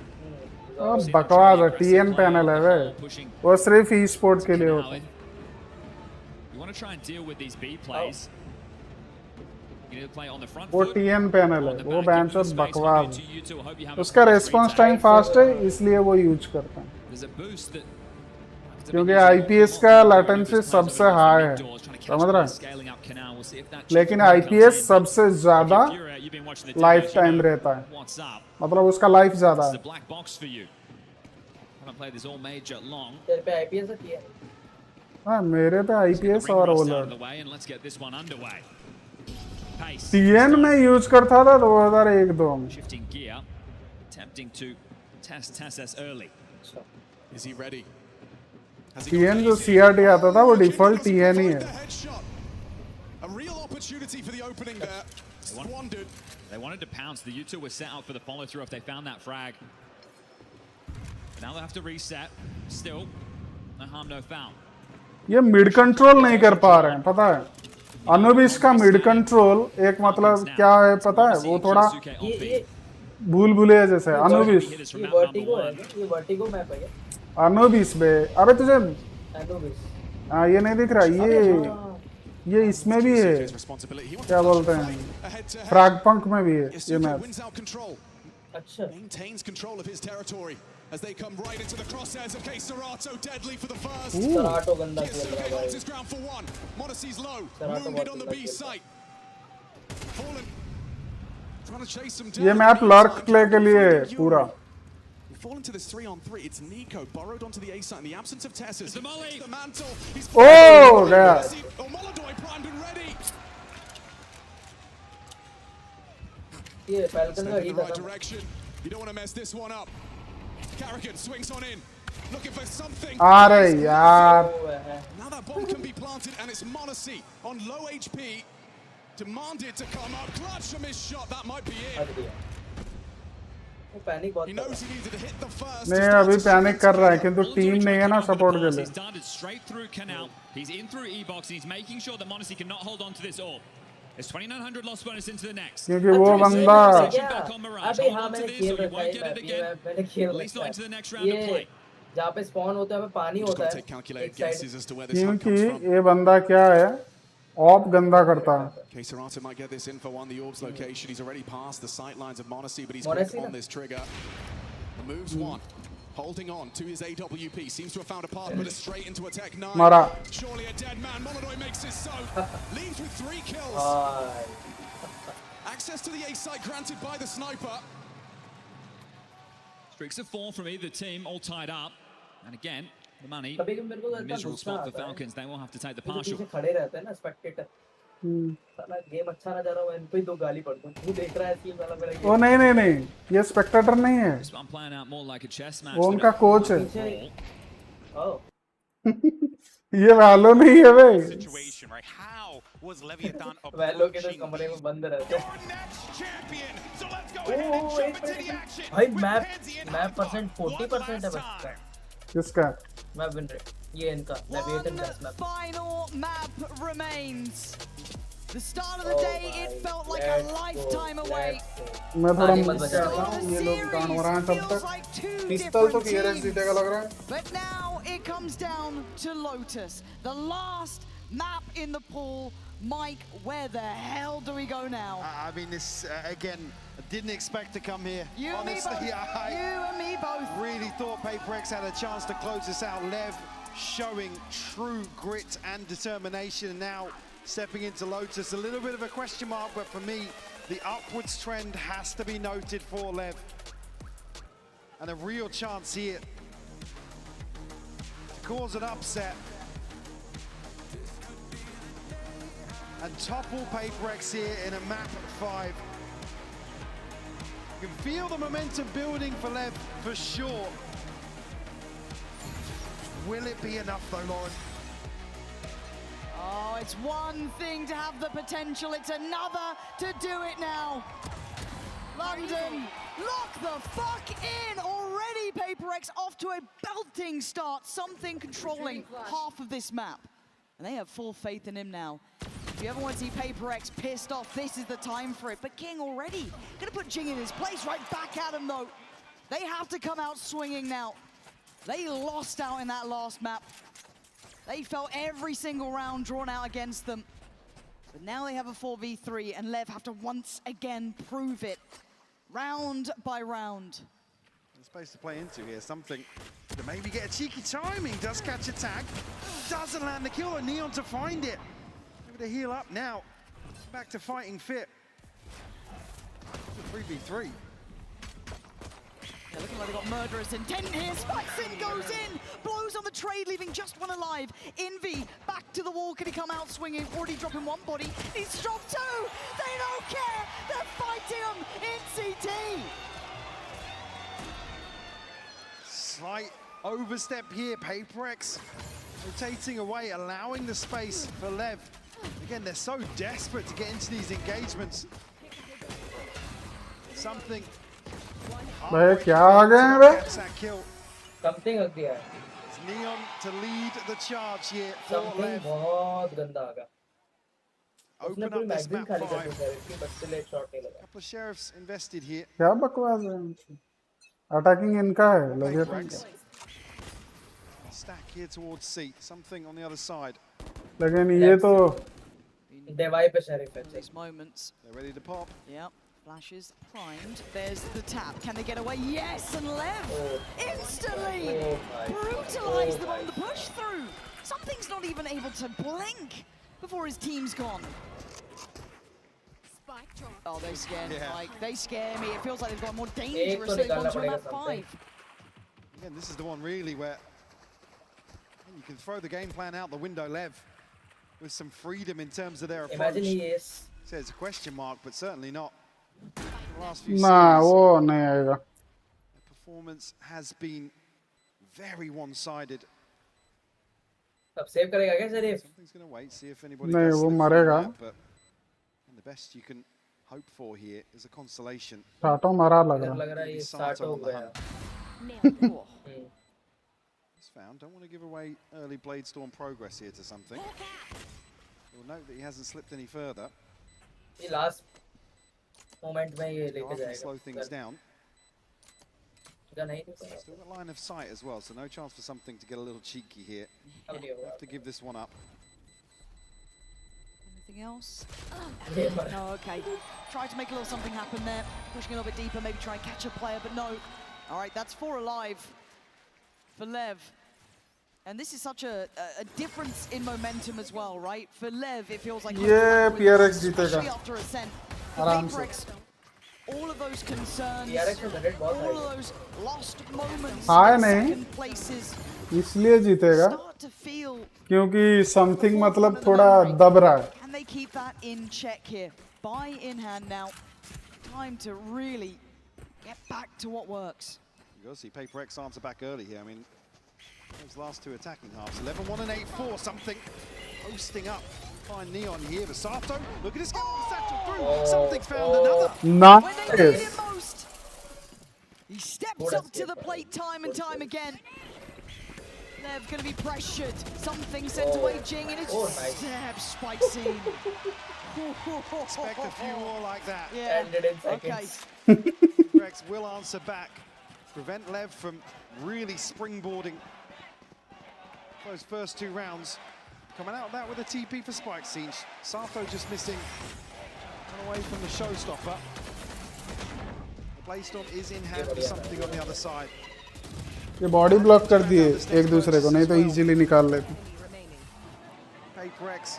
अब बकवास है टीएन पैनल है वे वो सिर्फ ई स्पोर्ट के लिए होता है You want to try and deal with these B plays. You need to play on the front वो foot. टीएन पैनल है वो बेंचो बकवास To you two. Hope you have है a उसका solid response retake. Time fast है इसलिए वो use करता है There's a boost that क्योंकि आईपीएस का लेटेंसी सबसे हाई है समझ रहा है scaling up canal. We'll see if that लेकिन आईपीएस सबसे ज्यादा लाइफ टाइम रहता है What's up? मतलब उसका लाइफ ज्यादा This is है a black box for you. Haven't played this all major long. तेरे पे आईपीएस है टीएन हाँ मेरे पे आईपीएस और Rust out ओलर of the way and let's get this one underway. Pace. TN में यूज करता था 2001-2 में Shifting gear, attempting to test Tessus early. Is he ready? TN जो सीआरटी आता था वो डिफॉल्ट टीएन ही है A real opportunity for the opening there. Squandered. They wanted to pounce. The U2 was set up for the follow-through if they found that frag. But now they'll have to reset. Still, no harm, no foul. ये mid control नहीं कर पा रहे हैं, पता है? Anubis का mid control एक मतलब क्या है पता है? वो थोड़ा भूल भुलैया जैसे है। अनुबिस। ये वर्टिगो है क्या? ये वर्टिगो मैप है क्या? अनुबिस बे। अबे तुझे अनुबिस। हाँ ये नहीं दिख रहा। ये इसमें भी है। क्या बोलते हैं? फ्रैगपंक में भी है ये मैप। अच्छा। Maintains control of his territory as they come right into the crosshairs of K Serato, deadly for the first. Serato ganda खेल रहा है भाई. Holds his ground for one. Monacy's low, wounded on the B site. Fallen. Trying to chase him down. ये map lurk play के लिए है पूरा. We fall into this 3-on-3. It's Nico borrowed onto the A site in the absence of Tessus. The mantle. He's oh yeah. Molodoi primed and ready. ये Falcon का in the right direction. You don't want to mess this one up. Carrigan swings on in, looking for something. अरे यार. Now that bomb can be planted, and it's Monacy on low HP. Demanded to come up. Clutch a missed shot. That might be it. He knows he needed to hit the first. नहीं अभी panic कर रहा है किंतु team नहीं है ना support के लिए. He's darted straight through Canal. He's in through E-box. He's making sure that Monacy cannot hold on to this all. It's 2900 loss bonus into the next. क्योंकि वो बंदा अभी हाँ मैंने खेल रखा है मैंने खेल रखा है ये जहाँ पे स्पॉन होता है वहाँ पानी होता है क्योंकि ये बंदा क्या है ऑप गंदा करता है. K Serato might get this in for one. The orb's location. He's already passed the sight lines of Monacy, but he's quick on this trigger. The moves one. Holding on to his AWP. Seems to have found a path, but it's straight into a Tech 9. Mara. Surely a dead man. Molodoi makes it so. Leaves with 3 kills. Access to the A site granted by the sniper. Streaks of 4 from either team, all tied up. And again, the money. Miserable spot for Falcons. They will have to take the partial. खड़े रहते हैं ना Spectator. साला game अच्छा ना जा रहा हो इन पे 2 गाली पड़ती है. तू देख रहा है इसलिए साला मेरा गेम. ओ नहीं ये स्पेक्टेटर नहीं है. I'm playing out more like a chess match. वो उनका कोच है. Oh. ये वालो नहीं है भाई. Situation right? How was Leviathan वालो के तो कमरे में बंद रहते हैं. भाई मैप परसेंट 40% है बस. किसका? Map win rate. ये इनका Leviathan best map. Final map remains. The start of the day, it felt like a lifetime away. मैं थोड़ा मत बचा रहा हूँ ये लोग कान हो रहा है तब तक. पिस्तौल तो PRX जीतेगा लग रहा है. But now it comes down to Lotus, the last map in the pool. Mike, where the hell do we go now? I mean, this again. Didn't expect to come here. You honestly, and me both. Really thought PRX had a chance to close this out. Lev showing true grit and determination. And now stepping into Lotus, a little bit of a question mark, but for me, the upwards trend has to be noted for Lev. And a real chance here to cause an upset and topple PRX here in a map 5. You can feel the momentum building for Lev for sure. Will it be enough though, Lauren? Oh, it's one thing to have the potential, it's another to do it now. London, lock the fuck in! Already PRX off to a belting start, something controlling half of this map. And they have full faith in him now. If you ever want to see PRX pissed off, this is the time for it. But King already gonna put Jing in his place, right back at him though. They have to come out swinging now. They lost out in that last map. They felt every single round drawn out against them. But now they have a 4v3 and Lev have to once again prove it. Round by round. Space to play into here, something to maybe get a cheeky timing. Does catch a tag, doesn't land the kill, and Neon to find it. Maybe to heal up now. Back to fighting fit. 3v3. Yeah, looking like they got murderous intent here. Spikes in, goes in, blows on the trade, leaving just one alive. Envy back to the wall. Can he come out swinging? Already dropping one body. He's dropped 2. They don't care. They're fighting him in CT. Slight overstep here. PRX rotating away, allowing the space for Lev Again, they're so desperate to get into these engagements. Something. भाई क्या आ गए हैं बे? Something हो गया. It's Neon to lead the charge here for Something LEV. बहुत गंदा आ गया. Open up this map 5. Couple of sheriffs invested here. क्या बकवास है? Attacking इनका है, लगे तो. Stack here towards C. Something on the other side. लेकिन ये तो Devai पे sheriff है. These moments. They're ready to pop. Yep. Flashes primed. There's the tap. Can they get away? Yes, and LEV instantly brutalized them on the push through. Something's not even able to blink before his team's gone. Oh, they scare me. Like, they scare me. It feels like they've got more dangerous than they've gone to a map 5. Again, this is the one really where you can throw the game plan out the window, LEV, with some freedom in terms of their approach. Imagine he is. So it's a question mark, but certainly not. The last few nah, series, वो नहीं आएगा. the performance has been very one-sided. अब save करेगा क्या sheriff? Something's going to wait, see if anybody नहीं, does वो slip मरेगा. through that, but the best you can hope for here is a consolation. साटो मरा लग रहा. लग रहा है ये Sato Sato on the गया. He's found. Don't want to give away early Blade Storm progress here to something. You'll note that he hasn't slipped any further. ये last moment में ये लेके जाएगा. Slow things down. नहीं. Still got line of sight as well, so no chance for something to get a little cheeky here. Have to give this one up. Anything else? No, okay. Try to make a little something happen there. Pushing a little bit deeper, maybe try and catch a player, but no. All right, that's 4 alive for LEV. And this is such a difference in momentum as well, right? For LEV, it feels like... Yeah, PRX जीतेगा. Especially after Ascent. PRX, all of those concerns, all of those lost moments, second places, इसलिए जीतेगा start to feel... क्योंकि something मतलब थोड़ा दब रहा है. Can they keep that in check here? Buy in hand now. Time to really get back to what works. You gotta see PRX answer back early here. I mean, those last 2 attacking halves. 11-1 and 8-4, something posting up. Find Neon here, but Sato, look at this guy with the satchel through. Something's found another. Nice. He steps up to the plate time and time again. LEV going to be pressured. Something sent away Jing, and it's step spike scene. Expect a few more like that. Yeah. Okay. PRX will answer back. Prevent LEV from really springboarding those first 2 rounds. Coming out of that with a TP for spike scene. Sato just missing away from the showstopper. The Blaze is in hand for something on the other side. ये body block कर दिए एक दूसरे को, नहीं तो easily निकाल लेते. PRX,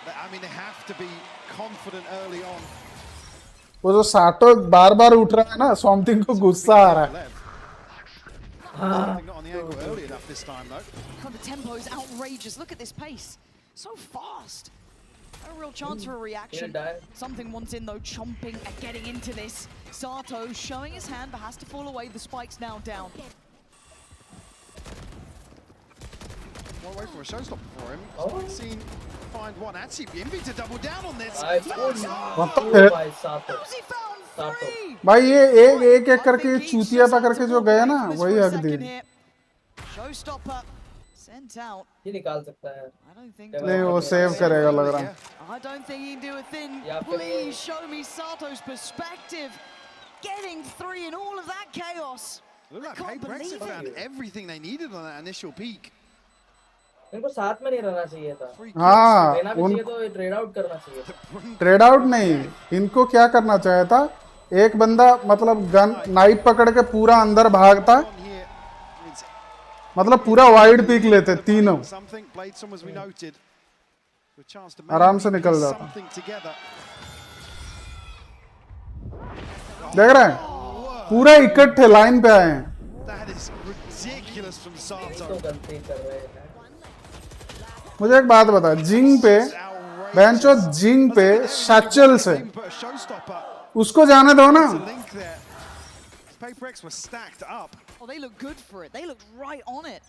I mean, they have to be confident early on. वो जो साटो बार-बार उठ रहा है ना, समथिंग को गुस्सा आ रहा है. Not on the angle early enough this time though. God, the tempo is outrageous. Look at this pace. So fast. No real chance for a reaction. Something wants in though, chomping and getting into this. Sato showing his hand but has to fall away. The spike's now down. One away from a showstopper for him. Spike scene find one. Actually, Envy to double down on this. भाई ये एक करके चूतिया पकड़ के जो गया ना, वही हक दी. Showstopper sent out. ये निकाल सकता है. नहीं, वो सेव करेगा लग रहा है. I don't think he can do a thing. Please show me Sato's perspective. Getting 3 in all of that chaos. Look like PRX have found everything they needed on that initial peak. इनको साथ में नहीं रहना चाहिए था. हाँ, लेना भी चाहिए तो ट्रेड आउट करना चाहिए था. ट्रेड आउट नहीं, इनको क्या करना चाहिए था? एक बंदा मतलब गन नाइफ पकड़ के पूरा अंदर भागता, मतलब पूरा वाइड पीक लेते तीनों, आराम से निकल जाता. देख रहे हैं, पूरा इकट्ठे लाइन पे आए हैं. मुझे एक बात बता, जिंग पे बेंचो, जिंग पे सैचल से उसको जाने दो ना. PRX were stacked up. Oh, they look good for it. They looked right on it.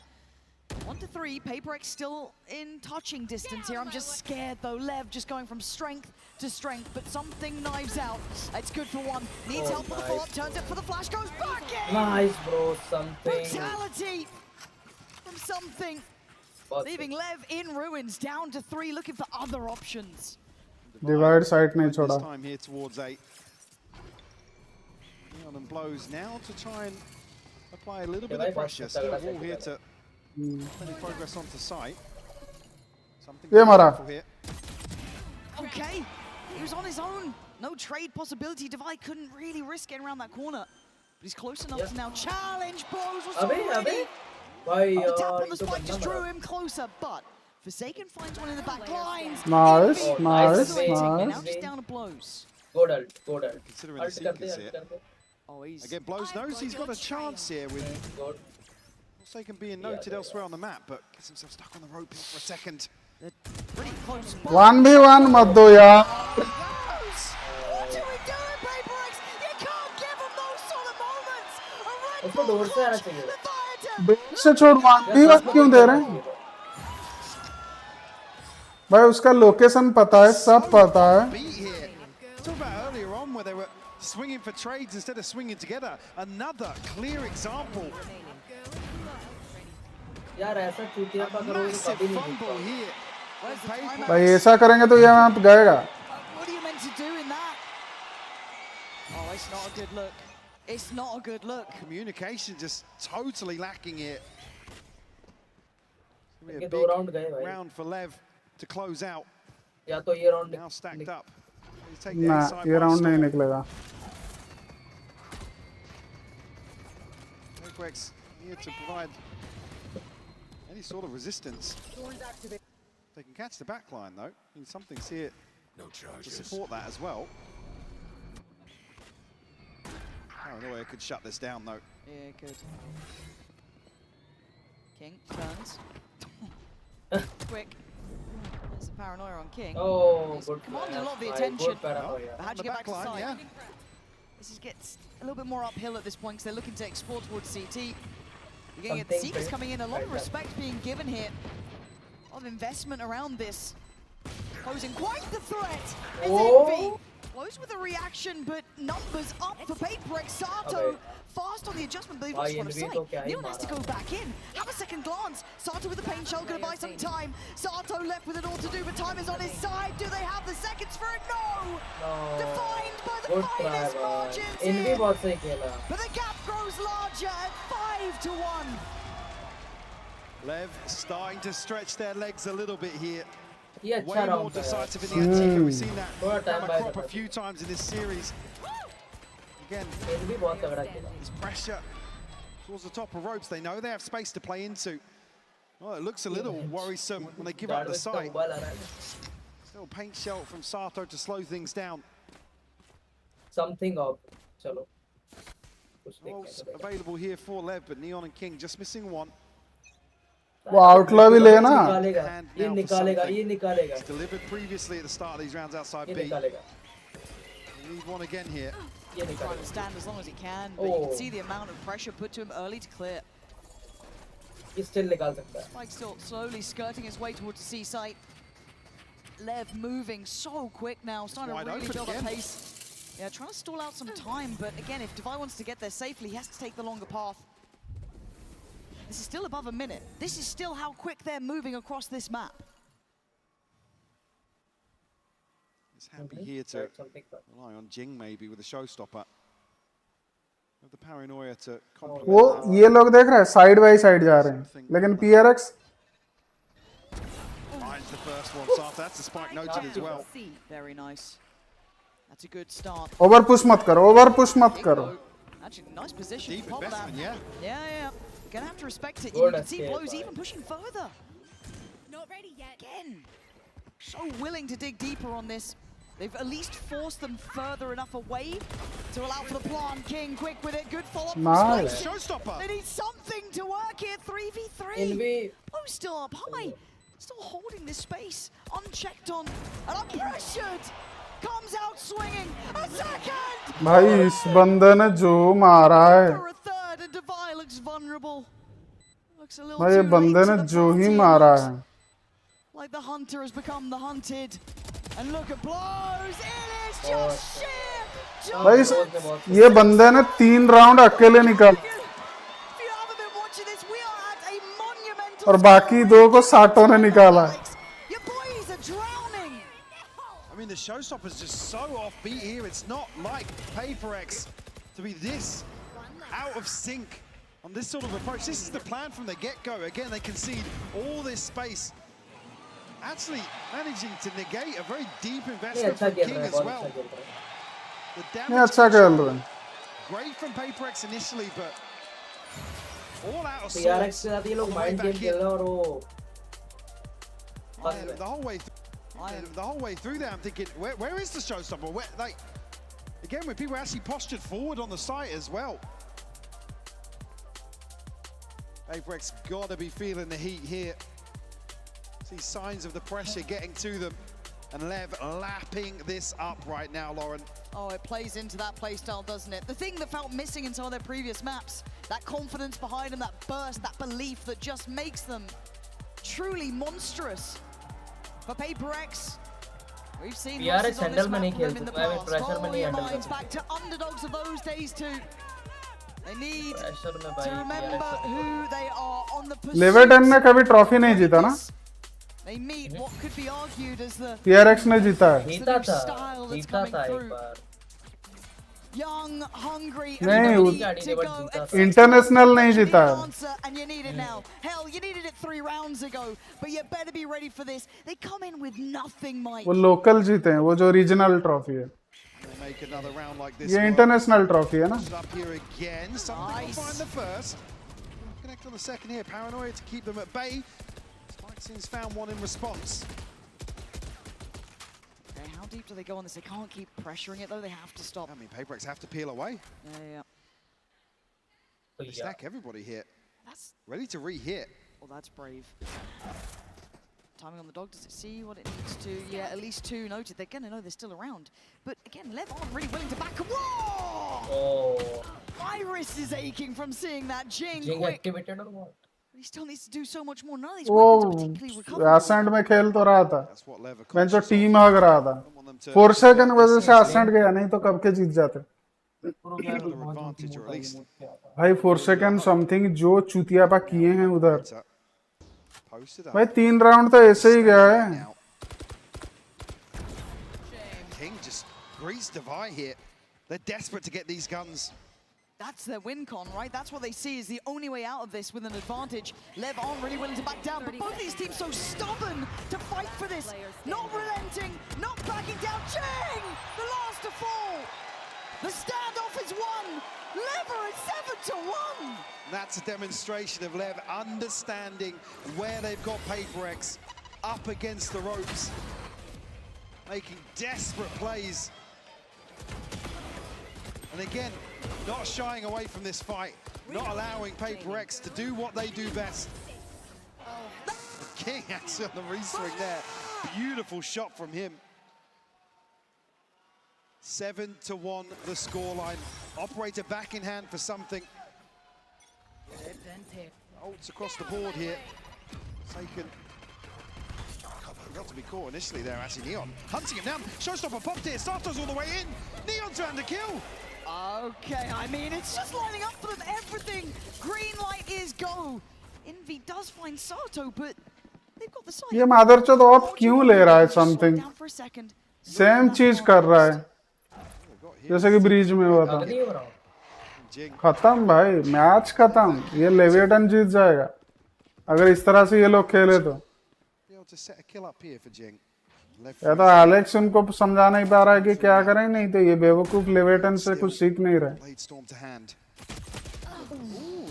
1 to 3, PRX still in touching distance here. I'm just scared though. LEV just going from strength to strength, but something knives out. It's good for one. Needs help for the follow-up, turns it for the flash, goes back in! Nice, bro, something. Brutality from something. Leaving LEV in ruins, down to 3, looking for other options. Divide site नहीं छोड़ा. This time here towards 8. Neon and blows now to try and apply a little bit of pressure. Still a wall here to plenty progress onto site. Something careful here. Okay, he was on his own. No trade possibility. Divide couldn't really risk getting around that corner. But he's close enough to now challenge. Blows was so ready. The tap on the spike just drew him closer, but Forsaken finds one in the back lines. Nice, nice, Now nice. just down to blows. Good ult, good ult. Considering the seekers here. Again, Blows knows he's got a chance here with Forsaken being noted elsewhere on the map, but gets himself stuck on the rope here for a second. Pretty close. 1v1 मत दो यार. What do we do in PRX? You can't give them those sort of moments. उसको दूर से आना चाहिए. दूर से छोड़ 1v1 क्यों दे रहे हैं? भाई उसका लोकेशन पता है, सब पता है. Talk about earlier on where they were swinging for trades instead of swinging together. Another clear example. यार ऐसा चूतिया का करो तो कभी नहीं here. भाई ऐसा करेंगे तो ये map गएगा. What are you meant to do in that? Oh, it's not a good look. It's not a good look. Communication just totally lacking here. A big round for LEV to close out. या तो ये round now stacked up. ना ये round नहीं निकलेगा. PRX here to provide any sort of resistance. They can catch the back line though. I mean, something's here to support that as well. Paranoia could shut this down though. Yeah, good. King turns. Quick. There's the Paranoia on King. Oh, he's good. Commanded a lot of the attention. Good Paranoia. But how'd you get back to line, side? yeah. This gets a little bit more uphill at this point because they're looking to explore towards CT. You're getting the Seekers coming in. A lot of respect being given here. A lot of investment around this. Posing quite the threat. Envy. Blows with a reaction, but numbers up for PRX. Sato fast on the adjustment, but they've lost one of sight. Neon has to go back in. Have a second glance. Sato with the pain shell, gonna buy some time. Sato left with it all to do, but time is on his side. Do they have the seconds for it? No! Defined by the finest margins here. But the gap grows larger at 5-1. LEV starting to stretch their legs a little bit here. Yeah, way more decisive in the Antica. We've seen that come a crop a few times in this series. Again, this pressure towards the top of ropes. They know they have space to play into. Oh, it looks a little worrisome when they give up the site. Still paint shell from Sato to slow things down. Something up. Chalo. Available here for LEV, but Neon and King just missing one. वो आउटला भी लेना. ये निकालेगा. It's delivered previously at the start of these rounds outside B. We need one again here. Trying to stand as long as he can, but you can see the amount of pressure put to him early to clear. ये still निकाल सकता है. Spike still slowly skirting his way towards the C site. LEV moving so quick now, starting to really build up pace. Yeah, trying to stall out some time, but again, if Divide wants to get there safely, he has to take the longer path. This is still above a minute. This is still how quick they're moving across this map. He's happy here to rely on Jing maybe with a showstopper. With the Paranoia to complement. वो ये लोग देख रहे हैं side by side जा रहे हैं. लेकिन PRX finds the first one. So that's the spike noted as well. Very nice. That's a good start. Over push मत करो. Over push मत करो. Actually, nice position. Deep investment, yeah. Yeah. Gonna have to respect it. You can see Blows even pushing further. Not ready yet. Again, so willing to dig deeper on this. They've at least forced them further enough away to allow for the plant. King quick with it. Good follow-up. Nice. Showstopper. They need something to work here. 3v3. Blows still up high. Still holding this space. Unchecked on and unpressured. Comes out swinging. A second. भाई इस बंदे ने जो मारा है. For a third, and Divide looks vulnerable. Looks a little भाई ये too बंदे late ने to the जो ही party. मारा है Like the hunter has become the hunted. And look at blows. It is just sheer भाई dominance. ये बंदे ने 3 राउंड अकेले निकाले If you haven't been watching this, we are at a monumental और बाकी 2 को साटो ने निकाला Your boys are drowning. I mean, the showstopper's just so offbeat here. It's not like PRX to be this out of sync on this sort of approach. This is the plan from the get-go. Again, they concede all this space. Actually managing to negate a very deep investment from King as well. The damage control, great from PRX initially, but all out of PRX के साथ ये लोग mind game खेल रहे हैं और वो the whole way through there, I'm thinking, where is the showstopper? Where, like, again, when people actually postured forward on the site as well. PRX gotta be feeling the heat here. See signs of the pressure getting to them, and LEV lapping this up right now, Lauren. Oh, it plays into that playstyle, doesn't it? The thing that felt missing in some of their previous maps, that confidence behind them, that burst, that belief that just makes them truly monstrous. For PRX, we've seen losses on this map from them in the past. Follow your minds back to underdogs of those days too. They need to remember who they are on the pursuit. लेवेटन ने कभी trophy नहीं जीता ना They meet what could be argued as the PRX ने जीता है जीता था एक बार young, hungry, नहीं इंटरनेशनल नहीं जीता है and you need it now. Hell, you needed it 3 rounds ago, but you better be ready for this. They come in with nothing, Mike. वो लोकल जीते हैं वो जो रीजनल ट्रॉफी है Make another round like this. ये international trophy है ना Up here again. Something will find the first. Connect on the second here. Paranoia to keep them at bay. Spikeson's found one in response. Okay, how deep do they go on this? They can't keep pressuring it though. They have to stop. I mean, PRX have to peel away. Yeah. They stack everybody here. That's ready to re-hit. Well, that's brave. Timing on the dog, does it see what it needs to? Yeah, at least 2 noted. They're going to know they're still around. But again, LEV aren't really willing to back. Whoa! Oh. Iris is aching from seeing that. Jing quick. Activated or what? But he still needs to do so much more. None of these weapons are particularly recoverable. Ascent में खेल तो रहा था मैं जो team हग रहा था 4 second वजह से एसेंट गया नहीं तो कब के जीत जाते भाई 4 सेकंड समथिंग जो चुतियापा किए हैं उधर भाई 3 राउंड तो ऐसे ही गया है King just greets Devi here. They're desperate to get these guns. That's their win con, right? That's what they see is the only way out of this with an advantage. LEV aren't really willing to back down, but both these teams so stubborn to fight for this. Not relenting, not backing down. Chang, the last to fall. The standoff is won. LEV are at 7-1. That's a demonstration of LEV understanding where they've got PRX up against the ropes, making desperate plays. And again, not shying away from this fight, not allowing PRX to do what they do best. King actually on the re-swing there. Beautiful shot from him. 7-1 the scoreline. Operator back in hand for something. Ults across the board here. Taken. Got to be caught initially there, actually. Neon hunting him down. Showstopper popped here. Sato's all the way in. Neon trying to kill. Okay, I mean, it's just lining up for them. Everything. Green light is go. Envy does find Sato, but they've got the side. ये मादरचोद of क्यों ले रहा है something same चीज कर रहा है जैसे कि ब्रिज में हुआ था खत्म भाई मैच खत्म ये लेविएटन जीत जाएगा अगर इस तरह से ये लोग खेले तो या तो एलेक्स उनको समझा नहीं पा रहा है कि क्या करें नहीं तो ये बेवकूफ लेविएटन से कुछ सीख नहीं रहे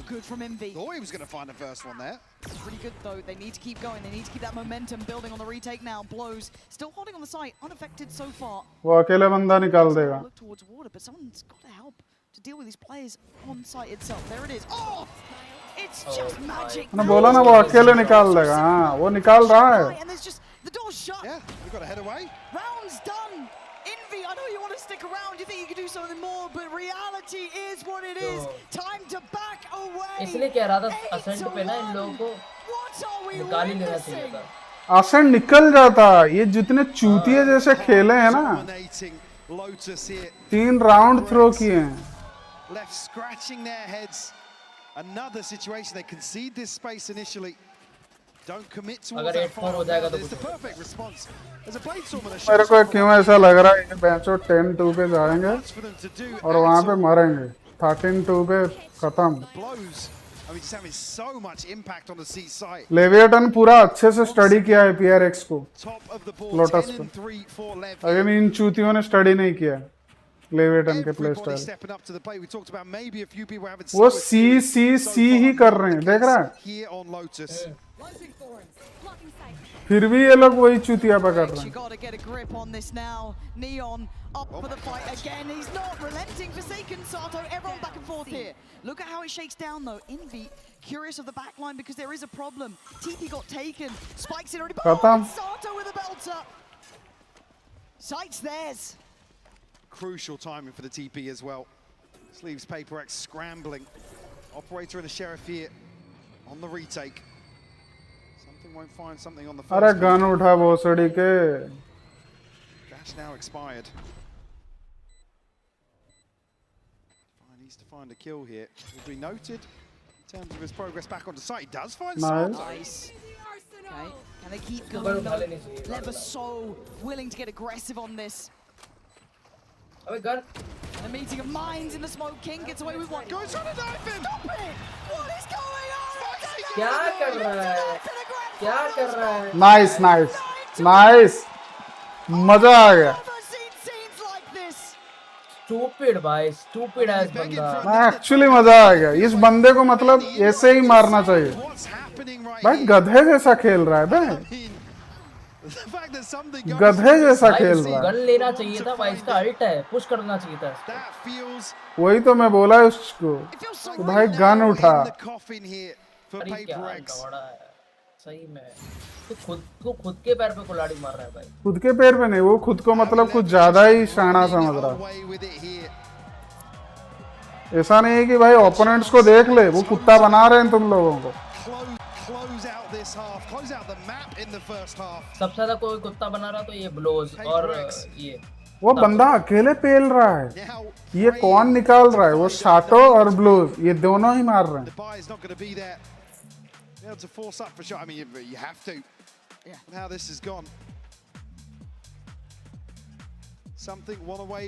Good from Envy. Thought he was going to find the first one there. It's pretty good though. They need to keep going. They need to keep that momentum building on the retake now. Blows still holding on the site, unaffected so far. वो अकेले बंदा निकाल देगा. Look towards water, but someone's got to help to deal with these players on site itself. There it is. Oh, it's just magic. मैंने बोला ना वो अकेले निकाल देगा. हाँ, वो निकाल रहा है. And there's just the door's shut. Yeah, we've got to head away. Round's done. Envy, I know you want to stick around. You think you can do something more, but reality is what it is. Time इसलिए कह रहा था ascent पे ना इन लोगों को निकाल ही लेना चाहिए था। असेंट निकल जाता। ये जितने चूतिए जैसे खेले हैं ना, 3 राउंड थ्रो किए हैं। Left scratching their heads. Another situation, they concede this space initially. Don't commit towards that final round. It's the perfect response. There's a blade storm and a मेरे को क्यों ऐसा लग रहा है ये बेंचो 10-2 पे जाएंगे और वहां पे मरेंगे। 13-2 पे खत्म। I mean, just having so much impact on the C side. लेविएटन पूरा अच्छे से स्टडी किया है PRX को लोटस पे, अगर इन चूतियों ने स्टडी नहीं किया लेविएटन के प्ले स्टाइल। वो सी ही कर रहे हैं, देख रहा है, फिर भी ये लोग वही चूतिया पकड़ रहे हैं। Up for the fight again. He's not relenting. Forsaken, Sato, everyone back and forth here. Look at how it shakes down though. Envy curious of the backline because there is a problem. TP got taken. Spikes in already. Oh, Sato with a belter. Sight's theirs. Crucial timing for the TP as well. This leaves PRX scrambling. Operator and a sheriff here on the retake. Something won't find something on the first. अरे gun उठा भोसड़ी के। Dash now expired. Needs to find a kill here. Will be noted in terms of his progress back onto site. He does find some. Nice. Okay. Can they keep going though? LEV are so willing to get aggressive on this. Oh my god. A meeting of minds in the smoke. King gets away with one. Goes trying to dive in. Stop it! What is going on? क्या कर रहा है? क्या कर रहा है? Nice, nice, nice. मजा आ गया। Stupid भाई, stupid ass बंदा। एक्चुअली मजा आ गया। इस बंदे को मतलब ऐसे ही मारना चाहिए। भाई गधे जैसा खेल रहा है भाई, गधे जैसा खेल रहा है। गन लेना चाहिए था भाई, इसका अल्ट है, पुश करना चाहिए था। वही तो मैं बोला उसको तो भाई गन उठा। सही में तो खुद के पैर पे कुल्हाड़ी मार रहा है भाई। खुद के पैर पे नहीं, वो खुद को मतलब कुछ ज्यादा ही शाना समझ रहा है। ऐसा नहीं है कि भाई ओपोनेंट्स को देख ले, वो कुत्ता बना रहे हैं तुम लोगों को। सबसे ज्यादा कोई कुत्ता बना रहा तो ये ब्लोज और ये वो बंदा अकेले पेल रहा है। ये कौन निकाल रहा है? वो साटो और ब्लोज, ये दोनों ही मार रहे हैं। Able to force up for sure. I mean, you have to. Yeah. How this has gone. Something one away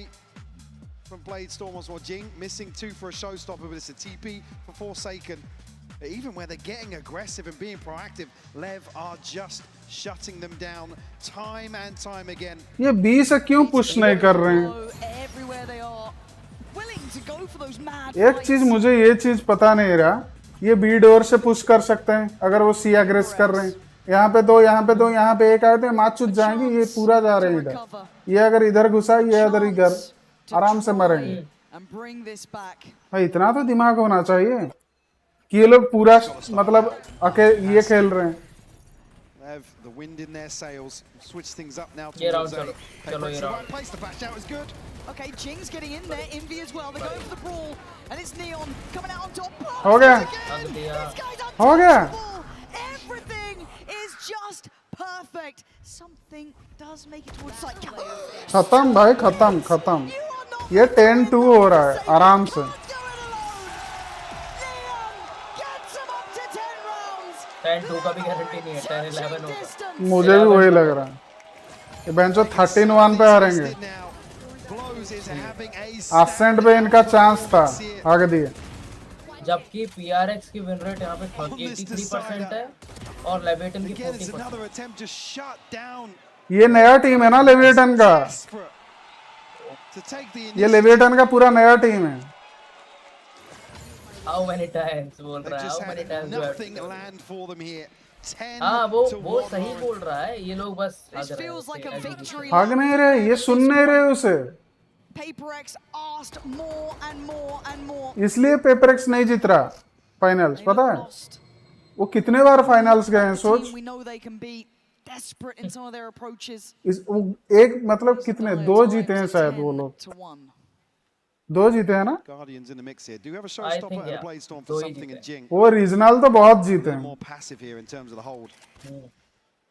from Blade Storm once more. Jing missing 2 for a showstopper, but it's a TP for Forsaken. Even where they're getting aggressive and being proactive, LEV are just shutting them down time and time again. ये B से क्यों push नहीं कर रहे हैं? Everywhere they are willing to go for those mad. एक चीज मुझे ये चीज पता नहीं रहा, ये बी डोर से पुश कर सकते हैं अगर वो सी एग्रेस कर रहे हैं। यहाँ पे दो, यहाँ पे दो, यहाँ पे एक आए थे, माच चुट जाएंगे। ये पूरा जा रहे हैं इधर, ये अगर इधर घुसा, ये इधर इधर, आराम से मरेंगे। भाई इतना तो दिमाग होना चाहिए कि ये लोग पूरा मतलब ये खेल रहे हैं। The wind in their sails, switch things up now towards A. Chalo, The right place, the bash out is good. Okay, Jing's getting in there, Envy as well. They're going for the brawl, and it's Neon coming out on top. हो गया, हो गया। Everything is just perfect. Something does make it towards side. खत्म भाई, खत्म खत्म। ये 10-2 हो रहा है आराम से। 10-2 का भी गारंटी नहीं है, 10-11 होगा। मुझे भी वही लग रहा है। ये बेंचो 13-1 पे हारेंगे। असेंट पे इनका चांस था, आगे दिए। जबकि PRX की विन रेट यहाँ पे 83% है और लेविएटन की 40%। ये नया टीम है ना लेविएटन का, ये लेविएटन का पूरा नया टीम है। How many times बोल रहा है? How many times nothing land for them here. 10 हाँ वो सही बोल रहा है। ये लोग बस भाग नहीं रहे, ये सुन नहीं रहे उसे। PRX asked more and more and more. इसलिए PRX नहीं जीत रहा फाइनल्स, पता है? वो कितने बार फाइनल्स गए हैं सोच। We know they can be desperate in some of their approaches. एक मतलब कितने 2 जीते हैं शायद वो लोग। 2 जीते हैं ना? Guardians in the mix here. Do you have a showstopper and a blaze storm for something in Jing? वो रीजनल तो बहुत जीते हैं. More passive here in terms of the hold.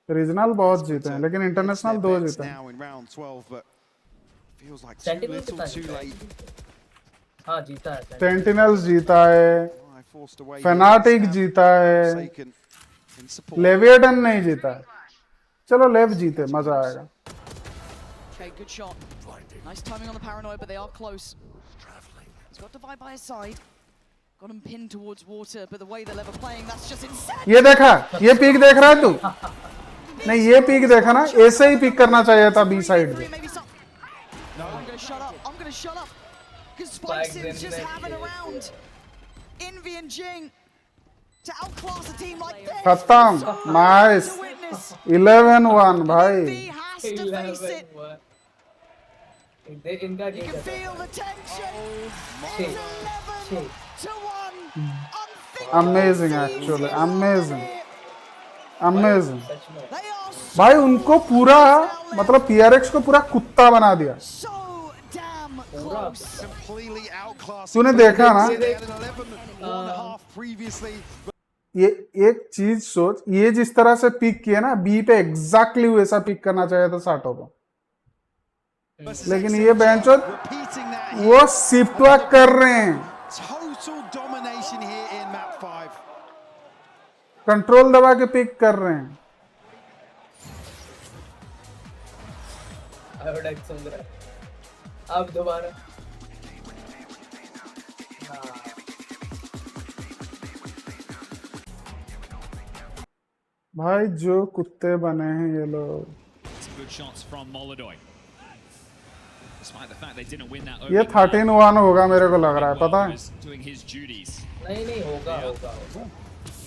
Regional बहुत जीते हैं, लेकिन इंटरनेशनल 2 जीते हैं. Now in round 12, but feels like too little, too late. हाँ जीता है. सेंटिनल्स जीता है. फैनाटिक जीता है. लेविएटन नहीं जीता. चलो लेव जीते, मजा आएगा. Okay, good shot. Nice timing on the paranoid, but they are close. He's got Divide by his side. Got him pinned towards water, but the way the LEV are playing, that's just insane. ये देखा? ये peak देख रहा है तू? नहीं, ये peak देखा ना? ऐसे ही पीक करना चाहिए था बी साइड पे. I'm gonna shut up. I'm gonna shut up. Because Spike's just having a round. Envy and Jing to outclass a team like this. खत्म. Nice. 11-1 भाई. Envy has to face it. You can feel the tension. It's 11-1. Amazing actually. Amazing. Amazing. भाई उनको पूरा मतलब PRX को पूरा कुत्ता बना दिया. तूने देखा ना? ये एक चीज सोच, ये जिस तरह से पिक किया ना बी पे, एग्जैक्टली वैसा पिक करना चाहिए था साटो को. लेकिन ये बेंचो वो शिफ्ट वर्क कर रहे हैं. कंट्रोल दबा के पिक कर रहे हैं. अब दोबारा भाई जो कुत्ते बने हैं ये लोग. ये 13-1 होगा मेरे को लग रहा है, पता है? नहीं होगा.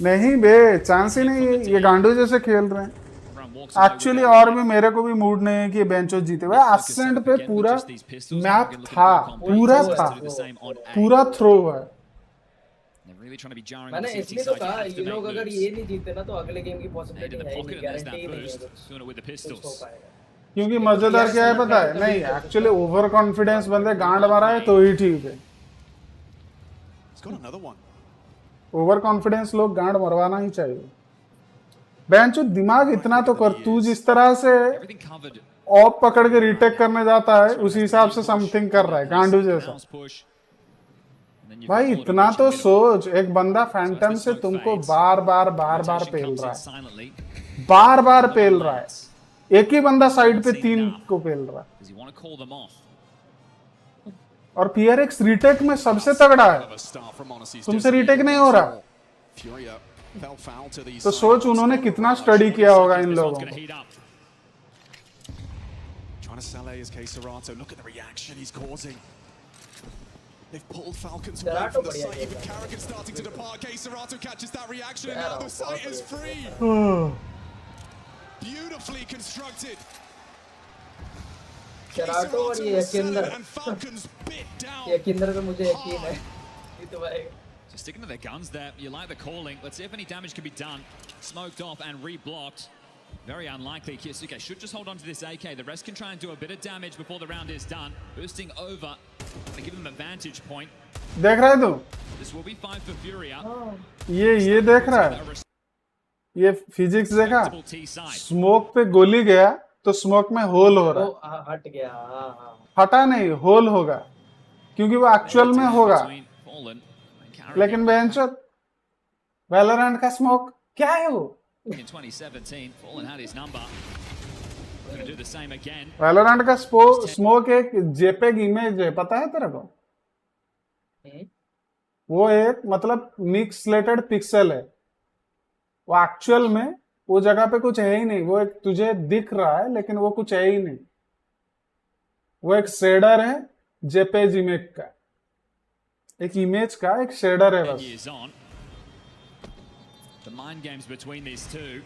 नहीं बे, चांस ही नहीं है. ये गांडू जैसे खेल रहे हैं एक्चुअली. और भी मेरे को भी मूड नहीं है कि बेंचो जीते हुए. एसेंट पे पूरा मैप था, पूरा थ्रो है. मैंने इसलिए तो कहा ये लोग अगर ये नहीं जीते ना तो अगले गेम की पॉसिबिलिटी है ही नहीं, गारंटी नहीं है. क्योंकि मजेदार क्या है पता है? नहीं एक्चुअली ओवर कॉन्फिडेंस बंदे गांड मारा है तो ही ठीक है. ओवर कॉन्फिडेंस लोग गांड मरवाना ही चाहिए. बेंचो दिमाग इतना तो कर. तू जिस तरह से ऑफ पकड़ के रिटेक करने जाता है उसी हिसाब से समथिंग कर रहा है गांडू जैसा. भाई इतना तो सोच, एक बंदा फैंटम से तुमको बार बार पेल रहा है, बार पेल रहा है. एक ही बंदा साइड पे 3 को पेल रहा है. और PRX रिटेक में सबसे तगड़ा है. तुमसे रिटेक नहीं हो रहा तो सोच उन्होंने कितना स्टडी किया होगा इन लोगों को. They've pulled Falcon's away from the site. Even Carrigan starting to depart. K-Serato catches that reaction, and now the site is free. Beautifully constructed. Serato और ये यकीनर पे मुझे यकीन है. ये तो भाई. So sticking to their guns there, you like the calling. Let's see if any damage can be done. Smoked off and reblocked. Very unlikely. Kisuke should just hold on to this AK. The rest can try and do a bit of damage before the round is done. Boosting over to give them a vantage point. देख रहा है तू? This will be 5 for Furia. ये देख रहा है? ये physics देखा? स्मोक पे गोली गया तो स्मोक में होल हो रहा है. हट गया. हटा नहीं, होल होगा क्योंकि वो एक्चुअल में होगा. लेकिन बेंचो वैलोरेंट का स्मोक क्या है वो? In 2017, Fallen had his number. We're going to do the same again. Valorant का स्मोक एक JPEG इमेज है, पता है तेरे को? वो एक मतलब मिक्सलेटेड पिक्सल है. वो एक्चुअल में वो जगह पे कुछ है ही नहीं. वो एक तुझे दिख रहा है लेकिन वो कुछ है ही नहीं. वो एक शेडर है JPEG इमेज का. एक इमेज का एक शेडर है बस. The mind games between these two.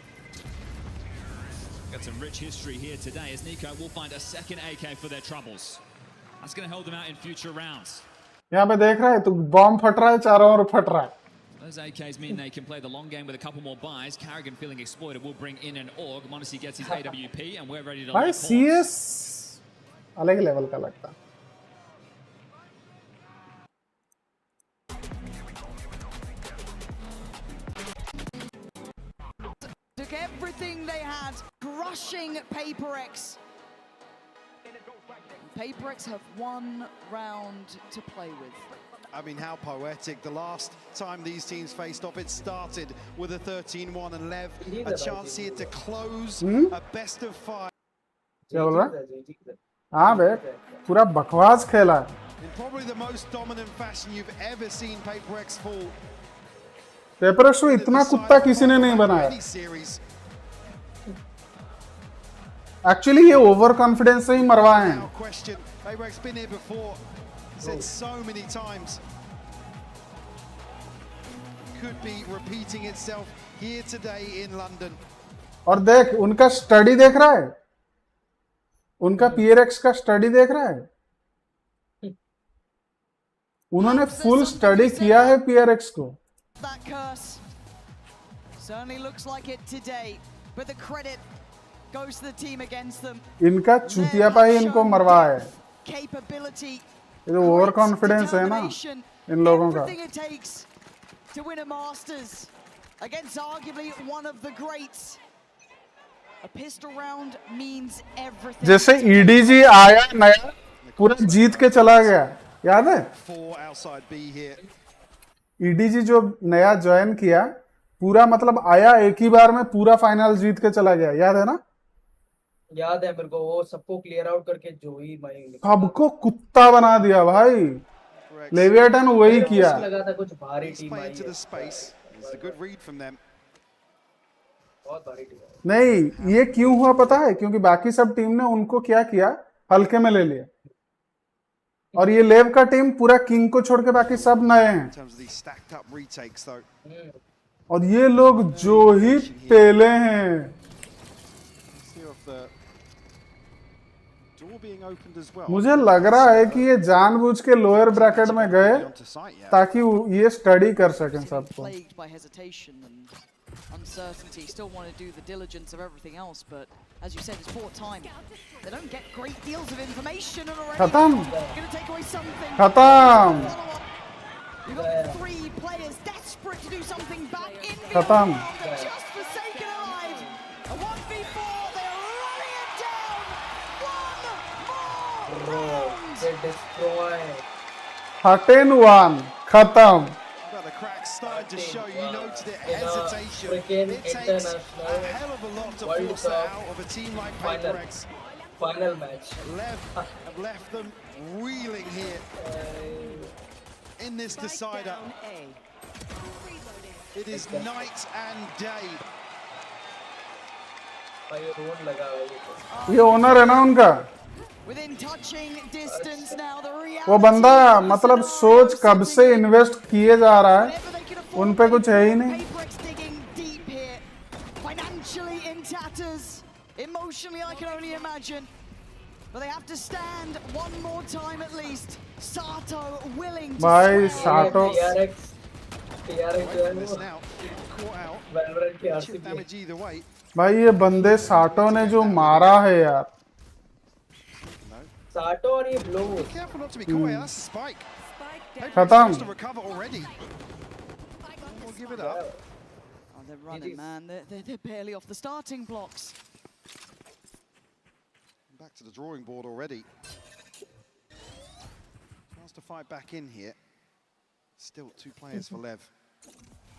Got some rich history here today as Nico will find a second AK for their troubles. That's going to hold them out in future rounds. यहाँ पे देख रहा है तो bomb फट रहा है, चारों ओर फट रहा है. Those AKs mean they can play the long game with a couple more buys. Carrigan feeling exploited will bring in an AUG. Monacy gets his AWP and we're ready to भाई CS अलग level का लगता. took everything they had, crushing PRX. PRX have one round to play with. I mean, how poetic. The last time these teams faced off, it started with a 13-1 and LEV a chance here to close a best of 5. क्या बोल रहा? हाँ बे, पूरा बकवास खेला. In probably the most dominant fashion you've ever seen PRX fall. PRX को इतना कुत्ता किसी ने नहीं बनाया. Actually ये ओवर कॉन्फिडेंस से ही मरवाए हैं. PRX been here before. Said so many times. Could be repeating itself here today in London. और देख उनका स्टडी देख रहा है. उनका PRX का स्टडी देख रहा है. उन्होंने फुल स्टडी किया है PRX को. That curse certainly looks like it today, but the credit goes to the team against them. इनका चूतियापा ही इनको मरवाया है. Capability. ये तो ओवर कॉन्फिडेंस है ना इन लोगों का. Everything it takes to win a Masters against arguably one of the greats. A pistol round means everything. जैसे EDG आया नया पूरा जीत के चला गया, याद है? EDG जो नया ज्वाइन किया पूरा मतलब आया एक ही बार में पूरा फाइनल जीत के चला गया, याद है ना? याद है मेरे को. वो सबको क्लियर आउट करके जो ही भाई सबको कुत्ता बना दिया भाई. लेविएटन वही किया. लगा था कुछ भारी टीम आई है. बहुत भारी टीम. नहीं ये क्यों हुआ पता है? क्योंकि बाकी सब टीम ने उनको क्या किया, हल्के में ले लिया. और ये लेव का टीम पूरा किंग को छोड़ के बाकी सब नए हैं. और ये लोग जो ही पेले हैं. मुझे लग रहा है कि ये जानबूझ के लोअर ब्रैकेट में गए ताकि ये स्टडी कर सकें सबको. Uncertainty, still want to do the diligence of everything else, but as you said, it's poor time. They don't get great deals of information and already going to take away something. Khatam. You've got 3 players desperate to do something back in Khatam. just forsaken alive. A 1v4, they're running it down. One more round. They destroy. 13-1. Khatam. Started to show, you noted it, hesitation. It takes a hell of a lot to force that out of a team like PRX. Final match. LEV have left them reeling here in this decider. It is night and day. ये owner है ना उनका. Within touching distance now, the reality. वो बंदा मतलब सोच कब से इन्वेस्ट किए जा रहा है, उन पे कुछ है ही नहीं. PRX digging deep here, financially in tatters, emotionally I can only imagine, but they have to stand one more time at least. Sato willing to. भाई Sato. भाई ये बंदे साटो ने जो मारा है यार. Sato और ये blow. Careful not to be caught. That's a spike. Khatam. To recover already. We'll give it up. Oh, they're running, man. They're barely off the starting blocks. Back to the drawing board already. Chance to fight back in here. Still 2 players for LEV.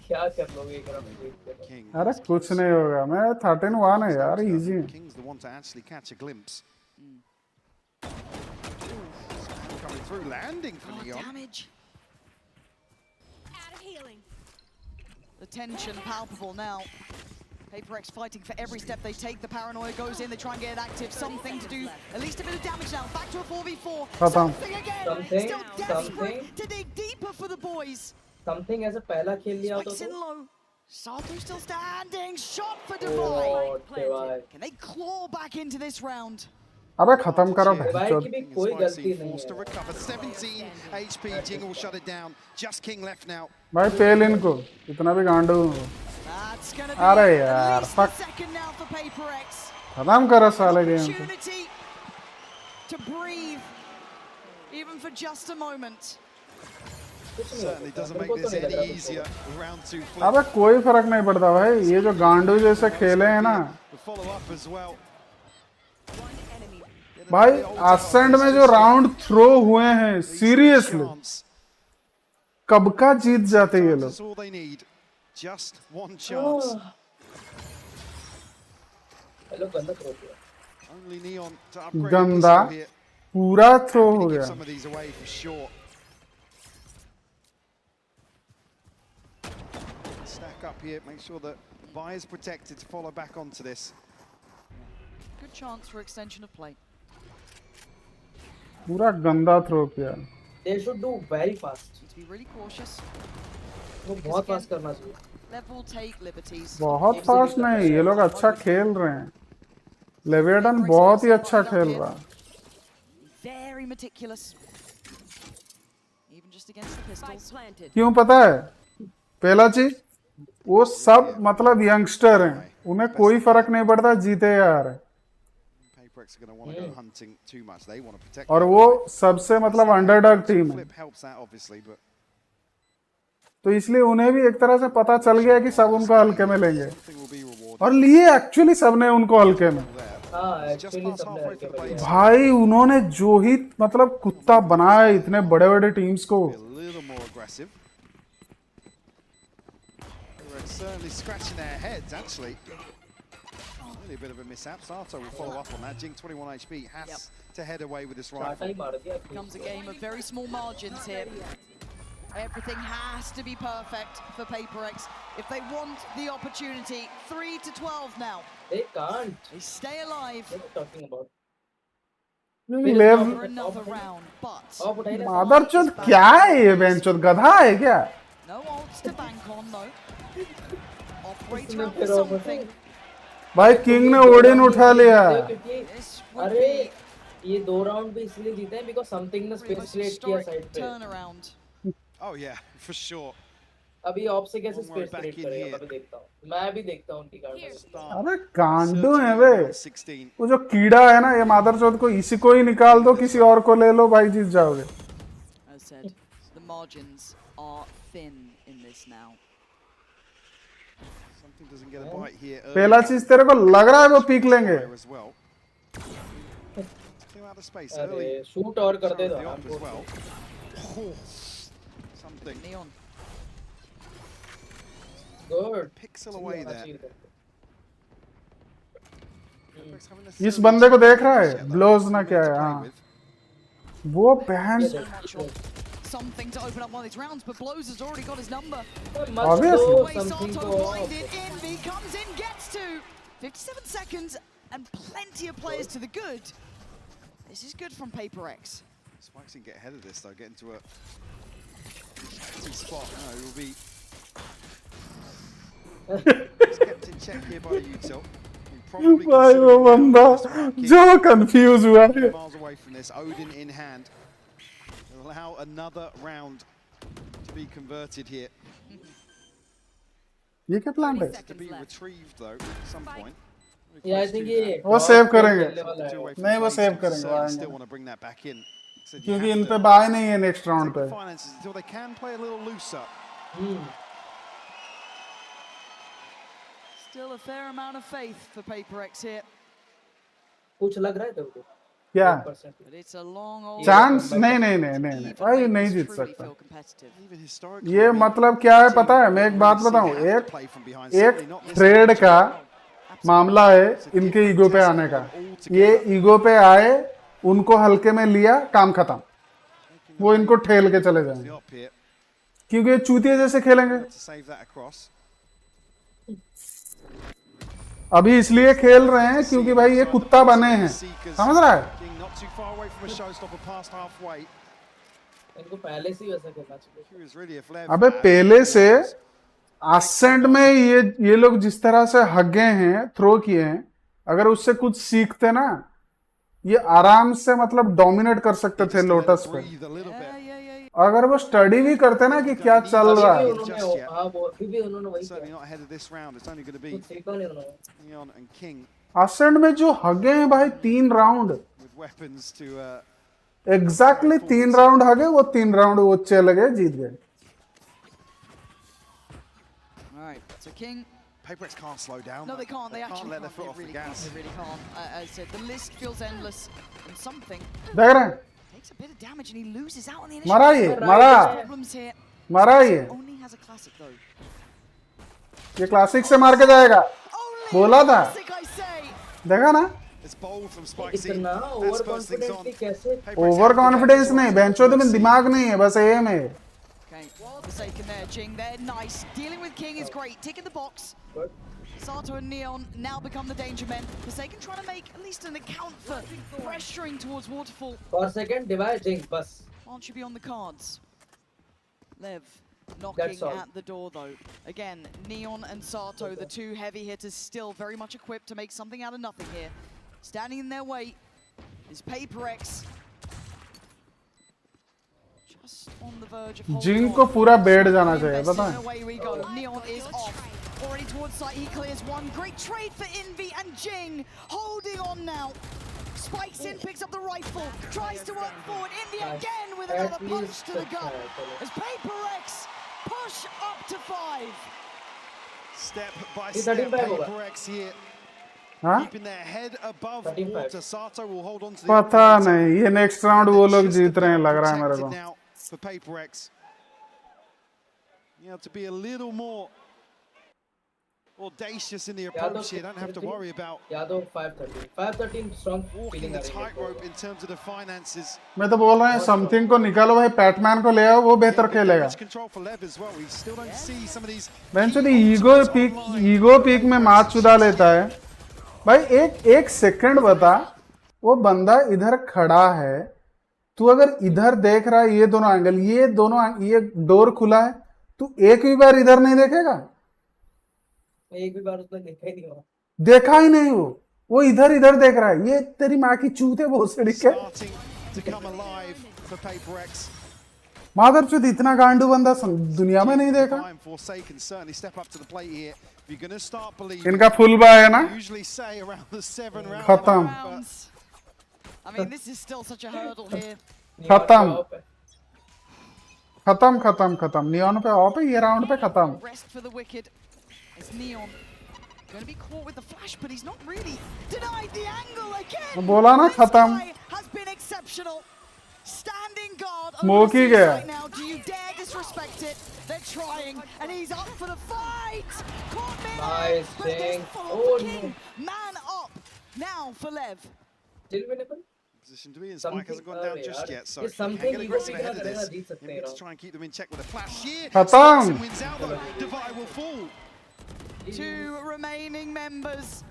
क्या कर लोगे King. अरे कुछ नहीं होगा. मैं 13-1 है यार, easy है. King's the one to actually catch a glimpse. Coming through, landing for Leon. Damage. The tension palpable now. PRX fighting for every step they take. The paranoia goes in. They try and get it active. Something to do. At least a bit of damage now. Back to a 4v4. Something again. Still desperate to dig deeper for the boys. Something as a पहला खेल लिया Spikes in low. Sato still standing. Shot for Divide. Can they claw back into this round? अबे खत्म करो भाई की भी कोई गलती नहीं Forced to recover 17 HP. Jingle shut it down. Just King left now. भाई पेल इनको इतना भी गांडू. अरे यार फक. खत्म करो साले गेम को. To breathe, even for just a moment. Certainly doesn't make this any easier. Round 2 flip. अबे कोई फर्क नहीं पड़ता भाई, ये जो गांडू जैसे खेले हैं ना The follow up as well. भाई, असेंट में जो राउंड थ्रो हुए हैं सीरियसली कब का जीत जाते ये लोग। That's all they need. Just one chance. Hello गंदा थ्रो किया। Only Neon to upgrade गंदा here. पूरा थ्रो हो Give गया। some of these away for sure. Stack up here, make sure that Vi is protected to follow back onto this. Good chance for extension of play. पूरा गंदा throw किया। They should do very fast. Need to be really cautious. वो बहुत fast करना चाहिए। Lev will take liberties. बहुत fast नहीं, ये लोग अच्छा खेल रहे हैं। लेविएटन बहुत ही अच्छा खेल रहा है। Very meticulous. Even just against the pistols. क्यों पता है? पहला चीज, वो सब मतलब यंगस्टर हैं, उन्हें कोई फर्क नहीं पड़ता जीते या हारे। PRX are going to want to go hunting too much. They want to protect. और वो सबसे मतलब अंडरडॉग टीम है, Flip helps that obviously, but तो इसलिए उन्हें भी एक तरह से पता चल गया कि सब उनको हल्के में लेंगे, और लिए एक्चुअली सबने उनको हल्के में। भाई उन्होंने जो ही मतलब कुत्ता बनाया इतने बड़े बड़े टीम्स को। a little more aggressive. PRX certainly scratching their heads actually. Really a bit of a mishap. Sato will follow up on that. Jing 21 HP has to head away with this rifle. Becomes a game of very small margins here. Everything has to be perfect for PRX if they want the opportunity. 3 to 12 now. They can't. They stay alive. What are you talking about? For another round, but मादरचोद क्या है ये? बेंचोद गधा है क्या? no ults to bank on though. Operator up with something. भाई king ने Odin उठा लिया। अरे ये 2 राउंड भी इसलिए जीते हैं because something ने स्पेस क्रिएट किया साइड पे। Turnaround. Oh yeah, for sure. अभी ऑप से कैसे स्पेस क्रिएट करेगा अभी देखता हूँ। मैं भी देखता हूँ उनकी कार्ड। अबे गांडू है वे, वो जो कीड़ा है ना ये मादरचोद को, इसी को ही निकाल दो, किसी और को ले लो भाई, जीत जाओगे। As said, the margins are thin in this now. Something doesn't get a bite here. पहला चीज तेरे को लग रहा है वो पीक लेंगे। अरे शूट और कर दे दो। Something. Neon. Good. Pixel away there. इस बंदे को देख रहा है, ब्लोज ना क्या है? हाँ, वो बहन। Something to open up one of these rounds, but Blows has already got his number. Obviously. Sato blinded in, he comes in, gets to 57 seconds, and plenty of players to the good. This is good from PRX. Spikes can get ahead of this though, get into a spot. No, it will be kept in check here by Util. भाई वो बंदा जो confuse हुआ है। Miles away from this, Odin in hand. Will allow another round to be converted here. ये क्या plan है? To be retrieved though at some point. Yeah, I think ये वो सेव करेंगे। नहीं वो सेव करेंगे, वो Still want to bring that back in. क्योंकि इन पे बाय नहीं है नेक्स्ट राउंड पे। Finances until they can play a little looser. Still a fair amount of faith for PRX here. कुछ लग रहा है तेरे को? क्या? But it's a long old chance नहीं भाई नहीं जीत सकता। ये मतलब क्या है पता है? मैं एक बात बताऊं, एक ट्रेड का मामला है इनके ईगो पे आने का। ये ईगो पे आए, उनको हल्के में लिया, काम खत्म। वो इनको ठेल के चले जाएंगे क्योंकि ये चूतिया जैसे खेलेंगे। अभी इसलिए खेल रहे हैं क्योंकि भाई ये कुत्ता बने हैं, समझ रहा है? इनको पहले से ही वैसा खेलना चाहिए। अबे पहले से असेंट में ये लोग जिस तरह से हगे हैं, थ्रो किए हैं, अगर उससे कुछ सीखते ना, ये आराम से मतलब डोमिनेट कर सकते थे लोटस पे। अगर वो स्टडी भी करते ना कि क्या चल रहा है। असेंट में जो हगे हैं भाई 3 राउंड, एग्जैक्टली 3 राउंड हगे, वो 3 राउंड वो चले गए, जीत गए। All right, so King. PaperX can't slow down. No, they can't. They actually can't let their foot They off the really gas. They really can't. As I said, the list feels endless, and something देख रहे हैं? takes a bit of damage, and he loses out on the initial. मरा ये, मरा, Problems here. मरा ये. Only has a classic though. ये classic से मार के जाएगा. बोला था. देखा ना? It's bold from Spike. इतना ओवर कॉन्फिडेंटली कैसे? ओवर कॉन्फिडेंस नहीं, बेंचो तो में दिमाग नहीं है, बस एम है. Okay, forsaken there, Jing. They're nice. Dealing with King is great. Tick in the box. Sato and Neon now become the danger men. Forsaken trying to make at least an account for pressuring towards Waterfall. For second, divide Jing, bus. Why should be on the cards? Lev knocking at the door though. Again, Neon and Sato, the two heavy hitters, still very much equipped to make something out of nothing here. Standing in their way is PRX. Just on the verge of जिंग को पूरा bed जाना चाहिए, पता है? Away we go. Neon is off. Already towards site, he clears one. Great trade for Envy and Jing holding on now. Spikes in, picks up the rifle, tries to work forward. Envy again with another punch to the gut. As PRX push up to 5. Step by step, PRX here. हाँ? Keeping their head above water. Sato will hold on to the पता नहीं, ये next round वो लोग जीत रहे हैं लग रहा है मेरे को. now for PRX. You have to be a little more audacious in the approach here. Don't have to worry about Yadav 513. 513 strong walking the tightrope in terms of the finances. मैं तो बोल रहा हूँ समथिंग को निकालो भाई, PadMan को ले आओ, वो बेहतर खेलेगा. Control for Lev as well. We still don't see some of these. बेंचो ईगो पीक में मार चुदा लेता है. भाई एक सेकंड बता, वो बंदा इधर खड़ा है, तू अगर इधर देख रहा है ये दोनों एंगल, ये डोर खुला है, तू एक भी बार इधर नहीं देखेगा? एक भी बार उसने देखा ही नहीं हुआ. देखा ही नहीं, वो इधर देख रहा है. ये तेरी माँ की चूत है भोसड़ी के. मादरचोद इतना गांडू बंदा दुनिया में नहीं देखा. इनका फुल बाय है ना? खत्म. I mean, this is still such a hurdle here. खत्म. नियॉन पे ऑफ है, ये राउंड पे खत्म. Rest for the wicked. It's Neon going to be caught with the flash, but he's not really denied the angle again. बोला ना खत्म. Has been exceptional. Standing guard. Smoky गया. Right now, do you dare disrespect it? They're trying, and he's up for the fight. Caught mid. Nice thing. Oh no. Man up now for Lev. Still winnable. Position to be in. Spike hasn't gone down just yet, so something can get aggressive ahead of this. Maybe to try and keep them in check with a flash here. खत्म. Wins out though. Divide will fall. Two remaining members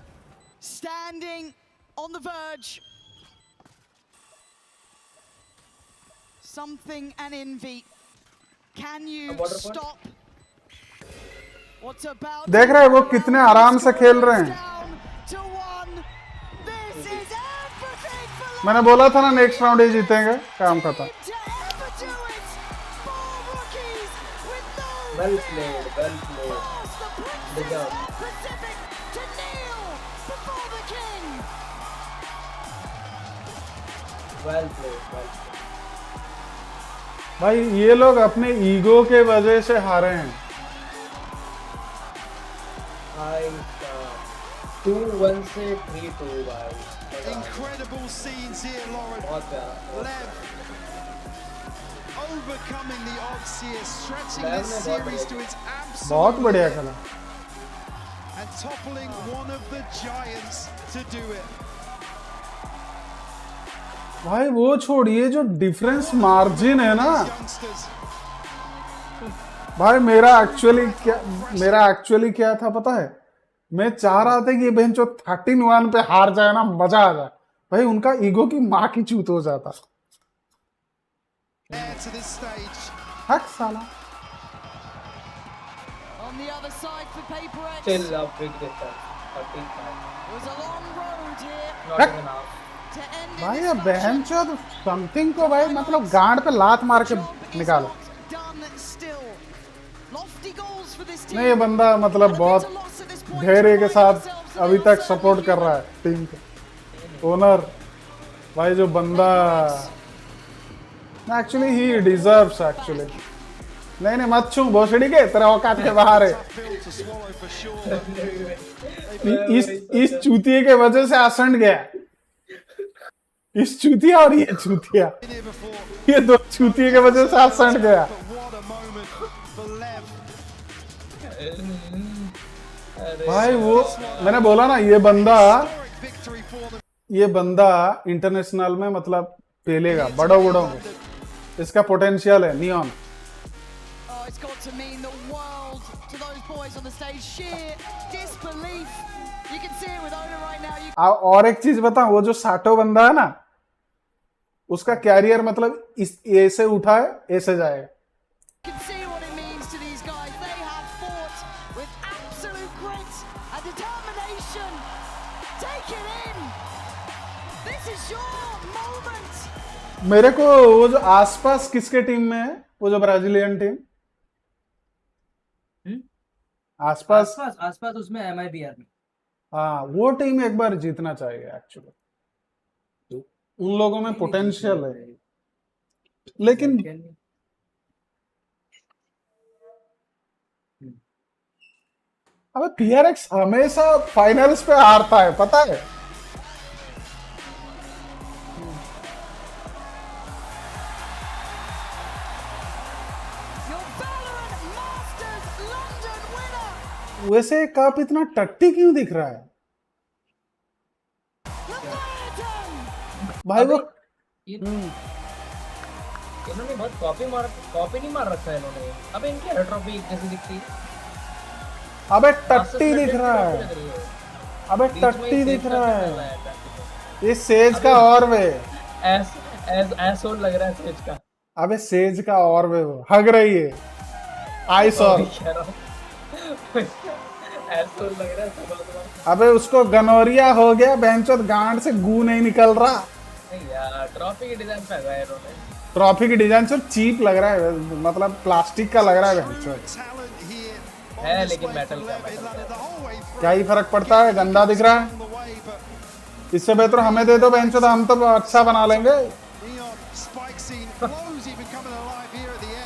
standing on the verge. Something and Envy. Can you stop what's about? देख रहे हैं वो कितने आराम से खेल रहे हैं. मैंने बोला था ना नेक्स्ट राउंड ही जीतेंगे. काम खत्म. Well played. Good job. Well played. भाई ये लोग अपने ईगो के वजह से हारे हैं. 2-1 से 3-2 भाई. Incredible scenes here, Lauren. Lev overcoming the odds here, stretching this series to its absolute बहुत बढ़िया खेला. And toppling one of the giants to do it. भाई वो छोड़िए, जो डिफरेंस मार्जिन है ना भाई, मेरा एक्चुअली क्या था पता है? मैं चाह रहा था कि ये बेंचो 13-1 पे हार जाए ना, मजा आ जाए. भाई उनका ईगो की माँ की चूत हो जाता. हक साला. On the other side for PRX. Still a big difference. 13-5. It was a long road here. Not enough. भाई ये बेंचो समथिंग को भाई मतलब गांड पे लात मार के निकालो. नहीं, ये बंदा मतलब बहुत धैर्य के साथ अभी तक सपोर्ट कर रहा है टीम को. ओनर भाई जो बंदा एक्चुअली ही डिजर्व्स एक्चुअली. नहीं मत छू भोसड़ी के, तेरा औकात के बाहर है. to swallow for sure. But इस चूतिए के वजह से आसंड गया, इस चूतिया और ये चूतिया, ये दो चूतिए के वजह से आसंड गया। भाई वो मैंने बोला ना, ये बंदा इंटरनेशनल में मतलब पेलेगा बड़ों बड़ों को, इसका पोटेंशियल है नियॉन। और एक चीज बताऊं, वो जो साटो बंदा है ना, उसका कैरियर मतलब इस ए से उठा है, ए से जाएगा। मेरे को वो जो आसपास किसके टीम में है, वो जो ब्राजीलियन टीम आसपास उसमें MIBR में, हाँ वो टीम एक बार जीतना चाहिए एक्चुअली। उन लोगों में पोटेंशियल है, लेकिन अबे PRX हमेशा फाइनल्स पे हारता है, पता है? वैसे कप इतना टट्टी क्यों दिख रहा है भाई? वो इन्होंने बहुत कॉपी नहीं मार रखा है इन्होंने। अबे इनकी हेड ट्रॉफी कैसी दिखती है? अबे टट्टी दिख रहा है, अबे टट्टी दिख रहा है। ये सेज का और वे एसोल लग रहा है सेज का। अबे सेज का और वे वो हग रही है आइस और एसोल लग रहा है। अबे उसको गनोरिया हो गया, बेंचोद गांड से गू नहीं निकल रहा। नहीं यार, ट्रॉफी की डिजाइन पे है इन्होंने। ट्रॉफी की डिजाइन से चीप लग रहा है, मतलब प्लास्टिक का लग रहा है बेंचोद है, लेकिन मेटल का क्या ही फर्क पड़ता है, गंदा दिख रहा है। इससे बेहतर हमें दे दो बेंचोद, हम तो अच्छा बना लेंगे।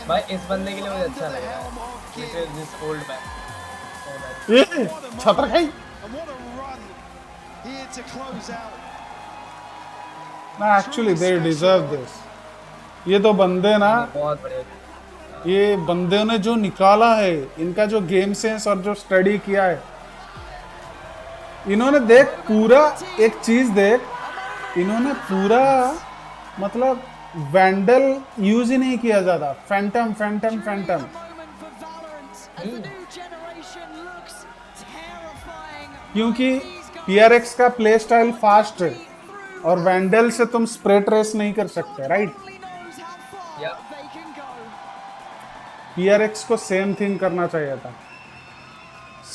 भाई इस बंदे के लिए मुझे अच्छा लगा ये छतर खाई ना, एक्चुअली दे डिजर्व दिस। ये तो बंदे ना, बहुत बढ़िया, ये बंदे ने जो निकाला है, इनका जो गेम सेंस और जो स्टडी किया है इन्होंने, देख पूरा एक चीज देख, इन्होंने पूरा मतलब वैंडल यूज ही नहीं किया ज्यादा, फैंटम फैंटम फैंटम। क्योंकि PRX का प्ले स्टाइल फास्ट है और वैंडल से तुम स्प्रे ट्रेस नहीं कर सकते, राइट? PRX को सेम थिंग करना चाहिए था।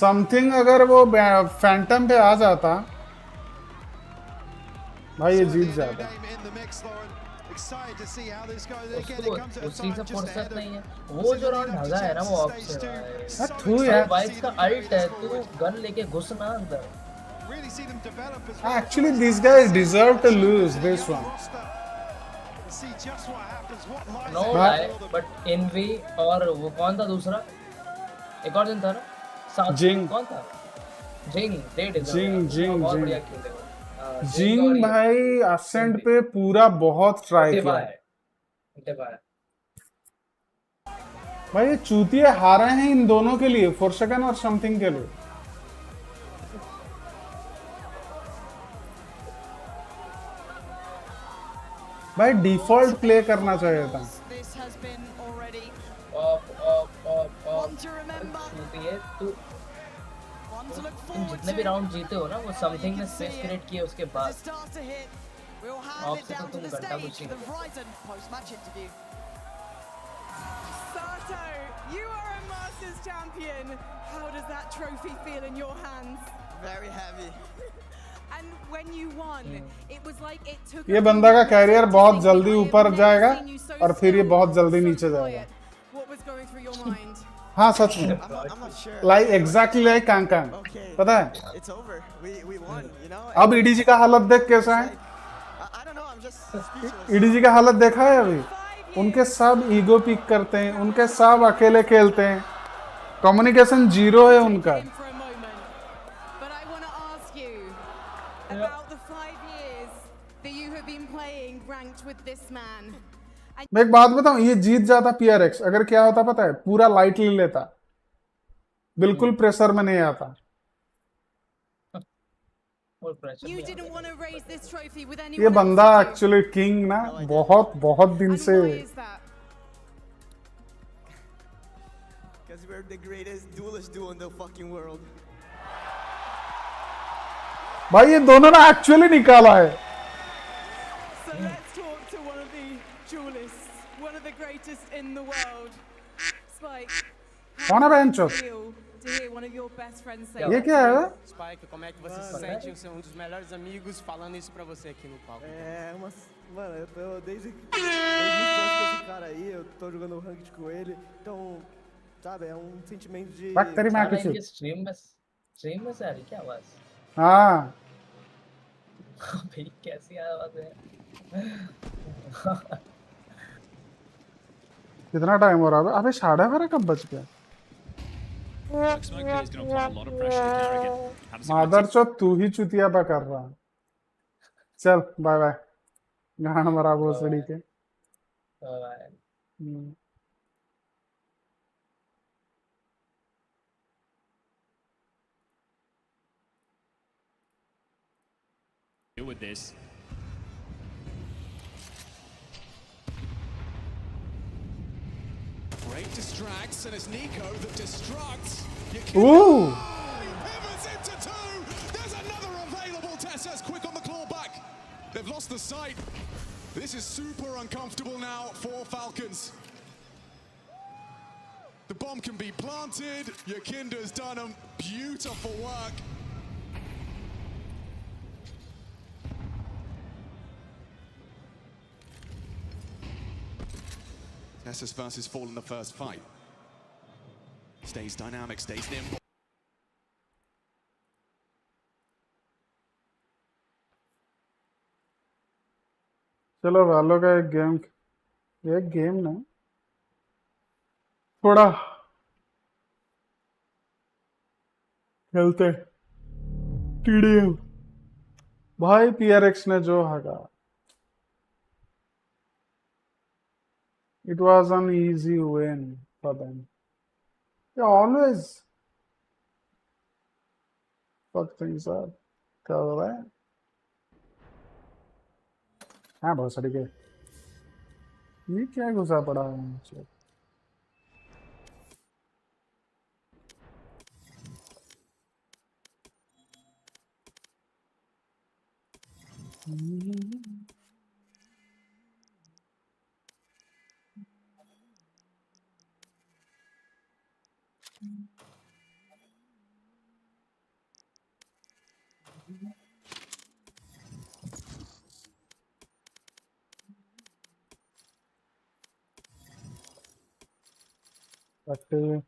समथिंग अगर वो फैंटम पे आ जाता भाई, ये जीत जाता। उसी से फुर्सत नहीं है। वो जो राउंड भागा है ना, वो ऑफ से वाइज का अल्ट है, तू गन लेके घुस ना अंदर। Actually these guys deserve to lose this one. No lie, but Envy और वो कौन था दूसरा, एक और दिन था ना, जिंग कौन था? जिंग जिंग भाई असेंट पे पूरा बहुत ट्राई किया भाई। ये चूतिए हारे हैं इन दोनों के लिए, फोर्सेकन और समथिंग के लिए। भाई डिफॉल्ट प्ले करना चाहिए था। तुम जितने भी राउंड जीते हो ना, वो समथिंग ने स्पेस क्रिएट किए उसके बाद। ऑफ से तो तुम घंटा कुछ नहीं करते। You are a Masters champion. How does that trophy feel in your hands? Very heavy. And when you won, it was like it took. ये बंदा का कैरियर बहुत जल्दी ऊपर जाएगा और फिर ये बहुत जल्दी नीचे जाएगा। What was going through your mind? हाँ सच में, लाइक एग्जैक्टली लाइक कांग, पता है? It's over. We won. You know. अब EDG का हालत देख कैसा है? I don't know. I'm just speechless. EDG का हालत देखा है अभी? उनके सब ईगो पिक करते हैं, उनके सब अकेले खेलते हैं, कम्युनिकेशन जीरो है उनका. For a moment, but I want to ask you about the 5 years that you have been playing ranked with this man. मैं एक बात बताऊं, ये जीत जाता PRX अगर क्या होता पता है, पूरा लाइटली लेता, बिल्कुल प्रेशर में नहीं आता. You didn't want to raise this trophy with anyone. ये बंदा एक्चुअली किंग ना बहुत दिन से. Because we're the greatest duelist duo in the fucking world. भाई ये दोनों ने एक्चुअली निकाला है. So let's talk to one of the duelists, one of the greatest in the world. Spike. कौन है बहनचोद? To hear one of your best friends say. ये क्या है? Spike, como é que você se sente em ser um dos melhores amigos falando isso pra você aqui no palco? Mano, eu tô desde infância com esse cara aí, eu tô jogando ranked com ele, então, sabe, é um sentimento de... तेरी माँ की चीज़. Stream में से आ रही क्या आवाज? हाँ. भाई कैसी आवाज है? कितना टाइम हो रहा है? अबे 12:30 कब बज गया? मादरचोद तू ही चुतियापा कर रहा. चल बाय बाय. गाना मरा भोसड़ी के. Bye. Deal with this. Great distracts, and it's Nico that destructs. Ooh! He pivots into two. There's another available. Tessa's quick on the clawback. They've lost the sight. This is super uncomfortable now for Falcons. The bomb can be planted. Yakinda's done a beautiful work. Tessa's versus Fall in the first fight. Stays dynamic, stays nimble. चलो वालों का एक game ना थोड़ा खेलते. TDM भाई PRX ने जो हगा. It was an easy win for them. They always fuck things up. क्या हो रहा है? हाँ बहुत सारी के. ये क्या घुसा पड़ा है मुझे? Totti,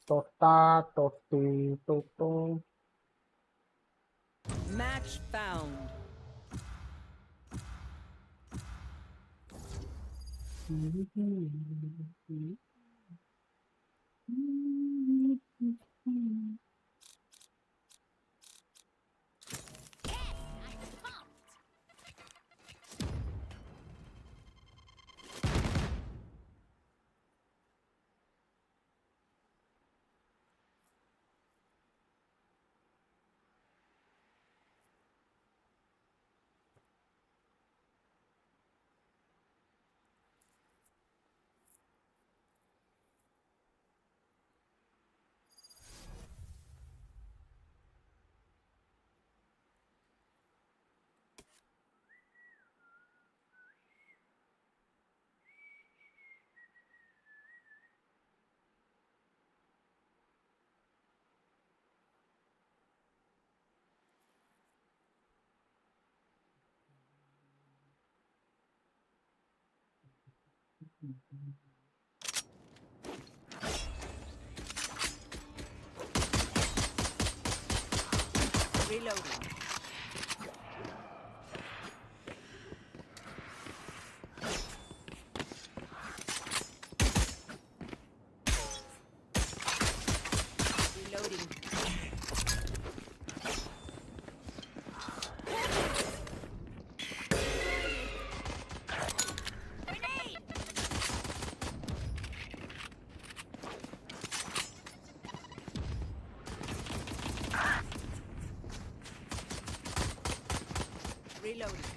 Totta, Totti, Toto. Match found. Reloading. Reloading.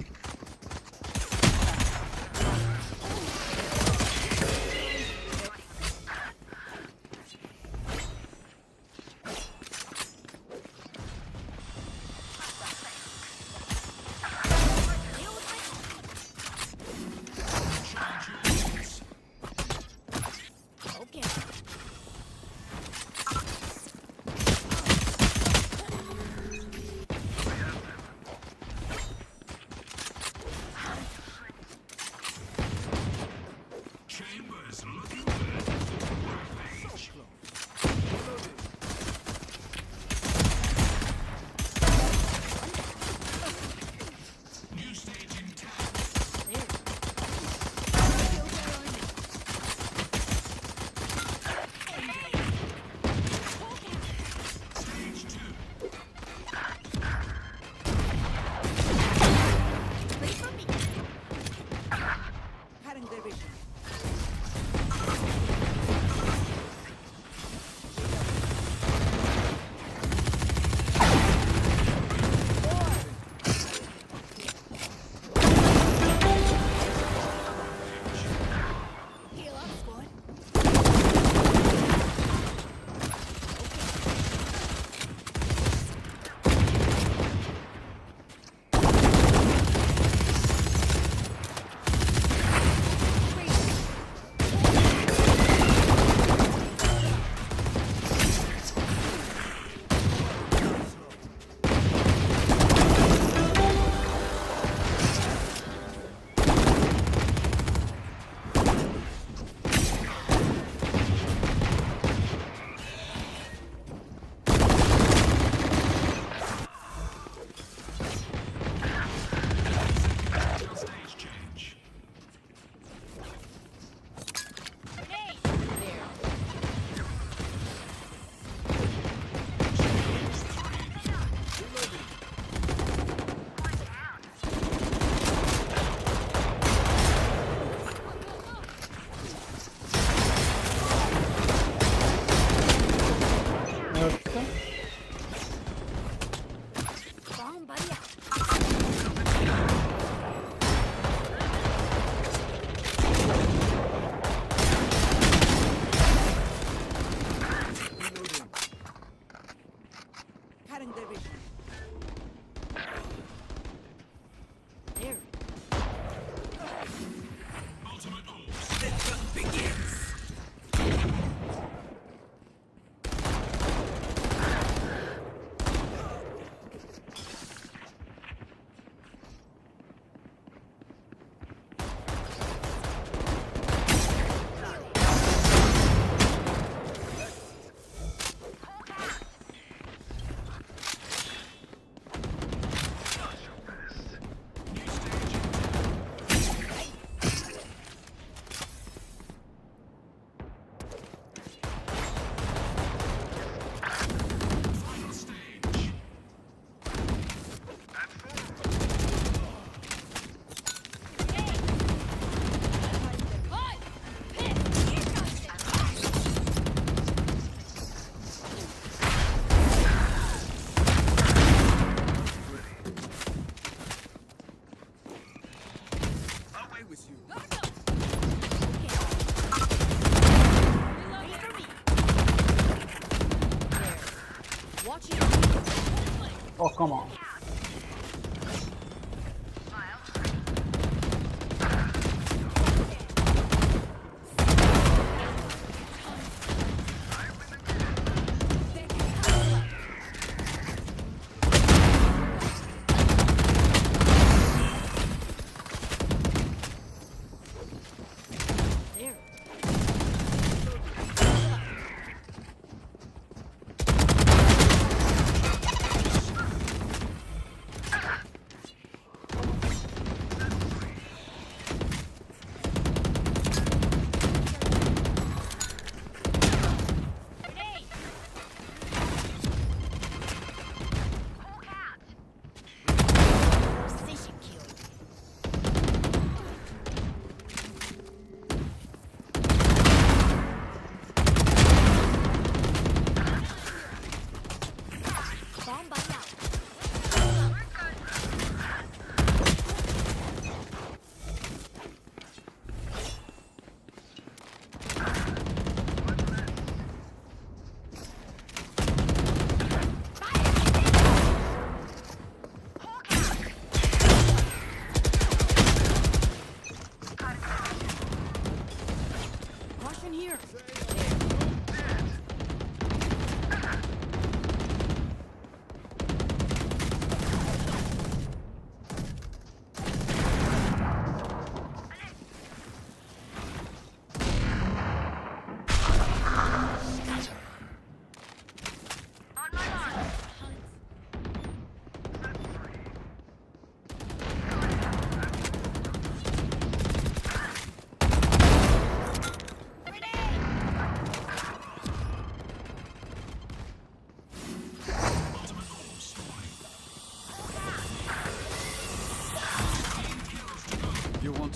Oh, come on.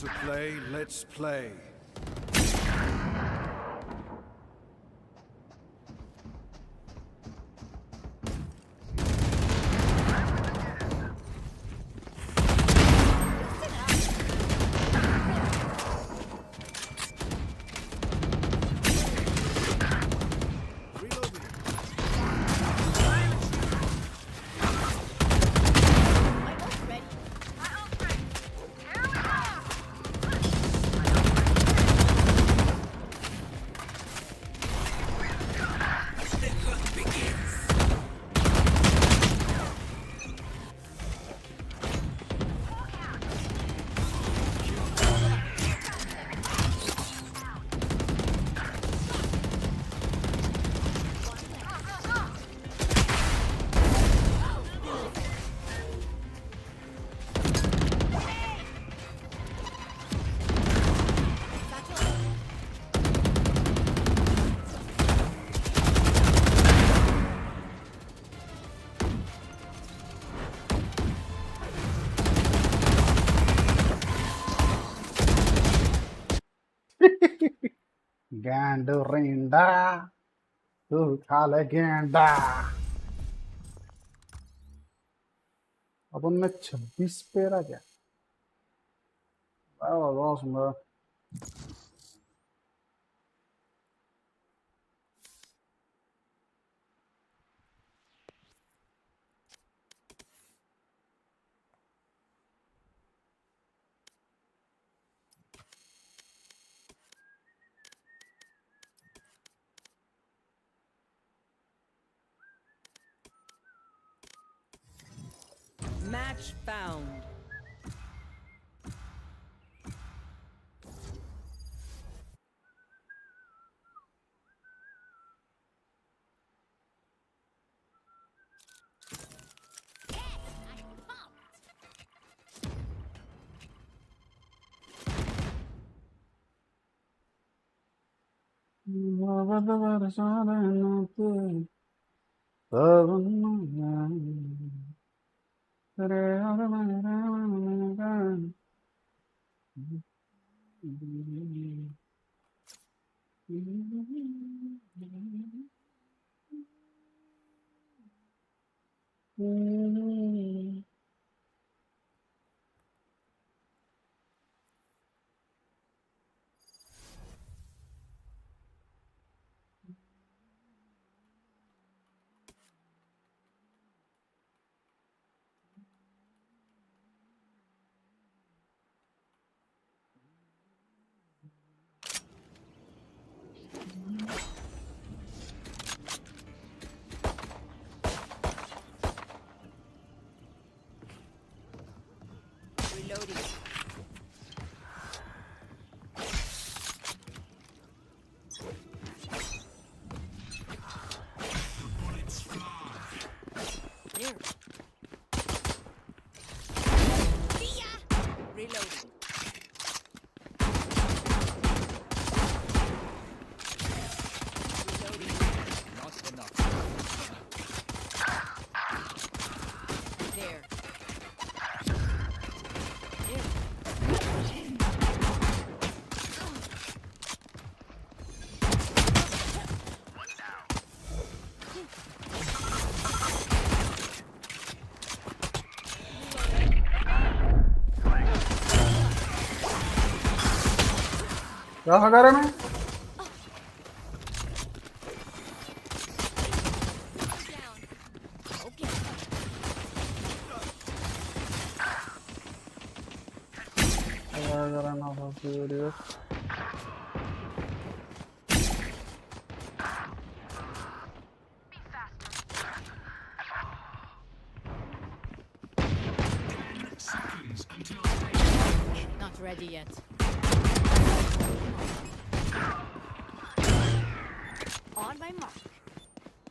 to play, let's play. Gandurinda, tu legenda. अब उनमें 26 पे रहा क्या? बहुत सुंदर. Match found. Reloading. Here. Reloading. Not enough. There. क्या हगा रहा मैं? Not ready yet. On my mark.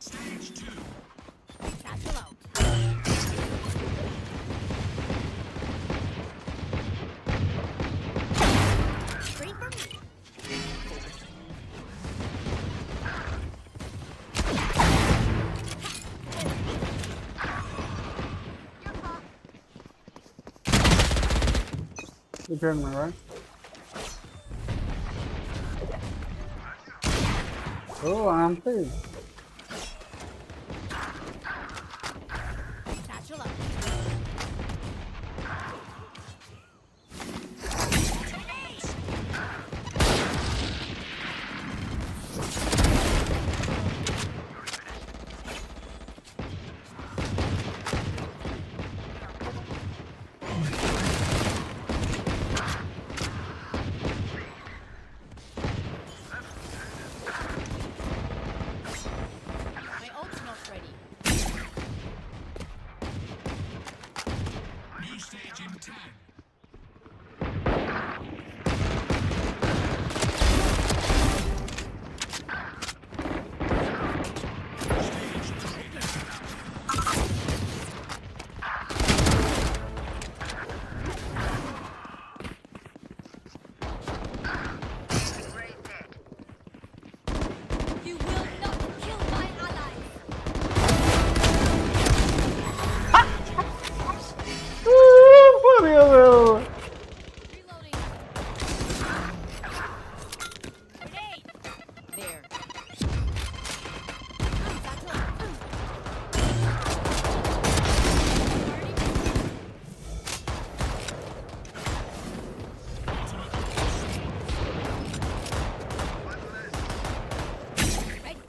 Stage 2. Satchel out. Straight for me. You turned me right. Oh, auntie. Satchel out. My ult's not ready. New stage in 10. You will not kill my allies. For real. Reloading. Grenade. There. Satchel out. Ready.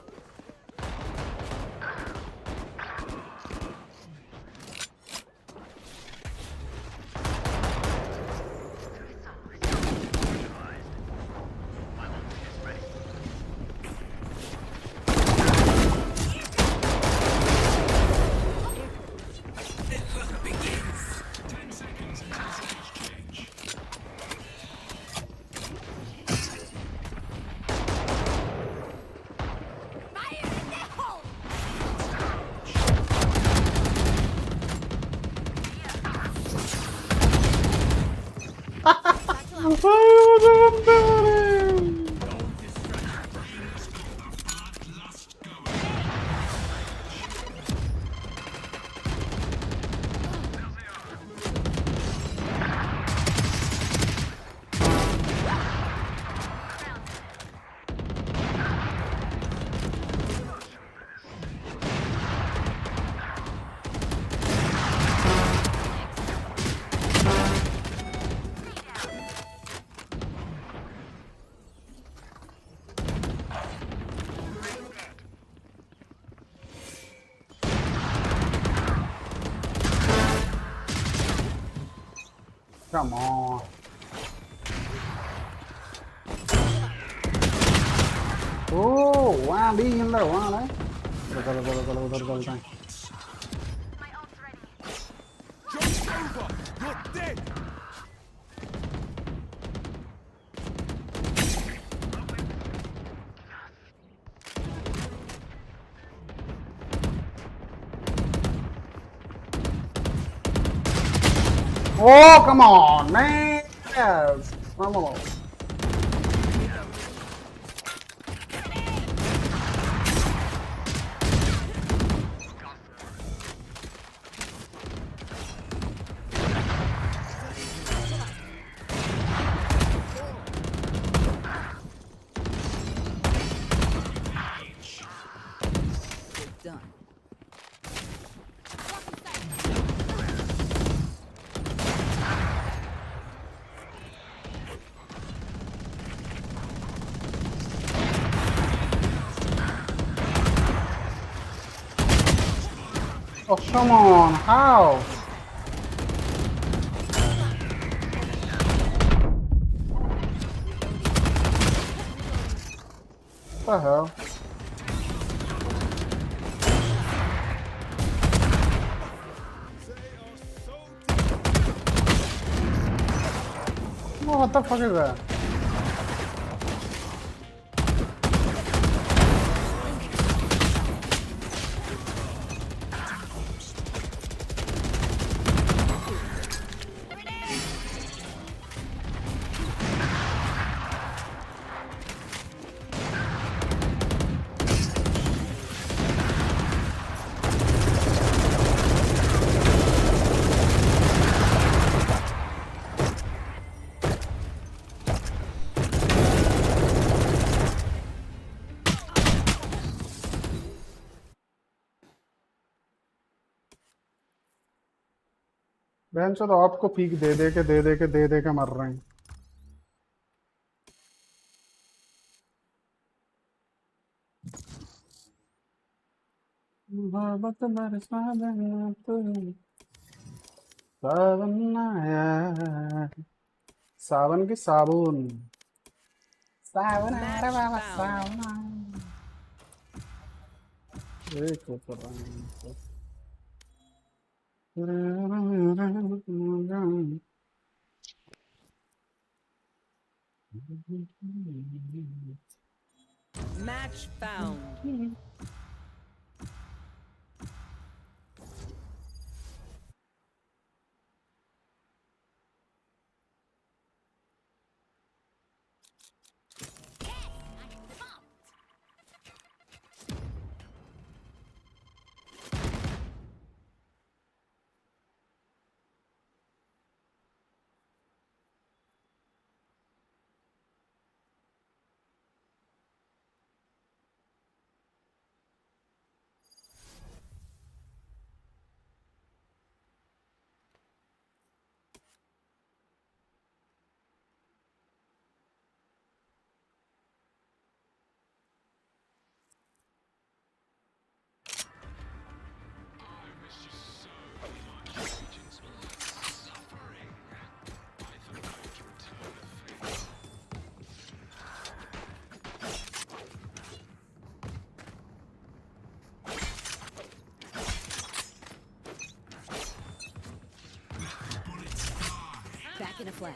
Fire in the hole. Come on. Oh, वहाँ भी अंदर वहाँ है. चलो चलो चलो उधर चलते हैं. Joke's over. You're dead. Oh, come on, man. Yes. Vamos. Done. Oh, come on. How? What the hell? What the fuck is that? Bench तो आपको पीक दे के मर रहे हैं। मोहब्बत बरसा देना तू सावन आया सावन की साबुन सावन आ रहा बाबा सावन एक Match found. Back in a flash.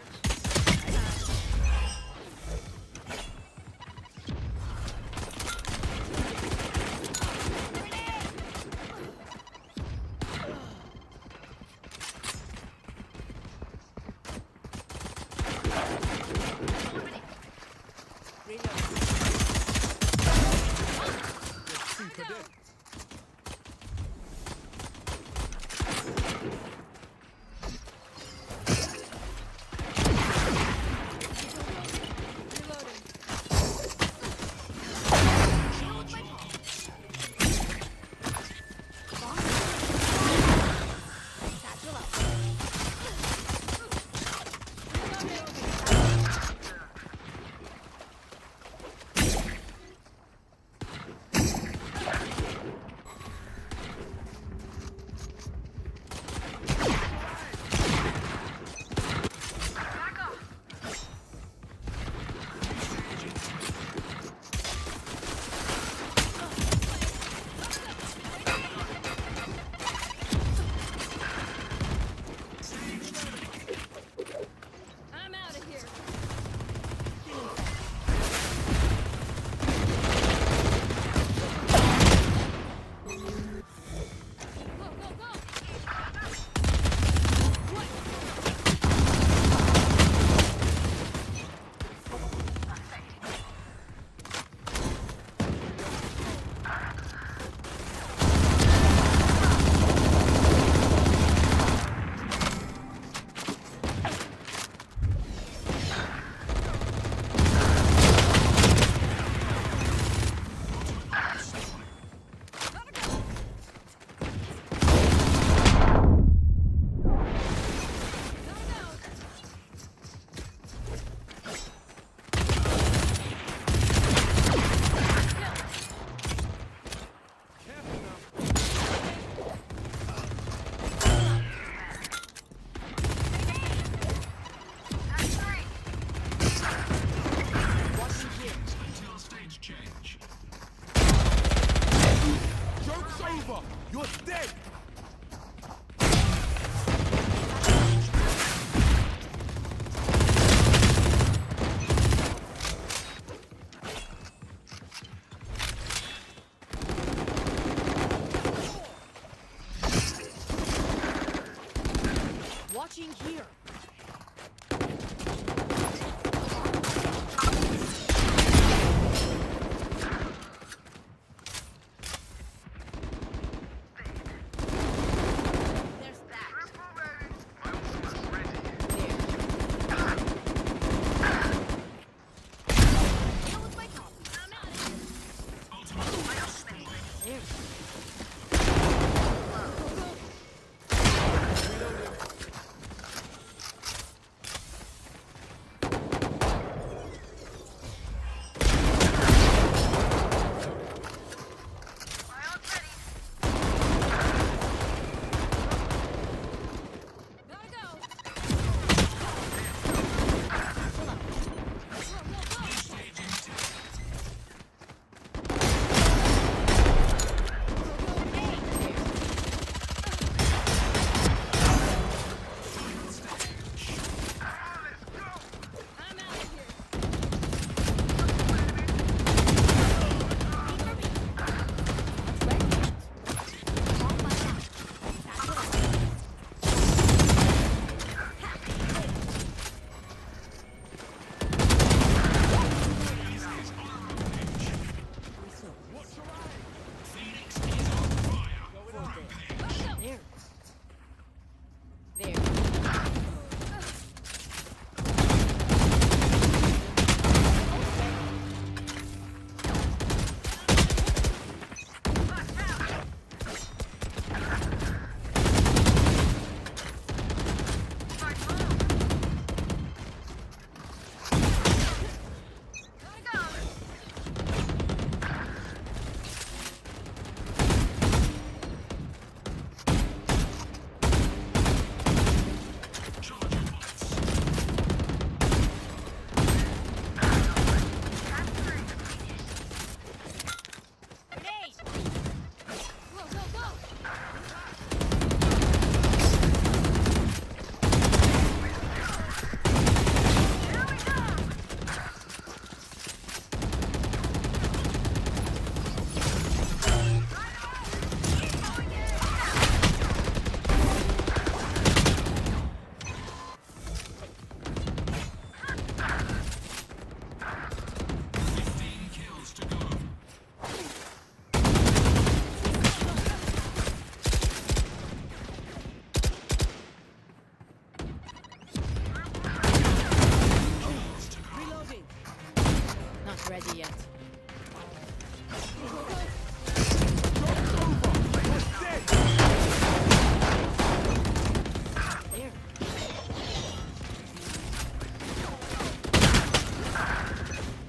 Watching here.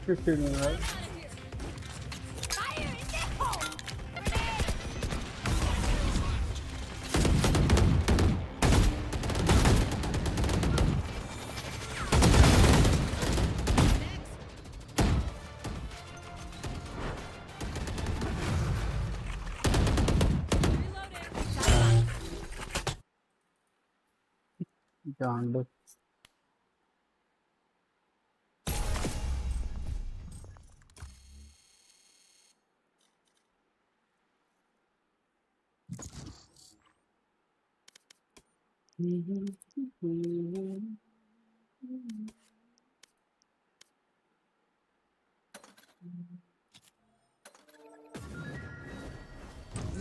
15 right? Jandu.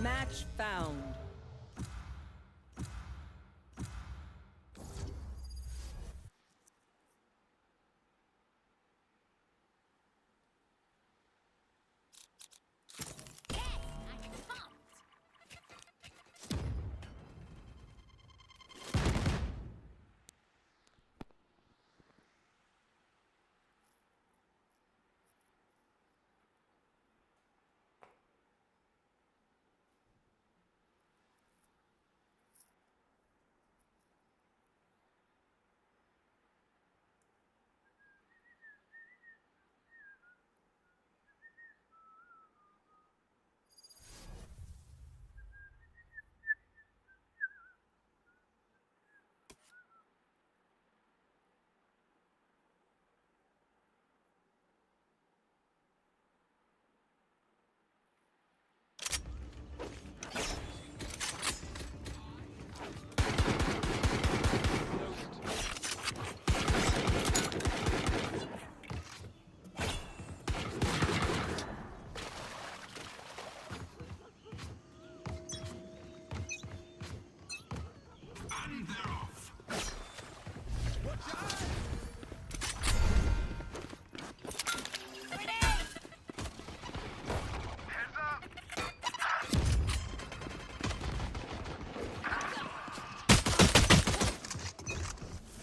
Match found.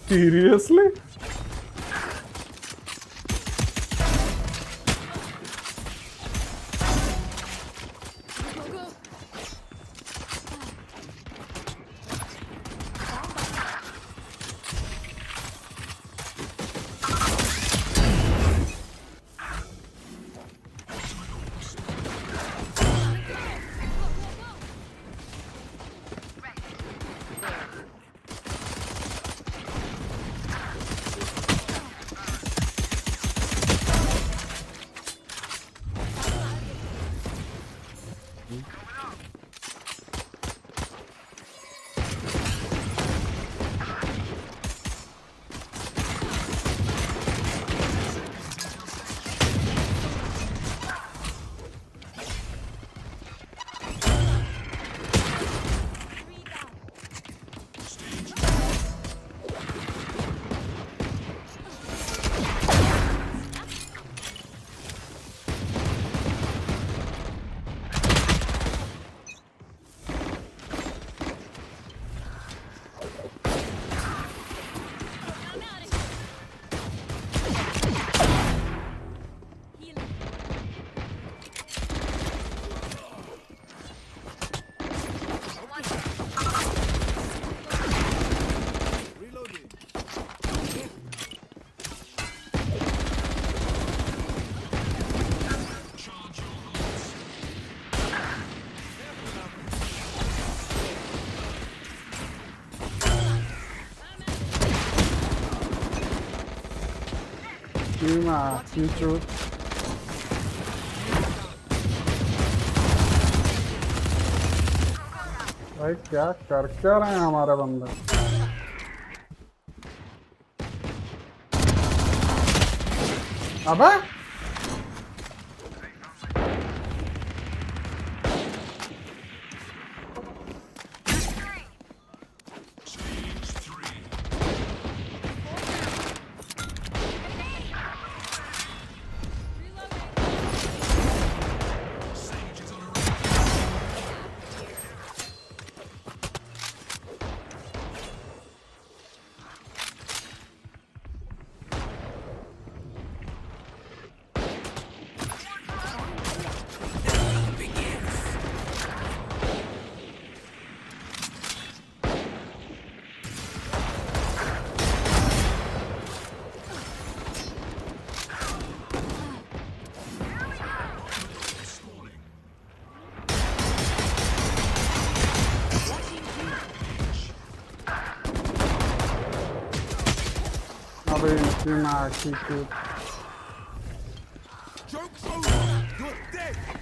Seriously? Future. भाई क्या कर क्या रहे हैं हमारे बंदे? अबे अबे इनकी नाक की क्यों Joke's over! You're dead!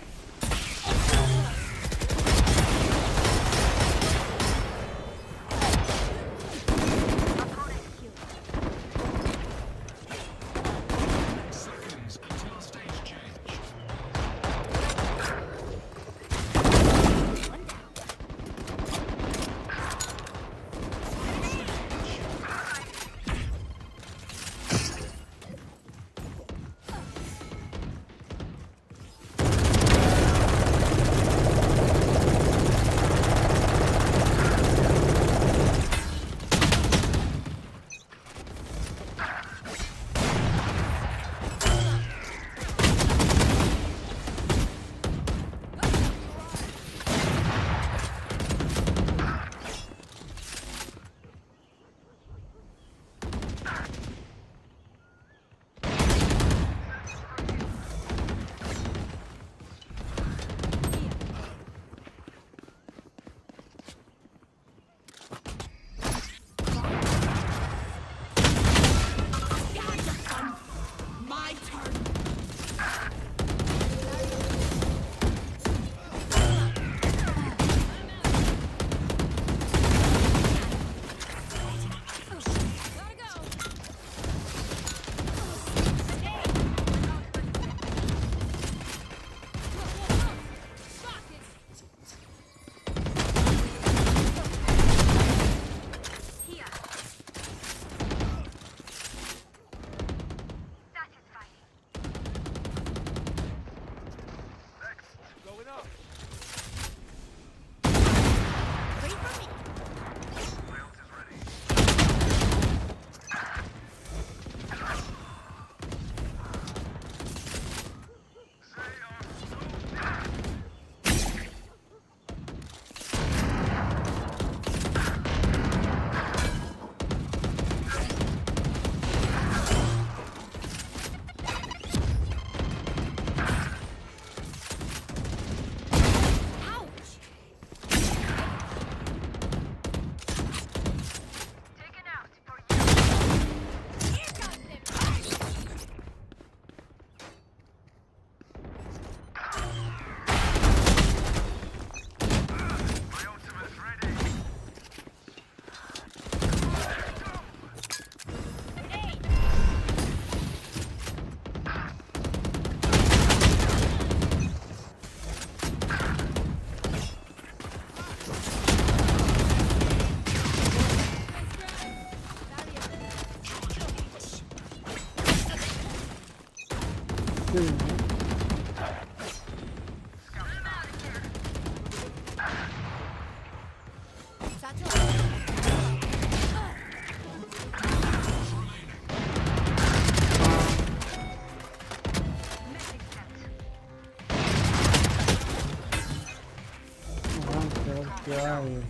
क्या है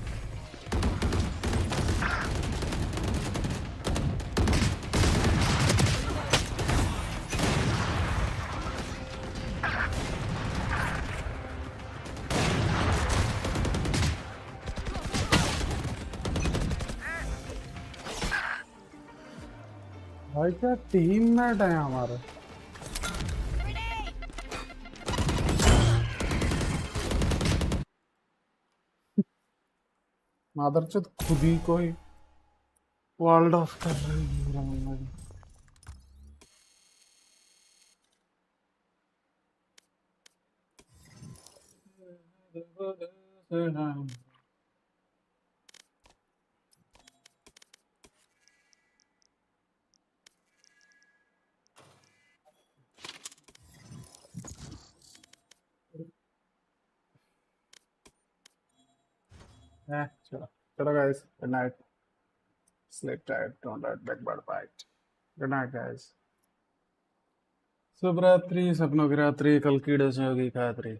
भाई क्या टीम मैट है हमारा मादरचोद खुद ही को ही वर्ल्ड ऑफ कर रही है चलो चलो guys good night sleep tight don't let bed bad bite good night guys शुभ रात्रि सपनों की रात्रि कल कीड़े से होगी खात्री